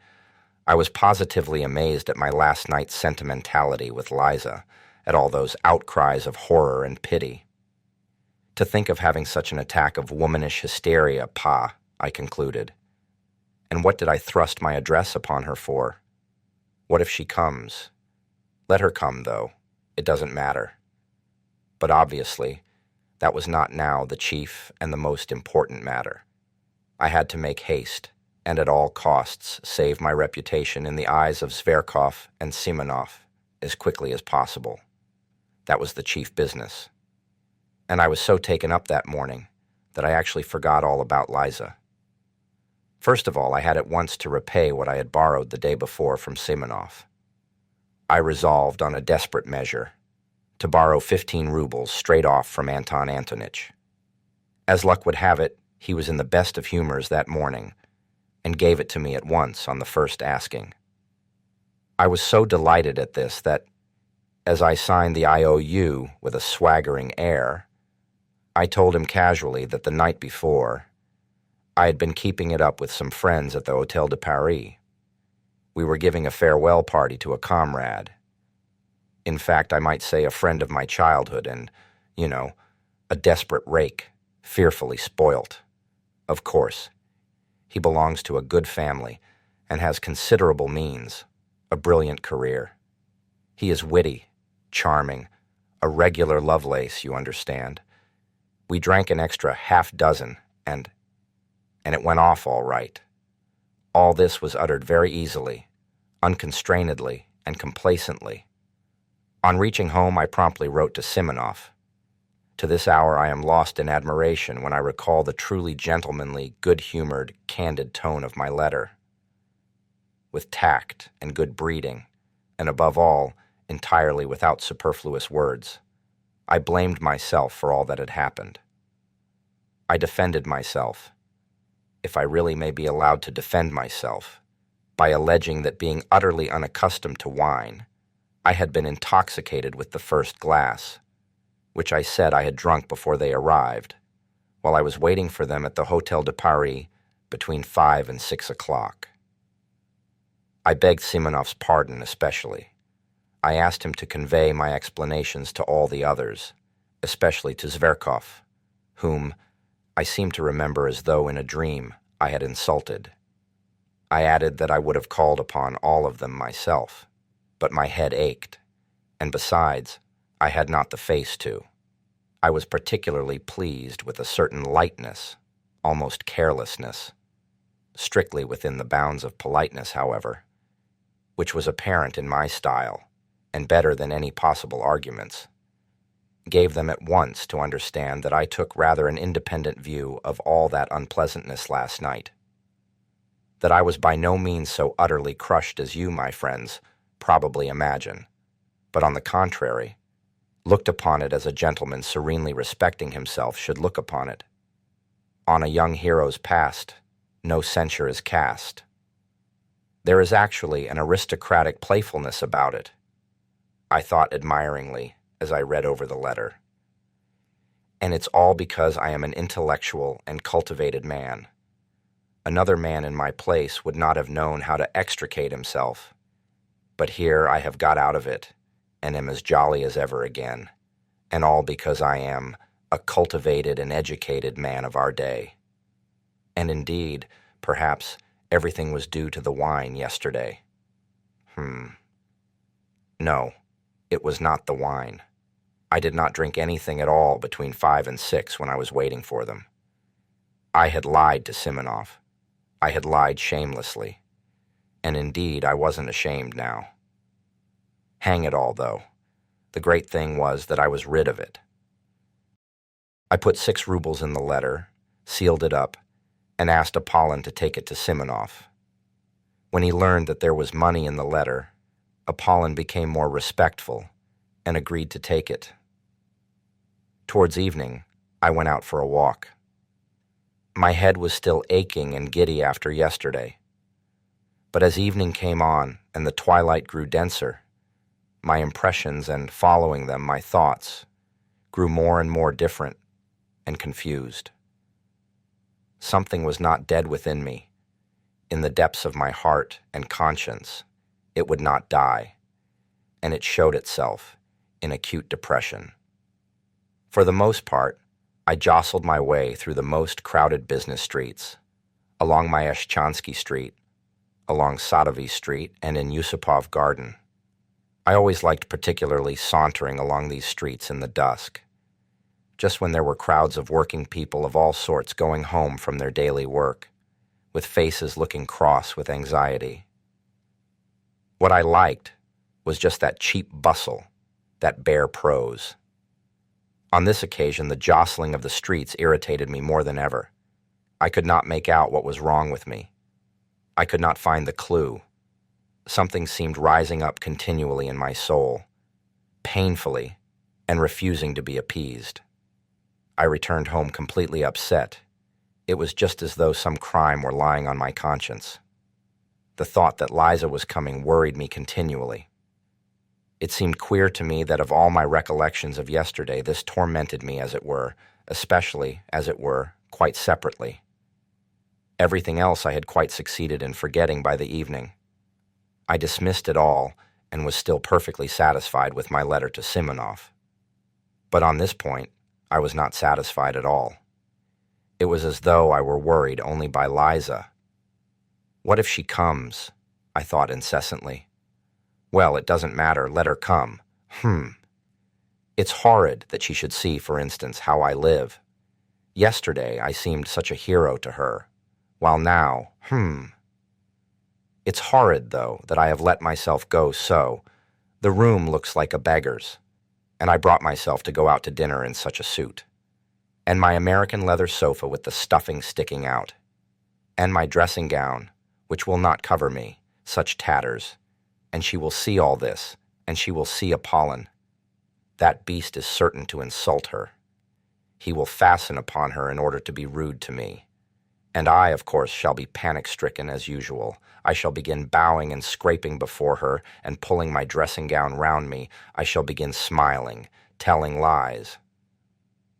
I was positively amazed at my last night's sentimentality with Liza, at all those outcries of horror and pity. To think of having such an attack of womanish hysteria, I concluded. And what did I thrust my address upon her for? What if she comes? Let her come, though. It doesn't matter. But obviously, that was not now the chief and the most important matter. I had to make haste, and at all costs save my reputation in the eyes of Zverkov and Simonov as quickly as possible. That was the chief business. And I was so taken up that morning that I actually forgot all about Liza. First of all, I had at once to repay what I had borrowed the day before from Simonov. I resolved on a desperate measure, to borrow 15 rubles straight off from Anton Antonitch. As luck would have it, he was in the best of humors that morning, and gave it to me at once on the first asking. I was so delighted at this that, as I signed the IOU with a swaggering air, I told him casually that the night before, I had been keeping it up with some friends at the Hôtel de Paris. We were giving a farewell party to a comrade. In fact, I might say a friend of my childhood and, a desperate rake, fearfully spoilt. Of course, he belongs to a good family and has considerable means, a brilliant career. He is witty, charming, a regular Lovelace, you understand. We drank an extra half dozen, and it went off all right. All this was uttered very easily, unconstrainedly, and complacently. On reaching home, I promptly wrote to Simonov. To this hour, I am lost in admiration when I recall the truly gentlemanly, good-humored, candid tone of my letter. With tact and good breeding, and above all, entirely without superfluous words, I blamed myself for all that had happened. I defended myself, if I really may be allowed to defend myself, by alleging that being utterly unaccustomed to wine, I had been intoxicated with the first glass, which I said I had drunk before they arrived, while I was waiting for them at the Hôtel de Paris between 5 and 6 o'clock. I begged Simonov's pardon especially. I asked him to convey my explanations to all the others, especially to Zverkov, whom I seem to remember as though in a dream I had insulted. I added that I would have called upon all of them myself, but my head ached, and besides, I had not the face to. I was particularly pleased with a certain lightness, almost carelessness, strictly within the bounds of politeness, however, which was apparent in my style, and better than any possible arguments, gave them at once to understand that I took rather an independent view of all that unpleasantness last night, that I was by no means so utterly crushed as you, my friends, probably imagine, but on the contrary, looked upon it as a gentleman serenely respecting himself should look upon it. On a young hero's past, no censure is cast. There is actually an aristocratic playfulness about it, I thought admiringly as I read over the letter. And it's all because I am an intellectual and cultivated man. Another man in my place would not have known how to extricate himself, but here I have got out of it, and am as jolly as ever again, and all because I am a cultivated and educated man of our day. And indeed, perhaps everything was due to the wine yesterday. No, it was not the wine. I did not drink anything at all between 5 and 6 when I was waiting for them. I had lied to Simonov. I had lied shamelessly. And indeed, I wasn't ashamed now. Hang it all, though. The great thing was that I was rid of it. I put 6 rubles in the letter, sealed it up, and asked Apollon to take it to Simonov. When he learned that there was money in the letter, Apollon became more respectful and agreed to take it. Towards evening, I went out for a walk. My head was still aching and giddy after yesterday. But as evening came on and the twilight grew denser, my impressions and, following them, my thoughts grew more and more different and confused. Something was not dead within me. In the depths of my heart and conscience, it would not die, and it showed itself in acute depression. For the most part, I jostled my way through the most crowded business streets, along Myeshchansky Street, along Sadovy Street, and in Yusupov Garden. I always liked particularly sauntering along these streets in the dusk, just when there were crowds of working people of all sorts going home from their daily work, with faces looking cross with anxiety. What I liked was just that cheap bustle, that bare prose. On this occasion, the jostling of the streets irritated me more than ever. I could not make out what was wrong with me. I could not find the clue. Something seemed rising up continually in my soul, painfully, and refusing to be appeased. I returned home completely upset. It was just as though some crime were lying on my conscience. The thought that Liza was coming worried me continually. It seemed queer to me that of all my recollections of yesterday, this tormented me, as it were, especially, as it were, quite separately. Everything else I had quite succeeded in forgetting by the evening. I dismissed it all and was still perfectly satisfied with my letter to Simonov. But on this point, I was not satisfied at all. It was as though I were worried only by Liza. What if she comes? I thought incessantly. Well, it doesn't matter, let her come. It's horrid that she should see, for instance, how I live. Yesterday I seemed such a hero to her, while now, It's horrid, though, that I have let myself go so. The room looks like a beggar's, and I brought myself to go out to dinner in such a suit. And my American leather sofa with the stuffing sticking out. And my dressing gown, which will not cover me, such tatters. And she will see all this, and she will see Apollon. That beast is certain to insult her. He will fasten upon her in order to be rude to me. And I, of course, shall be panic-stricken as usual. I shall begin bowing and scraping before her, and pulling my dressing gown round me, I shall begin smiling, telling lies.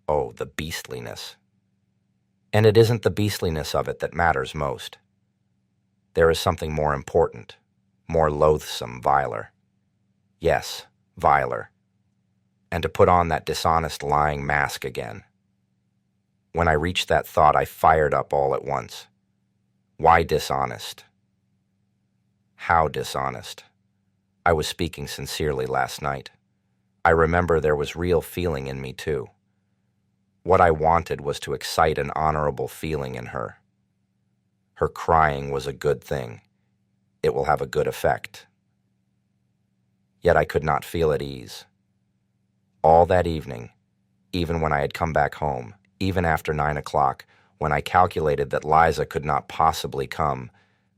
Oh, the beastliness. And it isn't the beastliness of it that matters most. There is something more important, more loathsome, viler. Yes, viler. And to put on that dishonest lying mask again. When I reached that thought, I fired up all at once. Why dishonest? How dishonest? I was speaking sincerely last night. I remember there was real feeling in me, too. What I wanted was to excite an honorable feeling in her. Her crying was a good thing. It will have a good effect. Yet I could not feel at ease. All that evening, even when I had come back home, even after 9 o'clock, when I calculated that Liza could not possibly come,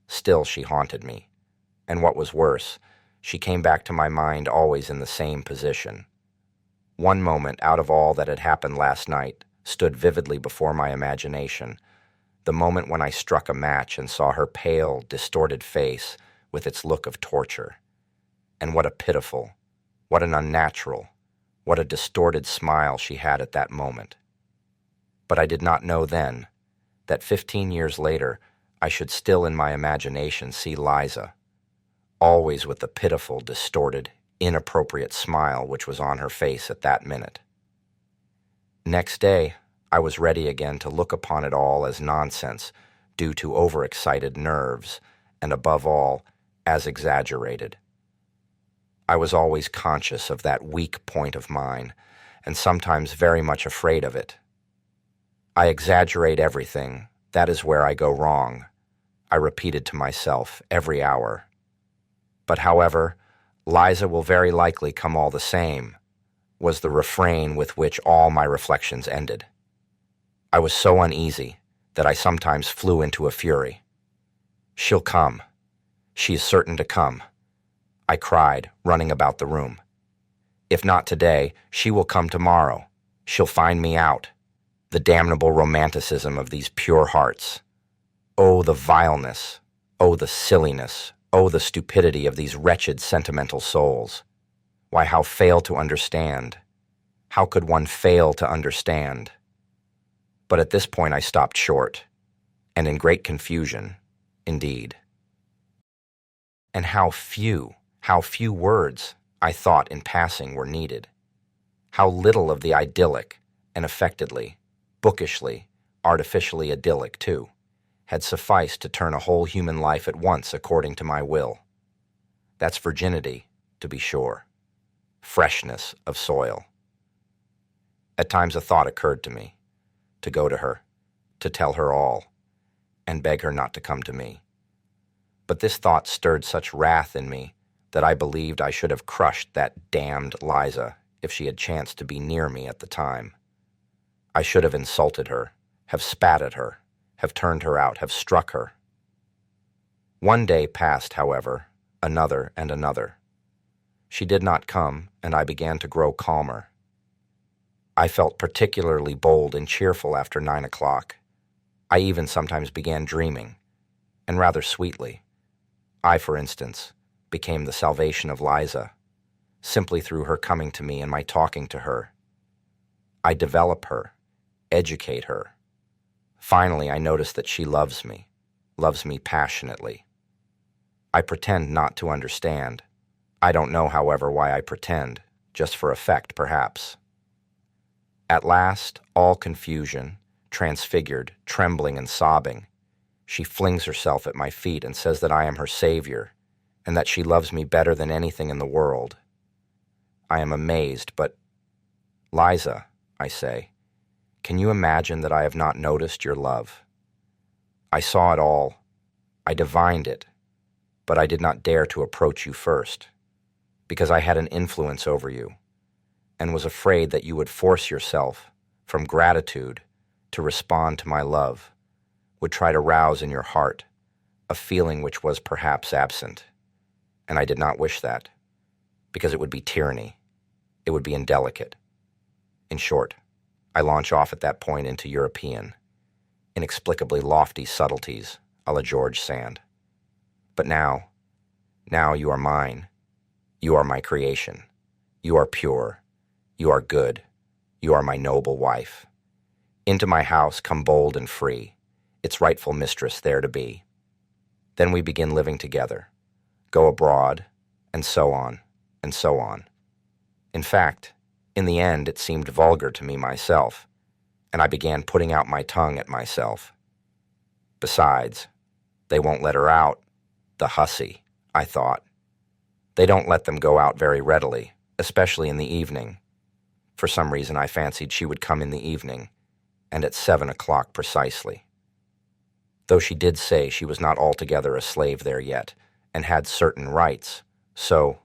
still she haunted me. And what was worse, she came back to my mind always in the same position. One moment out of all that had happened last night stood vividly before my imagination, the moment when I struck a match and saw her pale, distorted face with its look of torture. And what a pitiful, what an unnatural, what a distorted smile she had at that moment. But I did not know then that 15 years later I should still in my imagination see Liza, always with the pitiful, distorted, inappropriate smile which was on her face at that minute. Next day, I was ready again to look upon it all as nonsense due to overexcited nerves, and above all, as exaggerated. I was always conscious of that weak point of mine, and sometimes very much afraid of it. I exaggerate everything. That is where I go wrong, I repeated to myself every hour. But however, Liza will very likely come all the same, was the refrain with which all my reflections ended. I was so uneasy that I sometimes flew into a fury. She'll come. She is certain to come, I cried, running about the room. If not today, she will come tomorrow. She'll find me out. The damnable romanticism of these pure hearts. Oh, the vileness. Oh, the silliness. Oh, the stupidity of these wretched sentimental souls. Why, how fail to understand? How could one fail to understand? But at this point I stopped short, and in great confusion, indeed. And how few words, I thought in passing, were needed. How little of the idyllic, and affectedly, bookishly, artificially idyllic, too, had sufficed to turn a whole human life at once according to my will. That's virginity, to be sure. Freshness of soil. At times a thought occurred to me, to go to her, to tell her all, and beg her not to come to me. But this thought stirred such wrath in me that I believed I should have crushed that damned Liza if she had chanced to be near me at the time. I should have insulted her, have spat at her, have turned her out, have struck her. One day passed, however, another and another. She did not come, and I began to grow calmer. I felt particularly bold and cheerful after 9 o'clock. I even sometimes began dreaming, and rather sweetly. I, for instance, became the salvation of Liza, simply through her coming to me and my talking to her. I develop her, educate her. Finally, I notice that she loves me passionately. I pretend not to understand. I don't know, however, why I pretend, just for effect, perhaps. At last, all confusion, transfigured, trembling and sobbing, she flings herself at my feet and says that I am her savior, and that she loves me better than anything in the world. I am amazed, but, Liza, I say, can you imagine that I have not noticed your love? I saw it all. I divined it, but I did not dare to approach you first, because I had an influence over you, and was afraid that you would force yourself, from gratitude, to respond to my love, would try to rouse in your heart a feeling which was perhaps absent, and I did not wish that, because it would be tyranny, it would be indelicate. In short, I launch off at that point into European, inexplicably lofty subtleties a la George Sand. But now you are mine. You are my creation. You are pure. You are good. You are my noble wife. Into my house come bold and free, its rightful mistress there to be. Then we begin living together, go abroad, and so on, and so on. In fact, in the end it seemed vulgar to me myself, and I began putting out my tongue at myself. Besides, they won't let her out, the hussy, I thought. They don't let them go out very readily, especially in the evening. For some reason I fancied she would come in the evening, and at 7 o'clock precisely. Though she did say she was not altogether a slave there yet, and had certain rights, so,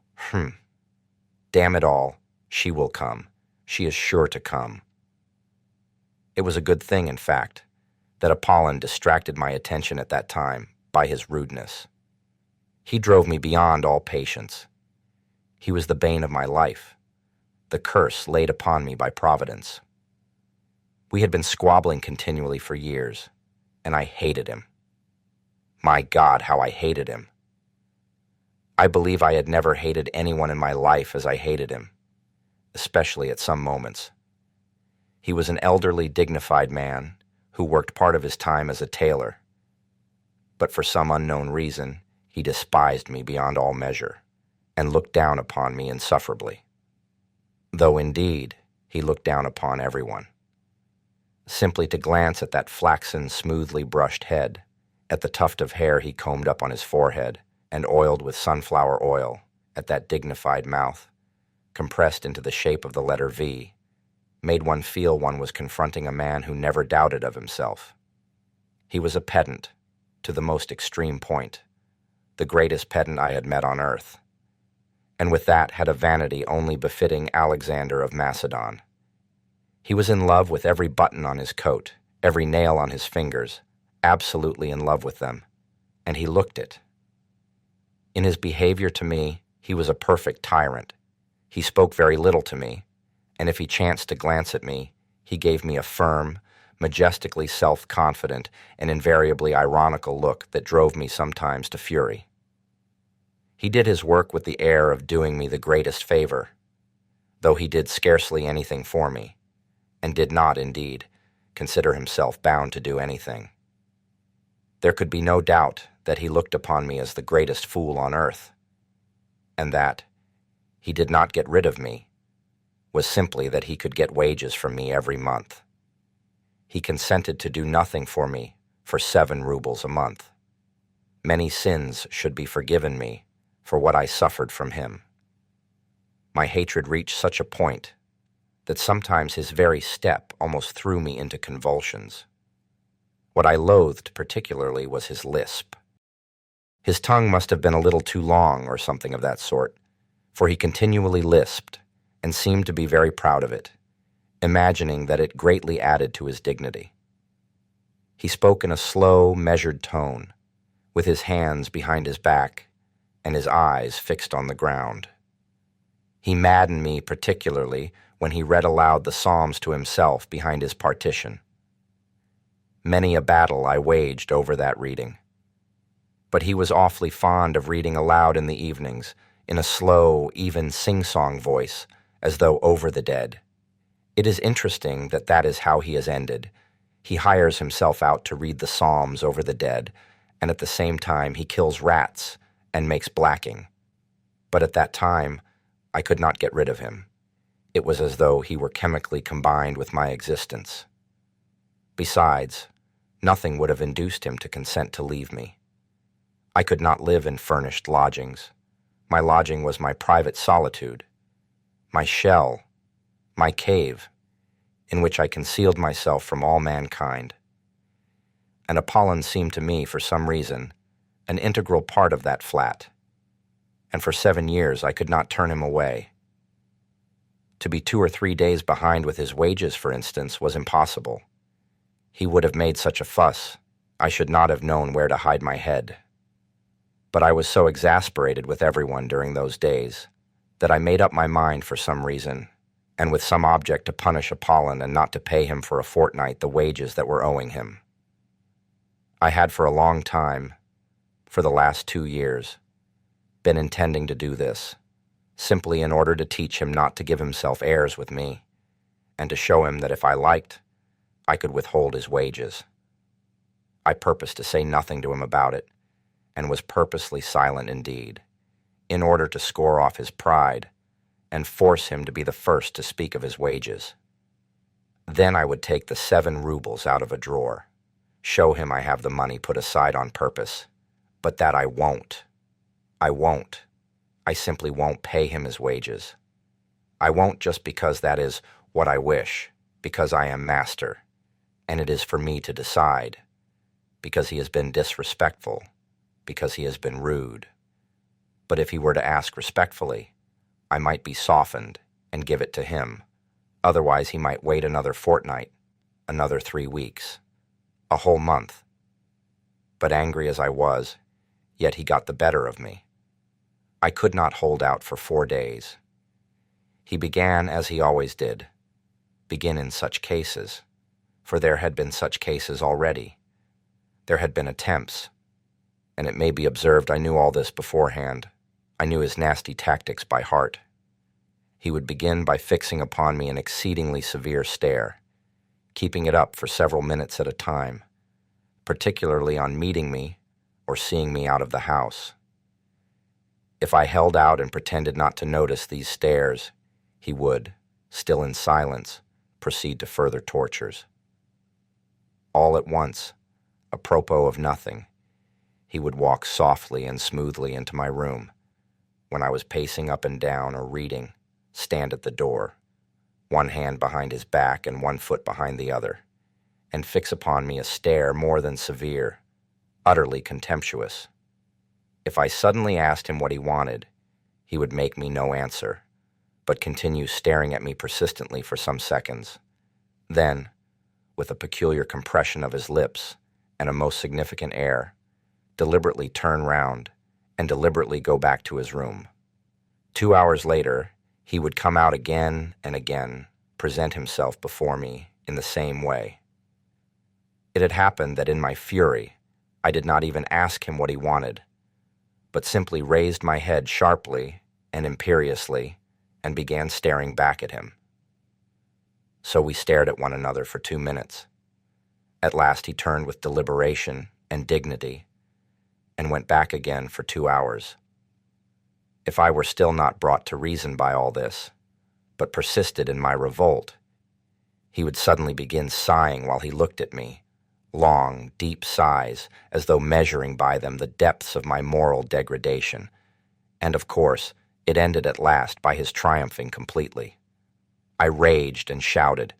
damn it all, she will come. She is sure to come. It was a good thing, in fact, that Apollon distracted my attention at that time by his rudeness. He drove me beyond all patience. He was the bane of my life, the curse laid upon me by Providence. We had been squabbling continually for years, and I hated him. My God, how I hated him. I believe I had never hated anyone in my life as I hated him, especially at some moments. He was an elderly, dignified man who worked part of his time as a tailor, but for some unknown reason, he despised me beyond all measure and looked down upon me insufferably. Though indeed, he looked down upon everyone. simply to glance at that flaxen, smoothly brushed head, at the tuft of hair he combed up on his forehead and oiled with sunflower oil, at that dignified mouth, compressed into the shape of the letter V, made one feel one was confronting a man who never doubted of himself. He was a pedant, to the most extreme point, the greatest pedant I had met on earth, and with that had a vanity only befitting Alexander of Macedon. He was in love with every button on his coat, every nail on his fingers, absolutely in love with them, and he looked it. In his behavior to me, he was a perfect tyrant. He spoke very little to me, and if he chanced to glance at me, he gave me a firm, majestically self-confident, and invariably ironical look that drove me sometimes to fury. He did his work with the air of doing me the greatest favor, though he did scarcely anything for me, and did not, indeed, consider himself bound to do anything. There could be no doubt that he looked upon me as the greatest fool on earth, and that he did not get rid of me was simply that he could get wages from me every month. He consented to do nothing for me for 7 rubles a month. Many sins should be forgiven me for what I suffered from him. My hatred reached such a point that sometimes his very step almost threw me into convulsions. What I loathed particularly was his lisp. His tongue must have been a little too long or something of that sort, for he continually lisped and seemed to be very proud of it, imagining that it greatly added to his dignity. He spoke in a slow, measured tone, with his hands behind his back and his eyes fixed on the ground. He maddened me particularly when he read aloud the Psalms to himself behind his partition. Many a battle I waged over that reading. But he was awfully fond of reading aloud in the evenings, in a slow, even sing-song voice, as though over the dead. It is interesting that that is how he has ended. He hires himself out to read the Psalms over the dead, and at the same time he kills rats and makes blacking. But at that time, I could not get rid of him. It was as though he were chemically combined with my existence. Besides, nothing would have induced him to consent to leave me. I could not live in furnished lodgings. My lodging was my private solitude, my shell, my cave, in which I concealed myself from all mankind. And Apollon seemed to me, for some reason, an integral part of that flat, and for 7 years I could not turn him away. To be 2 or 3 days behind with his wages, for instance, was impossible. He would have made such a fuss, I should not have known where to hide my head. But I was so exasperated with everyone during those days that I made up my mind for some reason, and with some object to punish Apollon and not to pay him for a fortnight the wages that were owing him. I had for a long time, for the last 2 years, been intending to do this, simply in order to teach him not to give himself airs with me, and to show him that if I liked, I could withhold his wages. I purposed to say nothing to him about it, and was purposely silent indeed, in order to score off his pride and force him to be the first to speak of his wages. Then I would take the 7 rubles out of a drawer, show him I have the money put aside on purpose, but that I won't. I won't. I simply won't pay him his wages. I won't just because that is what I wish, because I am master, and it is for me to decide, because he has been disrespectful, because he has been rude. But if he were to ask respectfully, I might be softened and give it to him. Otherwise he might wait another fortnight, another 3 weeks, a whole month. But angry as I was, yet he got the better of me. I could not hold out for 4 days. He began as he always did, begin in such cases, for there had been such cases already. There had been attempts, and it may be observed I knew all this beforehand. I knew his nasty tactics by heart. He would begin by fixing upon me an exceedingly severe stare, keeping it up for several minutes at a time, particularly on meeting me or seeing me out of the house. If I held out and pretended not to notice these stares, he would, still in silence, proceed to further tortures. all at once, apropos of nothing, he would walk softly and smoothly into my room. When I was pacing up and down or reading, stand at the door, one hand behind his back and one foot behind the other, and fix upon me a stare more than severe, utterly contemptuous. If I suddenly asked him what he wanted, he would make me no answer, but continue staring at me persistently for some seconds. Then, with a peculiar compression of his lips and a most significant air, deliberately turn round and deliberately go back to his room. 2 hours later, he would come out again and again, present himself before me in the same way. It had happened that in my fury, I did not even ask him what he wanted, but simply raised my head sharply and imperiously and began staring back at him. So we stared at one another for 2 minutes. At last he turned with deliberation and dignity and went back again for 2 hours. If I were still not brought to reason by all this, but persisted in my revolt, he would suddenly begin sighing while he looked at me, long, deep sighs, as though measuring by them the depths of my moral degradation. And of course, it ended at last by his triumphing completely. I raged and shouted,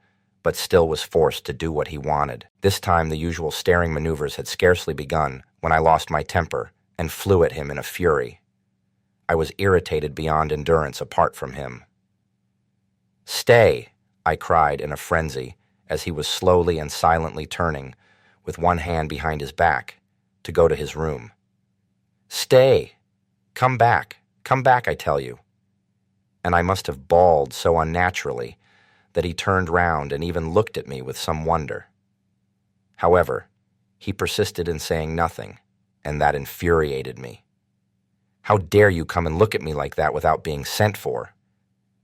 but still was forced to do what he wanted. This time the usual staring maneuvers had scarcely begun when I lost my temper and flew at him in a fury. I was irritated beyond endurance apart from him. "Stay!" I cried in a frenzy as he was slowly and silently turning, with one hand behind his back, to go to his room. "Stay! Come back, I tell you." And I must have bawled so unnaturally that he turned round and even looked at me with some wonder. However, he persisted in saying nothing, and that infuriated me. "How dare you come and look at me like that without being sent for?"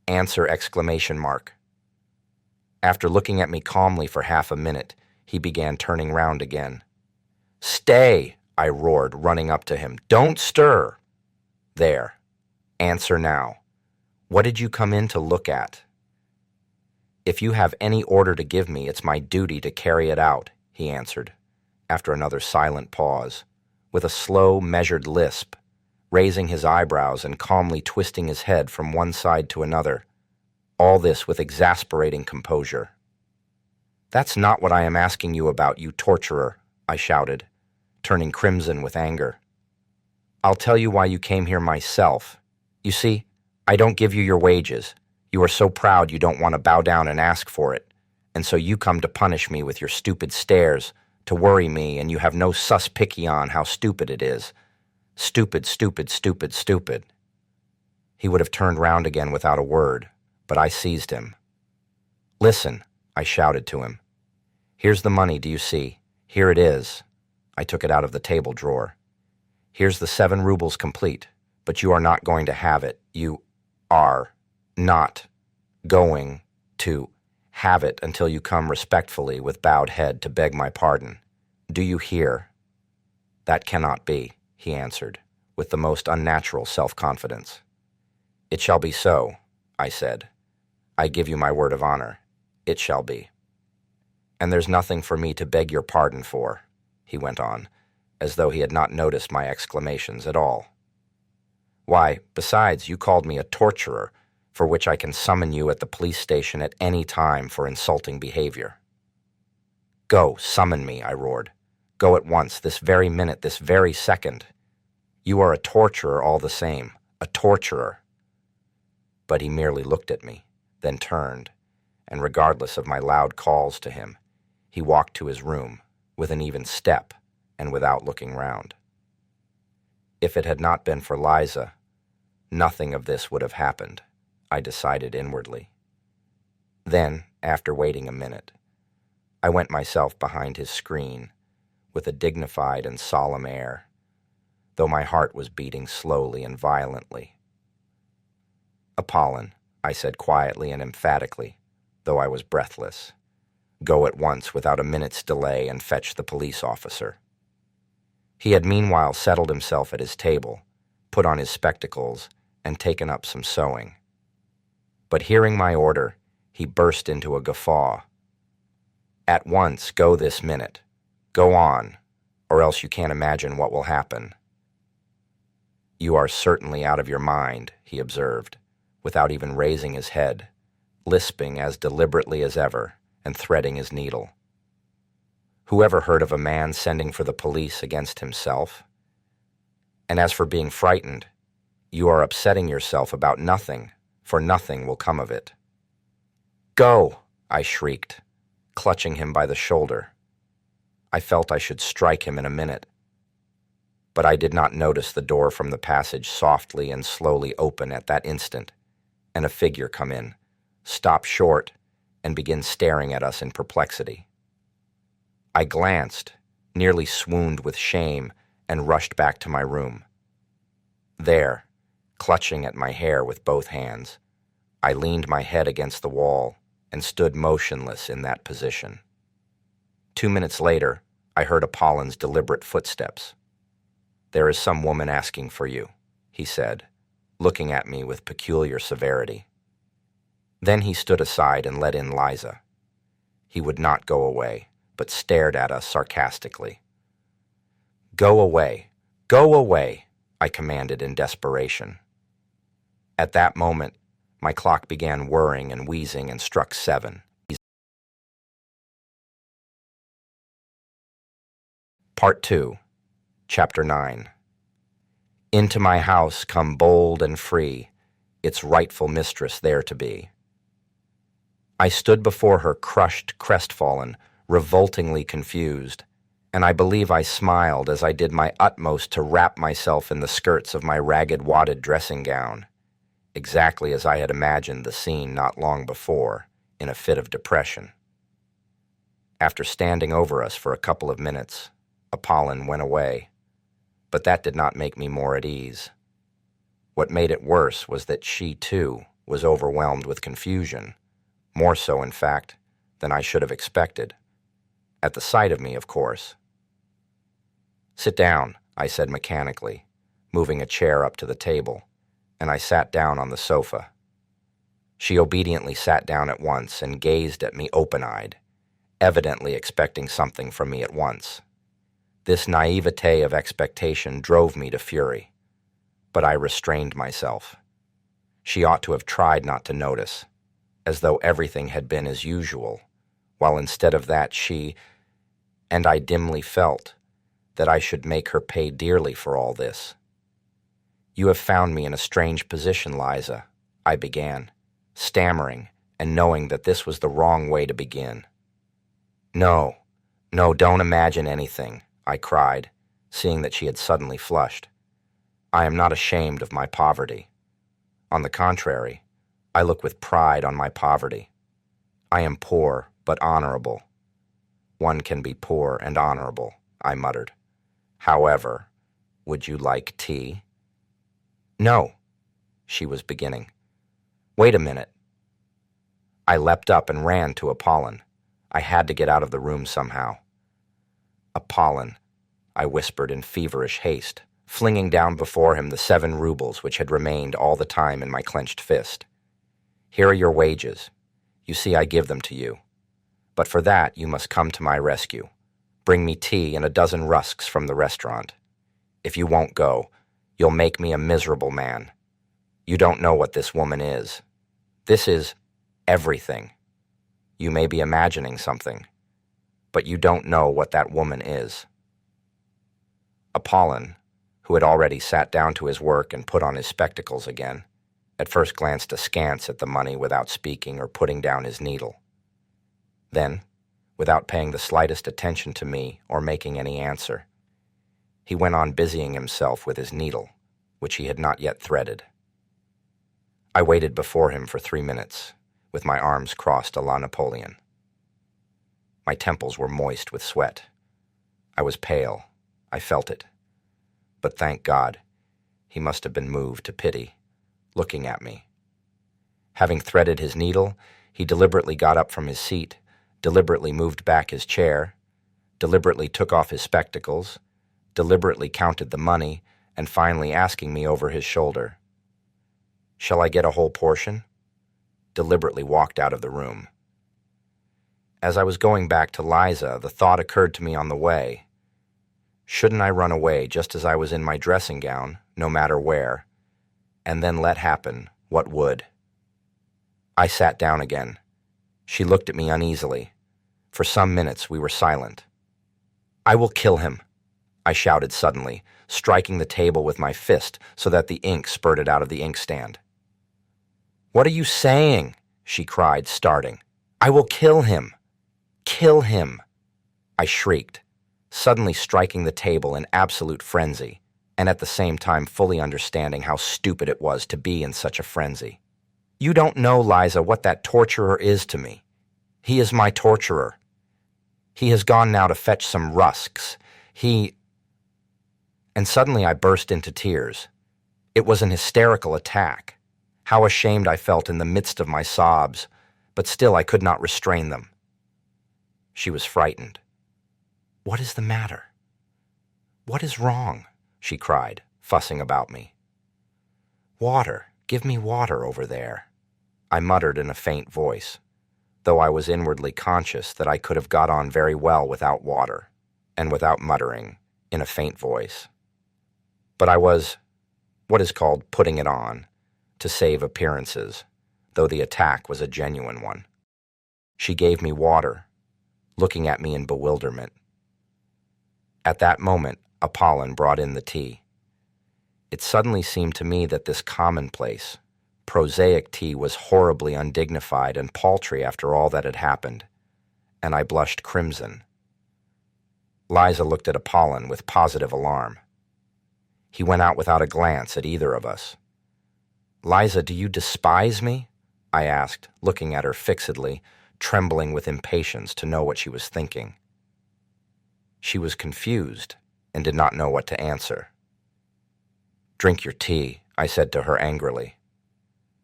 Answer! Exclamation mark. After looking at me calmly for half a minute, he began turning round again. "Stay!" I roared, running up to him. "Don't stir!" "There. Answer now. What did you come in to look at?" "If you have any order to give me, it's my duty to carry it out," he answered, after another silent pause, with a slow, measured lisp, raising his eyebrows and calmly twisting his head from one side to another, all this with exasperating composure. "That's not what I am asking you about, you torturer," I shouted, turning crimson with anger. "I'll tell you why you came here myself. You see, I don't give you your wages. You are so proud you don't want to bow down and ask for it, and so you come to punish me with your stupid stares, to worry me, and you have no sus picky on how stupid it is. Stupid, stupid, stupid, stupid." He would have turned round again without a word, but I seized him. "Listen," I shouted to him. "Here's the money, do you see? Here it is." I took it out of the table drawer. "Here's the 7 rubles complete, but you are not going to have it. You are not going to have it until you come respectfully with bowed head to beg my pardon. Do you hear?" "That cannot be," he answered, with the most unnatural self-confidence. "It shall be so," I said. "I give you my word of honor. It shall be." "And there's nothing for me to beg your pardon for," he went on, as though he had not noticed my exclamations at all. "Why, besides, you called me a torturer, for which I can summon you at the police station at any time for insulting behavior." "Go, summon me," I roared. "Go at once, this very minute, this very second. You are a torturer all the same, a torturer." But he merely looked at me, then turned, and regardless of my loud calls to him, he walked to his room with an even step and without looking round. If it had not been for Liza, nothing of this would have happened, I decided inwardly. Then, after waiting a minute, I went myself behind his screen with a dignified and solemn air, though my heart was beating slowly and violently. "Apollon," I said quietly and emphatically, though I was breathless, "go at once without a minute's delay and fetch the police officer." He had meanwhile settled himself at his table, put on his spectacles, and taken up some sewing. But hearing my order, he burst into a guffaw. At once, go this minute. Go on, or else you can't imagine what will happen. You are certainly out of your mind, he observed, without even raising his head, lisping as deliberately as ever and threading his needle. Who ever heard of a man sending for the police against himself? And as for being frightened, you are upsetting yourself about nothing, for nothing will come of it. Go, I shrieked, clutching him by the shoulder. I felt I should strike him in a minute. But I did not notice the door from the passage softly and slowly open at that instant, and a figure come in, stop short, and begin staring at us in perplexity. I glanced, nearly swooned with shame, and rushed back to my room. There, clutching at my hair with both hands, I leaned my head against the wall and stood motionless in that position. 2 minutes later, I heard Apollin's deliberate footsteps. There is some woman asking for you, he said, looking at me with peculiar severity. Then he stood aside and let in Liza. He would not go away, but stared at us sarcastically. Go away, I commanded in desperation. At that moment, my clock began whirring and wheezing and struck 7. Part 2, Chapter 9. Into my house come bold and free, its rightful mistress there to be. I stood before her crushed, crestfallen, revoltingly confused, and I believe I smiled as I did my utmost to wrap myself in the skirts of my ragged wadded dressing gown, exactly as I had imagined the scene not long before, in a fit of depression. After standing over us for a couple of minutes, Apollin went away, but that did not make me more at ease. What made it worse was that she, too, was overwhelmed with confusion, more so, in fact, than I should have expected. At the sight of me, of course. Sit down, I said mechanically, moving a chair up to the table, and I sat down on the sofa. She obediently sat down at once and gazed at me open-eyed, evidently expecting something from me at once. This naivete of expectation drove me to fury, but I restrained myself. She ought to have tried not to notice, as though everything had been as usual, while instead of that and I dimly felt that I should make her pay dearly for all this. You have found me in a strange position, Liza, I began, stammering and knowing that this was the wrong way to begin. No, don't imagine anything, I cried, seeing that she had suddenly flushed. I am not ashamed of my poverty. On the contrary, I look with pride on my poverty. I am poor, but honorable. One can be poor and honorable, I muttered. However, would you like tea? No, she was beginning. Wait a minute. I leapt up and ran to Apollin. I had to get out of the room somehow. Apollin, I whispered in feverish haste, flinging down before him the 7 rubles which had remained all the time in my clenched fist. Here are your wages. You see, I give them to you. But for that, you must come to my rescue. Bring me tea and a dozen rusks from the restaurant. If you won't go, you'll make me a miserable man. You don't know what this woman is. This is everything. You may be imagining something, but you don't know what that woman is. Apollin, who had already sat down to his work and put on his spectacles again, at first glanced askance at the money without speaking or putting down his needle. Then, without paying the slightest attention to me or making any answer, he went on busying himself with his needle, which he had not yet threaded. I waited before him for 3 minutes, with my arms crossed a la Napoleon. My temples were moist with sweat. I was pale. I felt it. But thank God, he must have been moved to pity, looking at me. Having threaded his needle, he deliberately got up from his seat, deliberately moved back his chair, deliberately took off his spectacles, deliberately counted the money, and finally asking me over his shoulder, "Shall I get a whole portion?" deliberately walked out of the room. As I was going back to Liza, the thought occurred to me on the way. Shouldn't I run away just as I was in my dressing gown, no matter where, and then let happen what would? I sat down again. She looked at me uneasily. For some minutes we were silent. "I will kill him," I shouted suddenly, striking the table with my fist so that the ink spurted out of the inkstand. "What are you saying?" she cried, starting. "I will kill him. Kill him," I shrieked, suddenly striking the table in absolute frenzy, and at the same time fully understanding how stupid it was to be in such a frenzy. "You don't know, Liza, what that torturer is to me. He is my torturer. He has gone now to fetch some rusks. And suddenly I burst into tears. It was an hysterical attack. How ashamed I felt in the midst of my sobs, but still I could not restrain them. She was frightened. "What is the matter? What is wrong?" she cried, fussing about me. "Water, give me water over there," I muttered in a faint voice, though I was inwardly conscious that I could have got on very well without water, and without muttering, in a faint voice. But I was, what is called, putting it on, to save appearances, though the attack was a genuine one. She gave me water, looking at me in bewilderment. At that moment, Apollon brought in the tea. It suddenly seemed to me that this commonplace, prosaic tea was horribly undignified and paltry after all that had happened, and I blushed crimson. Liza looked at Apollon with positive alarm. He went out without a glance at either of us. "Liza, do you despise me?" I asked, looking at her fixedly, trembling with impatience to know what she was thinking. She was confused and did not know what to answer. "Drink your tea," I said to her angrily.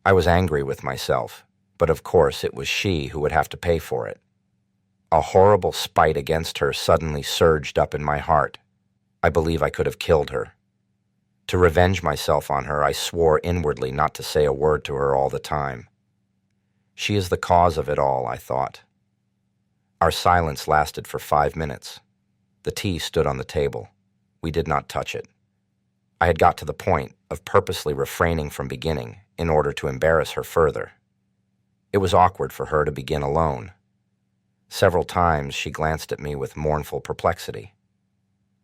I was angry with myself, but of course it was she who would have to pay for it. A horrible spite against her suddenly surged up in my heart. I believe I could have killed her. To revenge myself on her, I swore inwardly not to say a word to her all the time. She is the cause of it all, I thought. Our silence lasted for 5 minutes. The tea stood on the table. We did not touch it. I had got to the point of purposely refraining from beginning in order to embarrass her further. It was awkward for her to begin alone. Several times she glanced at me with mournful perplexity.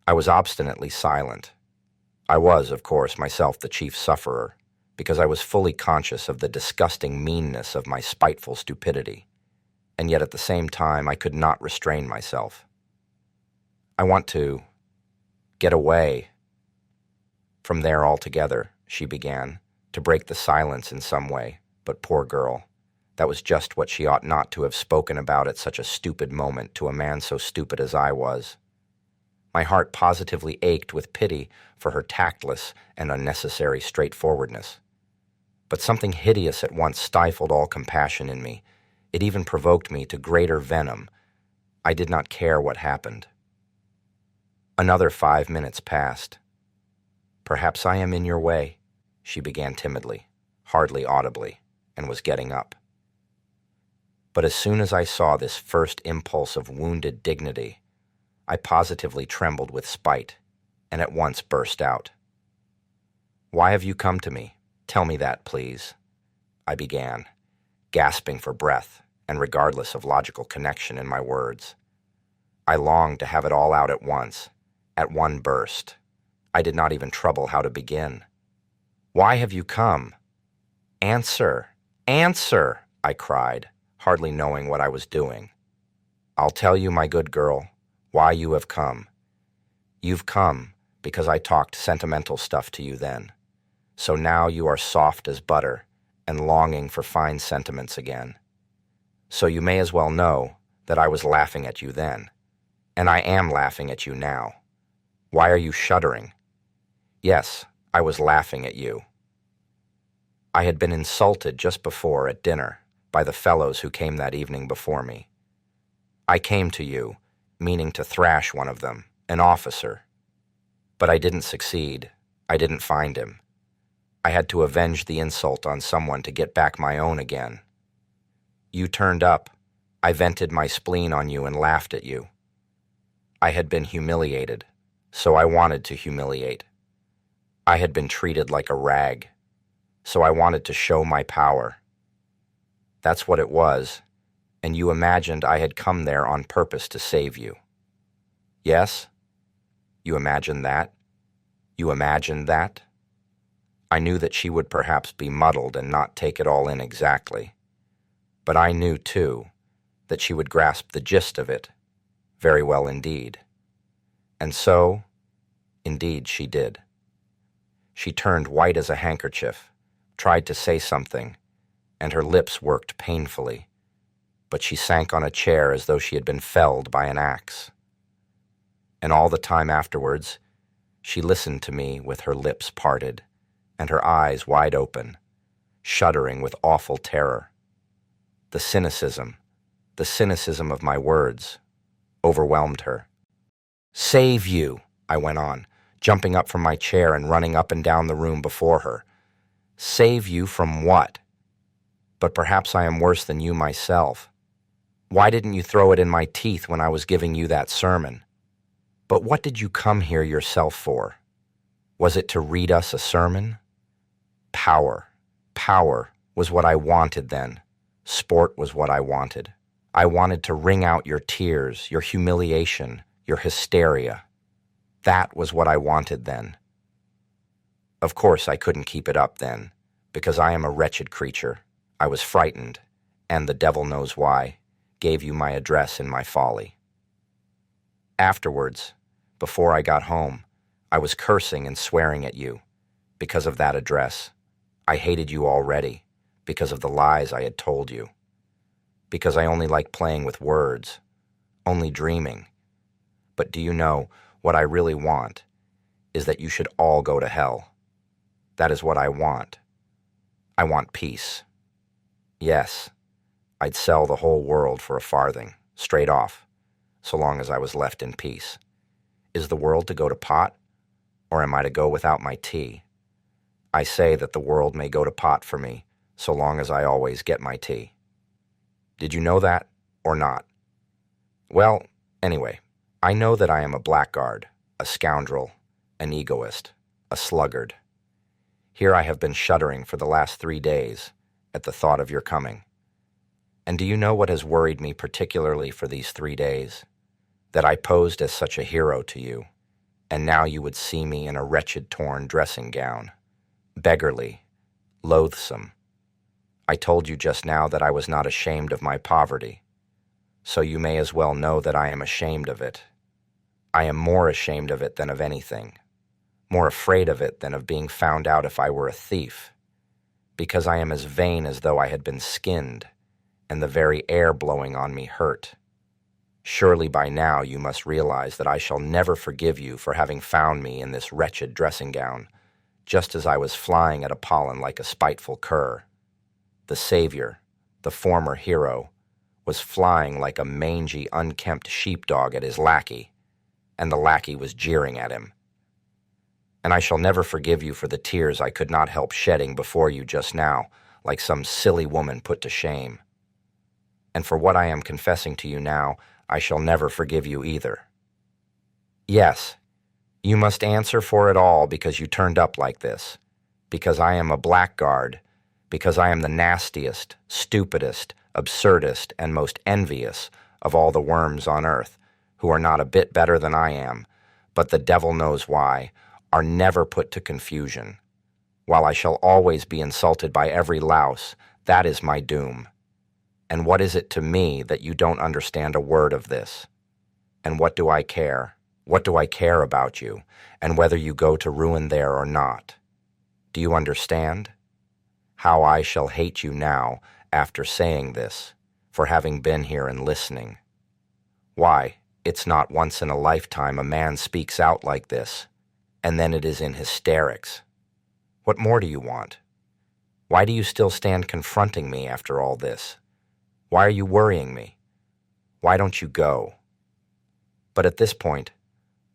I was obstinately silent. I was, of course, myself the chief sufferer, because I was fully conscious of the disgusting meanness of my spiteful stupidity, and yet at the same time I could not restrain myself. "I want to get away from there altogether," she began, to break the silence in some way, but poor girl, that was just what she ought not to have spoken about at such a stupid moment to a man so stupid as I was. My heart positively ached with pity for her tactless and unnecessary straightforwardness. But something hideous at once stifled all compassion in me. It even provoked me to greater venom. I did not care what happened. Another 5 minutes passed. "Perhaps I am in your way," she began timidly, hardly audibly, and was getting up. But as soon as I saw this first impulse of wounded dignity, I positively trembled with spite, and at once burst out. "Why have you come to me? Tell me that, please," I began, gasping for breath and regardless of logical connection in my words. I longed to have it all out at once, at one burst. I did not even trouble how to begin. "Why have you come? Answer! Answer!" I cried, hardly knowing what I was doing. "I'll tell you, my good girl, why you have come. You've come because I talked sentimental stuff to you then. So now you are soft as butter and longing for fine sentiments again. So you may as well know that I was laughing at you then, and I am laughing at you now. Why are you shuddering? Yes, I was laughing at you. I had been insulted just before at dinner by the fellows who came that evening before me. I came to you, meaning to thrash one of them, an officer. But I didn't succeed. I didn't find him. I had to avenge the insult on someone to get back my own again. You turned up. I vented my spleen on you and laughed at you. I had been humiliated, so I wanted to humiliate. I had been treated like a rag, so I wanted to show my power. That's what it was, and you imagined I had come there on purpose to save you. Yes? You imagined that? You imagined that? I knew that she would perhaps be muddled and not take it all in exactly. But I knew, too, that she would grasp the gist of it very well indeed. And so, indeed, she did. She turned white as a handkerchief, tried to say something, and her lips worked painfully, but she sank on a chair as though she had been felled by an axe. And all the time afterwards, she listened to me with her lips parted and her eyes wide open, shuddering with awful terror. The cynicism of my words overwhelmed her. "Save you," I went on, jumping up from my chair and running up and down the room before her. "Save you from what? But perhaps I am worse than you myself. Why didn't you throw it in my teeth when I was giving you that sermon? But what did you come here yourself for? Was it to read us a sermon? Power was what I wanted then. Sport was what I wanted. I wanted to wring out your tears, your humiliation, your hysteria. That was what I wanted then. Of course, I couldn't keep it up then, because I am a wretched creature. I was frightened, and the devil knows why, gave you my address in my folly. Afterwards, before I got home, I was cursing and swearing at you because of that address. I hated you already because of the lies I had told you, because I only like playing with words, only dreaming. But do you know, what I really want is that you should all go to hell. That is what I want. I want peace. Yes, I'd sell the whole world for a farthing, straight off, so long as I was left in peace. Is the world to go to pot, or am I to go without my tea? I say that the world may go to pot for me, so long as I always get my tea. Did you know that, or not? Well, anyway, I know that I am a blackguard, a scoundrel, an egoist, a sluggard. Here I have been shuddering for the last 3 days at the thought of your coming. And do you know what has worried me particularly for these 3 days? That I posed as such a hero to you, and now you would see me in a wretched torn dressing gown. Beggarly, loathsome. I told you just now that I was not ashamed of my poverty, so you may as well know that I am ashamed of it. I am more ashamed of it than of anything, more afraid of it than of being found out if I were a thief, because I am as vain as though I had been skinned, and the very air blowing on me hurt. Surely by now you must realize that I shall never forgive you for having found me in this wretched dressing gown, just as I was flying at Apollon like a spiteful cur. The savior, the former hero, was flying like a mangy, unkempt sheepdog at his lackey, and the lackey was jeering at him. And I shall never forgive you for the tears I could not help shedding before you just now, like some silly woman put to shame. And for what I am confessing to you now, I shall never forgive you either. Yes, you must answer for it all because you turned up like this, because I am a blackguard, because I am the nastiest, stupidest, absurdest, and most envious of all the worms on earth, who are not a bit better than I am, but the devil knows why, are never put to confusion. While I shall always be insulted by every louse, that is my doom. And what is it to me that you don't understand a word of this? And what do I care? What do I care about you, and whether you go to ruin there or not? Do you understand? How I shall hate you now, after saying this, for having been here and listening. Why, it's not once in a lifetime a man speaks out like this, and then it is in hysterics. What more do you want? Why do you still stand confronting me after all this? Why are you worrying me? Why don't you go? But at this point,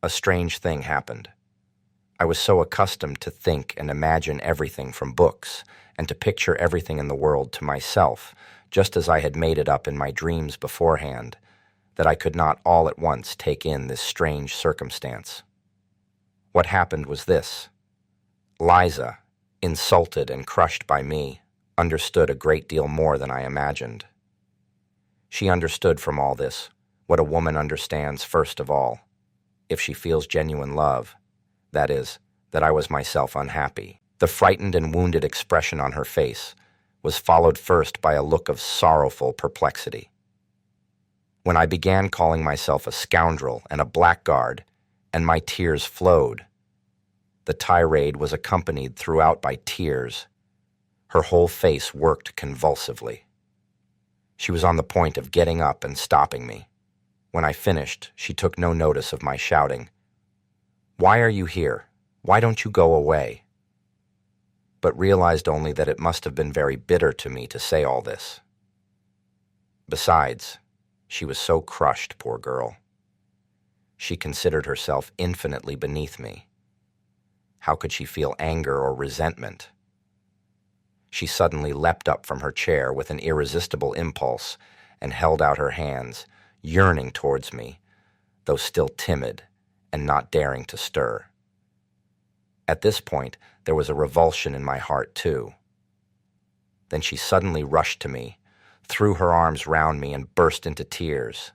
a strange thing happened. I was so accustomed to think and imagine everything from books, and to picture everything in the world to myself, just as I had made it up in my dreams beforehand, that I could not all at once take in this strange circumstance. What happened was this. Liza, insulted and crushed by me, understood a great deal more than I imagined. She understood from all this what a woman understands first of all, if she feels genuine love, that is, that I was myself unhappy. The frightened and wounded expression on her face was followed first by a look of sorrowful perplexity. When I began calling myself a scoundrel and a blackguard, and my tears flowed, the tirade was accompanied throughout by tears. Her whole face worked convulsively. She was on the point of getting up and stopping me. When I finished, she took no notice of my shouting, "Why are you here? Why don't you go away?" But realized only that it must have been very bitter to me to say all this. Besides, she was so crushed, poor girl. She considered herself infinitely beneath me. How could she feel anger or resentment? She suddenly leapt up from her chair with an irresistible impulse and held out her hands, yearning towards me, though still timid and not daring to stir. At this point, there was a revulsion in my heart, too. Then she suddenly rushed to me, threw her arms round me, and burst into tears.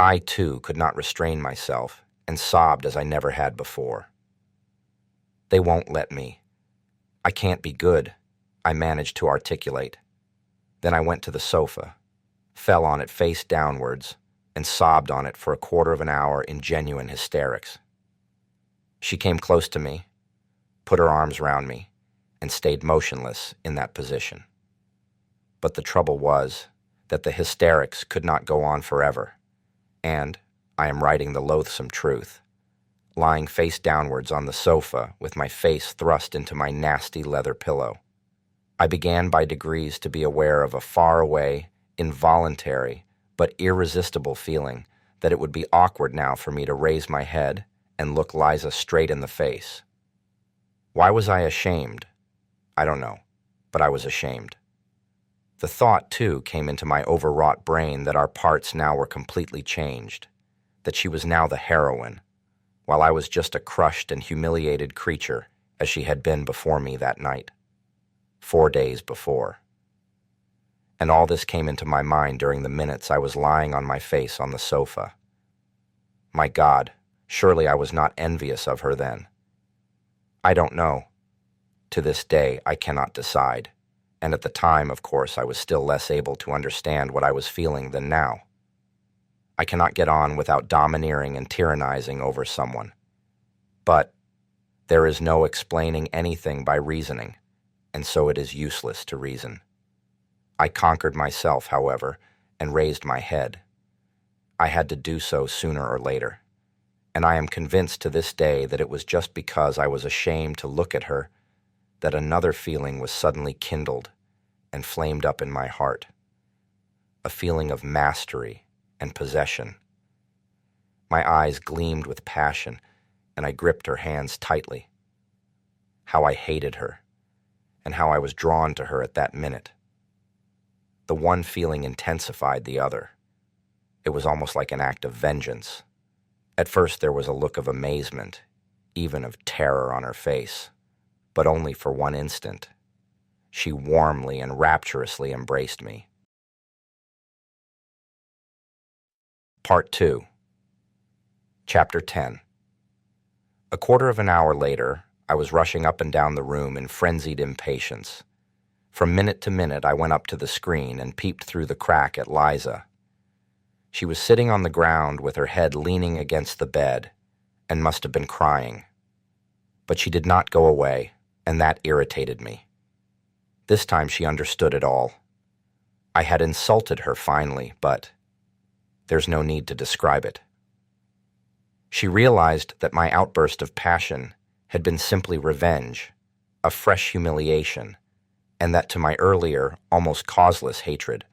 I, too, could not restrain myself, and sobbed as I never had before. "They won't let me. I can't be good," I managed to articulate. Then I went to the sofa, fell on it face downwards, and sobbed on it for a quarter of an hour in genuine hysterics. She came close to me, put her arms round me, and stayed motionless in that position. But the trouble was that the hysterics could not go on forever, and, I am writing the loathsome truth, lying face downwards on the sofa with my face thrust into my nasty leather pillow, I began by degrees to be aware of a far-away, involuntary, but irresistible feeling that it would be awkward now for me to raise my head and look Liza straight in the face. Why was I ashamed? I don't know, but I was ashamed. The thought, too, came into my overwrought brain that our parts now were completely changed, that she was now the heroine, while I was just a crushed and humiliated creature, as she had been before me that night, 4 days before. And all this came into my mind during the minutes I was lying on my face on the sofa. My God, surely I was not envious of her then. I don't know. To this day, I cannot decide. And at the time, of course, I was still less able to understand what I was feeling than now. I cannot get on without domineering and tyrannizing over someone. But there is no explaining anything by reasoning, and so it is useless to reason. I conquered myself, however, and raised my head. I had to do so sooner or later, and I am convinced to this day that it was just because I was ashamed to look at her that another feeling was suddenly kindled and flamed up in my heart, a feeling of mastery and possession. My eyes gleamed with passion, and I gripped her hands tightly. How I hated her, and how I was drawn to her at that minute. The one feeling intensified the other. It was almost like an act of vengeance. At first there was a look of amazement, even of terror on her face, but only for one instant. She warmly and rapturously embraced me. Part 2. Chapter 10. A quarter of an hour later, I was rushing up and down the room in frenzied impatience. From minute to minute, I went up to the screen and peeped through the crack at Liza. She was sitting on the ground with her head leaning against the bed and must have been crying. But she did not go away, and that irritated me. This time she understood it all. I had insulted her finally, but there's no need to describe it. She realized that my outburst of passion had been simply revenge, a fresh humiliation, and that to my earlier, almost causeless hatred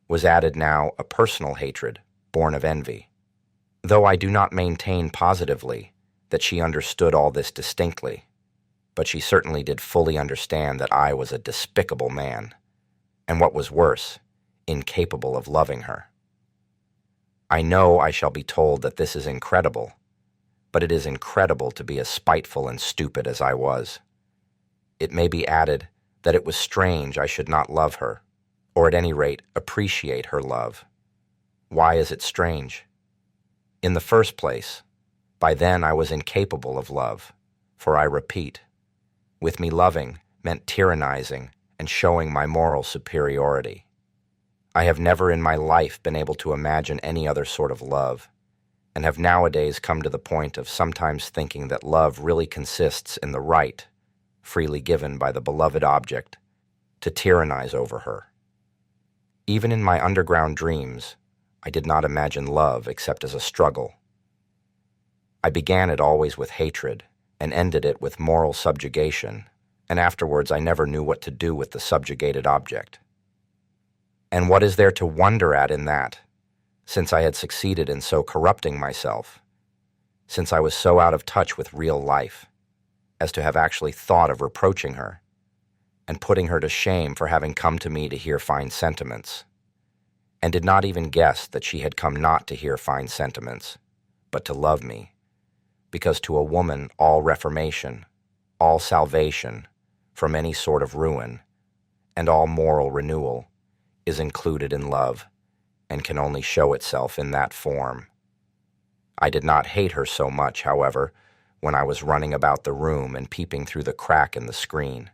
was added now a personal hatred born of envy. Though I do not maintain positively that she understood all this distinctly, but she certainly did fully understand that I was a despicable man, and what was worse, incapable of loving her. I know I shall be told that this is incredible, but it is incredible to be as spiteful and stupid as I was. It may be added that it was strange I should not love her, or at any rate appreciate her love. Why is it strange? In the first place, by then I was incapable of love, for I repeat, with me loving meant tyrannizing and showing my moral superiority. I have never in my life been able to imagine any other sort of love, and have nowadays come to the point of sometimes thinking that love really consists in the right, freely given by the beloved object, to tyrannize over her. Even in my underground dreams, I did not imagine love except as a struggle. I began it always with hatred, and ended it with moral subjugation, and afterwards I never knew what to do with the subjugated object. And what is there to wonder at in that, since I had succeeded in so corrupting myself, since I was so out of touch with real life, as to have actually thought of reproaching her, and putting her to shame for having come to me to hear fine sentiments, and did not even guess that she had come not to hear fine sentiments, but to love me, because to a woman all reformation, all salvation from any sort of ruin, and all moral renewal is included in love, and can only show itself in that form. I did not hate her so much, however, when I was running about the room and peeping through the crack in the screen.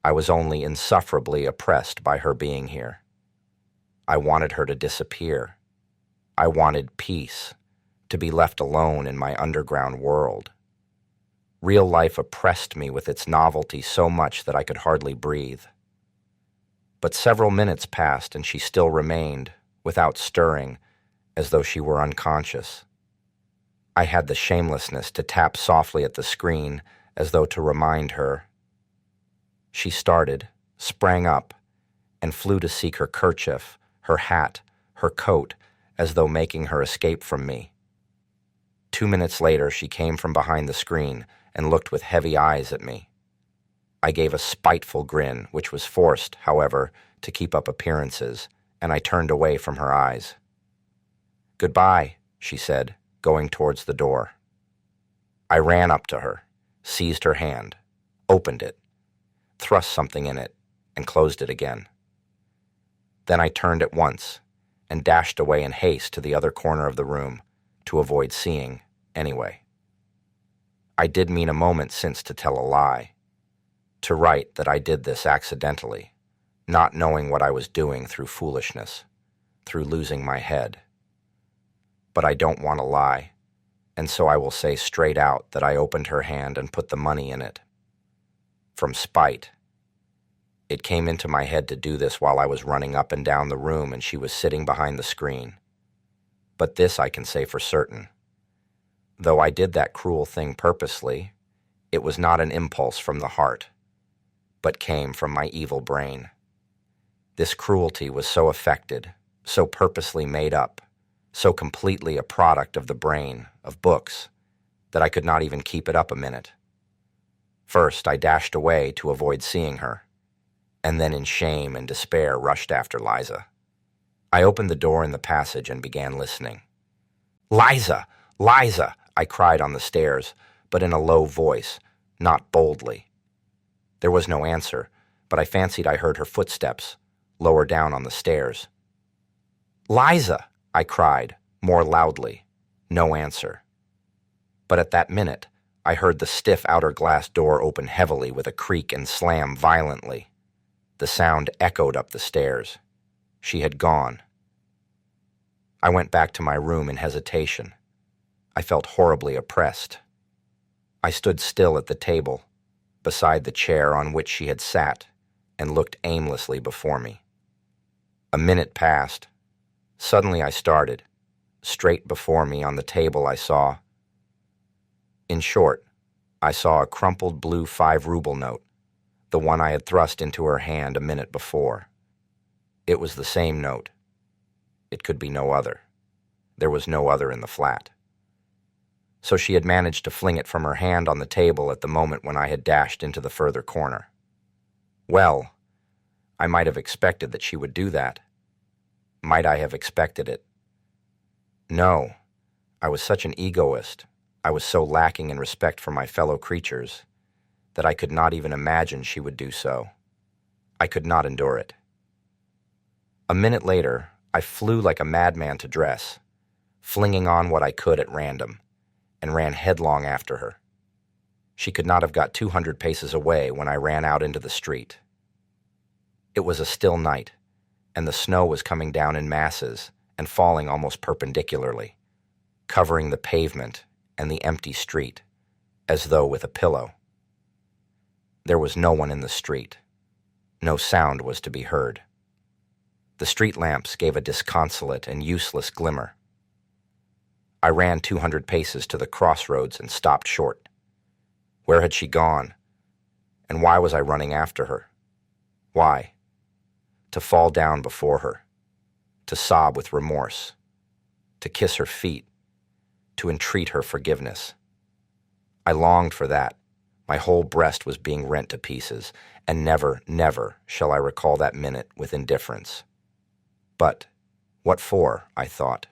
I was only insufferably oppressed by her being here. I wanted her to disappear. I wanted peace, to be left alone in my underground world. Real life oppressed me with its novelty so much that I could hardly breathe. But several minutes passed and she still remained, without stirring, as though she were unconscious. I had the shamelessness to tap softly at the screen, as though to remind her. She started, sprang up, and flew to seek her kerchief, her hat, her coat, as though making her escape from me. 2 minutes later, she came from behind the screen and looked with heavy eyes at me. I gave a spiteful grin, which was forced, however, to keep up appearances, and I turned away from her eyes. "Goodbye," she said, going towards the door. I ran up to her, seized her hand, opened it, thrust something in it, and closed it again. Then I turned at once and dashed away in haste to the other corner of the room, to avoid seeing, anyway. I did mean a moment since to tell a lie, to write that I did this accidentally, not knowing what I was doing through foolishness, through losing my head. But I don't want to lie, and so I will say straight out that I opened her hand and put the money in it. From spite. It came into my head to do this while I was running up and down the room and she was sitting behind the screen. But this I can say for certain. Though I did that cruel thing purposely, it was not an impulse from the heart, but came from my evil brain. This cruelty was so affected, so purposely made up, so completely a product of the brain, of books, that I could not even keep it up a minute. First, I dashed away to avoid seeing her, and then in shame and despair rushed after Liza. I opened the door in the passage and began listening. "Liza! Liza!" I cried on the stairs, but in a low voice, not boldly. There was no answer, but I fancied I heard her footsteps, lower down on the stairs. "Liza!" I cried, more loudly. No answer. But at that minute, I heard the stiff outer glass door open heavily with a creak and slam violently. The sound echoed up the stairs. She had gone. I went back to my room in hesitation. I felt horribly oppressed. I stood still at the table, beside the chair on which she had sat, and looked aimlessly before me. A minute passed. Suddenly I started. Straight before me on the table I saw... In short, I saw a crumpled blue 5-ruble note, the one I had thrust into her hand a minute before. It was the same note. It could be no other. There was no other in the flat. So she had managed to fling it from her hand on the table at the moment when I had dashed into the further corner. Well, I might have expected that she would do that, Might I have expected it? No. I was such an egoist, I was so lacking in respect for my fellow creatures, that I could not even imagine she would do so. I could not endure it. A minute later, I flew like a madman to dress, flinging on what I could at random, and ran headlong after her. She could not have got 200 paces away when I ran out into the street. It was a still night, and the snow was coming down in masses and falling almost perpendicularly, covering the pavement and the empty street, as though with a pillow. There was no one in the street. No sound was to be heard. The street lamps gave a disconsolate and useless glimmer. I ran 200 paces to the crossroads and stopped short. Where had she gone? And why was I running after her? Why? To fall down before her, to sob with remorse, to kiss her feet, to entreat her forgiveness. I longed for that. My whole breast was being rent to pieces, and never, never shall I recall that minute with indifference. But what for, I thought?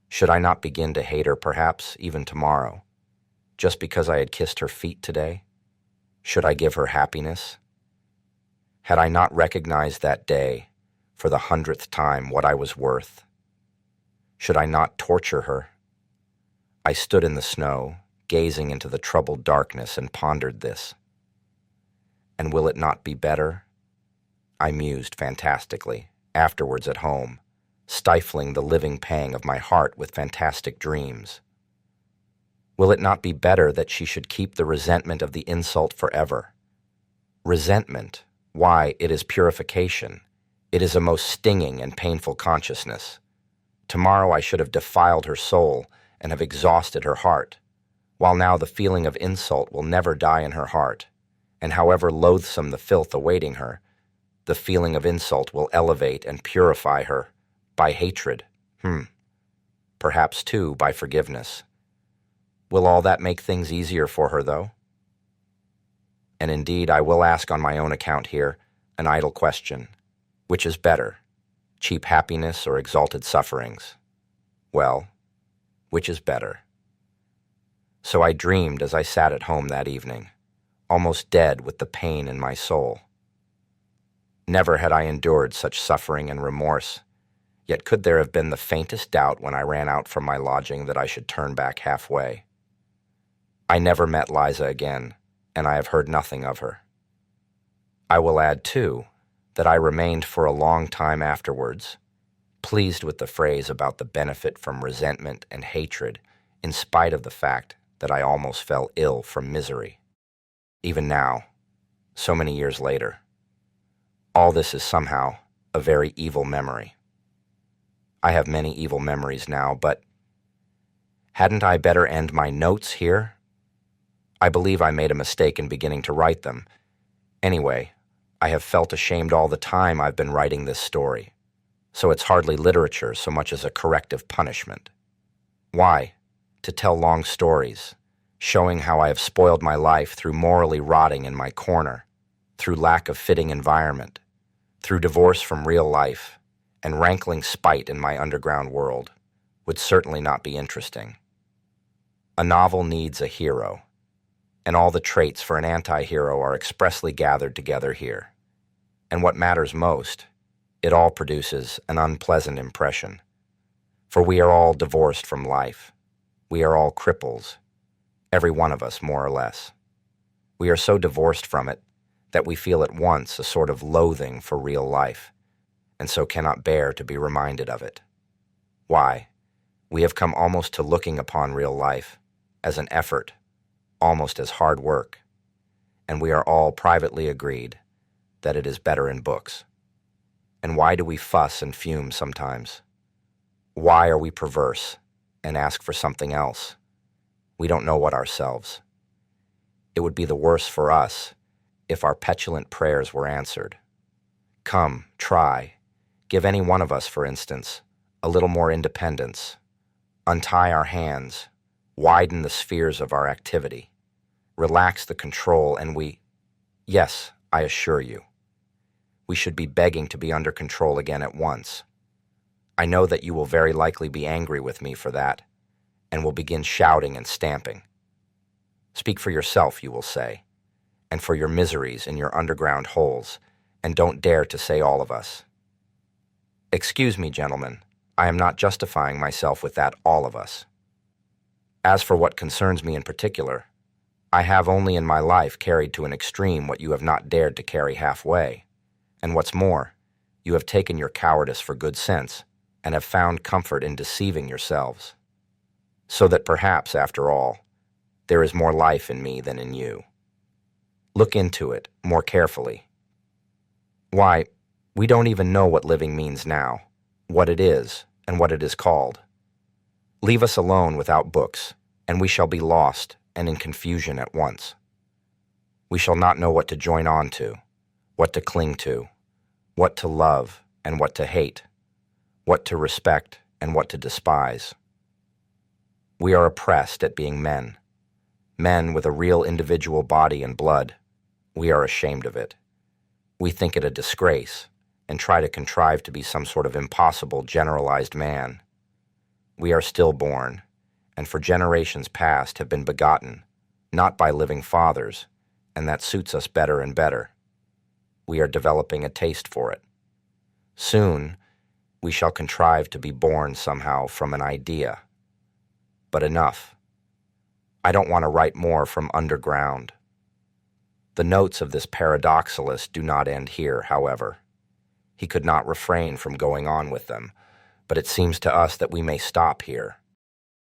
Should I not begin to hate her perhaps even tomorrow, just because I had kissed her feet today? Should I give her happiness? Had I not recognized that day, for the 100th time, what I was worth? Should I not torture her? I stood in the snow, gazing into the troubled darkness, and pondered this. And will it not be better? I mused fantastically, afterwards at home, stifling the living pang of my heart with fantastic dreams. Will it not be better that she should keep the resentment of the insult forever? Resentment, why, it is purification. It is a most stinging and painful consciousness. Tomorrow I should have defiled her soul and have exhausted her heart, while now the feeling of insult will never die in her heart, and however loathsome the filth awaiting her, the feeling of insult will elevate and purify her by hatred, perhaps, too, by forgiveness. Will all that make things easier for her, though? And indeed, I will ask on my own account here an idle question. Which is better, cheap happiness or exalted sufferings? Well, which is better? So I dreamed as I sat at home that evening, almost dead with the pain in my soul. Never had I endured such suffering and remorse, yet could there have been the faintest doubt when I ran out from my lodging that I should turn back halfway? I never met Liza again, and I have heard nothing of her. I will add, too, that I remained for a long time afterwards, pleased with the phrase about the benefit from resentment and hatred, in spite of the fact that I almost fell ill from misery. Even now, so many years later, all this is somehow a very evil memory. I have many evil memories now, but hadn't I better end my notes here? I believe I made a mistake in beginning to write them. Anyway, I have felt ashamed all the time I've been writing this story, so it's hardly literature so much as a corrective punishment. Why? To tell long stories, showing how I have spoiled my life through morally rotting in my corner, through lack of fitting environment, through divorce from real life, and rankling spite in my underground world, would certainly not be interesting. A novel needs a hero, and all the traits for an anti-hero are expressly gathered together here. And what matters most, it all produces an unpleasant impression. For we are all divorced from life. We are all cripples, every one of us more or less. We are so divorced from it that we feel at once a sort of loathing for real life, and so cannot bear to be reminded of it. Why? We have come almost to looking upon real life as an effort, almost as hard work, and we are all privately agreed that it is better in books. And why do we fuss and fume sometimes? Why are we perverse and ask for something else? We don't know what ourselves. It would be the worse for us if our petulant prayers were answered. Come, try. Give any one of us, for instance, a little more independence. Untie our hands. Widen the spheres of our activity. Relax the control, and yes, I assure you, we should be begging to be under control again at once. I know that you will very likely be angry with me for that, and will begin shouting and stamping. Speak for yourself, you will say, and for your miseries in your underground holes, and don't dare to say all of us. Excuse me, gentlemen, I am not justifying myself with that all of us. As for what concerns me in particular, I have only in my life carried to an extreme what you have not dared to carry halfway, and what's more, you have taken your cowardice for good sense, and have found comfort in deceiving yourselves. So that perhaps, after all, there is more life in me than in you. Look into it more carefully. Why, we don't even know what living means now, what it is, and what it is called. Leave us alone without books, and we shall be lost and in confusion at once. We shall not know what to join on to, what to cling to, what to love and what to hate, what to respect and what to despise. We are oppressed at being men with a real individual body and blood. We are ashamed of it. We think it a disgrace and try to contrive to be some sort of impossible generalized man. We are stillborn, and for generations past have been begotten, not by living fathers, and that suits us better and better. We are developing a taste for it. Soon, we shall contrive to be born somehow from an idea. But enough. I don't want to write more from underground. The notes of this paradoxalist do not end here, however. He could not refrain from going on with them, but it seems to us that we may stop here.